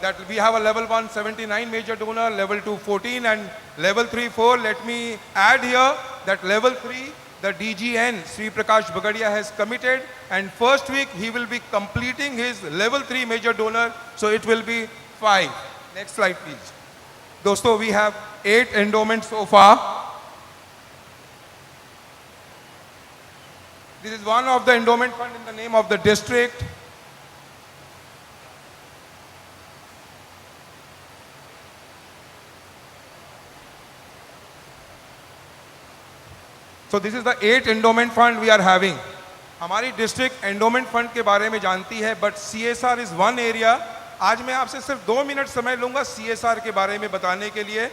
that we have a level 1 79 major donor, level 2 14, and level 3 4. Let me add here that level 3 the DGN Sri Prakash Bagadia has committed, and first week he will be completing his level 3 major donor, so it will be 5. Next slide please. Dosto, we have 8 endowments so far. This is one of the endowment fund in the name of the district. So this is the 8 endowment fund we are having. हमारी district endowment fund के बारे में जानती है, but CSR is one area. आज मैं आपसे सिर्फ 2 मिनट समय लूंगा CSR के बारे में बताने के लिए।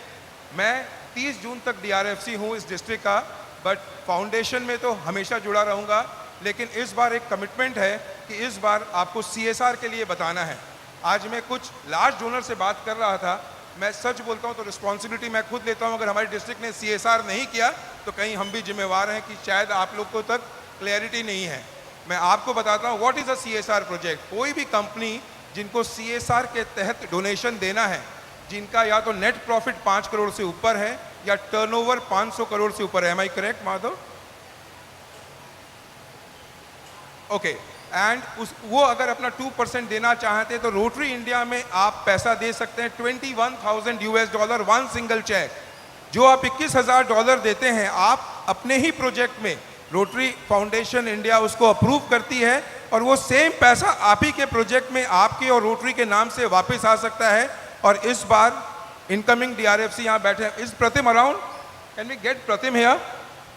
मैं 30 जून तक DRFC हूँ इस डिस्ट्रिक्ट का, बट फाउंडेशन में तो हमेशा जुड़ा रहूँगा। लेकिन इस बार एक कमिटमेंट है कि इस बार आपको CSR के लिए बताना है। आज मैं कुछ लार्ज डोनर से बात कर रहा था, मैं सच बोलता हूँ तो रिस्पॉन्सिबिलिटी मैं खुद लेता हूँ। अगर हमारी डिस्ट्रिक्ट ने CSR नहीं किया तो कहीं हम भी जिम्मेवार हैं कि शायद आप लोग को तक क्लैरिटी नहीं है। मैं आपको बताता हूँ what is a CSR project. कोई भी कंपनी जिनको CSR के तहत डोनेशन देना है, जिनका या तो नेट प्रॉफिट 5 करोड़ से ऊपर है या टर्नओवर 500 करोड़ से ऊपर है। Am I correct Madhav? Okay. And वो अगर अपना 2% देना चाहते हैं तो रोटरी इंडिया में आप पैसा दे सकते हैं $21,000 वन सिंगल चेक। जो आप $21,000 देते हैं, आप अपने ही प्रोजेक्ट में रोटरी फाउंडेशन इंडिया उसको अप्रूव करती है, और वो सेम पैसा आप ही के प्रोजेक्ट में आपके और रोटरी के नाम से वापस आ सकता है। और इस बार इनकमिंग DRFC यहाँ बैठे हैं। Is Pratim around, can we get Pratim here?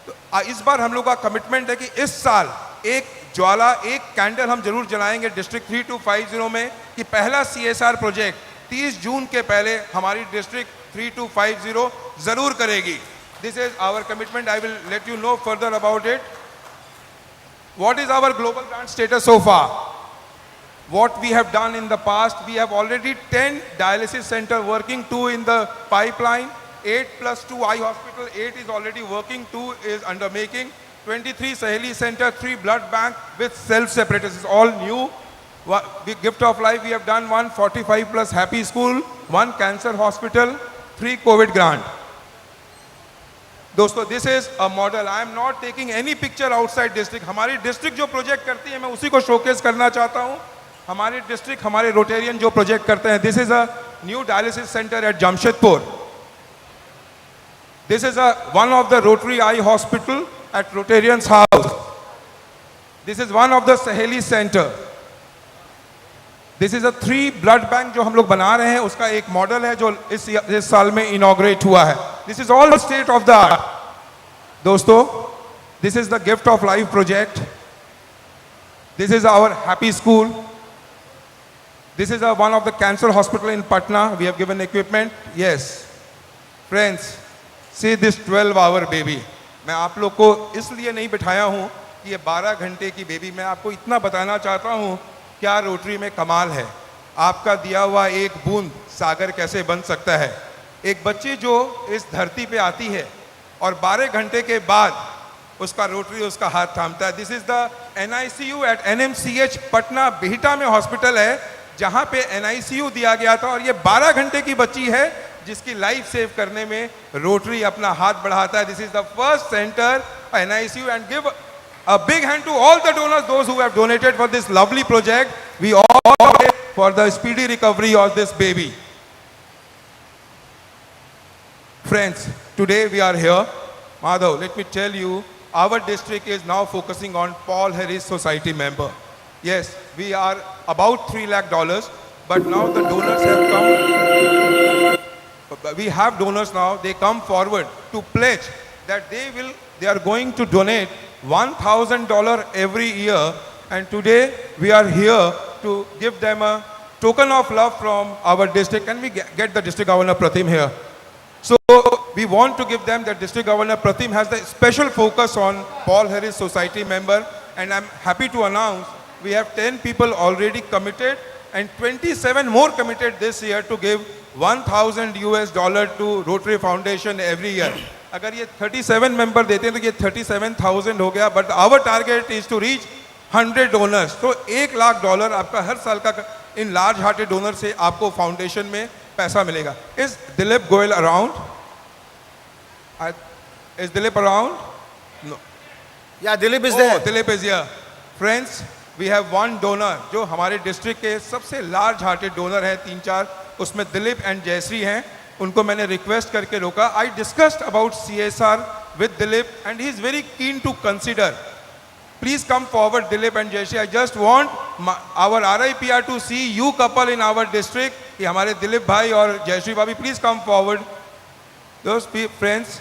तो इस बार हम लोग का कमिटमेंट है कि इस साल एक ज्वाला, एक कैंडल हम जरूर जलाएंगे डिस्ट्रिक्ट 3250 में, कि पहला CSR प्रोजेक्ट 30 जून के पहले हमारी डिस्ट्रिक्ट 3250 जरूर करेगी। This is our commitment. I will let you know further about it. What is our global grant status so far? What we have done in the past, we have already 10 dialysis center working, 2 in the pipeline, 8 plus 2 eye hospital, 8 is already working, 2 is under making, 23 Saheli center, 3 blood bank with self-separators, is all new. Big gift of life we have done, 1 45 plus happy school, 1 cancer hospital, 3 COVID grant. दोस्तों, this is a model. I am not taking any picture outside district. हमारी district जो project करती है मैं उसी को showcase करना चाहता हूँ। हमारी डिस्ट्रिक्ट, हमारे रोटेरियन जो प्रोजेक्ट करते हैं। This is a new dialysis centre at Jamshedpur. This is one of the Rotary eye hospital at Rotarians house. This is one of the Saheli centre. This is a 3 blood bank जो हम लोग बना रहे हैं, उसका एक मॉडल है जो इस साल में इनॉग्रेट हुआ है। This is all state of the art. दोस्तों, this is the gift of life project. This is our happy school. This is one of the cancer hospital in Patna. We have given equipment. Yes. Friends, see this 12-hour baby. मैं आप लोग को इसलिए नहीं बिठाया हूँ कि ये 12 घंटे की बेबी, मैं आपको इतना बताना चाहता हूँ क्या रोटरी में कमाल है। आपका दिया हुआ एक बूंद सागर कैसे बन सकता है। एक बच्ची जो इस धरती पे आती है और 12 घंटे के बाद उसका रोटरी उसका हाथ थामता है। This is the NICU at NMCH Patna Bihta में हॉस्पिटल है जहाँ पे NICU दिया गया था और ये 12 घंटे की बच्ची है जिसकी लाइफ सेव करने में रोटरी अपना हाथ बढ़ाता है। This is the first centre NICU and give a big hand to all the donors, those who have donated for this lovely project. We all pray for the speedy recovery of this baby. Friends, today we are here. Madhav, let me tell you, our district is now focusing on Paul Harris Society member. Yes, we are about $3 lakh, but now the donors have come. We have donors now. They come forward to pledge that they are going to donate $1,000 every year, and today we are here to give them a token of love from our district. Can we get the district governor Pratim here? So we want to give them that district governor Pratim has the special focus on Paul Harris Society member, and I'm happy to announce we have 10 people already committed and 27 more committed this year to give $1,000 to Rotary Foundation every year. अगर ये 37 member देते हैं तो ये 37,000 हो गया, but our target is to reach 100 donors. तो $1 लाख आपका हर साल का इन लार्ज हार्टेड डोनर से आपको फाउंडेशन में पैसा मिलेगा। Is Dilip Goyal around? Is Dilip around? No. Yeah Dilip is there. Dilip is here. Friends, we have one donor जो हमारे डिस्ट्रिक्ट के सबसे लार्ज हार्टेड डोनर हैं, 3-4, उसमें दिलीप एंड जयश्री हैं। उनको मैंने रिक्वेस्ट करके रोका। I discussed about CSR with Dilip and he is very keen to consider. Please come forward Dilip and Jayshree. I just want our RIPR to see you couple in our district, कि हमारे दिलीप भाई और जयश्री भाभी प्लीज कम फॉरवर्ड। दोस्त friends,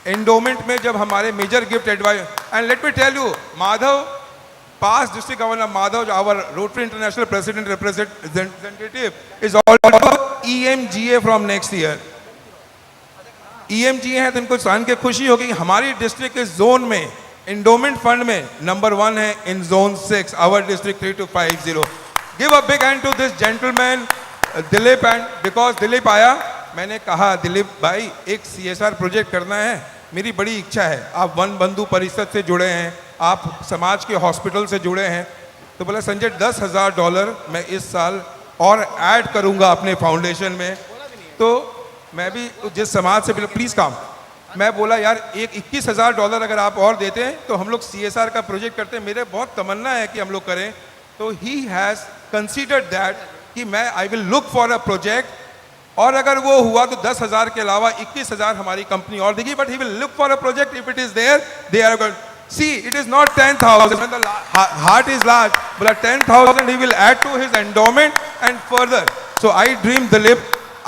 endowment में जब हमारे major gift advice, and let me tell you, Madhav past district governor Madhav, our Rotary International President representative, is also EMGA from next year. EMGA है तो इनको जान के खुशी होगी कि हमारी डिस्ट्रिक्ट के जोन में इंडोमेंट फंड में नंबर 1 है in zone 6, our district 3250। Give a big hand to this gentleman Dilip. And because Dilip आया, मैंने कहा दिलीप भाई एक CSR प्रोजेक्ट करना है, मेरी बड़ी इच्छा है। आप वन बंधु परिषद से जुड़े हैं, आप समाज के हॉस्पिटल से जुड़े हैं, तो बोला संजय $10,000 मैं इस साल और ऐड करूंगा अपने फाउंडेशन में। तो मैं भी जिस समाज से, प्लीज़ काम, मैं बोला यार एक $21,000 अगर आप और देते हैं तो हम लोग CSR का प्रोजेक्ट करते हैं, मेरे बहुत तमन्ना है कि हम लोग करें। तो ही हैज़ कंसिडर्ड दैट कि मैं I will look for a project, और अगर वो हुआ तो 10,000 के अलावा 21,000 हमारी कंपनी और देगी, but he will look for a project. If it is there they are going. See, it is not 10,000. When the heart is large, but 10,000 he will add to his endowment and further. So I dream Dilip,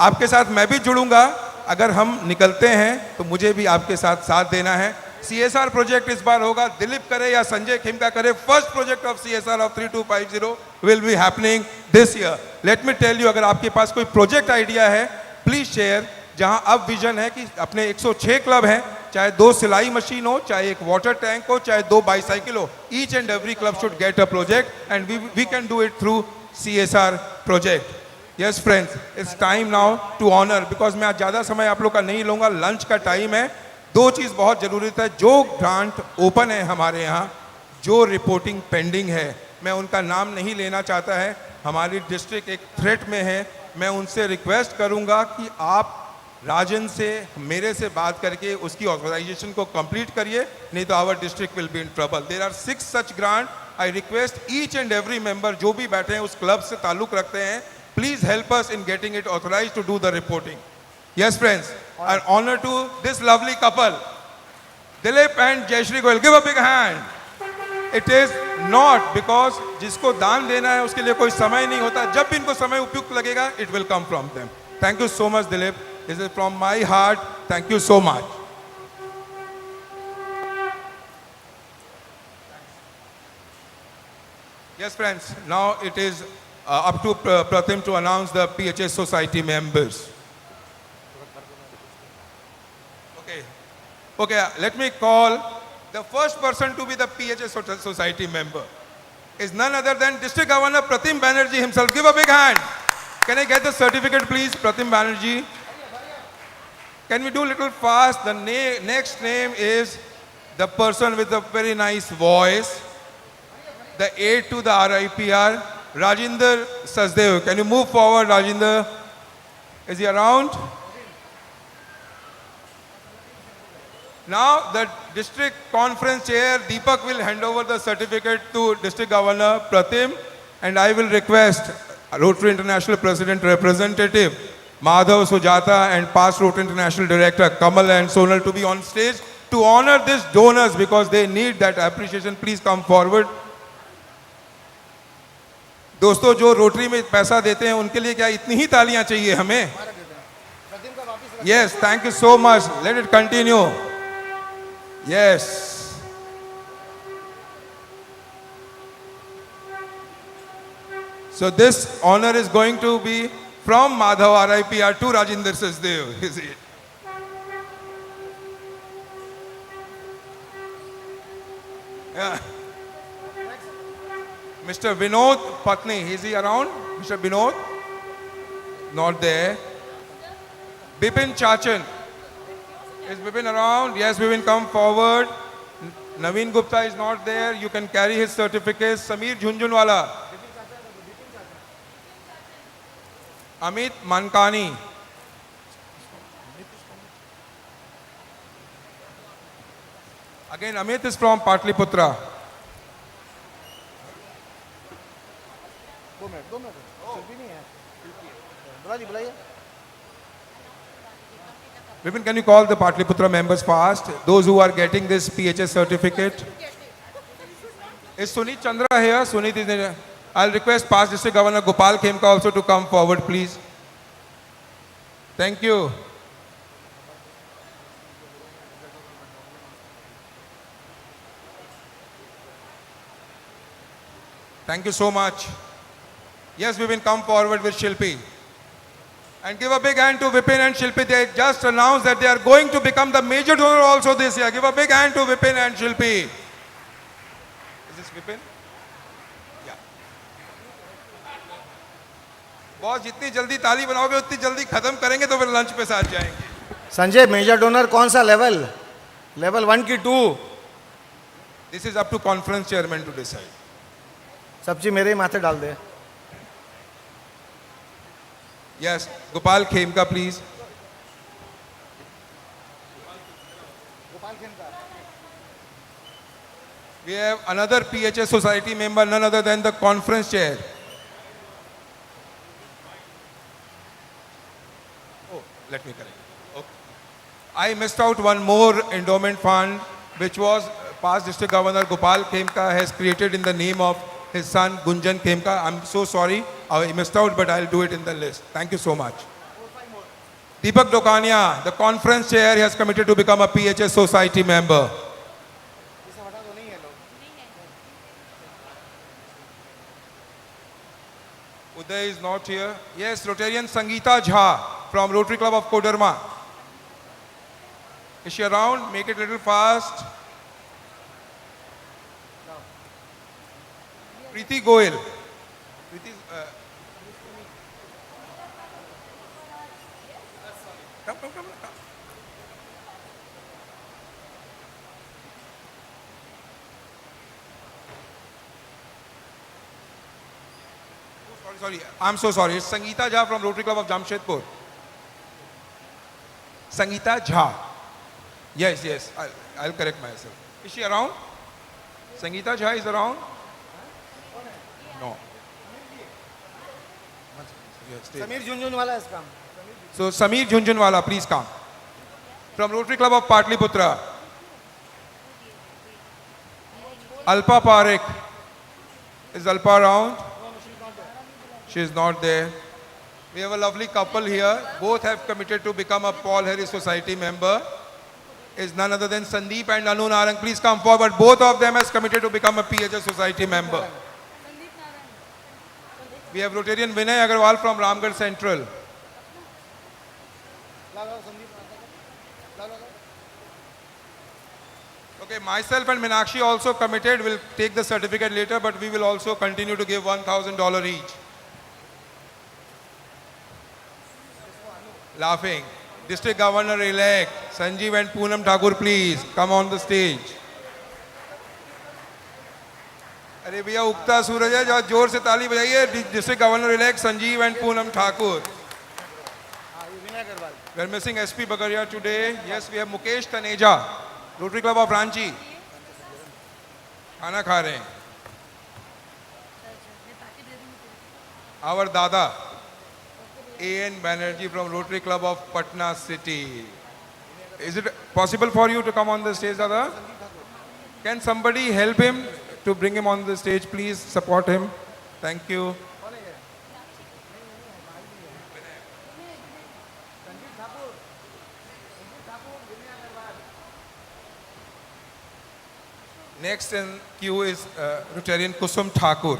आपके साथ मैं भी जुड़ूंगा। अगर हम निकलते हैं तो मुझे भी आपके साथ देना है। CSR प्रोजेक्ट इस बार होगा, दिलीप करे या संजय खिमका करे, first project of CSR of 3250 will be happening this year. Let me tell you, अगर आपके पास कोई प्रोजेक्ट आइडिया है प्लीज शेयर। जहां अब विजन है कि अपने 106 क्लब हैं, चाहे 2 सिलाई मशीन हो, चाहे एक वाटर टैंक हो, चाहे 2 बाईसाइकिल हो, each and every club should get a project and we can do it through CSR project. Yes friends, it's time now to honour, because मैं आज ज़्यादा समय आप लोग का नहीं लूँगा, लंच का टाइम है। 2 चीज़ बहुत ज़रूरी है। जो ग्रांट ओपन है हमारे यहाँ, जो रिपोर्टिंग पेंडिंग है, मैं उनका नाम नहीं लेना चाहता है, हमारी डिस्ट्रिक्ट एक थ्रेट में है। मैं उनसे रिक्वेस्ट करूँगा कि आप राजन से, मेरे से बात करके उसकी ऑथराइजेशन को कंप्लीट करिए, नहीं तो our district will be in trouble. There are 6 such grant. I request each and every member जो भी बैठे हैं उस क्लब से ताल्लुक रखते हैं, please help us in getting it authorize to do the reporting. Yes friends, I honour to this lovely couple Dilip and Jayshree Goyal. Give a big hand. It is not because जिसको दान देना है उसके लिए कोई समय नहीं होता, जब भी इनको समय उपयुक्त लगेगा it will come from them. Thank you so much Dilip. This is from my heart. Thank you so much. Yes, friends. Now it is up to Pratim to announce the PHS Society members. Okay, let me call the first person to be the PHS Society member. Is none other than District Governor Pratim Banerjee himself. Give a big hand. Can I get the certificate, please, Pratim Banerjee? Can we do a little fast? The next name is the person with the very nice voice, the aide to the RIPR, Rajinder Sachdev. Can you move forward, Rajinder? Is he around? Now, the district conference chair, Deepak, will hand over the certificate to District Governor Pratim, and I will request Rotary International President Representative Madhav Sujata and past Rotary International Director Kamal and Sonal to be on stage to honor these donors because they need that appreciation. Please come forward. दोस्तों जो rotary में पैसा देते हैं उनके लिए क्या इतनी ही तालियां चाहिए हमें? Yes, thank you so much. Let it continue. Yes. So this honor is going to be from Madhav RIPR to Rajinder Sachdev. Is it? Yeah. Mr. Vinod Patni, is he around? Mr. Vinod? Not there. Bipin Chachan. Is Bipin around? Yes, Bipin, come forward. Naveen Gupta is not there. You can carry his certificate. Sameer Jhunjhunwala. Amit Mankani. Again, Amit is from Patliputra. Vipin, can you call the Patliputra members fast? Those who are getting this PHS certificate. Is Sunit Chandra here? Sunit is there. I'll request past District Governor Gopal Khemka also to come forward, please. Thank you. Thank you so much. Yes, Vipin, come forward with Shilpi. And give a big hand to Vipin and Shilpi. They just announced that they are going to become the major donor also this year. Give a big hand to Vipin and Shilpi. Is this Vipin? Yeah. बहुत जितनी जल्दी ताली बनाओगे उतनी जल्दी खत्म करेंगे तो फिर लंच पे साथ जाएंगे. संजय, मेजर डोनर कौन सा लेवल? लेवल 1 की 2? This is up to conference chairman to decide. सब चीज मेरे ही माथे डाल दे. Yes, Gopal Khemka, please. We have another PHS Society member, none other than the conference chair. Oh, let me correct. Okay. I missed out one more endowment fund, which was past District Governor Gopal Khemka has created in the name of his son Gunjan Khemka. I'm so sorry, I missed out, but I'll do it in the list. Thank you so much. Deepak Dokania, the conference chair, has committed to become a PHS Society member. Uday is not here. Yes, Rotarian Sangeeta Jha from Rotary Club of Kodarma. Is she around? Make it a little fast. Preeti Goyal. Preeti, come. Oh, sorry. I'm so sorry. It's Sangeeta Jha from Rotary Club of Jamshedpur. Sangeeta Jha. Yes. I'll correct myself. Is she around? Sangeeta Jha is around? No. Sameer Jhunjhunwala has come. So Sameer Jhunjhunwala, please come. From Rotary Club of Patliputra. Alpa Parekh. Is Alpa around? She is not there. We have a lovely couple here. Both have committed to become a Paul Harris Society member. Is none other than Sandeep and Anu Narang. Please come forward. Both of them has committed to become a PHS Society member. We have Rotarian Vinay Agarwal from Ramgarh Central. Okay, myself and Meenakshi also committed. We'll take the certificate later, but we will also continue to give $1,000 each. Laughing. District Governor-elect Sanjeev and Poonam Thakur, please come on the stage. अरे भैया उगता सूरज है, जो जोर से ताली बजाइए. District Governor-elect Sanjeev and Poonam Thakur. We are missing SP Bagaria today. Yes, we have Mukesh Taneja, Rotary Club of Ranchi. खाना खा रहे हैं. Our Dada, A.N. Banerjee from Rotary Club of Patna City. Is it possible for you to come on the stage, Dada? Can somebody help him to bring him on the stage, please? Support him. Thank you. Next in queue is Rotarian Kusum Thakur.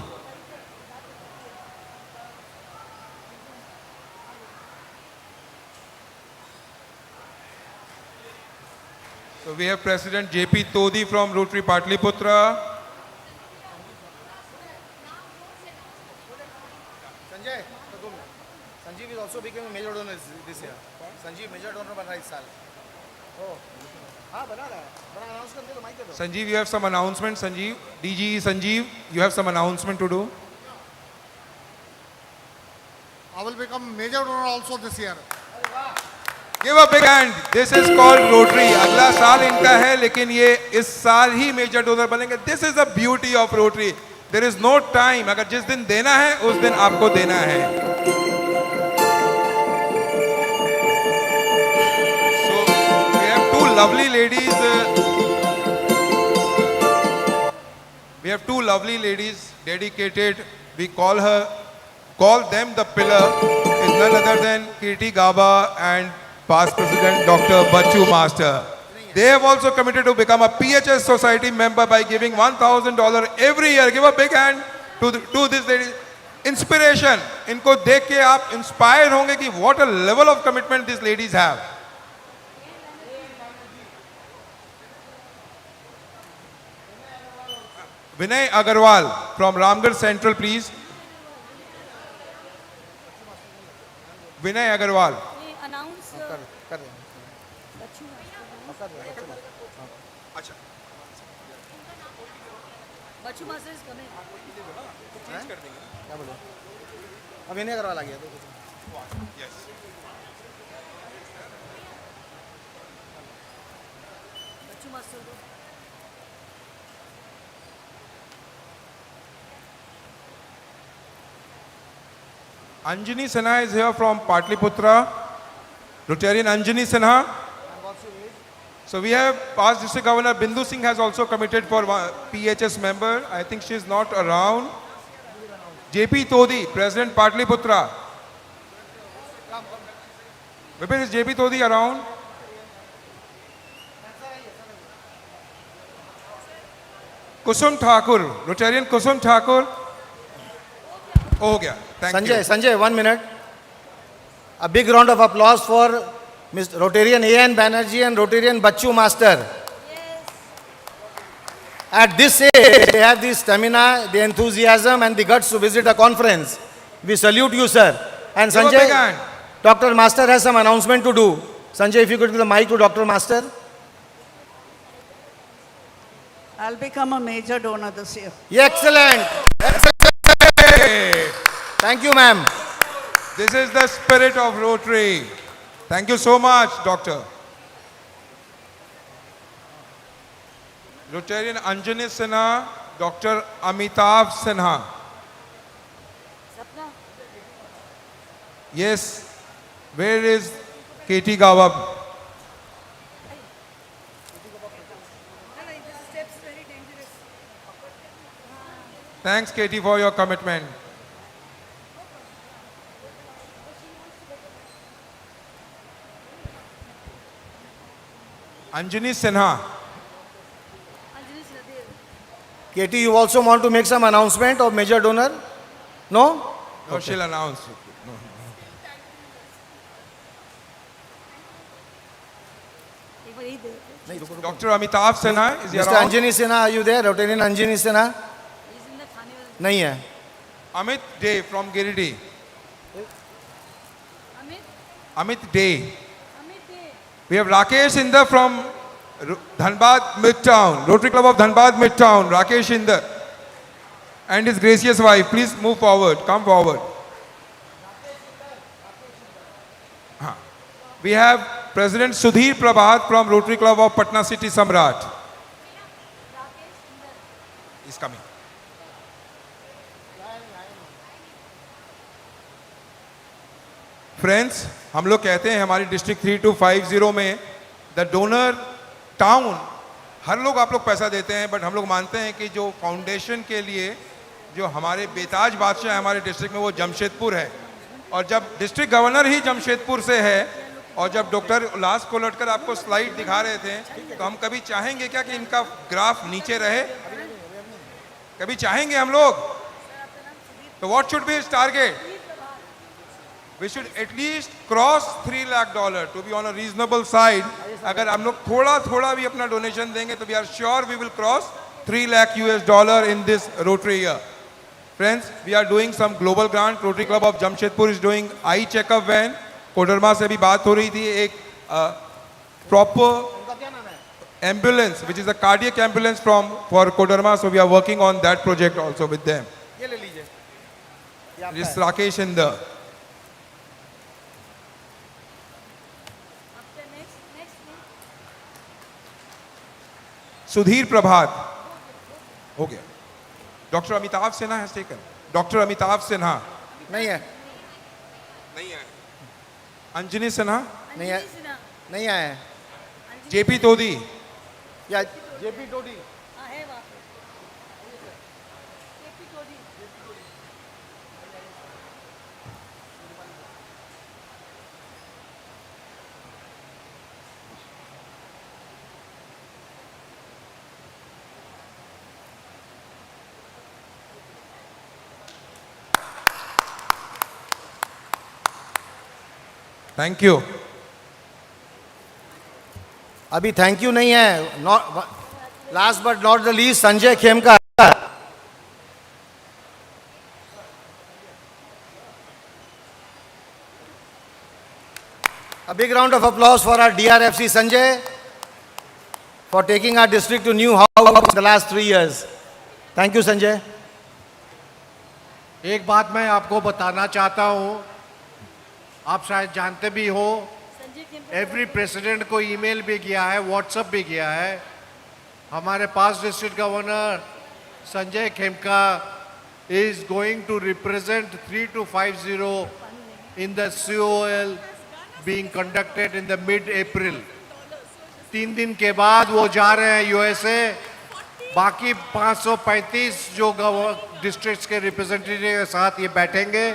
So we have President J.P. Todi from Rotary Patliputra. Sanjeev is also becoming a major donor this year. Sanjeev major donor बन रहा है इस साल. Oh, हाँ बना रहा है. बना announce कर दो तो mic दे दो. Sanjeev, you have some announcement. Sanjeev, DG Sanjeev, you have some announcement to do. I will become major donor also this year. Give a big hand. This is called Rotary. अगला साल इनका है, लेकिन ये इस साल ही major donor बनेंगे. This is the beauty of Rotary. There is no time. अगर जिस दिन देना है, उस दिन आपको देना है. So we have two lovely ladies. We have two lovely ladies dedicated. We call them the pillar. Is none other than Kirti Gaba and past President Dr. Bachu Master. They have also committed to become a PHS Society member by giving $1,000 every year. Give a big hand to this lady. Inspiration. इनको देख के आप inspire होंगे कि what a level of commitment these ladies have. Vinay Agarwal from Ramgarh Central, please. Vinay Agarwal. Bachchu master is coming. Change कर देंगे. क्या बोलो? अब इन्हें करवा लगे तो. Yes. बच्चू मास्टर को. Anjani Sinha is here from Patliputra. Rotarian Anjani Sinha. So we have past District Governor Bindu Singh has also committed for PHS member. I think she is not around. JP Todi, President Patliputra. Vipin, is JP Todi around? Kusum Thakur, Rotarian Kusum Thakur. हो गया. Thank you. Sanjay, 1 minute. A big round of applause for Mr. Rotarian A.N. Banerjee and Rotarian Bachu Master. At this age, they have the stamina, the enthusiasm and the guts to visit a conference. We salute you, sir. And Give a big Sanjay, hand. Dr. Master has some announcement to do. Sanjay, if you could give the mic to Dr. Master. I'll become a major donor this year. Excellent. Thank you, ma'am. This is the spirit of Rotary. Thank you so much, Doctor. Rotarian Anjani Sinha, Dr. Amitav Sinha. Yes. Where is Katie Gawab? Thanks, Katie, for your commitment. Anjani Sinha. Katie, you also want to make some announcement of major donor? No? No, she'll announce. No. Dr. Amitav Sinha is here. Mr. Anjani Sinha, are you there? Rotarian Anjani Sinha? नहीं है. Amit Day from Giridih. Amit Day. We have Rakesh Inder from Dhanbad Midtown, Rotary Club of Dhanbad Midtown. Rakesh Inder and his gracious wife. Please move forward. Come forward. We have President Sudhir Prabhat from Rotary Club of Patna City Samrat. He's coming. Friends, हम लोग कहते हैं हमारी district 3250 में the donor town, हर लोग आप लोग पैसा देते हैं, बट हम लोग मानते हैं कि जो फाउंडेशन के लिए जो हमारे बेताज बादशाह हमारे डिस्ट्रिक्ट में वो जमशेदपुर है, और जब डिस्ट्रिक्ट गवर्नर ही जमशेदपुर से है, और जब डॉक्टर उल्लास कोलटकर आपको स्लाइड दिखा रहे थे, तो हम कभी चाहेंगे क्या कि इनका ग्राफ नीचे रहे? कभी चाहेंगे हम लोग? तो what should be his target? We should at least cross $3 lakh to be on a reasonable side. अगर हम लोग थोड़ा थोड़ा भी अपना डोनेशन देंगे तो we are sure we will cross $3 lakh in this Rotary year. Friends, we are doing some global grant. Rotary Club of Jamshedpur is doing eye checkup van. Koderma से भी बात हो रही थी, एक proper ambulance which is a cardiac ambulance for Kodarma, so we are working on that project also with them. ये ले लीजिए. This Rakesh Inder. Sudhir Prabhat. Okay. Dr. Amitav Sinha has taken. Dr. Amitav Sinha. नहीं है. नहीं है. Anjani Sinha. नहीं है. नहीं है. JP Todi. या JP Todi. Thank you. अभी थैंक यू नहीं है. Last but not the least Sanjay Khemka. A big round of applause for our DRFC Sanjay for taking our district to new heights in the last 3 years. Thank you Sanjay. एक बात मैं आपको बताना चाहता हूं, आप शायद जानते भी हो, एवरी प्रेसिडेंट को ईमेल भी किया है, व्हाट्सएप भी किया है. हमारे पास district governor Sanjay Khemka is going to represent 3250 in the COL being conducted in the mid-April. 3 दिन के बाद वो जा रहे हैं USA. बाकी 535 जो डिस्ट्रिक्ट्स के रिप्रेजेंटेटिव के साथ ये बैठेंगे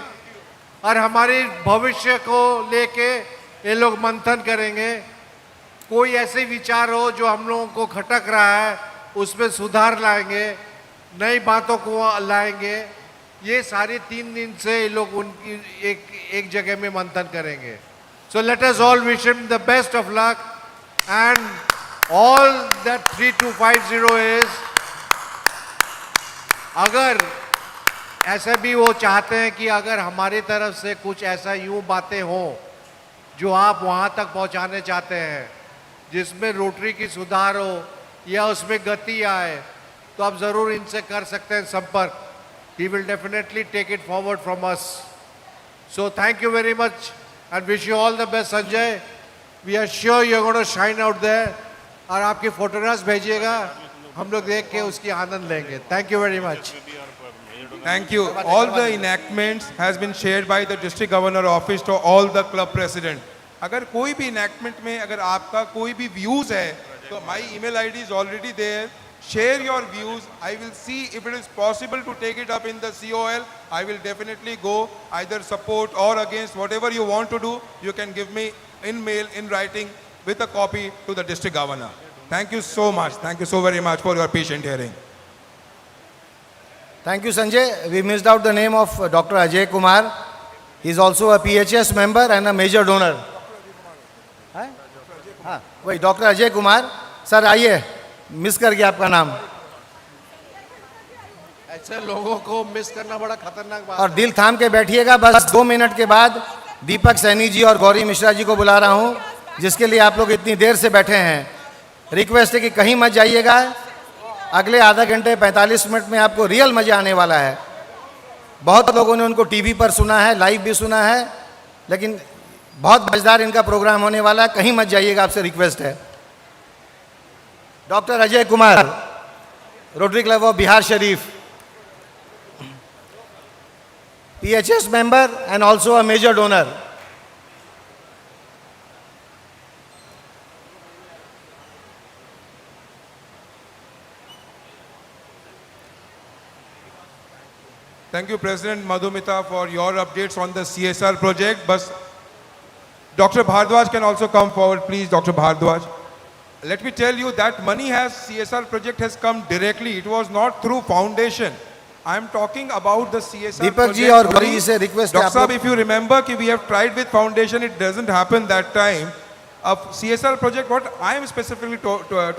और हमारे भविष्य को लेके ये लोग मंथन करेंगे. कोई ऐसे विचार हो जो हम लोगों को खटक रहा है, उसमें सुधार लाएंगे, नई बातों को लाएंगे. ये सारे 3 दिन से ये लोग उनकी एक जगह में मंथन करेंगे. So let us all wish him the best of luck, and all that 3250 is, अगर ऐसा भी वो चाहते हैं कि अगर हमारी तरफ से कुछ ऐसा यूं बातें हो जो आप वहाँ तक पहुँचाने चाहते हैं, जिसमें रोटरी की सुधार हो या उसमें गति आए, तो आप ज़रूर इनसे कर सकते हैं संपर्क. He will definitely take it forward from us. So thank you very much and wish you all the best Sanjay. We are sure you're going to shine out there. और आपकी फोटोग्राफ्स भेजिएगा, हम लोग देख के उसकी आनंद लेंगे. Thank you very much. Thank you. All the enactments has been shared by the district governor office to all the club president. अगर कोई भी enactment में अगर आपका कोई भी views है, तो my email ID is already there. Share your views. I will see if it is possible to take it up in the COL. I will definitely go either support or against. Whatever you want to do, you can give me in mail, in writing, with a copy to the district governor. Thank you so much. Thank you so very much for your patient hearing. Thank you, Sanjay. We missed out the name of Dr. Ajay Kumar. He is also a PHS member and a major donor. हाँ वही doctor Ajay Kumar sir, आइए, miss कर गया आपका नाम। ऐसे लोगों को मिस करना बड़ा खतरनाक बात और दिल थाम के बैठिएगा, बस 2 मिनट के बाद दीपक सैनी जी और गौरी मिश्रा जी को बुला रहा हूँ, जिसके लिए आप लोग इतनी देर से बैठे हैं। रिक्वेस्ट है कि कहीं मत जाइएगा, अगले आधा घंटे 45 मिनट में आपको रियल मजा आने वाला है। बहुत लोगों ने उनको टीवी पर सुना है, लाइव भी सुना है, लेकिन बहुत मजेदार इनका प्रोग्राम होने वाला है, कहीं मत जाइएगा, आपसे रिक्वेस्ट है। Doctor Ajay Kumar, rotary Club of Bihar Sharif, PHS member and also a major donor. Thank you, President Madhumita, for your updates on the CSR project. But Dr. Bhardwaj can also come forward, please, Dr. Bhardwaj. Let me tell you that money CSR project has come directly. It was not through foundation. I am talking about the CSR Deepak ji project. और गौरी जी से request है Dr. आप Saab, लोग, if you remember, we have tried with foundation, it doesn't happen that time. A CSR project, what I am specifically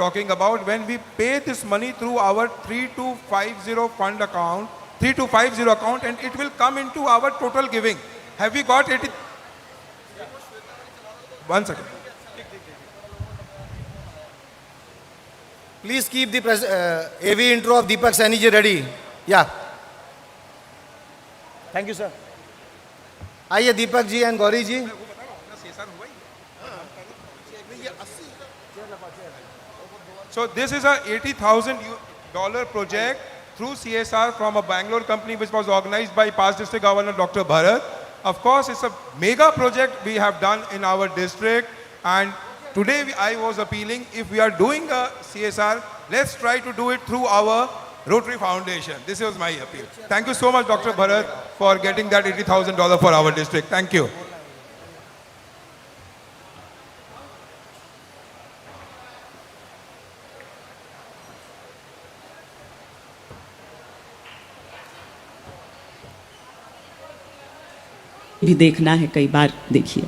talking about, when we pay this money through our 3250 fund account, 3250 account, and it will come into our total giving. Have we got it? 1 second. please keep the AV intro of Deepak Saini ji ready. Yeah. Thank you, sir. आइए Deepak ji and Gauri ji. So this is a $80,000 project through CSR from a Bangalore company which was organized by past district governor Dr. Bharat. Of course, it's a mega project we have done in our district, and today I was appealing, if we are doing a CSR, let's try to do it through our Rotary Foundation. This was my appeal. Thank you so much, Dr. Bharat, for getting that $80,000 for our district. Thank you. भी देखना है, कई बार देखिए।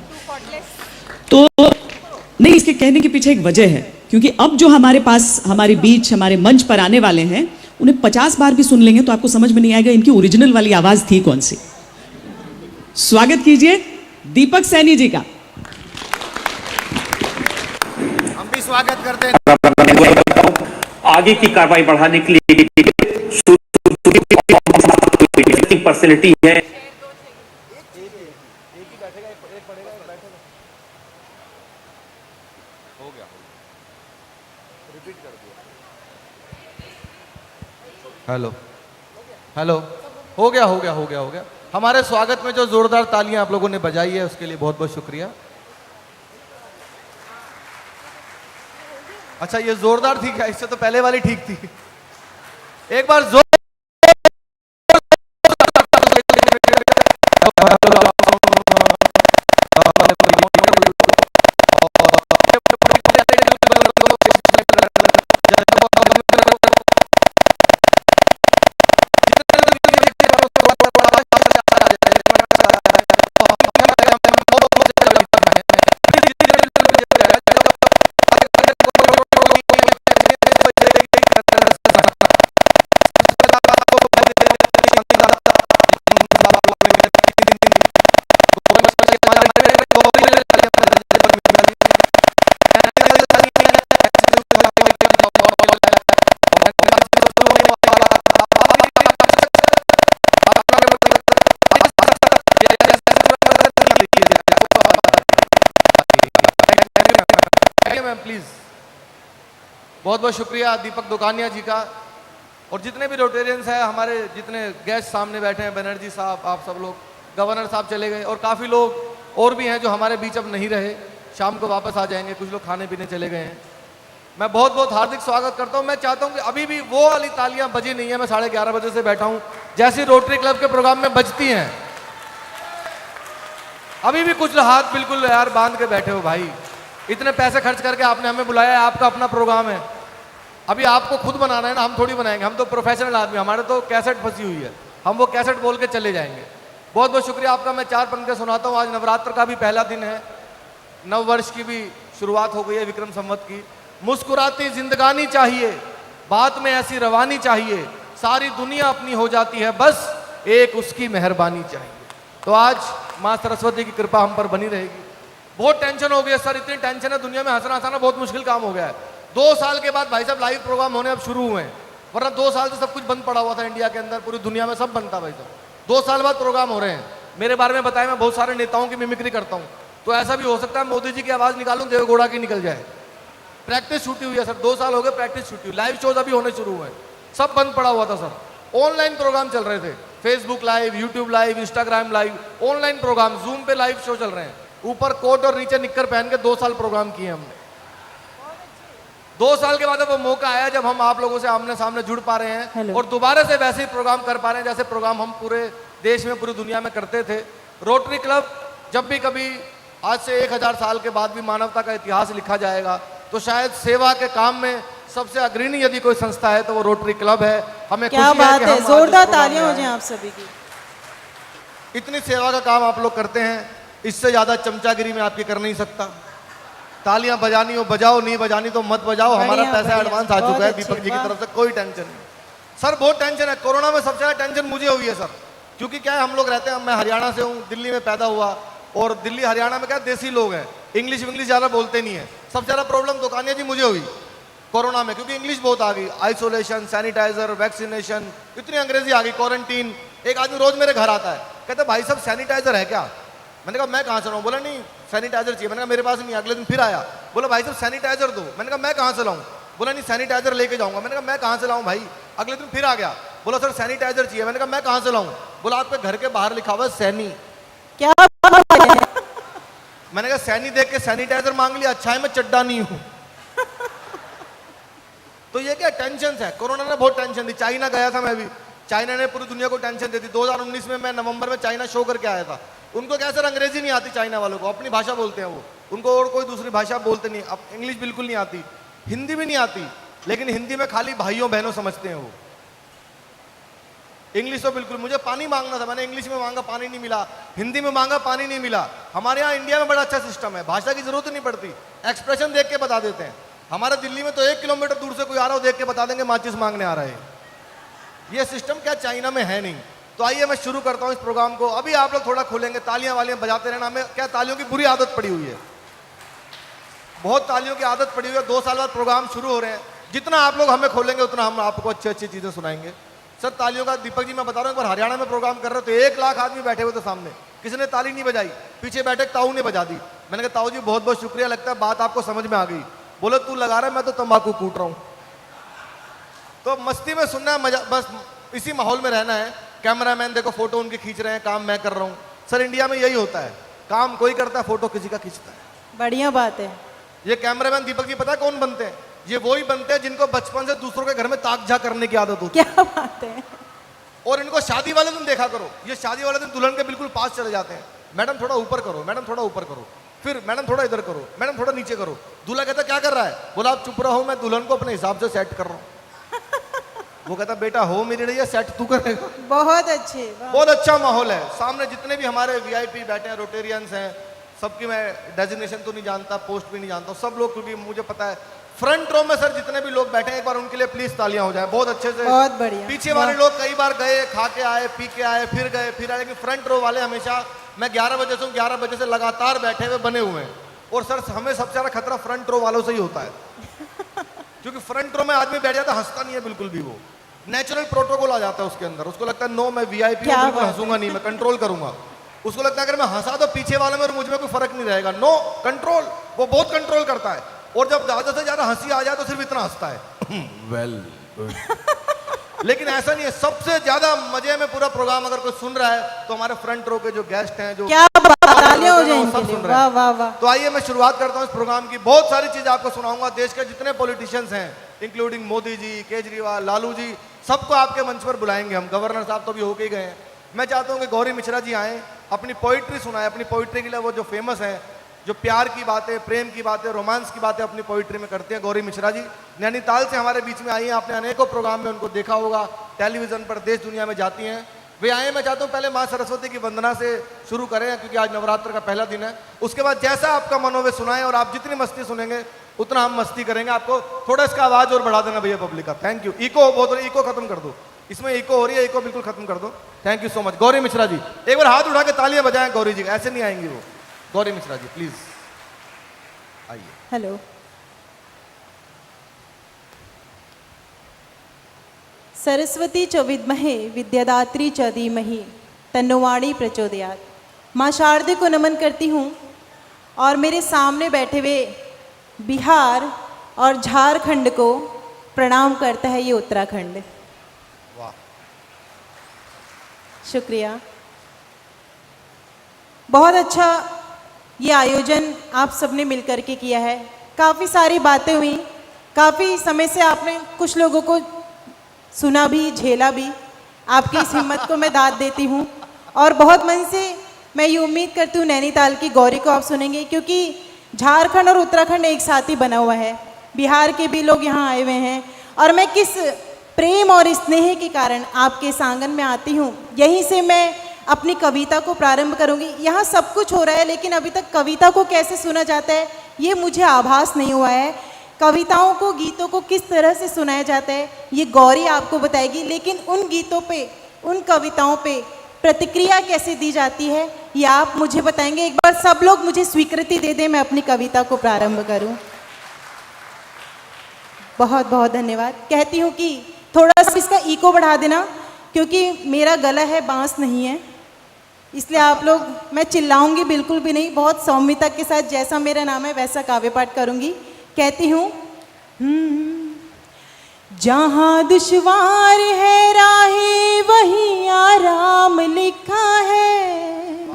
तो नहीं, इसके कहने के पीछे एक वजह है, क्योंकि अब जो हमारे पास, हमारे बीच, हमारे मंच पर आने वाले हैं, उन्हें 50 बार भी सुन लेंगे तो आपको समझ में नहीं आएगा इनकी ओरिजिनल वाली आवाज थी कौन सी। स्वागत कीजिए दीपक सैनी जी का। हम भी स्वागत करते हैं। आगे की कार्रवाई बढ़ाने के लिए पर्सनैलिटी है। हेलो हेलो, हो गया। हमारे स्वागत में जो जोरदार तालियां आप लोगों ने बजाई है उसके लिए बहुत बहुत शुक्रिया। अच्छा, ये जोरदार थी क्या? इससे तो पहले वाली ठीक थी। एक बार जोर बहुत बहुत शुक्रिया दीपक दुकानिया जी का, और जितने भी रोटेरियंस हैं, हमारे जितने गेस्ट सामने बैठे हैं, बनर्जी साहब, आप सब लोग, गवर्नर साहब चले गए, और काफ़ी लोग और भी हैं जो हमारे बीच अब नहीं रहे, शाम को वापस आ जाएंगे, कुछ लोग खाने पीने चले गए हैं। मैं बहुत बहुत हार्दिक स्वागत करता हूं। मैं चाहता हूं कि अभी भी वो वाली तालियां बजी नहीं है, मैं 11:30 बजे से बैठा हूं, जैसी रोटरी क्लब के प्रोग्राम में बजती हैं। अभी भी कुछ हाथ बिल्कुल यार बांध के बैठे हो भाई, इतने पैसे खर्च करके आपने हमें बुलाया है, आपका अपना प्रोग्राम है, अभी आपको खुद बनाना है ना, हम थोड़ी बनाएंगे, हम तो प्रोफेशनल आदमी, हमारे तो कैसेट फंसी हुई है, हम वो कैसेट बोल के चले जाएंगे। बहुत बहुत शुक्रिया आपका। मैं 4 पंक्तियाँ सुनाता हूँ। आज नवरात्र का भी पहला दिन है, नव वर्ष की भी शुरुआत हो गई है विक्रम संवत की। मुस्कुराती जिंदगानी चाहिए, बात में ऐसी रवानी चाहिए, सारी दुनिया अपनी हो जाती है, बस एक उसकी मेहरबानी चाहिए। तो आज माँ सरस्वती की कृपा हम पर बनी रहेगी। बहुत टेंशन हो गई है सर, इतनी टेंशन है दुनिया में, हंसना हंसाना बहुत मुश्किल काम हो गया है। 2 साल के बाद भाई साहब लाइव प्रोग्राम होने अब शुरू हुए हैं, वरना 2 साल से सब कुछ बंद पड़ा हुआ था इंडिया के अंदर, पूरी दुनिया में सब बंद था भाई साहब। 2 साल बाद प्रोग्राम हो रहे हैं। मेरे बारे में बताया, मैं बहुत सारे नेताओं की मिमिक्री करता हूँ, तो ऐसा भी हो सकता है मोदी जी की आवाज़ निकालूं, देवगौड़ा की निकल जाए। प्रैक्टिस छूटी हुई है सर, 2 साल हो गए प्रैक्टिस छूटी हुई। लाइव शोज अभी होने शुरू हुए हैं, सब बंद पड़ा हुआ था सर। ऑनलाइन प्रोग्राम चल रहे थे, Facebook live, YouTube live, Instagram live, online program, Zoom पे लाइव शो चल रहे हैं। ऊपर कोट और नीचे निक्कर पहन के 2 साल प्रोग्राम किए हमने। 2 साल के बाद वो मौका आया जब हम आप लोगों से आमने सामने जुड़ पा रहे हैं और दोबारा से वैसे ही प्रोग्राम कर पा रहे हैं जैसे प्रोग्राम हम पूरे देश में, पूरी दुनिया में करते थे। रोटरी क्लब जब भी कभी आज से 1000 साल के बाद भी मानवता का इतिहास लिखा जाएगा तो शायद सेवा के काम में सबसे अग्रणी यदि कोई संस्था है तो वो रोटरी क्लब है। हमें क्या बात है, जोरदार तालियां हो जाएं आप सभी की। इतनी सेवा का काम आप लोग करते हैं, इससे ज्यादा चमचागिरी में आपकी कर नहीं सकता। तालियां बजानी हो बजाओ, नहीं बजानी तो मत बजाओ, हमारा पैसा एडवांस आ चुका है दीपक जी की तरफ से, कोई टेंशन नहीं। सर बहुत टेंशन है, कोरोना में सबसे ज्यादा टेंशन मुझे हुई है सर, क्योंकि क्या है हम लोग रहते हैं, मैं हरियाणा से हूँ, दिल्ली में पैदा हुआ, और दिल्ली हरियाणा में क्या देसी लोग हैं, इंग्लिश विंग्लिश ज़्यादा बोलते नहीं है। सबसे ज़्यादा प्रॉब्लम दुकानिया जी मुझे हुई कोरोना में, क्योंकि इंग्लिश बहुत आ गई, आइसोलेशन, सैनिटाइजर, वैक्सीनेशन, इतनी अंग्रेजी आ गई, क्वारंटीन। एक आदमी रोज मेरे घर आता है, कहता भाई साहब सैनिटाइजर है क्या? मैंने कहा मैं कहाँ से लाऊं? बोला नहीं सैनिटाइजर चाहिए। मैंने कहा मेरे पास नहीं। अगले दिन फिर आया, बोला भाई साहब सैनिटाइजर दो। मैंने कहा मैं कहाँ से लाऊं? बोला नहीं सैनिटाइजर लेके जाऊंगा। मैंने कहा मैं कहाँ से लाऊं भाई? अगले दिन फिर आ गया, बोला सर सैनिटाइजर चाहिए। मैंने कहा मैं कहाँ से लाऊं? बोला आपके घर के बाहर लिखा हुआ है सैनी। क्या मैंने कहा सैनी देख के सैनिटाइजर मांग लिया, अच्छा है मैं चड्डा नहीं हूं। तो ये क्या टेंशन है, कोरोना ने बहुत टेंशन दी। चाइना गया था मैं भी, चाइना ने पूरी दुनिया को टेंशन दी थी। 2019 में मैं नवंबर में चाइना शो करके आया था। उनको क्या सर अंग्रेजी नहीं आती चाइना वालों को, अपनी भाषा बोलते हैं वो, उनको और कोई दूसरी भाषा बोलते नहीं। अब इंग्लिश बिल्कुल नहीं आती, हिंदी भी नहीं आती, लेकिन हिंदी में खाली भाइयों बहनों समझते हैं वो, इंग्लिश तो बिल्कुल। मुझे पानी मांगना था, मैंने इंग्लिश में मांगा, पानी नहीं मिला, हिंदी में मांगा, पानी नहीं मिला। हमारे यहाँ इंडिया में बड़ा अच्छा सिस्टम है, भाषा की जरूरत नहीं पड़ती, एक्सप्रेशन देख के बता देते हैं। हमारे दिल्ली में तो 1 किलोमीटर दूर से कोई आ रहा हो देख के बता देंगे माचिस मांगने आ रहा है। ये सिस्टम क्या चाइना में है नहीं। तो आइए मैं शुरू करता हूँ इस प्रोग्राम को। अभी आप लोग थोड़ा खोलेंगे, तालियां वालियां बजाते रहना। हमें क्या तालियों की बुरी आदत पड़ी हुई है, बहुत तालियों की आदत पड़ी हुई है। 2 साल बाद प्रोग्राम शुरू हो रहे हैं, जितना आप लोग हमें खोलेंगे उतना हम आपको अच्छी अच्छी चीजें सुनाएंगे। सर तालियों का, दीपक जी मैं बता रहा हूँ, एक बार हरियाणा में प्रोग्राम कर रहे थे, 1 लाख आदमी बैठे हुए थे सामने, किसी ने ताली नहीं बजाई, पीछे बैठे ताऊ ने बजा दी। मैंने कहा ताऊ जी बहुत बहुत शुक्रिया, लगता है बात आपको समझ में आ गई। बोले तू लगा रहा है, मैं तो तंबाकू कूट रहा हूँ। तो मस्ती में सुनना है, मजा, बस इसी माहौल में रहना है। कैमरामैन देखो फोटो उनके खींच रहे हैं, काम मैं कर रहा हूँ। सर इंडिया में यही होता है, काम कोई करता है, फोटो किसी का खींचता है। बढ़िया बात है। ये कैमरामैन दीपक जी पता है कौन बनते हैं? ये वही बनते हैं जिनको बचपन से दूसरों के घर में ताक झाक करने की आदत होती है। क्या बात है। और इनको शादी वाले दिन देखा करो, ये शादी वाले दिन दुल्हन के बिल्कुल पास चले जाते हैं, मैडम थोड़ा ऊपर करो, मैडम थोड़ा ऊपर करो, फिर मैडम थोड़ा इधर करो, मैडम थोड़ा नीचे करो। दूल्हा कहता क्या कर रहा है? बोला आप चुप रहो, मैं दुल्हन को अपने हिसाब से सेट कर रहा हूँ। वो कहता बेटा हो मेरी रही है सेट, तू करेगा। बहुत अच्छे, बहुत अच्छा माहौल है। सामने जितने भी हमारे वीआईपी बैठे हैं, रोटेरियंस हैं, सबकी मैं डेजिग्नेशन तो नहीं जानता, पोस्ट भी नहीं जानता, सब लोग, क्योंकि मुझे पता है फ्रंट रो में सर जितने भी लोग बैठे हैं एक बार उनके लिए प्लीज तालियां हो जाए, बहुत अच्छे से। बहुत बढ़िया। पीछे वाले लोग कई बार गए, खा के आए, पी के आए, फिर गए फिर आए, लेकिन फ्रंट रो वाले हमेशा, मैं 11 बजे से 11 बजे से लगातार बैठे हुए बने हुए हैं। और सर हमें सबसे ज्यादा खतरा फ्रंट रो वालों से ही होता है, क्योंकि फ्रंट रो में आदमी बैठ जाता है, हंसता नहीं है बिल्कुल भी, वो नेचुरल प्रोटोकॉल आ जाता है उसके अंदर। उसको लगता है नो मैं वीआईपी हूं, बिल्कुल हंसूंगा नहीं, मैं कंट्रोल करूंगा। उसको लगता है अगर मैं हंसा तो पीछे वाले में और मुझ में कोई फर्क नहीं रहेगा। नो कंट्रोल, वो बहुत कंट्रोल करता है। और जब ज्यादा से ज्यादा हंसी आ जाए तो सिर्फ इतना हंसता है, वेल लेकिन ऐसा नहीं है। सबसे ज्यादा मजे में पूरा प्रोग्राम अगर कोई सुन रहा है तो हमारे फ्रंट रो के जो गेस्ट हैं, जो क्या तालियां हो जाएंगी, सब सुन रहे वाह वाह हैं। वाह। तो आइए मैं शुरुआत करता हूं इस प्रोग्राम की। बहुत सारी चीजें आपको सुनाऊंगा, देश के जितने पॉलिटिशियंस हैं, इंक्लूडिंग मोदी जी, केजरीवाल, लालू जी, सबको आपके मंच पर बुलाएंगे हम। गवर्नर साहब तो अभी होके ही गए हैं। मैं चाहता हूं कि गौरी मिश्रा जी आए, अपनी पोइट्री सुनाए, अपनी पोइट्री के लिए वो जो फेमस है, जो प्यार की बातें, प्रेम की बातें, रोमांस की बातें अपनी पोइट्री में करते हैं। गौरी मिश्रा जी नैनीताल से हमारे बीच में आई हैं, आपने अनेकों प्रोग्राम में उनको देखा होगा, टेलीविजन पर देश दुनिया में जाती हैं। वे आए, मैं चाहता हूँ पहले माँ सरस्वती की वंदना से शुरू करें क्योंकि आज नवरात्र का पहला दिन है। उसके बाद जैसा आपका मन हो वे सुनाएं, और आप जितनी मस्ती सुनेंगे उतना हम मस्ती करेंगे। आपको थोड़ा इसका आवाज और बढ़ा देना भैया पब्लिक का। Thank you. इको बहुत, इको खत्म कर दो, इसमें इको हो रही है, इको बिल्कुल खत्म कर दो। Thank you so much. Gauri Mishra ji एक बार हाथ उठा के तालियां बजाएं गौरी जी, ऐसे नहीं आएंगी वो। गौरी मिश्रा जी प्लीज आइए। हेलो। सरस्वती च विद्महे विद्यादात्री च धीमहि तन्नोवाणी प्रचोदयात्। माँ शारदे को नमन करती हूँ और मेरे सामने बैठे हुए बिहार और झारखंड को प्रणाम करता है ये उत्तराखंड। वाह, शुक्रिया। बहुत अच्छा ये आयोजन आप सबने मिलकर के किया है। काफ़ी सारी बातें हुई, काफ़ी समय से आपने कुछ लोगों को सुना भी, झेला भी। आपकी इस हिम्मत को मैं दाद देती हूँ और बहुत मन से मैं ये उम्मीद करती हूँ नैनीताल की गौरी को आप सुनेंगे, क्योंकि झारखंड और उत्तराखंड एक साथ ही बना हुआ है। बिहार के भी लोग यहाँ आए हुए हैं और मैं किस प्रेम और स्नेह के कारण आपके सांगन में आती हूँ, यहीं से मैं अपनी कविता को प्रारंभ करूँगी। यहाँ सब कुछ हो रहा है लेकिन अभी तक कविता को कैसे सुना जाता है ये मुझे आभास नहीं हुआ है। कविताओं को, गीतों को किस तरह से सुनाया जाता है ये गौरी आपको बताएगी, लेकिन उन गीतों पे, उन कविताओं पे प्रतिक्रिया कैसे दी जाती है ये आप मुझे बताएंगे। एक बार सब लोग मुझे स्वीकृति दे दें, मैं अपनी कविता को प्रारंभ करूं। बहुत बहुत धन्यवाद। कहती हूँ कि थोड़ा सा इसका इको बढ़ा देना, क्योंकि मेरा गला है, बांस नहीं है, इसलिए आप लोग, मैं चिल्लाऊंगी बिल्कुल भी नहीं, बहुत सौम्यता के साथ जैसा मेरा नाम है वैसा काव्य पाठ करूंगी। कहती हूँ, जहाँ दुश्वार है राहें वहीं आराम लिखा है।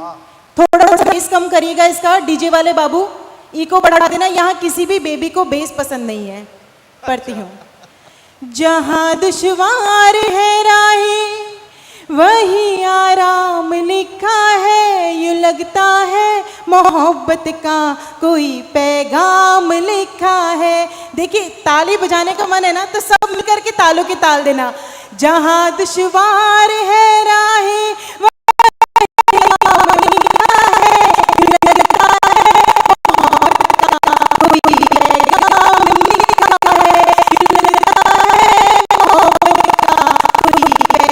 थोड़ा सा बेस कम करिएगा इसका, डीजे वाले बाबू इको बढ़ा देना। यहाँ किसी भी बेबी को बेस पसंद नहीं है। पढ़ती हूँ, जहाँ दुश्वार है राहें वही आराम लिखा है, यूँ लगता है मोहब्बत का कोई पैगाम लिखा है। देखिए ताली बजाने का मन है ना तो सब मिलकर के तालों की ताल देना। जहाँ दुश्वार है राहें वही आराम लिखा है, यूँ लगता है मोहब्बत का कोई पैगाम लिखा है, यूँ लगता है मोहब्बत का कोई पैगाम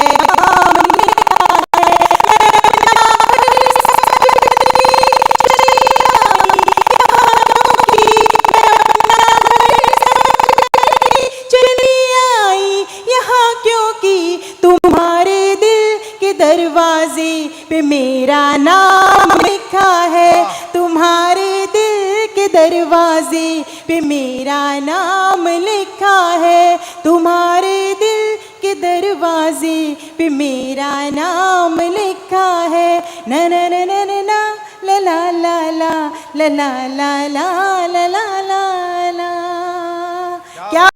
दरवाजे पे मेरा नाम लिखा है, तुम्हारे दिल के दरवाजे पे मेरा नाम लिखा है, तुम्हारे दिल के दरवाजे पे मेरा नाम लिखा है। न न न न न न ला ला ला ला ला ला ला ला ला ला ला ला। क्या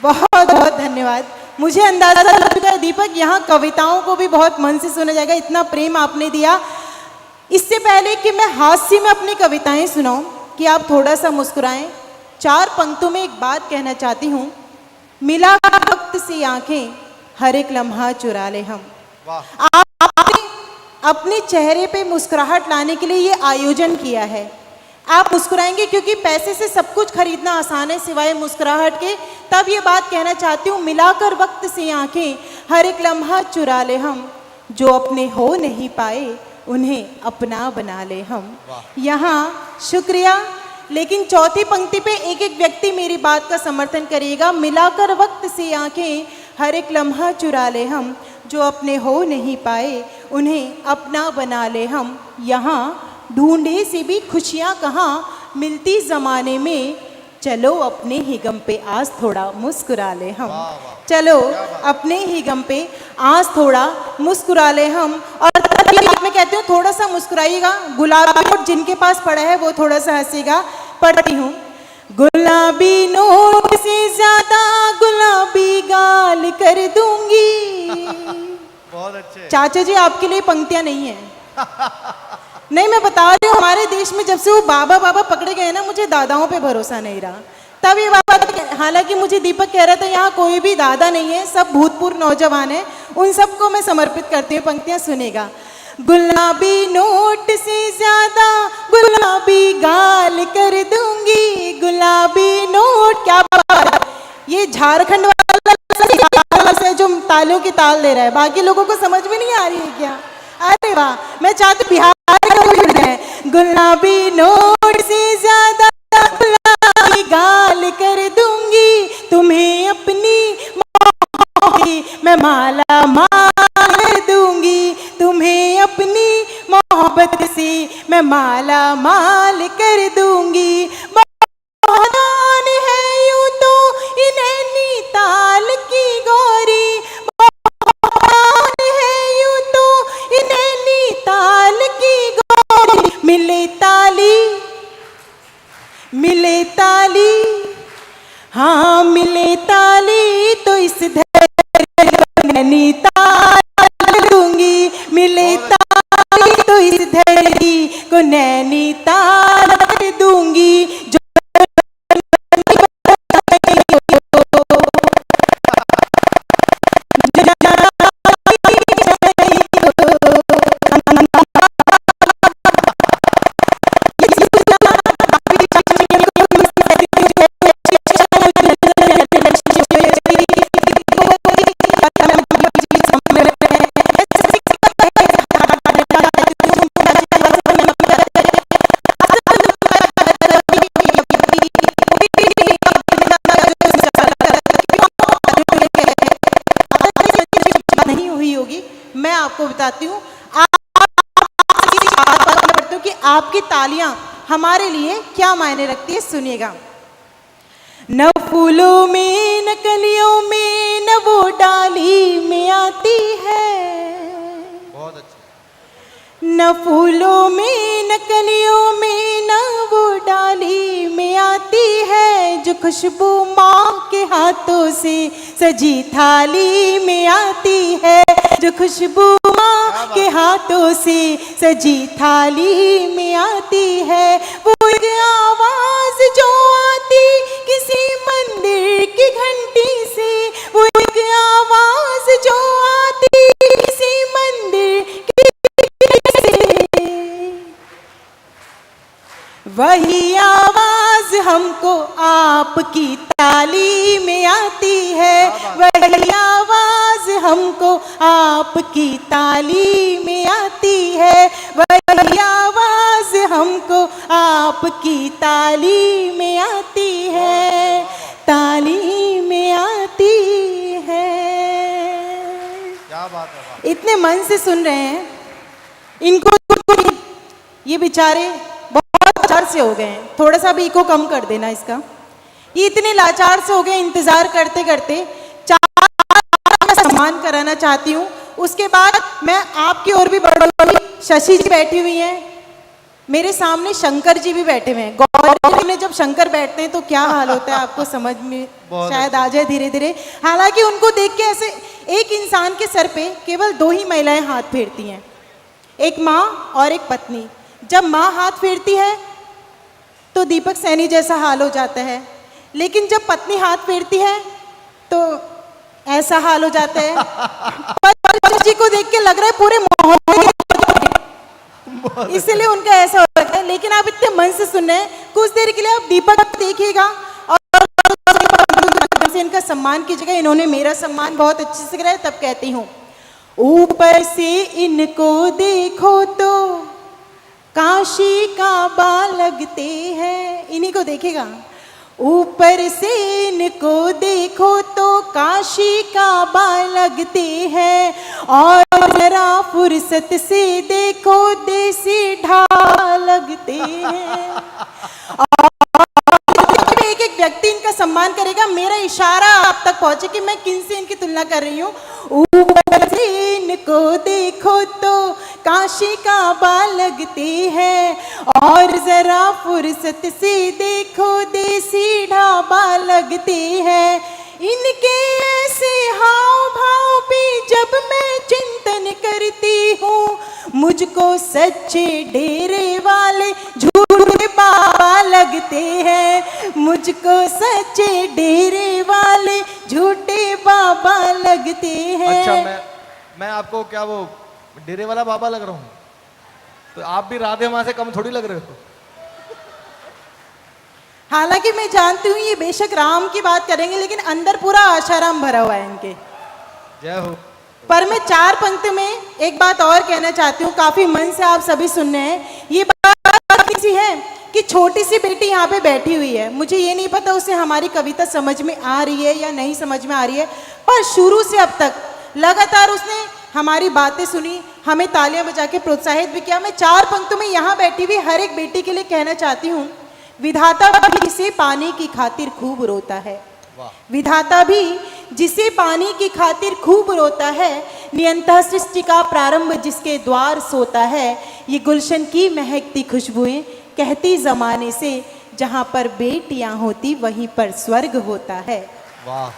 बहुत बहुत धन्यवाद। मुझे अंदाजा लग चुका है दीपक, यहाँ कविताओं को भी बहुत मन से सुना जाएगा, इतना प्रेम आपने दिया। इससे पहले कि मैं हास्य में अपनी कविताएं सुनाऊं, कि आप थोड़ा सा मुस्कुराएं, 4 पंक्तों में एक बात कहना चाहती हूँ। मिला वक्त से आंखें हर एक लम्हा चुरा ले हम। आपने अपने चेहरे पे मुस्कुराहट लाने के लिए ये आयोजन किया है। आप मुस्कुराएंगे क्योंकि पैसे से सब कुछ खरीदना आसान है सिवाय मुस्कुराहट के। तब ये बात कहना चाहती हूँ, मिलाकर वक्त से आंखें हर एक लम्हा चुरा ले हम, जो अपने हो नहीं पाए उन्हें अपना बना ले हम। यहाँ शुक्रिया। लेकिन चौथी पंक्ति पे एक एक व्यक्ति मेरी बात का समर्थन करिएगा। मिलाकर वक्त से आंखें हर एक लम्हा चुरा ले हम, जो अपने हो नहीं पाए उन्हें अपना बना ले हम। यहाँ ढूंढे से भी खुशियाँ कहाँ मिलती ज़माने में, चलो अपने ही गम पे आज थोड़ा मुस्कुरा ले हम। चलो अपने ही गम पे आज थोड़ा मुस्कुरा ले हम। और मैं कहती हूँ थोड़ा सा मुस्कुराइएगा, गुलाबी नोट जिनके पास पड़ा है वो थोड़ा सा हंसेगा। पढ़ती हूँ, गुलाबी नोट से ज्यादा गुलाबी गाल कर दूंगी। बहुत अच्छे चाचा जी, आपके लिए पंक्तियां नहीं है। नहीं, मैं बता रही हूँ, हमारे देश में जब से वो बाबा बाबा पकड़े गए ना, मुझे दादाओं पे भरोसा नहीं रहा। तब ये बाबा, हालांकि मुझे दीपक कह रहा था यहाँ कोई भी दादा नहीं है, सब भूतपूर्व नौजवान हैं, उन सबको मैं समर्पित करती हूँ। पंक्तियाँ सुनेगा। गुलाबी नोट से ज्यादा गुलाबी गाल कर दूंगी, गुलाबी नोट। क्या बात, ये झारखंड वाला से जो तालियों की ताल दे रहा है, बाकी लोगों को समझ में नहीं आ रही है क्या? अरे वाह, मैं चाहती बिहार का। गुलाबी नोट से ज्यादा गुलाबी गाल कर दूंगी, तुम्हें अपनी मैं माला माल कर दूंगी, तुम्हें अपनी मोहब्बत से मैं माला माल कर दूंगी। मोहनान है यूं तो इन्हें नीताल की गोरी, मोहनान है यूं तो इन्हें नीताल की गोरी। मिले ताली, हाँ मिले ताली तो इस नैनीताल दूंगी, मिले ताली तो इस धरती को नैनीताल दूंगी। जो मैं आपको बताती हूँ, कि आपकी तालियां हमारे लिए क्या मायने रखती है। सुनिएगा। न फूलों में न कलियों में न वो डाली में आती है, बहुत अच्छा। न फूलों में न कलियों में न वो डाली में आती है, जो खुशबू माँ के हाथों से सजी थाली में आती है, जो खुशबू माँ के हाथों से सजी थाली में आती है। वो एक आवाज जो आती किसी मंदिर की घंटी से, वो एक आवाज जो आती किसी मंदिर की वही आवाज हमको आपकी ताली में आती है, वही आवाज हमको आपकी ताली में आती है, वही आवाज हमको आपकी ताली में आती है, ताली में आती है। क्या बात है, इतने मन से सुन रहे हैं इनको, ये बेचारे बहुत लाचार से हो गए हैं। थोड़ा सा भी इको कम कर देना इसका। ये इतने लाचार से हो गए इंतजार करते करते। मैं सम्मान कराना चाहती हूँ। उसके बाद मैं आपकी ओर भी बढ़ रही। शशि जी बैठी हुई हैं, मेरे सामने शंकर जी भी बैठे हुए हैं। गौरी में जब शंकर बैठते हैं तो क्या हाल होता है आपको समझ में शायद आ जाए धीरे धीरे। हालांकि उनको देख के ऐसे, एक इंसान के सर पे केवल दो ही महिलाएं हाथ फेरती हैं, एक माँ और एक पत्नी। जब माँ हाथ फेरती है तो दीपक सैनी जैसा हाल हो जाता है, लेकिन जब पत्नी हाथ फेरती है तो ऐसा हाल हो जाता है। पर जी को देख के लग रहा है पूरे मोहल्ले, इसलिए उनका ऐसा होता है। लेकिन आप इतने मन से सुन रहे हैं, कुछ देर के लिए आप दीपक देखिएगा और से इनका सम्मान कीजिएगा। इन्होंने मेरा सम्मान बहुत अच्छे से कराया। तब कहती हूँ, ऊपर से इनको देखो तो काशी काबा लगते हैं। इन्हीं को देखेगा। ऊपर से इनको देखो तो काशी काबा लगते हैं, और जरा फुर्सत से देखो देसी ढाल लगते हैं। और एक एक व्यक्ति इनका सम्मान करेगा। मेरा इशारा आप तक पहुंचे कि मैं किन से इनकी तुलना कर रही हूँ। ऊपर से इनको देखो तो काशी काबा लगते हैं, और जरा फुर्सत से देखो देसी ढाबा लगते हैं। इनके ऐसे हाव भाव पे जब मैं चिंतन करती हूँ, मुझको सच्चे डेरे वाले झूठे बाबा लगते हैं, मुझको सच्चे डेरे वाले झूठे बाबा लगते हैं। अच्छा, मैं आपको क्या वो डेरे वाला बाबा लग रहा हूँ? तो आप भी राधे माँ से कम थोड़ी लग रहे हो। हालांकि मैं जानती हूँ ये बेशक राम की बात करेंगे, लेकिन अंदर पूरा आशाराम भरा हुआ है इनके। जय हो। पर मैं 4 पंक्ति में एक बात और कहना चाहती हूँ, काफी मन से आप सभी सुन रहे हैं। ये बात ऐसी है कि छोटी सी बेटी यहाँ पे बैठी हुई है, मुझे ये नहीं पता उसे हमारी कविता समझ में आ रही है या नहीं समझ में आ रही है, पर शुरू से अब तक लगातार उसने हमारी बातें सुनी, हमें तालियां बजा के प्रोत्साहित भी किया। मैं 4 पंक्तियों में यहाँ बैठी हुई हर एक बेटी के लिए कहना चाहती हूँ, विधाता भी जिसे पाने की खातिर खूब रोता है, विधाता भी जिसे पानी की खातिर खूब रोता है, नियंता सृष्टि का प्रारंभ जिसके द्वार सोता है, ये गुलशन की महकती खुशबुएं कहती जमाने से, जहां पर बेटियां होती वहीं पर स्वर्ग होता है। वाह,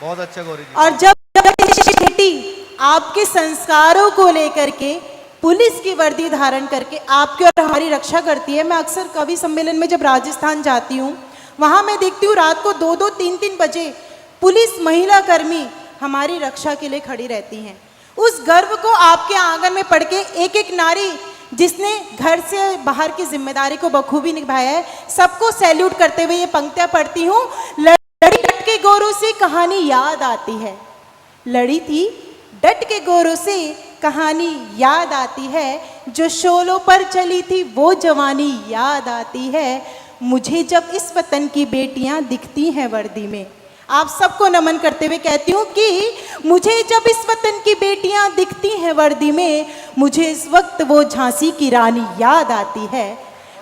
बहुत अच्छा गौरी जी। और जब बेटी आपके संस्कारों को लेकर के पुलिस की वर्दी धारण करके आपकी और हमारी रक्षा करती है, मैं अक्सर कवि सम्मेलन में जब राजस्थान जाती हूँ, वहां मैं देखती हूँ रात को 2-2, 3-3 बजे पुलिस महिला कर्मी हमारी रक्षा के लिए खड़ी रहती हैं। उस गर्व को आपके आंगन में पढ़ के एक एक नारी जिसने घर से बाहर की जिम्मेदारी को बखूबी निभाया है, सबको सैल्यूट करते हुए ये पंक्तियां पढ़ती हूँ। लड़ी डट के गोरों से कहानी याद आती है, लड़ी थी डट के गोरों से कहानी याद आती है, जो शोलों पर चली थी वो जवानी याद आती है, मुझे जब इस वतन की बेटियां दिखती हैं वर्दी में। आप सबको नमन करते हुए कहती हूँ कि मुझे जब इस वतन की बेटियां दिखती हैं वर्दी में, मुझे इस वक्त वो झांसी की रानी याद आती है,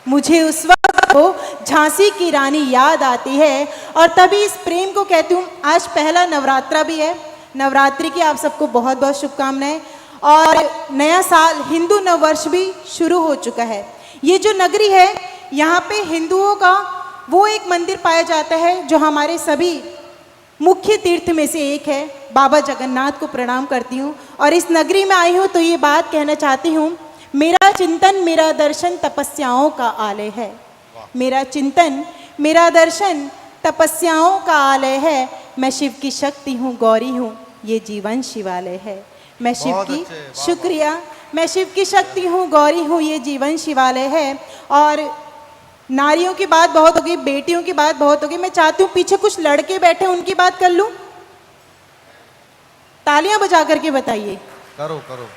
मुझे उस वक्त वो झांसी की रानी याद आती है। और तभी इस प्रेम को कहती हूँ, आज पहला नवरात्रा भी है, नवरात्रि की आप सबको बहुत बहुत शुभकामनाएं। और नया साल हिंदू नववर्ष भी शुरू हो चुका है। ये जो नगरी है, यहाँ पे हिंदुओं का वो एक मंदिर पाया जाता है जो हमारे सभी मुख्य तीर्थ में से एक है। बाबा जगन्नाथ को प्रणाम करती हूँ और इस नगरी में आई हूँ तो ये बात कहना चाहती हूँ, मेरा चिंतन मेरा दर्शन तपस्याओं का आलय है, मेरा चिंतन मेरा दर्शन तपस्याओं का आलय है, मैं शिव की शक्ति हूँ, गौरी हूँ, ये जीवन शिवालय है। मैं शिव की शुक्रिया, मैं शिव की शक्ति हूँ, गौरी हूँ, ये जीवन शिवालय है। और नारियों की बात बहुत हो गई, बेटियों की बात बहुत हो गई, मैं चाहती हूँ पीछे कुछ लड़के बैठे उनकी बात कर लूं। तालियां बजा करके बताइए। करो करो।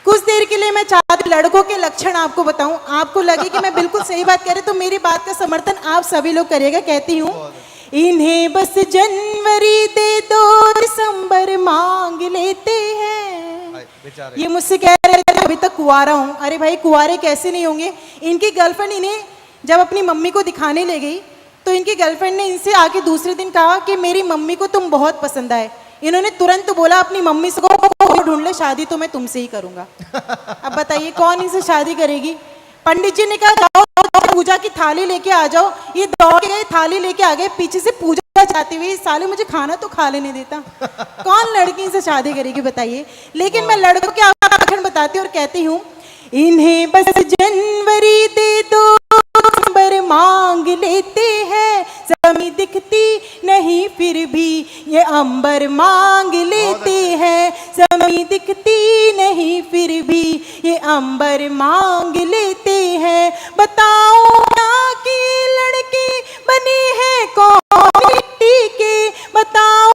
कुछ देर के लिए मैं चाहती हूँ लड़कों के लक्षण आपको बताऊं, आपको लगे कि मैं बिल्कुल सही बात कह रही तो मेरी बात का समर्थन आप सभी लोग करिएगा। कहती हूँ, इन्हें बस जनवरी दे दो, दिसंबर मांग लेते हैं। ये मुझसे कह रहे हैं अभी तक कुंवारा हूँ। अरे भाई कुंवारे कैसे नहीं होंगे। इनकी गर्लफ्रेंड इन्हें जब अपनी मम्मी को दिखाने ले गई तो इनकी गर्लफ्रेंड ने इनसे आके दूसरे दिन कहा कि मेरी मम्मी को तुम बहुत पसंद आए। इन्होंने तुरंत बोला अपनी मम्मी से को ढूंढ ले, शादी तो मैं तुमसे ही करूंगा। अब बताइए कौन इनसे शादी करेगी। पंडित जी ने कहा जाओ पूजा की थाली लेके आ जाओ। ये दौड़ गए, थाली लेके आ गए, पीछे से पूजा चाहते हुए, साले मुझे खाना तो खा लेने देता। कौन लड़की से शादी करेगी बताइए। लेकिन मैं लड़कों के लक्षण बताती हूँ और कहती हूँ, इन्हें बस जनवरी दे दो, दिसंबर मांग लेते हैं, ज़मीं दिखती नहीं फिर भी ये अंबर मांग लेते हैं, ज़मीं दिखती नहीं फिर भी ये अंबर मांग लेते हैं। बताओ यहाँ की लड़के बने हैं कौन मिट्टी के, बताओ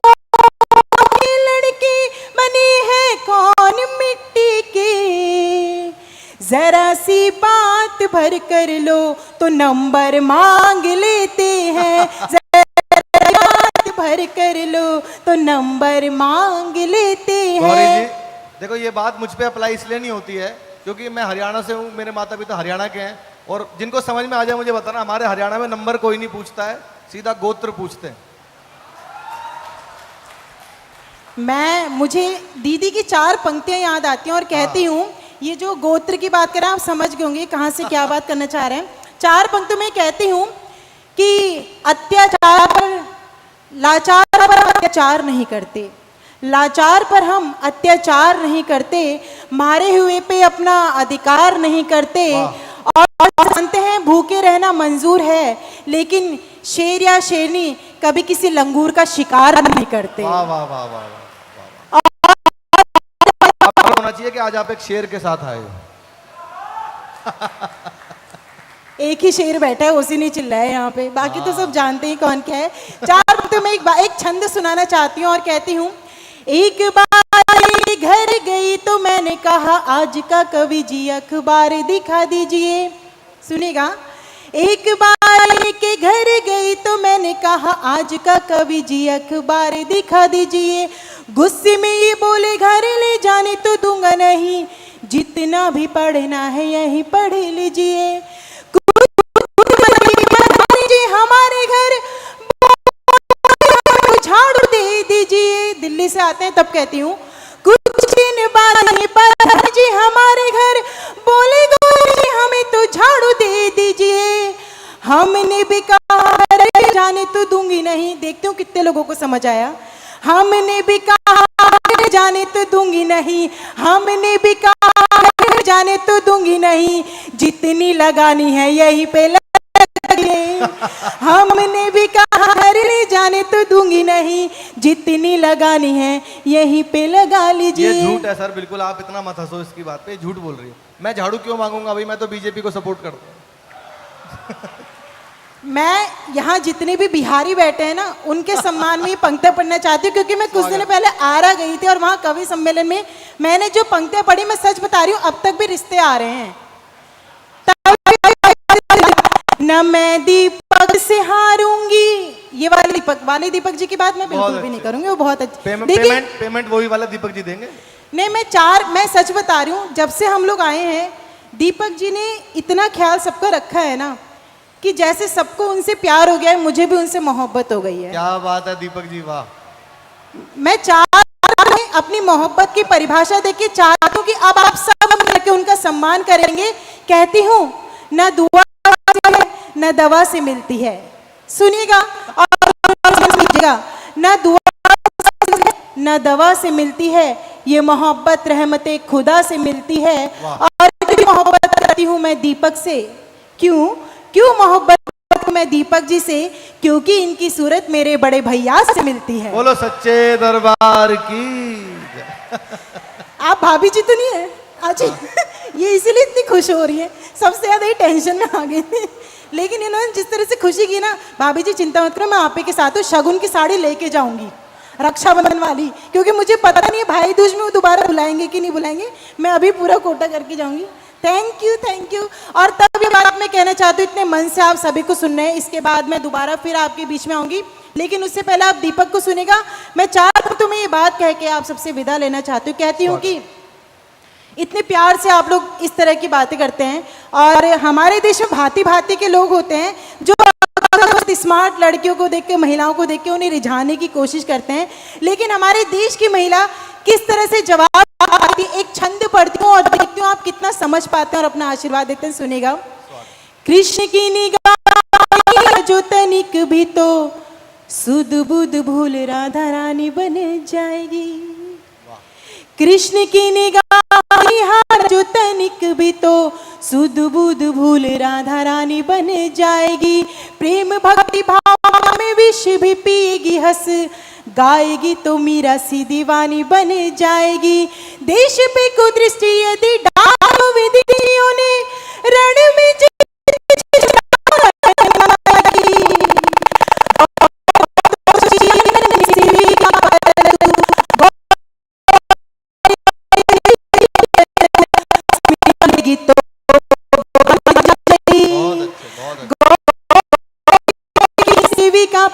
ये लड़के बने हैं कौन मिट्टी के, जरा सी बात भर कर लो तो नंबर मांग लेते हैं, जरा बात भर कर लो तो नंबर मांग लेते हैं। जी, देखो ये बात मुझ पे अप्लाई इसलिए नहीं होती है क्योंकि मैं हरियाणा से हूँ, मेरे माता पिता हरियाणा के हैं, और जिनको समझ में आ जाए मुझे बताना। हमारे हरियाणा में नंबर कोई नहीं पूछता है, सीधा गोत्र पूछते हैं। मुझे दीदी की 4 पंक्तियां याद आती हैं और कहती हूँ, ये जो गोत्र की बात करें आप समझ गए होंगे कहाँ से क्या बात करना चाह रहे हैं। 4 पंक्तियों में कहती हूँ कि अत्याचार पर लाचार पर अत्याचार नहीं करते, लाचार पर हम अत्याचार नहीं करते, मारे हुए पे अपना अधिकार नहीं करते और जानते हैं भूखे रहना मंजूर है, लेकिन शेर या शेरनी कभी किसी लंगूर का शिकार नहीं करते। वाह वाह वाह वाह वाह। आपको होना चाहिए कि आज आप एक शेर के साथ आए हो। एक ही शेर बैठा है, उसी ने चिल्लाया यहाँ पे, बाकी तो सब जानते ही कौन क्या है। चार तो मैं एक छंद सुनाना चाहती हूँ और कहती हूँ, एक बार घर गई तो मैंने कहा आज का कवि जी अखबार दिखा दीजिए। सुनेगा, एक बार के घर गई तो मैंने कहा आज का कवि जी अखबार दिखा दीजिए। गुस्से में ये बोले घर ले जाने तो दूंगा नहीं, जितना भी पढ़ना है यही पढ़ लीजिए। हमारे घर झाड़ू दे दीजिए। दिल्ली से आते हैं तब कहती हूँ, कुछ दिन बाद जी हमारे घर बोले जी हमें तो झाड़ू दे दीजिए। हमने भी कहा जाने तो दूंगी नहीं। देखती हूँ कितने लोगों को समझ आया। हमने भी कहा जाने तो दूंगी नहीं, हमने भी कहा जाने तो दूंगी नहीं, जितनी लगानी है यही पे हमने भी कहा ले जाने तो दूंगी नहीं, जितनी लगानी है यहीं पे लगा लीजिए। ये झूठ है सर, बिल्कुल आप इतना मत हंसो इसकी बात पे, झूठ बोल रही हो। मैं झाड़ू क्यों मांगूंगा भाई, मैं तो बीजेपी को सपोर्ट करता हूँ। मैं यहाँ जितने भी बिहारी बैठे हैं ना, उनके सम्मान में ये पंक्तियां पढ़ना चाहती हूँ, क्योंकि मैं कुछ दिन पहले आरा गई थी और वहाँ कवि सम्मेलन में मैंने जो पंक्तियां पढ़ी, मैं सच बता रही हूँ अब तक भी रिश्ते आ रहे हैं। न मैं दीपक से हारूंगी, ये वाले दीपक जी की बात मैं बिल्कुल भी नहीं करूंगी, वो बहुत अच्छी। पेमेंट वही वाला दीपक जी देंगे। नहीं, मैं सच बता रही हूँ, जब से हम लोग आए हैं दीपक जी ने इतना ख्याल सबका रखा है ना, कि जैसे सबको उनसे प्यार हो गया है, मुझे भी उनसे मोहब्बत हो गई है। क्या बात है दीपक जी, वाह। मैं अपनी मोहब्बत की परिभाषा देखिए, चाहती हूँ कि अब आप सब मिलकर उनका सम्मान करेंगे। कहती हूँ, न दुआ न दवा से मिलती है, सुनिएगा और न दुआ न दवा से मिलती है, ये मोहब्बत रहमते खुदा से मिलती है। और मोहब्बत करती हूँ मैं दीपक से। क्यों मोहब्बत मैं दीपक जी से? क्योंकि इनकी सूरत मेरे बड़े भैया से मिलती है। बोलो सच्चे दरबार की। आप भाभी जी तो नहीं है आज? ये इसीलिए इतनी खुश हो रही है, सबसे ज्यादा ये टेंशन में आ गई थी। लेकिन इन्होंने जिस तरह से खुशी की ना, भाभी जी चिंता मत करो, मैं आप ही के साथ हूँ, शगुन की साड़ी लेके जाऊंगी रक्षाबंधन वाली, क्योंकि मुझे पता नहीं है भाई दूज में वो दोबारा बुलाएंगे कि नहीं बुलाएंगे। मैं अभी पूरा कोटा करके जाऊंगी। Thank you. और तब ये बात मैं कहना चाहती हूँ, इतने मन से आप सभी को सुन रहे हैं, इसके बाद मैं दोबारा फिर आपके बीच में आऊंगी, लेकिन उससे पहले आप दीपक को सुनेगा। मैं 4 मिनटों में ये बात कह के आप सबसे विदा लेना चाहती हूँ। कहती हूँ कि इतने प्यार से आप लोग इस तरह की बातें करते हैं, और हमारे देश में भांति भांति के लोग होते हैं जो स्मार्ट लड़कियों को देख के, महिलाओं को देख के उन्हें रिझाने की कोशिश करते हैं, लेकिन हमारे देश की महिला किस तरह से जवाब आती। एक छंद पढ़ती हूँ और देखती हूँ आप कितना समझ पाते हैं और अपना आशीर्वाद देते हैं। सुनेगा, कृष्ण की निगाह जो तनिक भी तो सुध बुध भूल राधा रानी बन जाएगी। कृष्ण की निगाह जो तनिक भी तो सुध बुध भूल राधा रानी बन जाएगी। प्रेम भक्ति भाव में विष भी पिएगी, हंस गाएगी तो मीरा सी दीवानी बन जाएगी। देश पे कुदृष्टि यदि डालो विधियों ने, रण में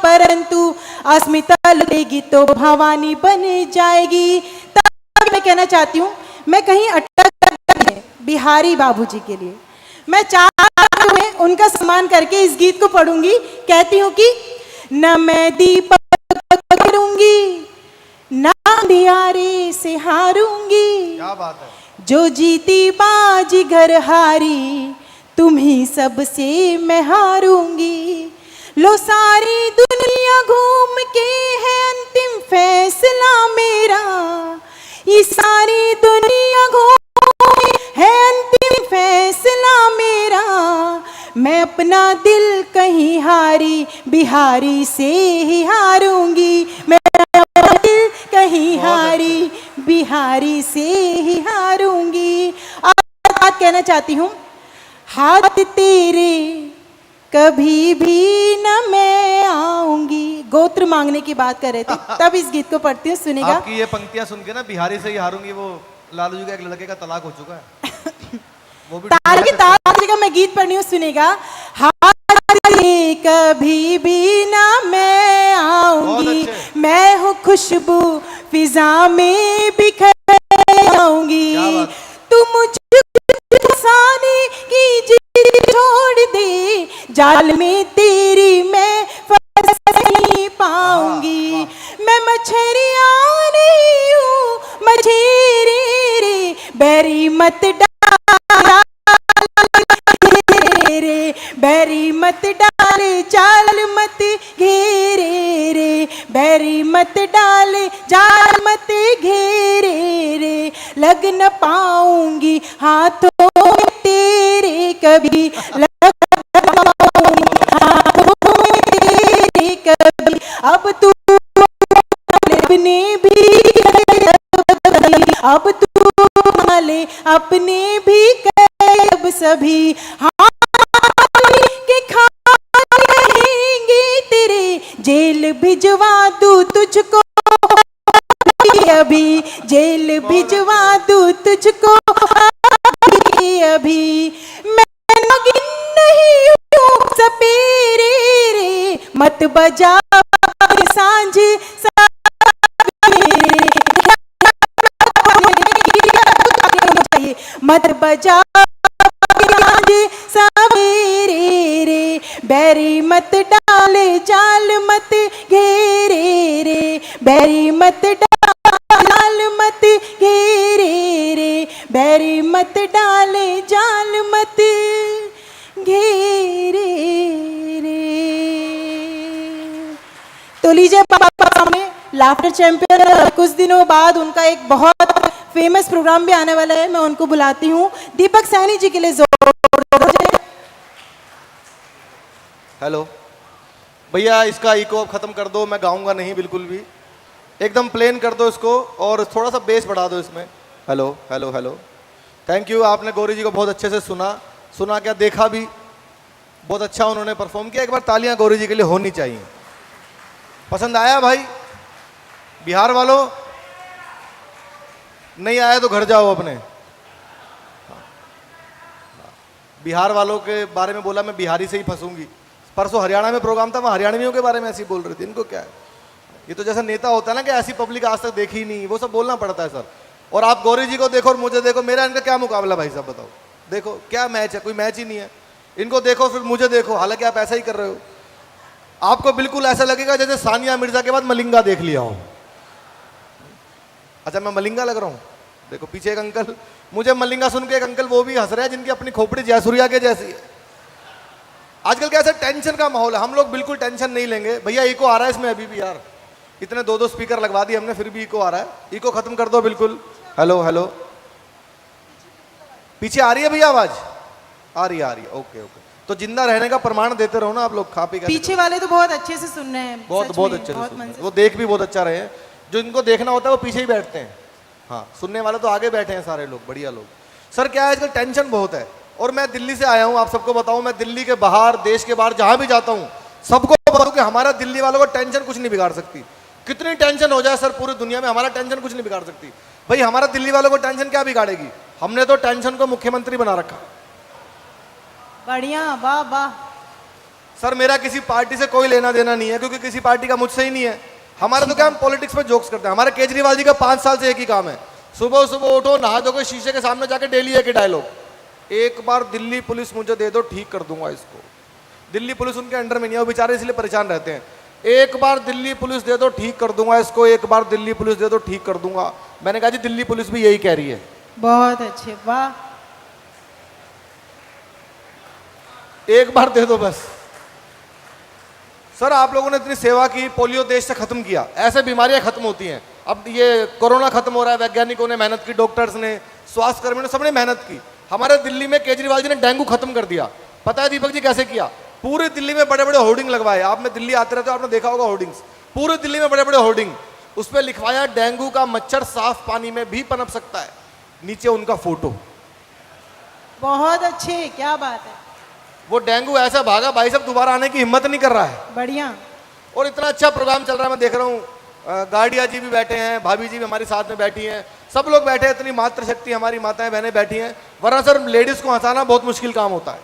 परंतु अस्मिता लगेगी तो भवानी बन जाएगी। तब मैं कहना चाहती हूँ, मैं कहीं अटक बिहारी बाबूजी के लिए मैं 4 में उनका सम्मान करके इस गीत को पढ़ूंगी। कहती हूँ कि न मैं दीपक करूंगी, न अंधियारे से हारूंगी। क्या बात है। जो जीती बाजी घर हारी, तुम्ही सबसे मैं हारूंगी। लो सारी दुनिया घूम के है अंतिम फैसला मेरा, ये सारी दुनिया घूम अपना दिल कहीं हारी, बिहारी से ही हारूंगी। मैं अपना दिल कहीं हारी, बिहारी से ही हारूंगी। अब बात कहना चाहती हूँ, हाथ तेरे कभी भी न मैं आऊंगी। गोत्र मांगने की बात कर रहे थे, तब इस गीत को पढ़ती हूँ, सुनेगा। आपकी ये पंक्तियां सुन के ना बिहारी से ही हारूंगी, वो लालू जी का एक लड़के का तलाक हो चुका है। वो भी ताल की ताल का मैं गीत पढ़नी हूँ, सुनेगा। हाथ तेरे कभी भी ना मैं आऊंगी, मैं हूँ खुशबू फिजा में बिखर आऊंगी। तू मुझे फसाने की जिद छोड़ दे, जाल में तेरी मैं फंस नहीं पाऊंगी। मैं मछरिया नहीं हूँ मछेरे रे, बैरी मत डाल रे, बैरी मत डाले जाल मत घेरे रे, बैरी मत डाले जाल मत घेरे रे। लग न पाऊंगी हाथों में तेरे कभी, लग न पाऊंगी हाथों में तेरे कभी। अब तू अपने भी, अब तू माले अपने भी अब सभी के खा रहेंगे तेरे, जेल भिजवा दूं तुझको अभी, जेल भिजवा दूं तुझको अभी। मैं नागिन नहीं हूँ सपेरे रे, मत बजा सांझ मत बजा सवेरे रे, बैरी मत डाले जाल मत घेरे रे, बैरी मत डाल मत घेरे रे, बैरी मत डाले जाल मत घेरे रे। तो लीजिए पापा सामने लाफ्टर चैंपियन, कुछ दिनों बाद उनका एक बहुत फेमस प्रोग्राम भी आने वाला है, मैं उनको बुलाती हूँ। दीपक सैनी जी के लिए जोर। हेलो भैया, इसका इको अब खत्म कर दो, मैं गाऊंगा नहीं बिल्कुल भी, एकदम प्लेन कर दो इसको और थोड़ा सा बेस बढ़ा दो इसमें। Hello hello hello, thank you. आपने गौरी जी को बहुत अच्छे से सुना क्या, देखा भी, बहुत अच्छा उन्होंने परफॉर्म किया। एक बार तालियां गौरी जी के लिए होनी चाहिए। पसंद आया भाई? बिहार वालों, नहीं आया तो घर जाओ अपने। बिहार वालों के बारे में बोला, मैं बिहारी से ही फंसूंगी। परसों हरियाणा में प्रोग्राम था, वहाँ हरियाणवियों के बारे में ऐसी बोल रही थी। इनको क्या है, ये तो जैसा नेता होता है ना कि ऐसी पब्लिक आज तक देखी नहीं, वो सब बोलना पड़ता है सर। और आप गौरी जी को देखो और मुझे देखो, मेरा इनका क्या मुकाबला भाई साहब, बताओ। देखो क्या मैच है, कोई मैच ही नहीं है। इनको देखो फिर मुझे देखो, हालांकि आप ऐसा ही कर रहे हो। आपको बिल्कुल ऐसा लगेगा जैसे सानिया मिर्जा के बाद मलिंगा देख लिया हो। अच्छा मैं मलिंगा लग रहा हूँ? देखो पीछे एक अंकल, मुझे मलिंगा सुन के एक अंकल वो भी हंस रहे हैं जिनकी अपनी खोपड़ी जयसूर्या के जैसी है। आजकल कैसे टेंशन का माहौल है, हम लोग बिल्कुल टेंशन नहीं लेंगे। भैया इको आ रहा है इसमें अभी भी यार, इतने दो स्पीकर लगवा दिए हमने, फिर भी इको आ रहा है। इको खत्म कर दो बिल्कुल। हेलो हेलो, पीछे आ रही है भैया आवाज? आ रही है, ओके ओके। तो जिंदा रहने का प्रमाण देते रहो ना आप लोग, खा पी के। पीछे वाले तो बहुत अच्छे से सुन रहे हैं, बहुत अच्छे से सुन रहे हैं। वो देख भी बहुत अच्छा रहे हैं। जो इनको देखना होता है वो पीछे ही बैठते हैं, हाँ सुनने वाले तो आगे बैठे हैं सारे लोग, बढ़िया लोग। सर क्या है आजकल टेंशन बहुत है, और मैं दिल्ली से आया हूँ, आप सबको बताऊँ, मैं दिल्ली के बाहर, देश के बाहर जहाँ भी जाता हूँ सबको बताऊँ कि हमारा दिल्ली वालों को टेंशन कुछ नहीं बिगाड़ सकती। कितनी टेंशन हो जाए सर पूरी दुनिया में, हमारा टेंशन कुछ नहीं बिगाड़ सकती। भाई हमारा दिल्ली वालों को टेंशन क्या बिगाड़ेगी? हमने तो टेंशन को मुख्यमंत्री बना रखा। बढ़िया, वाह वाह। सर मेरा किसी पार्टी से कोई लेना देना नहीं है, क्योंकि किसी पार्टी का मुझसे ही नहीं है। हमारा तो क्या, हम पॉलिटिक्स में जोक्स करते हैं। हमारे केजरीवाल जी का 5 साल से एक ही काम है, सुबह सुबह उठो, नहा धो के शीशे के सामने जाके डेली एक ही डायलॉग, एक बार दिल्ली पुलिस मुझे दे दो, ठीक कर दूंगा इसको। दिल्ली पुलिस उनके अंडर में नहीं है, वो बेचारे इसलिए परेशान रहते हैं। एक बार दिल्ली पुलिस दे दो, ठीक कर दूंगा इसको, एक बार दिल्ली पुलिस दे दो, ठीक कर दूंगा। मैंने कहा जी दिल्ली पुलिस भी यही कह रही है। बहुत अच्छे, वाह। एक बार दे दो बस। सर आप लोगों ने इतनी सेवा की, पोलियो देश से खत्म किया, ऐसे बीमारियां खत्म होती हैं। अब ये कोरोना खत्म हो रहा है, वैज्ञानिकों ने मेहनत की, डॉक्टर्स ने, स्वास्थ्य कर्मियों ने, सबने मेहनत की। हमारे दिल्ली में केजरीवाल जी ने डेंगू खत्म कर दिया। पता है दीपक जी कैसे किया? पूरे दिल्ली में बड़े बड़े होर्डिंग लगवाए। आप में दिल्ली आते रहते हो, आपने देखा होगा होर्डिंग्स, पूरे दिल्ली में बड़े बड़े होर्डिंग, उस पर लिखवाया डेंगू का मच्छर साफ पानी में भी पनप सकता है, नीचे उनका फोटो। बहुत अच्छे, क्या बात है। वो डेंगू ऐसा भागा भाई साहब, दोबारा आने की हिम्मत नहीं कर रहा है। बढ़िया। और इतना अच्छा प्रोग्राम चल रहा है, मैं देख रहा हूँ गाड़िया जी भी बैठे हैं, भाभी जी भी हमारे साथ में बैठी हैं, सब लोग बैठे हैं, इतनी मातृशक्ति हमारी माताएं बहनें बैठी हैं। वरना सर लेडीज को हंसाना बहुत मुश्किल काम होता है,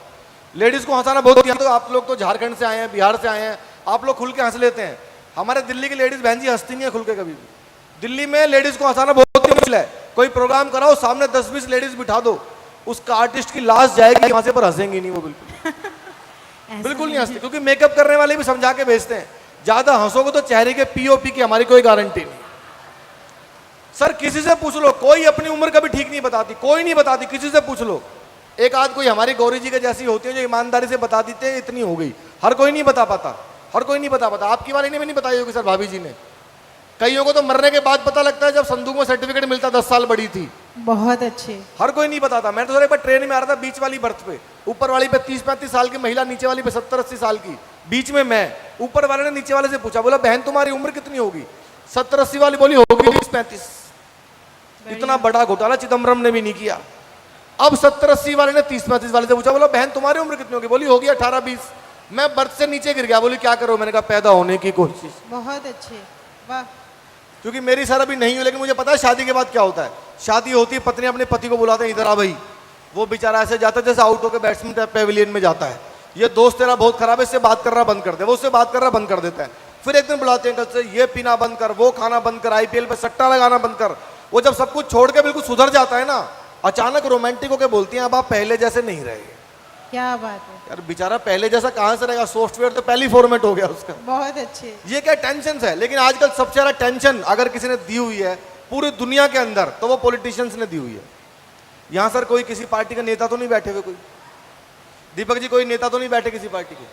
लेडीज को हंसाना बहुत। तो आप लोग तो झारखंड से आए हैं, बिहार से आए हैं, आप लोग खुल के हंस लेते हैं। हमारे दिल्ली की लेडीज बहन जी हंसती नहीं है खुल के कभी भी। दिल्ली में लेडीज को हंसाना बहुत ही मुश्किल है। कोई प्रोग्राम कराओ, सामने 10-20 लेडीज बिठा दो, उसका आर्टिस्ट की लाश जाएगी वहां से, पर हंसेंगी नहीं वो, बिल्कुल नहीं हंसते, क्योंकि मेकअप करने वाले भी समझा के भेजते हैं, ज्यादा हंसोगे तो चेहरे के पीओपी की हमारी कोई गारंटी नहीं। सर किसी से पूछ लो, कोई अपनी उम्र कभी ठीक नहीं बताती, कोई नहीं बताती, किसी से पूछ लो। एक आध कोई हमारी गौरी जी के जैसी होती है जो ईमानदारी से बता देते हैं इतनी हो गई, हर कोई नहीं बता पाता, हर कोई नहीं बता पाता। आपकी वाली ने भी नहीं बताई होगी सर, भाभी जी ने। कईयों को तो मरने के बाद पता लगता है, जब संदूक में सर्टिफिकेट मिलता 10 साल बड़ी थी। बहुत अच्छे। हर कोई नहीं बताता। मैं तो सर एक बार ट्रेन में आ रहा था, बीच वाली बर्थ पे, ऊपर वाली पे 30-35 साल की महिला, नीचे वाली पे 70-80 साल की, बीच में मैं। ऊपर वाले ने नीचे वाले से पूछा, बोला बहन तुम्हारी उम्र कितनी होगी? 70-80 वाली बोली होगी 30-35। इतना बड़ा घोटाला चिदम्बरम ने भी नहीं किया। अब 70-80 वाले ने 30-35 वाले से पूछा, बोला बहन तुम्हारी उम्र कितनी होगी? बोली होगी 18-20। मैं बर्थ से नीचे गिर गया। बोली क्या करो? मैंने कहा पैदा होने की कोशिश। बहुत अच्छे, वाह। क्योंकि मेरी सर अभी नहीं हुई, लेकिन मुझे पता है शादी के बाद क्या होता है। शादी होती है, पत्नी अपने पति को बुलाते हैं, इधर आ भाई। वो बेचारा ऐसे जाता है जैसे आउट होकर बैट्समैन पेविलियन में जाता है। ये दोस्त तेरा बहुत खराब है, इससे बात करना बंद कर दे। वो उससे बात करना बंद कर देता है। फिर एक दिन बुलाते हैं, कल से ये पीना बंद कर, वो खाना बंद कर, आईपीएल पे सट्टा लगाना बंद कर। वो जब सब कुछ छोड़ के बिल्कुल सुधर जाता है ना, अचानक रोमांटिक होकर बोलती हैं अब आप पहले जैसे नहीं रहे। क्या बात है यार बेचारा पहले जैसा कहां से रहेगा, सॉफ्टवेयर तो पहली फॉर्मेट हो गया उसका। बहुत अच्छे। ये क्या टेंशन है। लेकिन आजकल सबसे ज्यादा टेंशन अगर किसी ने दी हुई है पूरी दुनिया के अंदर, तो वो पॉलिटिशियंस ने दी हुई है। यहां सर कोई किसी पार्टी का नेता तो नहीं बैठे हुए? कोई दीपक जी कोई नेता तो नहीं बैठे किसी पार्टी के?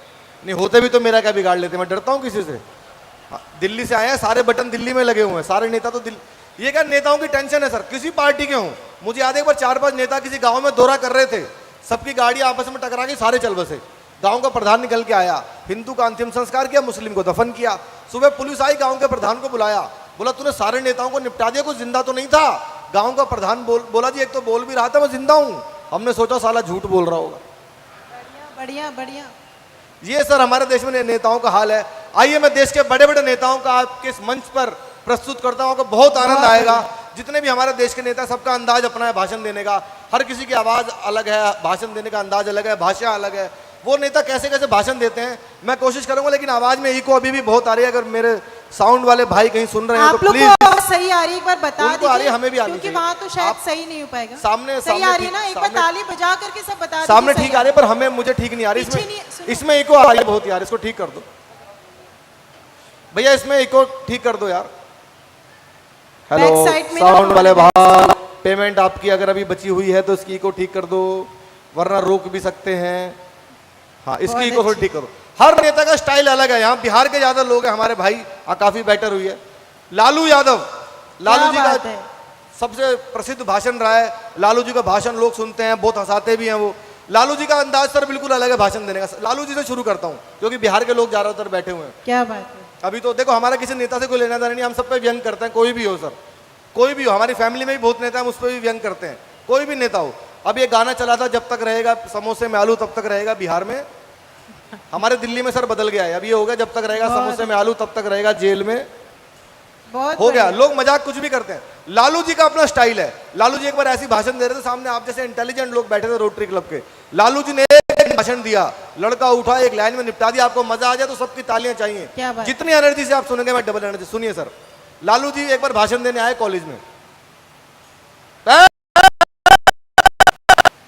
नहीं होते भी तो मेरा क्या बिगाड़ लेते, मैं डरता हूं किसी से। दिल्ली से आए हैं, सारे बटन दिल्ली में लगे हुए हैं, सारे नेता तो दिल्ली। ये क्या नेताओं की टेंशन है सर, किसी पार्टी के हों। मुझे याद है एक बार 4-5 नेता किसी गांव में दौरा कर रहे थे, सबकी गाड़ी आपस में टकरा गई, सारे चल बसे। गांव का प्रधान निकल के आया, हिंदू का अंतिम संस्कार किया, मुस्लिम को दफन किया। सुबह पुलिस आई, गांव के प्रधान को बुलाया, बोला तूने सारे नेताओं को निपटा दिया, कुछ जिंदा तो नहीं था? गांव का प्रधान बोला जी एक तो बोल भी रहा था मैं जिंदा हूं। हमने सोचा साला झूठ बोल रहा होगा। बढ़िया बढ़िया। ये सर हमारे देश में नेताओं का हाल है। आइए मैं देश के बड़े बड़े नेताओं का आपके इस मंच पर प्रस्तुत करता हूं, आपको बहुत आनंद आएगा। जितने भी हमारे देश के नेता, सबका अंदाज अपना है भाषण देने का, हर किसी की आवाज अलग है, भाषण देने का अंदाज अलग है, भाषा अलग है। वो नेता कैसे कैसे भाषण देते हैं मैं कोशिश करूंगा, लेकिन आवाज में इको अभी भी बहुत आ रही है। अगर मेरे साउंड वाले भाई कहीं सुन रहे हैं तो प्लीज, आप लोग को सही आ रही है एक बार बता दीजिए, आ रही है, हमें भी आनी क्योंकि चाहिए। वहां तो शायद सही नहीं हो पाएगा। सामने सही आ रही है ना, एक बार ताली बजा करके सब बता दीजिए। सामने ठीक आ रही है, पर हमें मुझे ठीक नहीं आ रही। इसमें इको आ रही है बहुत यार, इसको ठीक कर दो भैया, इसमें इको ठीक कर दो यार। हेलो साउंड वाले भाई, पेमेंट आपकी अगर अभी बची हुई है तो इसकी इको ठीक कर दो, वरना रोक भी सकते हैं। हाँ इसकी इको थोड़ी ठीक करो। हर नेता का स्टाइल अलग है। यहाँ बिहार के ज्यादा लोग हैं हमारे भाई, काफी बेटर हुई है। लालू यादव, लालू जी का सबसे प्रसिद्ध भाषण रहा है। लालू जी का भाषण लोग सुनते हैं, बहुत हंसाते भी हैं वो। लालू जी का अंदाज सर बिल्कुल अलग है भाषण देने का। लालू जी से शुरू करता हूँ, क्योंकि बिहार के लोग ज्यादातर बैठे हुए हैं। क्या बात है। अभी तो देखो हमारा किसी नेता से कोई लेना देना नहीं, हम सब पे व्यंग करते हैं, कोई भी हो सर, कोई भी हो। हमारी फैमिली में भी बहुत नेता है, हम उस पर भी व्यंग करते हैं, कोई भी नेता हो। अब ये गाना चला था जब तक रहेगा समोसे में आलू तब तक रहेगा बिहार में, हमारे दिल्ली में सर बदल गया है। अब ये हो गया जब तक रहेगा समोसे में आलू तब तक रहेगा जेल में, हो गया। लोग मजाक कुछ भी करते हैं। लालू जी का अपना स्टाइल है। लालू जी एक बार ऐसी भाषण दे रहे थे, सामने आप जैसे इंटेलिजेंट लोग बैठे थे रोटरी क्लब के। लालू जी ने एक भाषण दिया, लड़का उठा, एक लाइन में निपटा दिया। आपको मजा आ जाए तो सबकी तालियां चाहिए। जितनी एनर्जी से आप सुनेंगे मैं डबल एनर्जी। सुनिए सर, लालू जी एक बार भाषण देने आए कॉलेज में।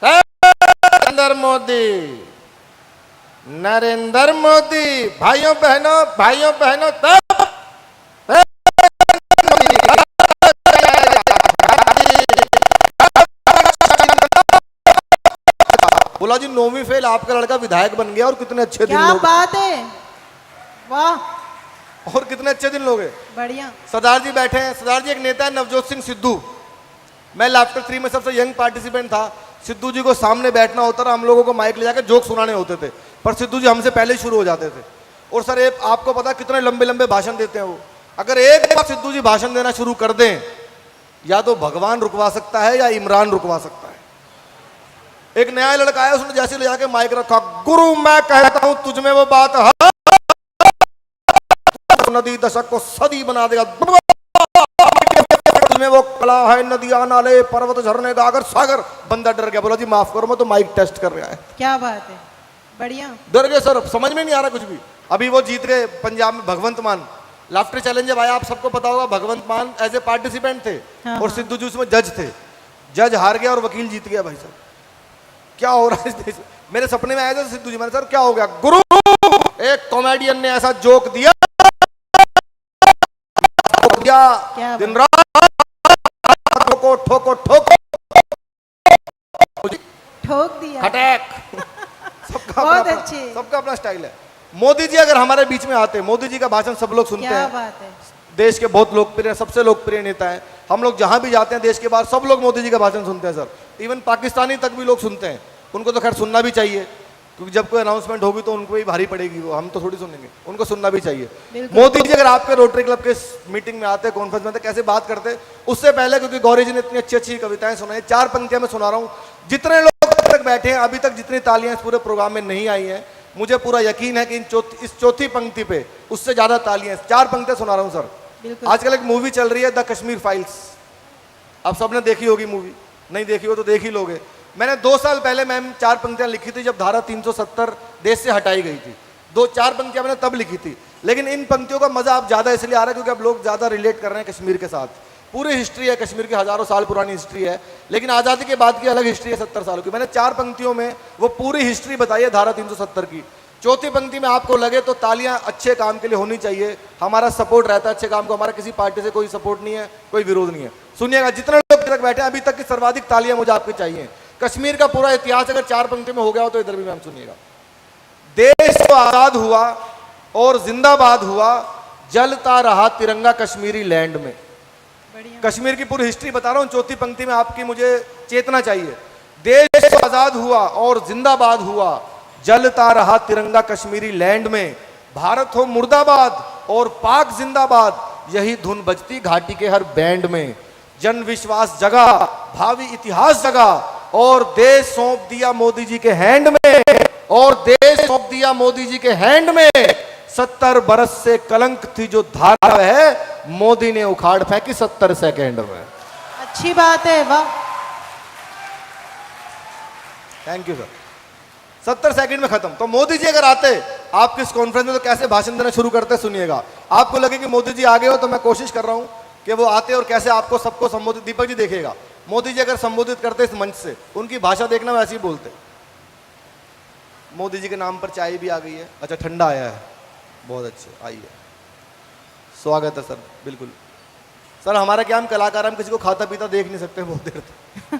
नरेंद्र मोदी, नरेंद्र मोदी, भाइयों बहनों तब बोला जी 9वीं फेल, आपका लड़का विधायक बन गया। और कितने अच्छे दिन लोग, क्या बात है, वाह। और कितने अच्छे दिन लोग हैं। बढ़िया। सरदार जी बैठे हैं। सरदार जी एक नेता है नवजोत सिंह सिद्धू। मैं लाफ्टर 3 में सबसे यंग पार्टिसिपेंट था। सिद्धू जी को सामने बैठना होता था, हम लोगों को माइक ले जाकर जोक सुनाने होते थे, पर सिद्धू जी हमसे पहले ही शुरू हो जाते थे। और सर ये आपको पता कितने लंबे लंबे भाषण देते हैं वो। अगर एक बार सिद्धू जी भाषण देना शुरू कर दें, या तो भगवान रुकवा सकता है या इमरान रुकवा सकता है। एक नया लड़का आया, उसने जैसे ले जाके माइक रखा, गुरु मैं कहता हूं तुझमें वो बात है, नदी दशक को सदी बना देगा, तुझमें वो कला है, नदियां नाले पर्वत झरने गागर सागर। बंदा डर गया, बोला जी माफ करो मैं तो माइक टेस्ट कर रहा है। क्या बात है, बढ़िया। डर गए सर, समझ में नहीं आ रहा कुछ भी। अभी वो जीत गए पंजाब में, भगवंत मान लाफ्टर चैलेंज जब आया, आप सबको पता होगा, भगवंत मान एज ए पार्टिसिपेंट थे। हाँ, और सिद्धू जी उसमें जज थे। जज हार गया और वकील जीत गया। भाई साहब क्या हो रहा है इस देश में? मेरे सपने में आया था सिद्धू जी, मैंने सर क्या हो गया? गुरु एक कॉमेडियन ने ऐसा जोक दिया, दिन रात ठोको ठोको ठोको ठोक दिया, अटैक। सबका बहुत अपना, अच्छे। सबका अपना स्टाइल है। मोदी जी अगर हमारे बीच में आते, मोदी जी का भाषण सब लोग सुनते क्या हैं। बात है। देश के बहुत लोकप्रिय, सबसे लोकप्रिय नेता है। हम लोग जहां भी जाते हैं देश के बाहर, सब लोग मोदी जी का भाषण सुनते हैं सर। इवन पाकिस्तानी तक भी लोग सुनते हैं। उनको तो खैर सुनना भी चाहिए, क्योंकि जब कोई अनाउंसमेंट होगी तो उनको भी भारी पड़ेगी, वो हम तो थोड़ी सुनेंगे, उनको सुनना भी चाहिए। मोदी जी अगर आपके रोटरी क्लब के मीटिंग में आते, कॉन्फ्रेंस में आते, कैसे बात करते उससे पहले, क्योंकि गौरी जी ने इतनी अच्छी अच्छी कविताएं सुनाई, 4 पंक्तियां मैं सुना रहा हूँ। जितने लोग तक बैठे हैं, अभी तक जितनी तालियां इस पूरे प्रोग्राम में नहीं आई हैं, मुझे पूरा यकीन है कि इस चौथी पंक्ति पे उससे ज्यादा तालियां। 4 पंक्तियां सुना रहा हूँ सर। आजकल एक मूवी चल रही है द कश्मीर फाइल्स, आप सबने देखी होगी मूवी, नहीं देखी हो तो देख ही लोगे। मैंने 2 साल पहले मैम 4 पंक्तियां लिखी थी, जब धारा 370 देश से हटाई गई थी। 4 पंक्तियां मैंने तब लिखी थी, लेकिन इन पंक्तियों का मजा अब ज्यादा इसलिए आ रहा है क्योंकि अब लोग ज्यादा रिलेट कर रहे हैं कश्मीर के साथ। पूरी हिस्ट्री है कश्मीर की, हजारों साल पुरानी हिस्ट्री है, लेकिन आजादी के बाद की अलग हिस्ट्री है 70 सालों की। मैंने 4 पंक्तियों में वो पूरी हिस्ट्री बताई है धारा 370 की। चौथी पंक्ति में आपको लगे तो तालियां अच्छे काम के लिए होनी चाहिए, हमारा सपोर्ट रहता है अच्छे काम को, हमारा किसी पार्टी से कोई सपोर्ट नहीं है, कोई विरोध नहीं है। सुनिएगा, जितने लोग तक बैठे हैं अभी तक की सर्वाधिक तालियां मुझे आपकी चाहिए। कश्मीर का पूरा इतिहास अगर 4 पंक्ति में हो गया हो तो इधर भी मैम सुनिएगा। देश तो आजाद हुआ और जिंदाबाद हुआ, जलता रहा तिरंगा कश्मीरी लैंड में। कश्मीर की पूरी हिस्ट्री बता रहा हूं, चौथी पंक्ति में आपकी मुझे चेतना चाहिए। देश तो आजाद हुआ और जिंदाबाद हुआ, जलता रहा तिरंगा कश्मीरी लैंड में। भारत हो मुर्दाबाद और पाक जिंदाबाद, यही धुन बजती घाटी के हर बैंड में। जन विश्वास जगा, भावी इतिहास जगा, और देश सौंप दिया मोदी जी के हैंड में, और देश सौंप दिया मोदी जी के हैंड में। 70 बरस से कलंक थी जो धारा है, मोदी ने उखाड़ फेंकी 70 सेकेंड में। अच्छी बात है, वाह। Thank you sir. 70 सेकंड में खत्म। तो मोदी जी अगर आते आपके इस कॉन्फ्रेंस में तो कैसे भाषण देना शुरू करते, सुनिएगा। आपको लगे कि मोदी जी आ गए हो, तो मैं कोशिश कर रहा हूं कि वो आते और कैसे आपको सबको संबोधित। दीपक जी देखिएगा, मोदी जी अगर संबोधित करते इस मंच से, उनकी भाषा देखना वैसे ही बोलते। मोदी जी के नाम पर चाय भी आ गई है, अच्छा ठंडा आया है, बहुत अच्छे, आइए, स्वागत है सर। बिल्कुल सर, हमारा क्या, हम कलाकार, हम किसी को खाता पीता देख नहीं सकते बहुत देर तक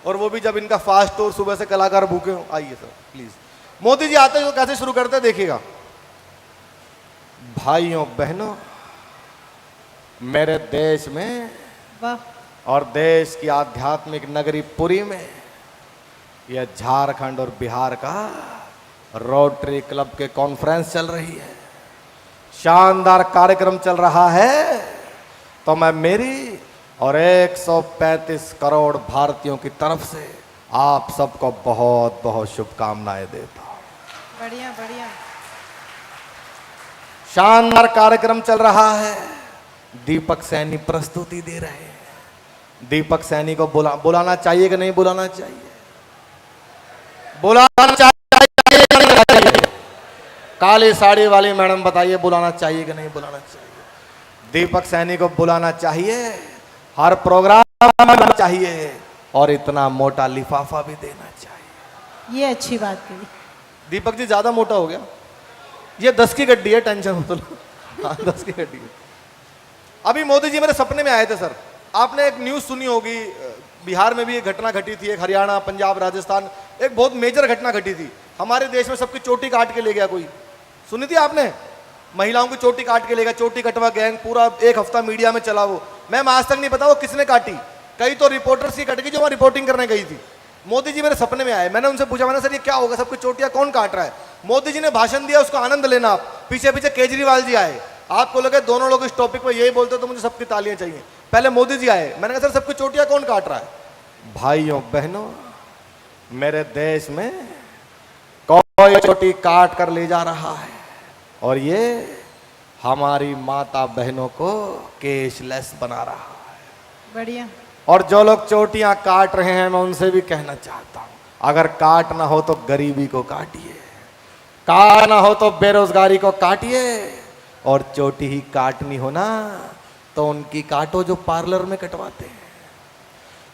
और वो भी जब इनका फास्ट हो, सुबह से कलाकार भूखे हो। आइए सर प्लीज। मोदी जी आते तो कैसे शुरू करते देखिएगा। भाइयों बहनों, मेरे देश में और देश की आध्यात्मिक नगरी पुरी में, यह झारखंड और बिहार का रोटरी क्लब के कॉन्फ्रेंस चल रही है, शानदार कार्यक्रम चल रहा है। तो मैं मेरी और 135 करोड़ भारतीयों की तरफ से आप सबको बहुत बहुत शुभकामनाएं देता हूं। बढ़िया बढ़िया। शानदार कार्यक्रम चल रहा है। दीपक सैनी प्रस्तुति दे रहे हैं। दीपक सैनी को बुलाना चाहिए कि नहीं बुलाना चाहिए? बुलाना चाहिए कि नहीं चाहिए? काली साड़ी वाली मैडम बताइए, बुलाना चाहिए कि नहीं बुलाना चाहिए? दीपक सैनी को बुलाना चाहिए, हर प्रोग्राम में चाहिए, और इतना मोटा लिफाफा भी देना चाहिए। ये अच्छी बात कही। दीपक जी ज्यादा मोटा हो गया, ये 10 की गड्डी है, टेंशन हो तो हाँ 10 की गड्डी है। अभी मोदी जी मेरे सपने में आए थे सर। आपने एक न्यूज सुनी होगी, बिहार में भी एक घटना घटी थी, एक हरियाणा, पंजाब, राजस्थान, एक बहुत मेजर घटना घटी थी। हमारे देश में सबकी चोटी काट के ले गया कोई, सुनी थी आपने? महिलाओं की चोटी काट के ले गया, चोटी कटवा गैंग, पूरा 1 हफ्ता मीडिया में चला वो। मैम आज तक नहीं पता वो किसने काटी। कई तो रिपोर्टर्स की कट गई जो वहां रिपोर्टिंग करने गई थी, मोदी जी मेरे सपने में आए, मैंने उनसे पूछा, मैंने सर ये क्या होगा, सबकी चोटियां कौन काट रहा है? मोदी जी ने भाषण दिया, उसका आनंद लेना आप। पीछे पीछे केजरीवाल जी आए, आपको लगे दोनों लोग इस टॉपिक पर यही बोलते तो मुझे सबकी तालियां चाहिए। पहले मोदी जी आए, मैंने कहा सर सबकी चोटियां कौन काट रहा है? भाइयों बहनों, मेरे देश में कोई चोटी काट कर ले जा रहा है, और ये हमारी माता बहनों को केशलेस बना रहा है। बढ़िया। और जो लोग चोटियां काट रहे हैं, मैं उनसे भी कहना चाहता हूं, अगर काटना हो तो गरीबी को काटिए, काटना हो तो बेरोजगारी को काटिए, और चोटी ही काटनी हो ना तो उनकी काटो जो पार्लर में कटवाते हैं।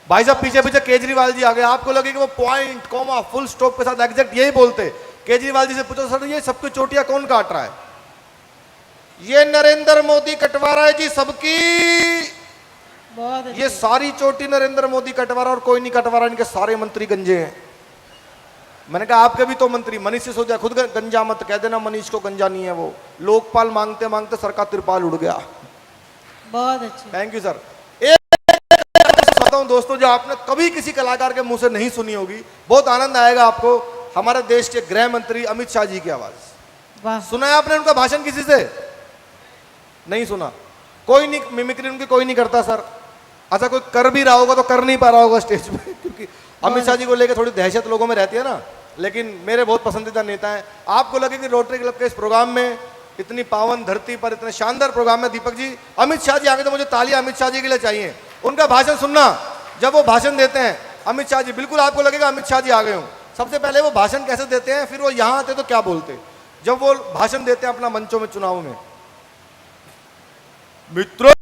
भाई साहब पीछे पीछे केजरीवाल जी आ गए, आपको लगे कि वो पॉइंट कॉमा फुल स्टॉप के साथ एग्जैक्ट यही बोलते। केजरीवाल जी से पूछो सर ये सबकी चोटियां कौन काट रहा है? ये नरेंद्र मोदी कटवा रहा है जी सबकी, ये सारी चोटी नरेंद्र मोदी कटवा रहा और कोई नहीं कटवा रहा, इनके सारे मंत्री गंजे हैं। मैंने कहा आपके भी तो मंत्री, मनीष सिसोदिया खुद गंजा मत कह देना, मनीष को गंजा नहीं है वो। लोकपाल मांगते मांगते सर का तिरपाल उड़ गया। बहुत अच्छा, थैंक यू सर। एक हूं दोस्तों जो आपने कभी किसी कलाकार के मुंह से नहीं सुनी होगी, बहुत आनंद आएगा आपको। हमारे देश के गृह मंत्री अमित शाह जी की आवाज। सुना है आपने उनका भाषण किसी से? नहीं सुना? कोई नहीं, मिमिक्री उनकी कोई नहीं करता सर। अच्छा कोई कर भी रहा होगा तो कर नहीं पा रहा होगा स्टेज पे, क्योंकि अमित शाह जी को लेकर थोड़ी दहशत लोगों में रहती है ना। लेकिन मेरे बहुत पसंदीदा नेता हैं। आपको लगे कि रोटरी क्लब के इस प्रोग्राम में, इतनी पावन धरती पर इतने शानदार प्रोग्राम में दीपक जी, अमित शाह जी आगे तो मुझे तालियां अमित शाह जी के लिए चाहिए। उनका भाषण सुनना, जब वो भाषण देते हैं अमित शाह जी, बिल्कुल आपको लगेगा अमित शाह जी आ गए हों। सबसे पहले वो भाषण कैसे देते हैं, फिर वो यहाँ आते तो क्या बोलते। जब वो भाषण देते हैं अपना मंचों में, चुनाव में, मित्रों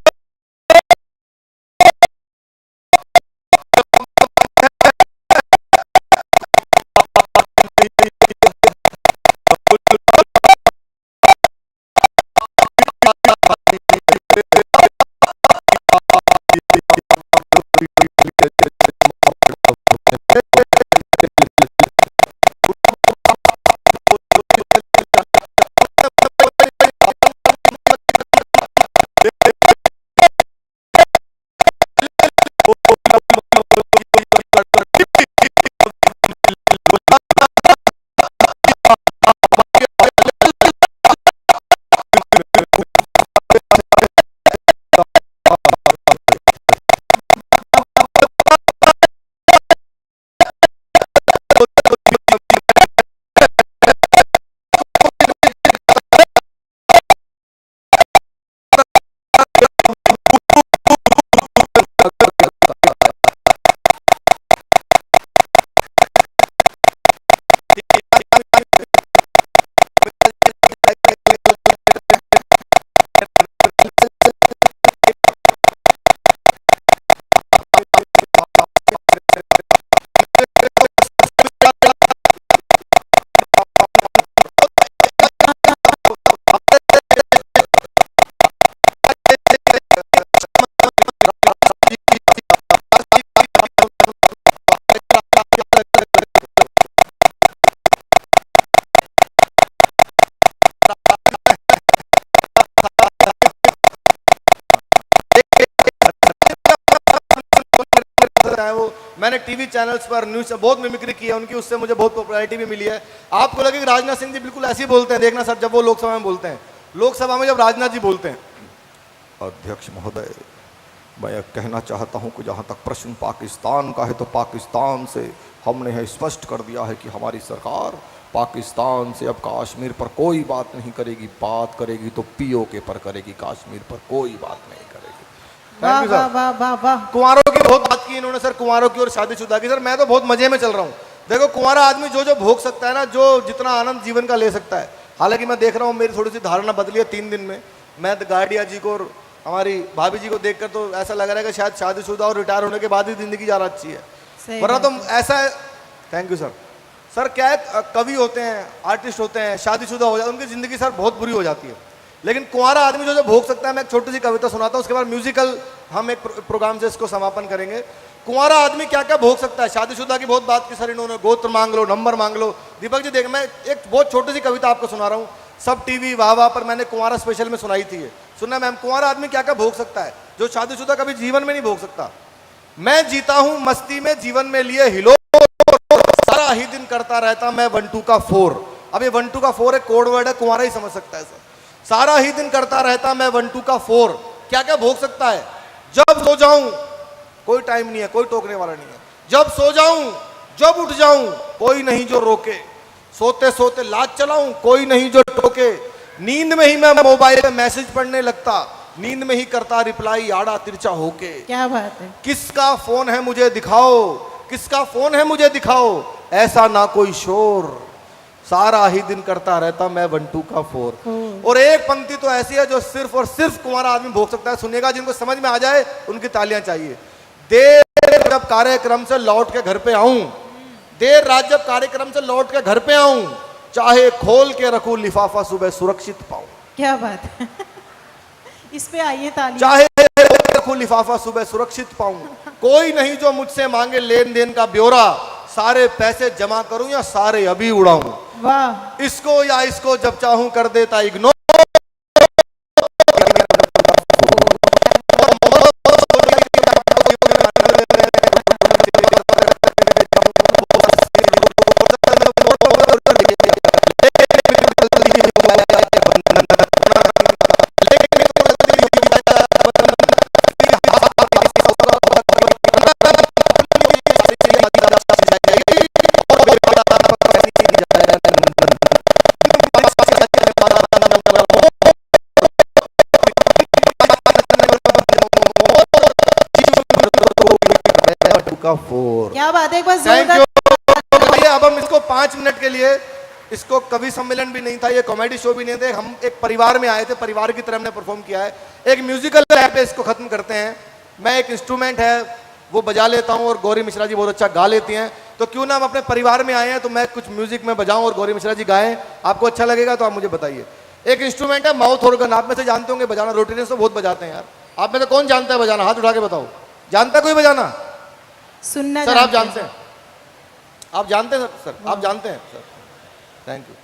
है वो, मैंने टीवी चैनल्स पर न्यूज बहुत मिमिक्री की है उनकी, उससे मुझे बहुत पॉपुलैरिटी भी मिली है। आपको लगे कि राजनाथ सिंह जी बिल्कुल ऐसे ही बोलते हैं, देखना सर जब वो लोकसभा में बोलते हैं, लोकसभा में जब राजनाथ जी बोलते हैं, अध्यक्ष महोदय मैं कहना चाहता हूं कि जहां तक प्रश्न पाकिस्तान का है तो पाकिस्तान से हमने यह स्पष्ट कर दिया है कि हमारी सरकार पाकिस्तान से अब कश्मीर पर कोई बात नहीं करेगी, बात करेगी तो पीओके पर करेगी, कश्मीर पर कोई बात नहीं करेगी। वाह वाह वाह वाह वाह। कुंवारों की बहुत बात की इन्होंने सर, कुंवारों की और शादीशुदा की। सर मैं तो बहुत मजे में चल रहा हूँ। देखो कुंवारा आदमी जो जो भोग सकता है ना, जो जितना आनंद जीवन का ले सकता है। हालांकि मैं देख रहा हूँ मेरी थोड़ी सी धारणा बदली है 3 दिन में। मैं गार्डिया जी को और हमारी भाभी जी को देखकर तो ऐसा लग रहा है कि शायद शादीशुदा और रिटायर होने के बाद ही जिंदगी ज़्यादा अच्छी है, वरना तो ऐसा है। Thank you sir. सर क्या है, कवि होते हैं, आर्टिस्ट होते हैं, शादीशुदा हो जाते हैं, उनकी ज़िंदगी सर बहुत बुरी हो जाती है। लेकिन कुंवारा आदमी जो जो भोग सकता है, मैं एक छोटी सी कविता सुनाता हूँ, उसके बाद म्यूजिकल हम एक प्रोग्राम से इसको समापन करेंगे। कुंवारा आदमी क्या क्या भोग सकता है। शादीशुदा की बहुत बात की सर इन्होंने, गोत्र मांग लो, नंबर मांग लो। दीपक जी देख, मैं एक बहुत छोटी सी कविता आपको सुना रहा हूँ, सब टीवी वाह वाह पर मैंने कुंवारा स्पेशल में सुनाई थी। सुनना मैम, कुंवारा आदमी क्या क्या भोग सकता है जो शादीशुदा कभी जीवन में नहीं भोग सकता। मैं जीता हूं मस्ती में जीवन में लिए हिलो, करता रहता मैं 1 2 का 4। अब ये 1 2 का 4 एक कोड वर्ड है, कुंवारा ही समझ सकता है सर। सारा ही दिन करता रहता मैं 1 2 का 4, क्या क्या भोग सकता है। जब सो जाऊं कोई टाइम नहीं है, कोई टोकने वाला नहीं है। जब सो जाऊं, जब उठ जाऊं, कोई नहीं जो रोके। सोते सोते लाज चलाऊं, कोई नहीं जो टोके। नींद में ही मैं मोबाइल पे मैसेज पढ़ने लगता, नींद में ही करता रिप्लाई आड़ा तिरछा होके। क्या बात है। किसका फोन है मुझे दिखाओ, किसका फोन है मुझे दिखाओ, ऐसा ना कोई शोर। सारा ही दिन करता रहता मैं 1 2 का 4। और एक पंक्ति तो ऐसी है जो सिर्फ और सिर्फ कुंवारा आदमी भोग सकता है। सुनिएगा, जिनको समझ में आ जाए उनकी तालियां चाहिए। देर जब कार्यक्रम से लौट के घर पे आऊं, देर रात जब कार्यक्रम से लौट के घर पे आऊं, चाहे खोल के रखूं लिफाफा सुबह सुरक्षित पाऊं। क्या बात है। इस पे आइए ताली। चाहे रखूं लिफाफा सुबह सुरक्षित पाऊं, कोई नहीं जो मुझसे मांगे लेन देन का ब्यौरा। सारे पैसे जमा करूं या सारे अभी उड़ाऊं। वाह। इसको या इसको जब चाहूं कर देता इग्नोर। का 4। क्या बात है, एक बार थैंक जोरदार। यू। अब हम इसको 5 मिनट के लिए, इसको कवि सम्मेलन भी नहीं था, ये कॉमेडी शो भी नहीं थे, हम एक परिवार में आए थे, परिवार की तरह हमने परफॉर्म किया है। एक म्यूजिकल पे इसको खत्म करते हैं। मैं एक इंस्ट्रूमेंट है वो बजा लेता हूँ और गौरी मिश्रा जी बहुत अच्छा गा लेती हैं, तो क्यों ना हम अपने परिवार में आए हैं तो मैं कुछ म्यूजिक में बजाऊं और गौरी मिश्रा जी गाएं। आपको अच्छा लगेगा तो आप मुझे बताइए। एक इंस्ट्रूमेंट है माउथ ऑर्गन, आप में से जानते होंगे बजाना, रोटेरियंस तो बहुत बजाते हैं यार। आप में से कौन जानता है बजाना, हाथ उठा के बताओ। जानता है कोई बजाना? सुनना सर आप जानते हैं? आप जानते हैं सर? आप जानते हैं सर? Thank you.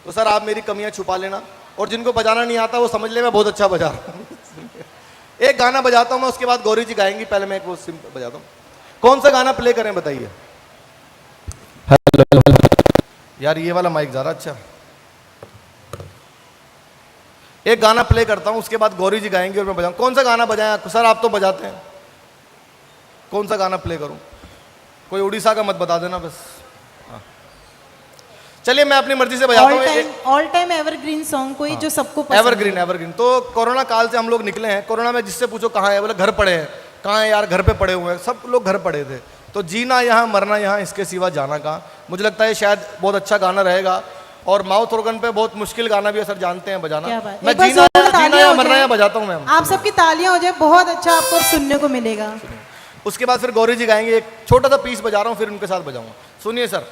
तो सर आप मेरी कमियां छुपा लेना, और जिनको बजाना नहीं आता वो समझ ले मैं बहुत अच्छा बजा रहा हूँ। एक गाना बजाता हूँ मैं, उसके बाद गौरी जी गाएंगी। पहले मैं एक वो सिंपल बजाता हूँ। कौन सा गाना प्ले करें बताइए? यार ये वाला माइक ज़्यादा अच्छा। एक गाना प्ले करता हूँ, उसके बाद गौरी जी गाएंगी और मैं बजाऊँ। कौन सा गाना बजाएं सर? आप तो बजाते हैं। कौन सा गाना प्ले करूँ? कोई उड़ीसा का मत बता देना बस। हाँ चलिए मैं अपनी मर्जी से बजाता हूँ। ऑल टाइम एवरग्रीन सॉन्ग कोई जो सबको पसंद। Evergreen, evergreen. तो कोरोना काल से हम लोग निकले हैं। कोरोना में जिससे पूछो कहाँ है, बोले घर पड़े हैं। कहाँ है यार? घर पे पड़े हुए हैं। सब लोग घर पड़े थे। तो जीना यहाँ मरना यहाँ, इसके सिवा जाना कहाँ। मुझे लगता है शायद बहुत अच्छा गाना रहेगा। और माउथ ऑर्गन पे बहुत मुश्किल गाना भी है सर, जानते हैं बजाना। मैं जीना या मरना यहाँ बजाता हूँ मैं। आप सबकी तालियां हो जाए, बहुत अच्छा आपको सुनने को मिलेगा। उसके बाद फिर गौरी जी गाएंगे। एक छोटा सा पीस बजा रहा हूँ, फिर उनके साथ बजाऊंगा। सुनिए सर।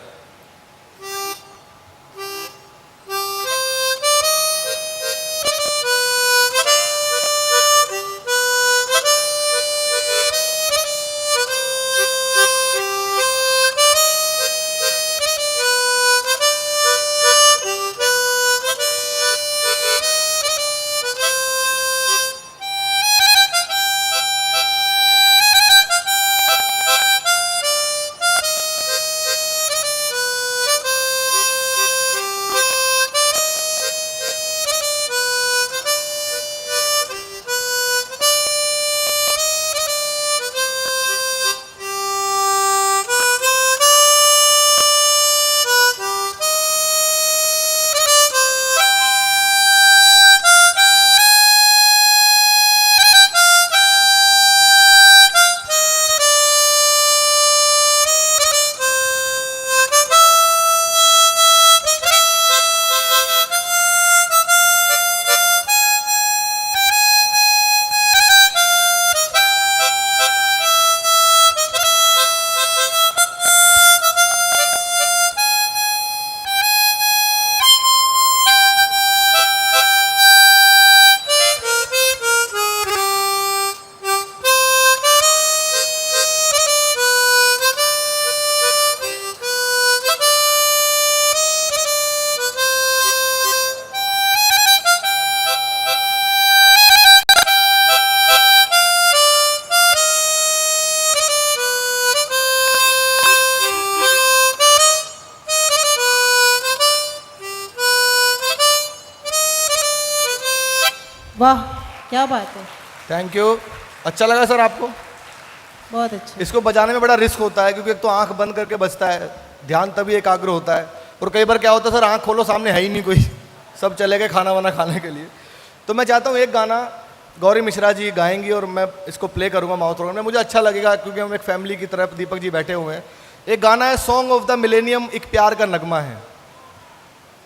वाह, क्या बात है, थैंक यू। अच्छा लगा सर आपको? बहुत अच्छा। इसको बजाने में बड़ा रिस्क होता है क्योंकि एक तो आंख बंद करके बजता है, ध्यान तभी एकाग्र होता है, और कई बार क्या होता है सर, आंख खोलो सामने है ही नहीं कोई, सब चले गए खाना वाना खाने के लिए। तो मैं चाहता हूँ एक गाना गौरी मिश्रा जी गाएंगी और मैं इसको प्ले करूँगा माउथ ऑर्गन में, मुझे अच्छा लगेगा क्योंकि हम एक फैमिली की तरफ दीपक जी बैठे हुए हैं। एक गाना है सॉन्ग ऑफ द मिलेनियम, एक प्यार का नगमा है,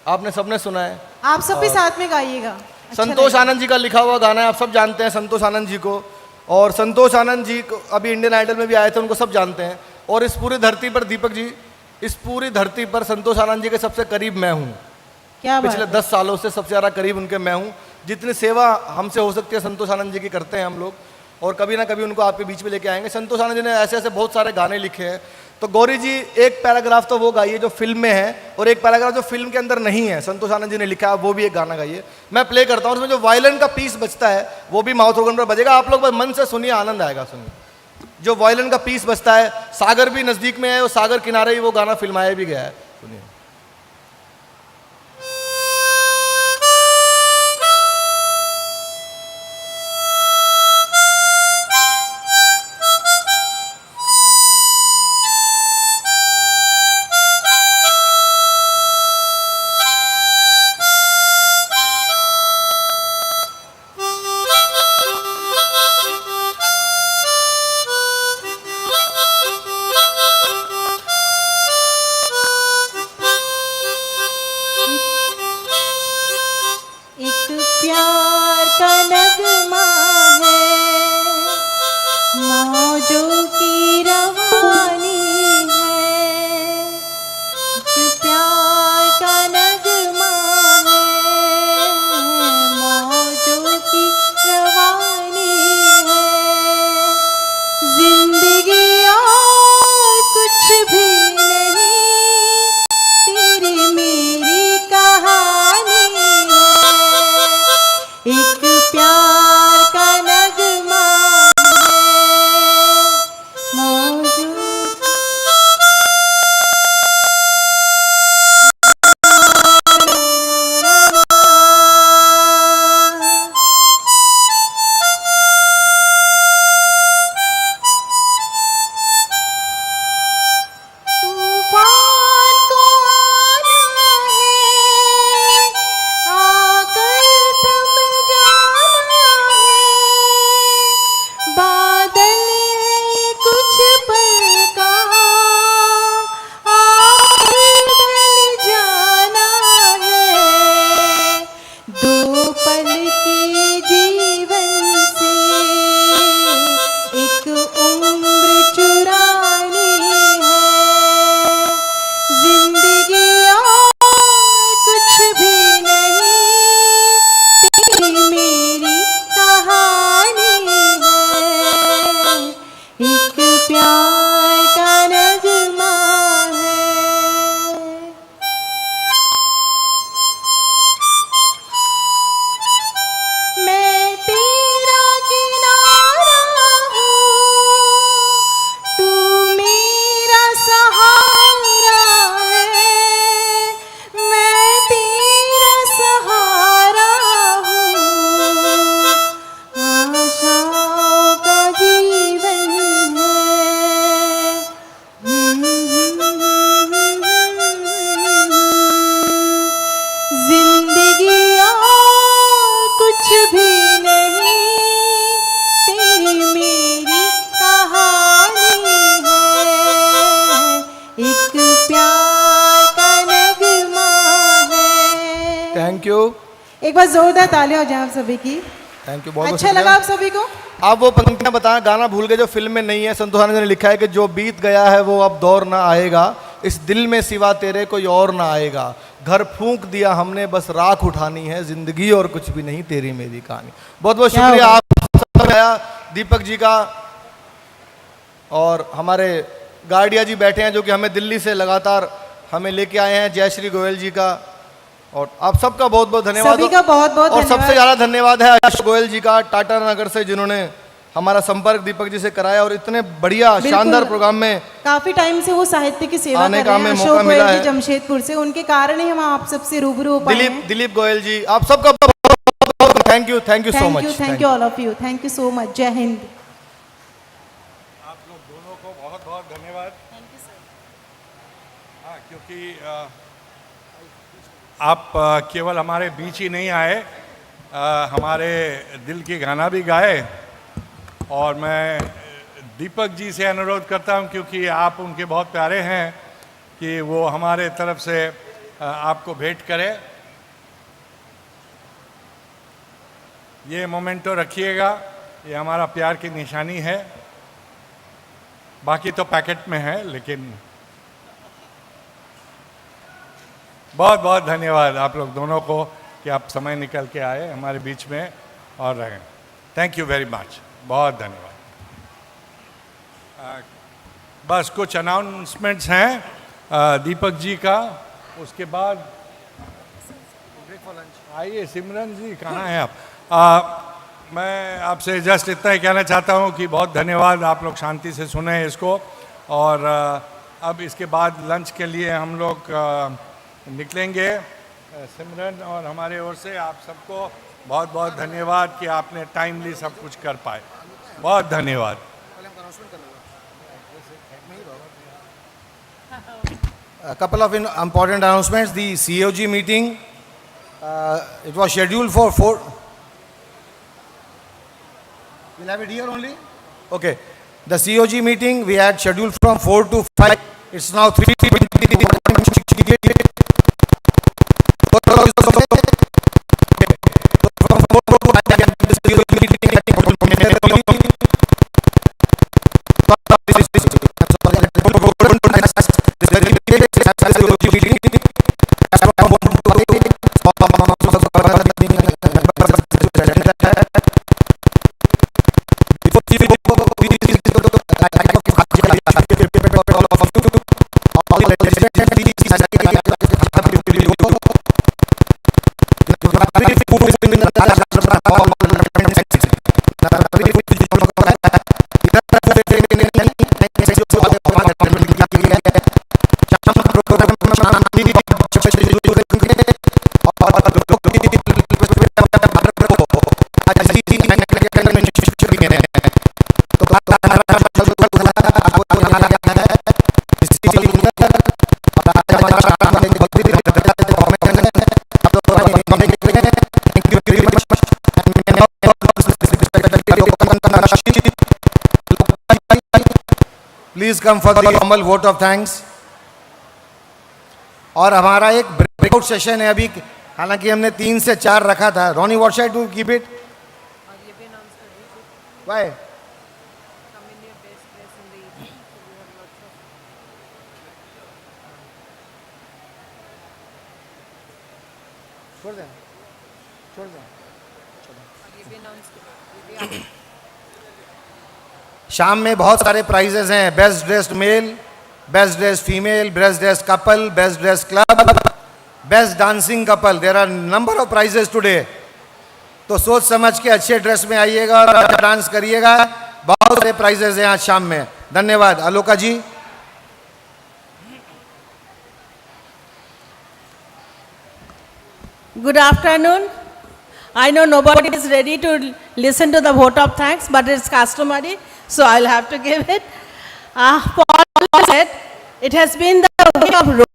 आपने सबने सुना है, आप सब भी साथ में गाइएगा। अच्छा संतोष लगेगा। आनंद जी का लिखा हुआ गाना है, आप सब जानते हैं संतोष आनंद जी को, और संतोष आनंद जी को अभी इंडियन आइडल में भी आए थे, उनको सब जानते हैं। और इस पूरी धरती पर दीपक जी, इस पूरी धरती पर संतोष आनंद जी के सबसे करीब मैं हूँ। क्या बात पिछले है। 10 सालों से सबसे ज़्यादा करीब उनके मैं हूँ। जितनी सेवा हमसे हो सकती है संतोष आनंद जी की करते हैं हम लोग, और कभी ना कभी उनको आपके बीच में लेके आएंगे। संतोष आनंद जी ने ऐसे ऐसे बहुत सारे गाने लिखे हैं, तो गौरी जी एक पैराग्राफ तो वो गाइए जो फिल्म में है, और एक पैराग्राफ जो फिल्म के अंदर नहीं है, संतोष आनंद जी ने लिखा है, वो भी एक गाना गाइए। मैं प्ले करता हूँ, उसमें जो वायलिन का पीस बजता है वो भी माउथ ऑर्गन पर बजेगा, आप लोग बस मन से सुनिए, आनंद आएगा। सुनिए जो वायलिन का पीस बजता है, सागर भी नज़दीक में है, और सागर किनारे ही वो गाना फिल्माया भी गया है, सुनिए। एक प्यार का नगमा है, मौजों की रवानी है। एक प्यार का नगमा है, मौजों की रवानी है। जिंदगी और कुछ भी नहीं, तेरी मेरी कहानी है। एक प्यार का नगमा है, मौजूद तूफान को आना है, आकर थम जाना है। बादल है कुछ पल का, आकर ढल जाना है। दो पल के जीवन से एक उम्र चुरानी है। जिंदगी और कुछ भी नहीं, तेरी मेरी कहानी है। एक प्यार का नगमा है। मैं तेरा किनारा हूँ, तू मेरा सहारा है। मैं तेरा सहारा हूँ, आशाओं का जीवन है। जिंदगी और कुछ भी नहीं, तेरी मेरी कहानी है। एक प्यार का नगमा है। थैंक यू, एक बार जोरदार तालियां हो जाए आप सभी की। थैंक यू, बहुत अच्छा लगा आप सभी को? आप वो पंक्तियां बताएं, गाना भूल गए जो फिल्म में नहीं है। संतोष आनंद ने लिखा है कि जो बीत गया है वो अब दौर ना आएगा, इस दिल में सिवा तेरे कोई और ना आएगा। घर फूंक दिया हमने बस राख उठानी है, जिंदगी और कुछ भी नहीं, तेरी मेरी कहानी। बहुत बहुत क्या शुक्रिया बात। आप सबका, आया दीपक जी का, और हमारे गार्डिया जी बैठे हैं जो कि हमें दिल्ली से लगातार हमें लेके आए हैं, जयश्री गोयल जी का, और आप सबका बहुत बहुत धन्यवाद। सभी का बहुत बहुत और धन्यवाद। सबसे ज़्यादा धन्यवाद है आशीष गोयल जी का, टाटा नगर से, जिन्होंने हमारा संपर्क दीपक जी से कराया और इतने बढ़िया बिल्कुल। शानदार प्रोग्राम में काफी टाइम से वो साहित्य की सेवा आने कर का रहे हैं। हमें अशोक मौका मिला गोयल जी है। जमशेदपुर से, उनके कारण ही हम आप सबसे रूबरू हो पाए हैं। दिलीप गोयल जी, आप सबका बहुत Thank you so much. Thank you all of you. Thank you so much. Jai Hind. आप लोग दोनों को बहुत बहुत धन्यवाद। Thank you sir. हाँ, क्योंकि आप केवल हमारे बीच ही नहीं आए, हमारे दिल की गाना भी गाए। और मैं दीपक जी से अनुरोध करता हूं, क्योंकि आप उनके बहुत प्यारे हैं, कि वो हमारे तरफ से आपको भेंट करें। ये मोमेंटो रखिएगा, ये हमारा प्यार की निशानी है। बाकी तो पैकेट में है, लेकिन बहुत बहुत धन्यवाद आप लोग दोनों को कि आप समय निकल के आए हमारे बीच में और रहें। थैंक यू वेरी मच, बहुत धन्यवाद। बस कुछ अनाउंसमेंट्स हैं दीपक जी का, उसके बाद आइए। सिमरन जी कहाँ हैं आप? मैं आपसे जस्ट इतना ही कहना चाहता हूँ कि बहुत धन्यवाद, आप लोग शांति से सुने इसको। और अब इसके बाद लंच के लिए हम लोग निकलेंगे। सिमरन और हमारे ओर से आप सबको बहुत बहुत धन्यवाद कि आपने टाइमली सब कुछ कर पाए। बहुत धन्यवाद। A couple of important announcements. The COG meeting, it was scheduled for 4. We'll have it here only? Okay. The COG meeting we had scheduled from 4 to 5. It's now 3:20. Please come for the formal vote of thanks. और हमारा एक breakout session है अभी, हालांकि हमने 3 से 4 रखा था। Ronnie, what should to keep it? Why? छोड़ दें, छोड़ दें। शाम में बहुत सारे प्राइजेस हैं। Best dressed male, best dressed female, best dressed couple, best dressed club, best dancing couple. There are number of prizes today. तो सोच समझ के अच्छे ड्रेस में आइएगा और डांस करिएगा। बहुत सारे प्राइजेस हैं आज शाम में। धन्यवाद। आलोका जी। Good afternoon. I know nobody is ready to listen to the vote of thanks, but it's customary, so I'll have to give it. Paul said, it has been the way of road.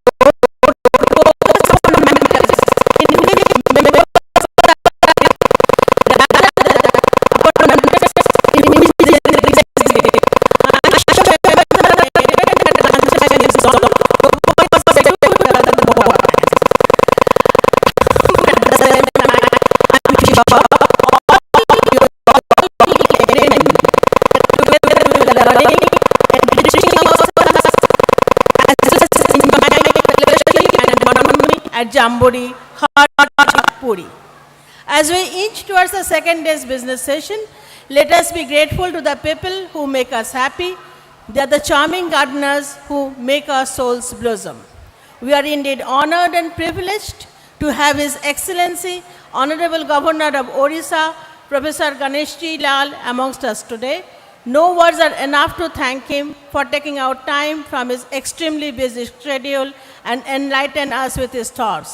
At Jamburi, Puri. As we inch towards the second day's business session, let us be grateful to the people who make us happy. They are the charming gardeners who make our souls blossom. We are indeed honored and privileged to have His Excellency, Honorable Governor of Orissa, Professor Ganeshji Lal amongst us today. No words are enough to thank him for taking out time from his extremely busy schedule and enlighten us with his thoughts.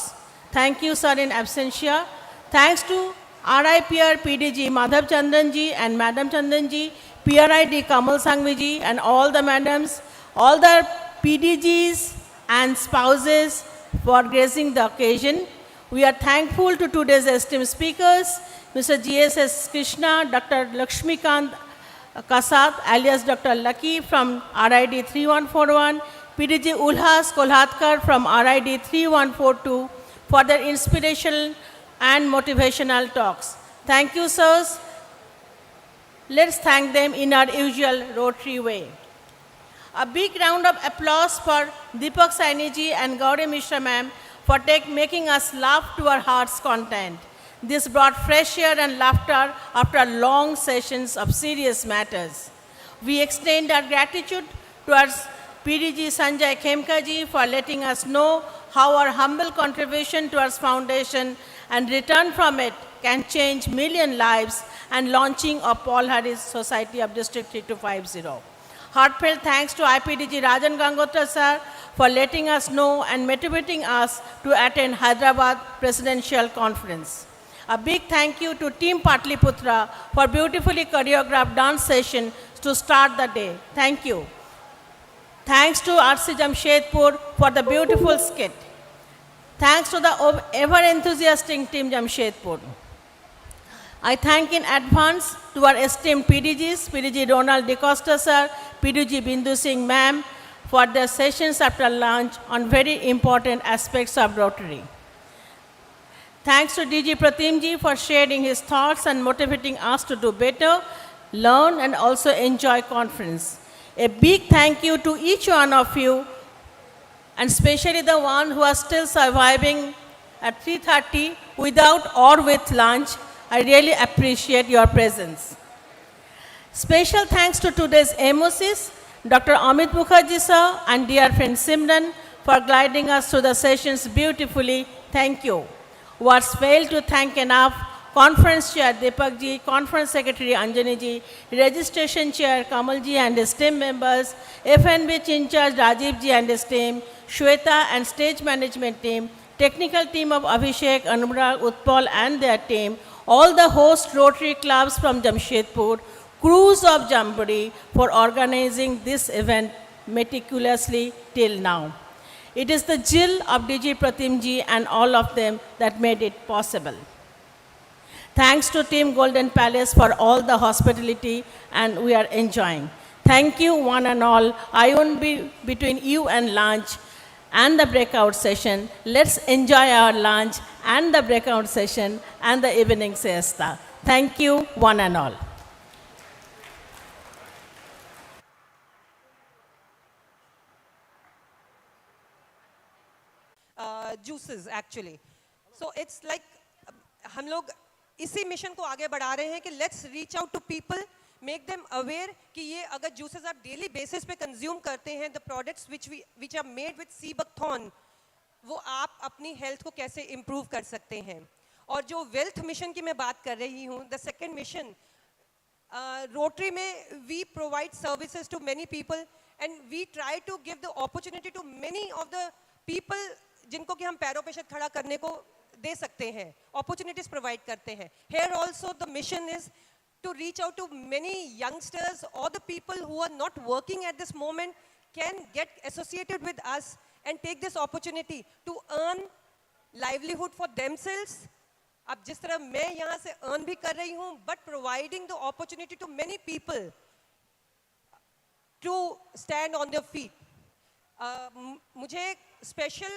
Thank you, sir, in absentia. Thanks to RIPR PDG Madhav Chandran ji and Madam Chandran ji, PRID Kamal Sangvi ji and all the madams, all the PDGs and spouses for gracing the occasion. We are thankful to today's esteemed speakers, Mr. GSS Krishna, Dr. Lakshmikant Kasat alias Dr. Lucky from RID 3141, PDG Ulhas Kolhatkar from RID 3142 for their inspirational and motivational talks. Thank you, sirs. Let's thank them in our usual Rotary way. A big round of applause for Deepak Saini ji and Gauri Mishra ma'am for making us laugh to our heart's content. This brought fresh air and laughter after long sessions of serious matters. We extend our gratitude towards PDG Sanjay Khemka ji for letting us know how our humble contribution to our foundation and return from it can change million lives and launching of Paul Harris Society of District 3250. Heartfelt thanks to IPDG Rajan Gangotra sir for letting us know and motivating us to attend Hyderabad Presidential Conference. A big thank you to Team Patliputra for beautifully choreographed dance session to start the day. Thank you. Thanks to RC Jamshedpur for the beautiful skit. Thanks to the ever-enthusiastic Team Jamshedpur. I thank in advance to our esteemed PDGs, PDG Ronald DeCosta sir, PDG Bindu Singh ma'am, for their sessions after lunch on very important aspects of Rotary. Thanks to DG Pratim ji for sharing his thoughts and motivating us to do better, learn and also enjoy conference. A big thank you to each one of you, and especially the one who are still surviving at 3:30 without or with lunch. I really appreciate your presence. Special thanks to today's MOCs, Dr. Amit Mukherjee sir and dear friend Simran for guiding us through the sessions beautifully. Thank you. Words fail to thank enough Conference Chair Deepak ji, Conference Secretary Anjani ji, Registration Chair Kamal ji and his team members, FNB in charge Rajiv ji and his team, Shweta and stage management team, technical team of Abhishek, Anurag, Utpal and their team, all the host Rotary clubs from Jamshedpur, crews of Jamboree for organizing this event meticulously till now. It is the Jill of DG Pratim ji and all of them that made it possible. Thanks to Team Golden Palace for all the hospitality and we are enjoying. Thank you one and all. I won't be between you and lunch and the breakout session. Let's enjoy our lunch and the breakout session and the evening siesta. Thank you one and all. Juices actually. So it's like हम लोग इसी mission को आगे बढ़ा रहे हैं कि let's reach out to people, make them aware कि ये अगर juices आप daily basis पे consume करते हैं, the products which are made with sea buckthorn, वो आप अपनी health को कैसे improve कर सकते हैं. और जो wealth mission की मैं बात कर रही हूँ, the second mission, Rotary में we provide services to many people and we try to give the opportunity to many of the people जिनको कि हम पैरों पे शायद खड़ा करने को दे सकते हैं, opportunities provide करते हैं. Here also the mission is to reach out to many youngsters or the people who are not working at this moment can get associated with us and take this opportunity to earn livelihood for themselves. अब जिस तरह मैं यहाँ से earn भी कर रही हूँ, but providing the opportunity to many people to stand on their feet. मुझे स्पेशल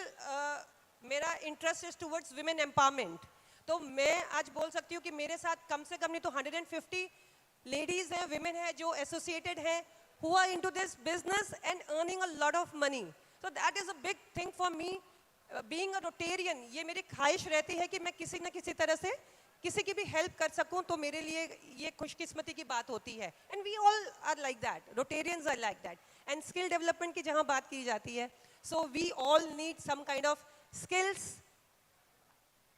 मेरा interest is towards women empowerment. तो मैं आज बोल सकती हूँ कि मेरे साथ कम से कम नहीं तो 150 लेडीज हैं, विमेन हैं जो एसोसिएटेड हैं, who are into this business and earning a lot of money. So that is a big thing for me. Being a Rotarian, ये मेरी ख्वाहिश रहती है कि मैं किसी न किसी तरह से किसी की भी हेल्प कर सकूं, तो मेरे लिए ये खुशकिस्मती की बात होती है. And we all are like that. Rotarians are like that. And skill development की जहाँ बात की जाती है, so we all need some kind of skills.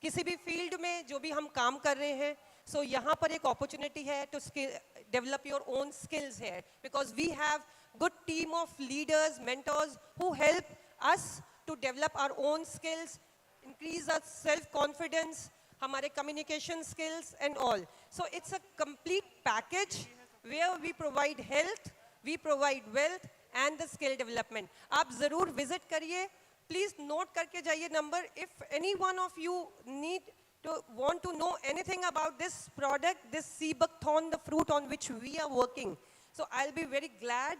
किसी भी फील्ड में जो भी हम काम कर रहे हैं, so यहाँ पर एक opportunity है to develop your own skills here, because we have good team of leaders, mentors who help us to develop our own skills, increase our self-confidence, हमारे communication skills and all. So it's a complete package where we provide health, we provide wealth and the skill development. आप ज़रूर visit करिए. Please note करके जाइए number. If any one of you want to know anything about this product, this sea buckthorn, the fruit on which we are working. So I'll be very glad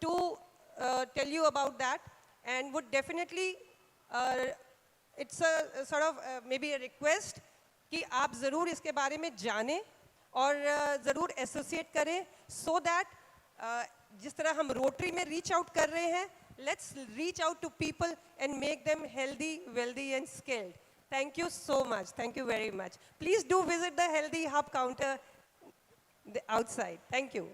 to tell you about that, and would definitely, it's a sort of maybe a request कि आप ज़रूर इसके बारे में जानें और ज़रूर associate करें, so that जिस तरह हम Rotary में reach out कर रहे हैं, let's reach out to people and make them healthy, wealthy and skilled. Thank you so much. Thank you very much. Please do visit the Healthy Hub counter outside. Thank you.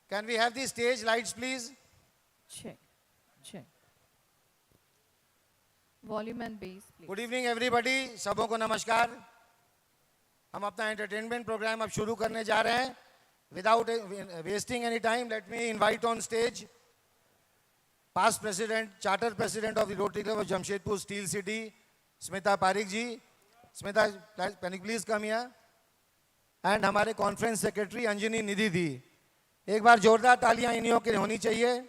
Can we have the stage lights, please? Check, check. Volume and bass, please. Good evening, everybody. सबों को नमस्कार. हम अपना entertainment program अब शुरू करने जा रहे हैं. Without wasting any time, let me invite on stage past president, charter president of the Rotary Club of Jamshedpur Steel City, Smita Parikh ji. Smita, can you please come here? And हमारे conference secretary Anjani Nidhi di. एक बार जोरदार तालियां इन्हीं के लिए होनी चाहिए.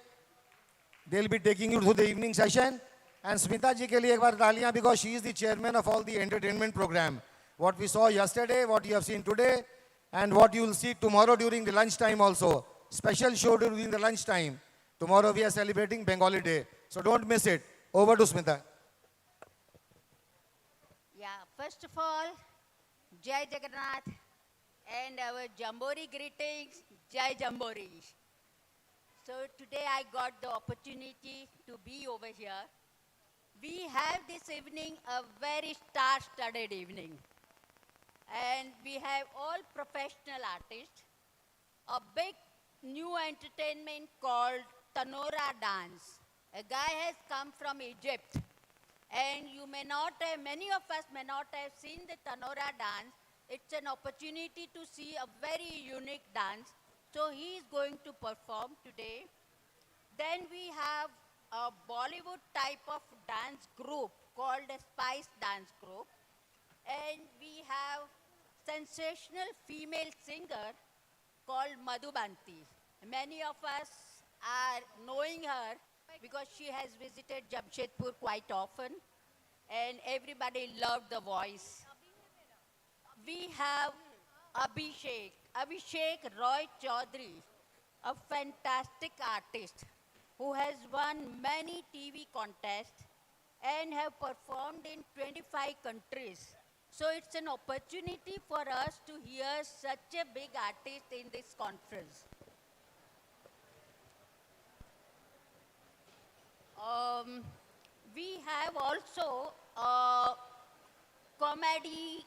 They'll be taking you through the evening session. And Smita ji के लिए एक बार तालियां, because she is the chairman of all the entertainment program. What we saw yesterday, what you have seen today, and what you will see tomorrow during the lunch time also. Special show during the lunch time. Tomorrow we are celebrating Bengali Day. So don't miss it. Over to Smita. Yeah, first of all, Jai Jagannath and our Jambori greetings, Jai Jambori. So today I got the opportunity to be over here. We have this evening a very star-studded evening. And we have all professional artists, a big new entertainment called Tanora Dance. A guy has come from Egypt, and you may not have, many of us may not have seen the Tanora dance. It's an opportunity to see a very unique dance. So he is going to perform today. Then we have a Bollywood type of dance group called a Spice Dance Group. And we have sensational female singer called Madhubanti. Many of us are knowing her because she has visited Jamshedpur quite often and everybody loved the voice. We have Abhishek Roy Chaudhary, a fantastic artist who has won many TV contests and have performed in 25 countries. So it's an opportunity for us to hear such a big artist in this conference. We have also comedy,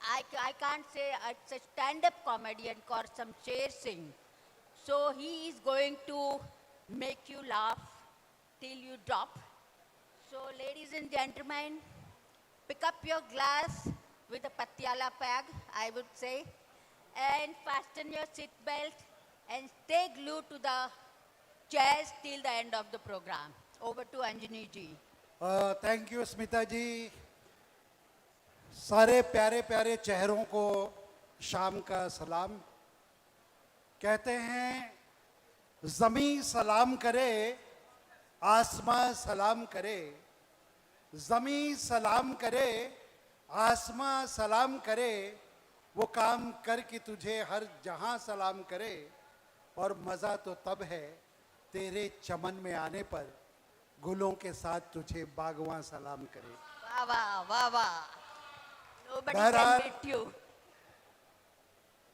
I can't say it's a stand-up comedian called Samsher Singh. So he is going to make you laugh till you drop. So ladies and gentlemen, pick up your glass with a patiala bag, I would say, and fasten your seat belt and stay glued to the chairs till the end of the program. Over to Anjani ji. Thank you Smita ji. सारे प्यारे प्यारे चेहरों को शाम का सलाम। कहते हैं ज़मीं सलाम करे, आसमां सलाम करे, ज़मीं सलाम करे, आसमां सलाम करे, वो काम कर कि तुझे हर जहां सलाम करे, और मज़ा तो तब है तेरे चमन में आने पर, गुलों के साथ तुझे बागवां सलाम करे। वाह वाह वाह वाह। Nobody बहरहाल, can beat you.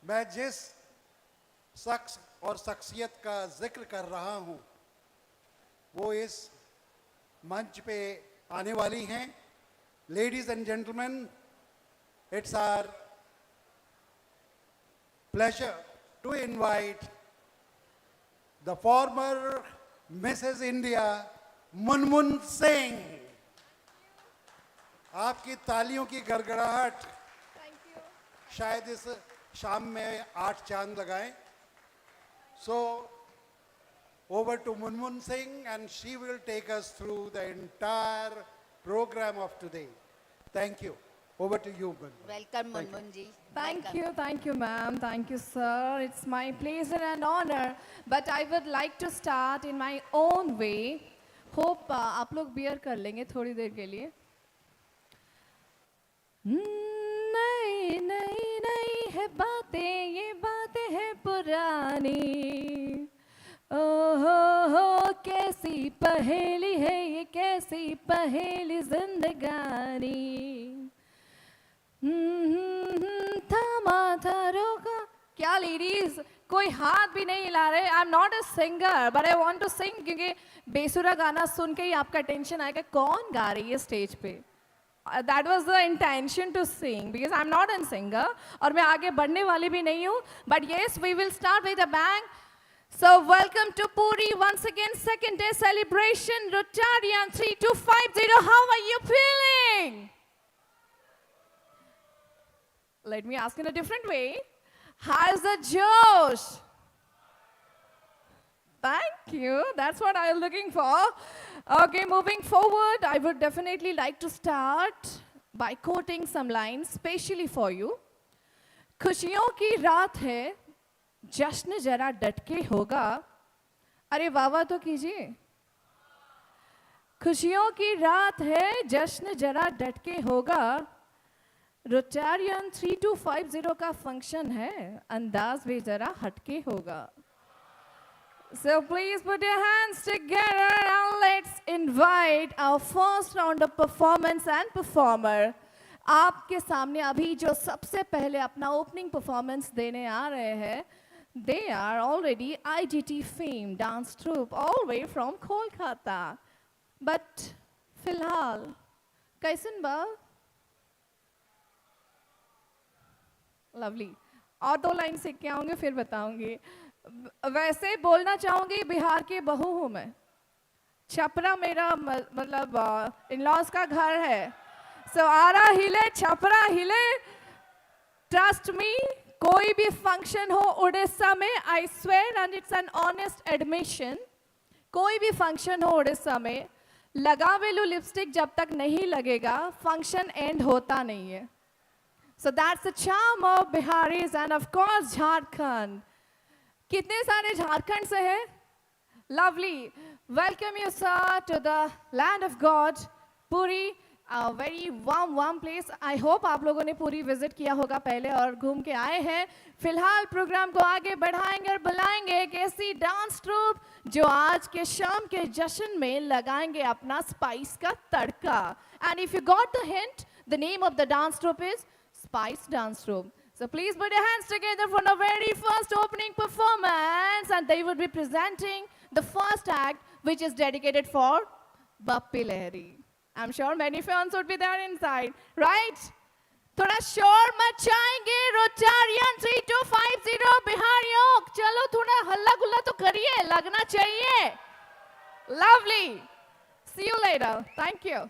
मैं जिस शख्स और शख्सियत का जिक्र कर रहा हूँ वो इस मंच पे आने वाली हैं। Ladies and gentleman, it's our pleasure to invite the former Mrs India Munmun Singh. आपकी तालियों की गड़गड़ाहट शायद इस शाम में 8 चांद लगाएं। So over to Munmun Singh and she will take us through the entire program of today. Thank you. Over to you, Munmun. Welcome, Munmun ji. Thank you, ma'am. Thank you, sir. It's my pleasure and honor. But I would like to start in my own way. Hope आप लोग bear कर लेंगे थोड़ी देर के लिए। नई नई नई है बातें, ये बातें हैं पुरानी। ओहो कैसी पहेली है ये, कैसी पहेली जिंदगानी। थामा था रोका। क्या लेडीज कोई हाथ भी नहीं हिला रहे? I am not a singer but I want to sing, क्योंकि बेसुरा गाना सुन के ही आपका टेंशन आएगा कौन गा रही है स्टेज पे। That was the intention to sing because I'm not a singer और मैं आगे बढ़ने वाली भी नहीं हूँ. But yes, we will start with a bang. So welcome to Puri once again, second day celebration, Rotarian 3250. How are you feeling? Let me ask in a different way. How's the Josh? Thank you. That's what I was looking for. Okay, moving forward, I would definitely like to start by quoting some lines specially for you. खुशियों की रात है, जश्न जरा डटके होगा. अरे वाह वाह तो कीजिए. खुशियों की रात है, जश्न जरा डटके होगा. रोटारियन 3250 का फंक्शन है, अंदाज भी जरा हटके होगा. So please put your hands together and let's invite our first round of performance and performer. आपके सामने अभी जो सबसे पहले अपना opening performance देने आ रहे हैं, they are already IGT famed dance troupe all the way from Kolkata. But फिलहाल कैसन बा? Lovely. और 2 लाइन सीख के आऊँगी फिर बताऊँगी. वैसे बोलना चाहूँगी बिहार की बहू हूँ मैं. छपरा मेरा मतलब इन-लॉज का घर है. So आरा हिले, छपरा हिले. Trust me, कोई भी फंक्शन हो उड़ीसा में, I swear and it's an honest admission, कोई भी फंक्शन हो उड़ीसा में, लगावेलू लिपस्टिक जब तक नहीं लगेगा, फंक्शन एंड होता नहीं है. So that's the charm of Biharis and of course Jharkhand. कितने सारे झारखंड से हैं? Lovely. Welcome you, sir, to the land of God, Puri. A very warm place. I hope आप लोगों ने पूरी विजिट किया होगा पहले और घूम के आए हैं. फिलहाल प्रोग्राम को आगे बढ़ाएंगे और बुलाएंगे एक ऐसी डांस ट्रूप जो आज के शाम के जश्न में लगाएंगे अपना स्पाइस का तड़का. And if you got the hint, the name of the dance troupe is Spice Dance Troupe. So please put your hands together for the very first opening performance, and they would be presenting the first act, which is dedicated for Bappi Lahiri. I'm sure many fans would be there inside, right? थोड़ा शोर मचाएंगे रोटारियन 3250 बिहारियों. चलो थोड़ा हल्ला गुल्ला तो करिए, लगना चाहिए. Lovely. See you later. Thank you.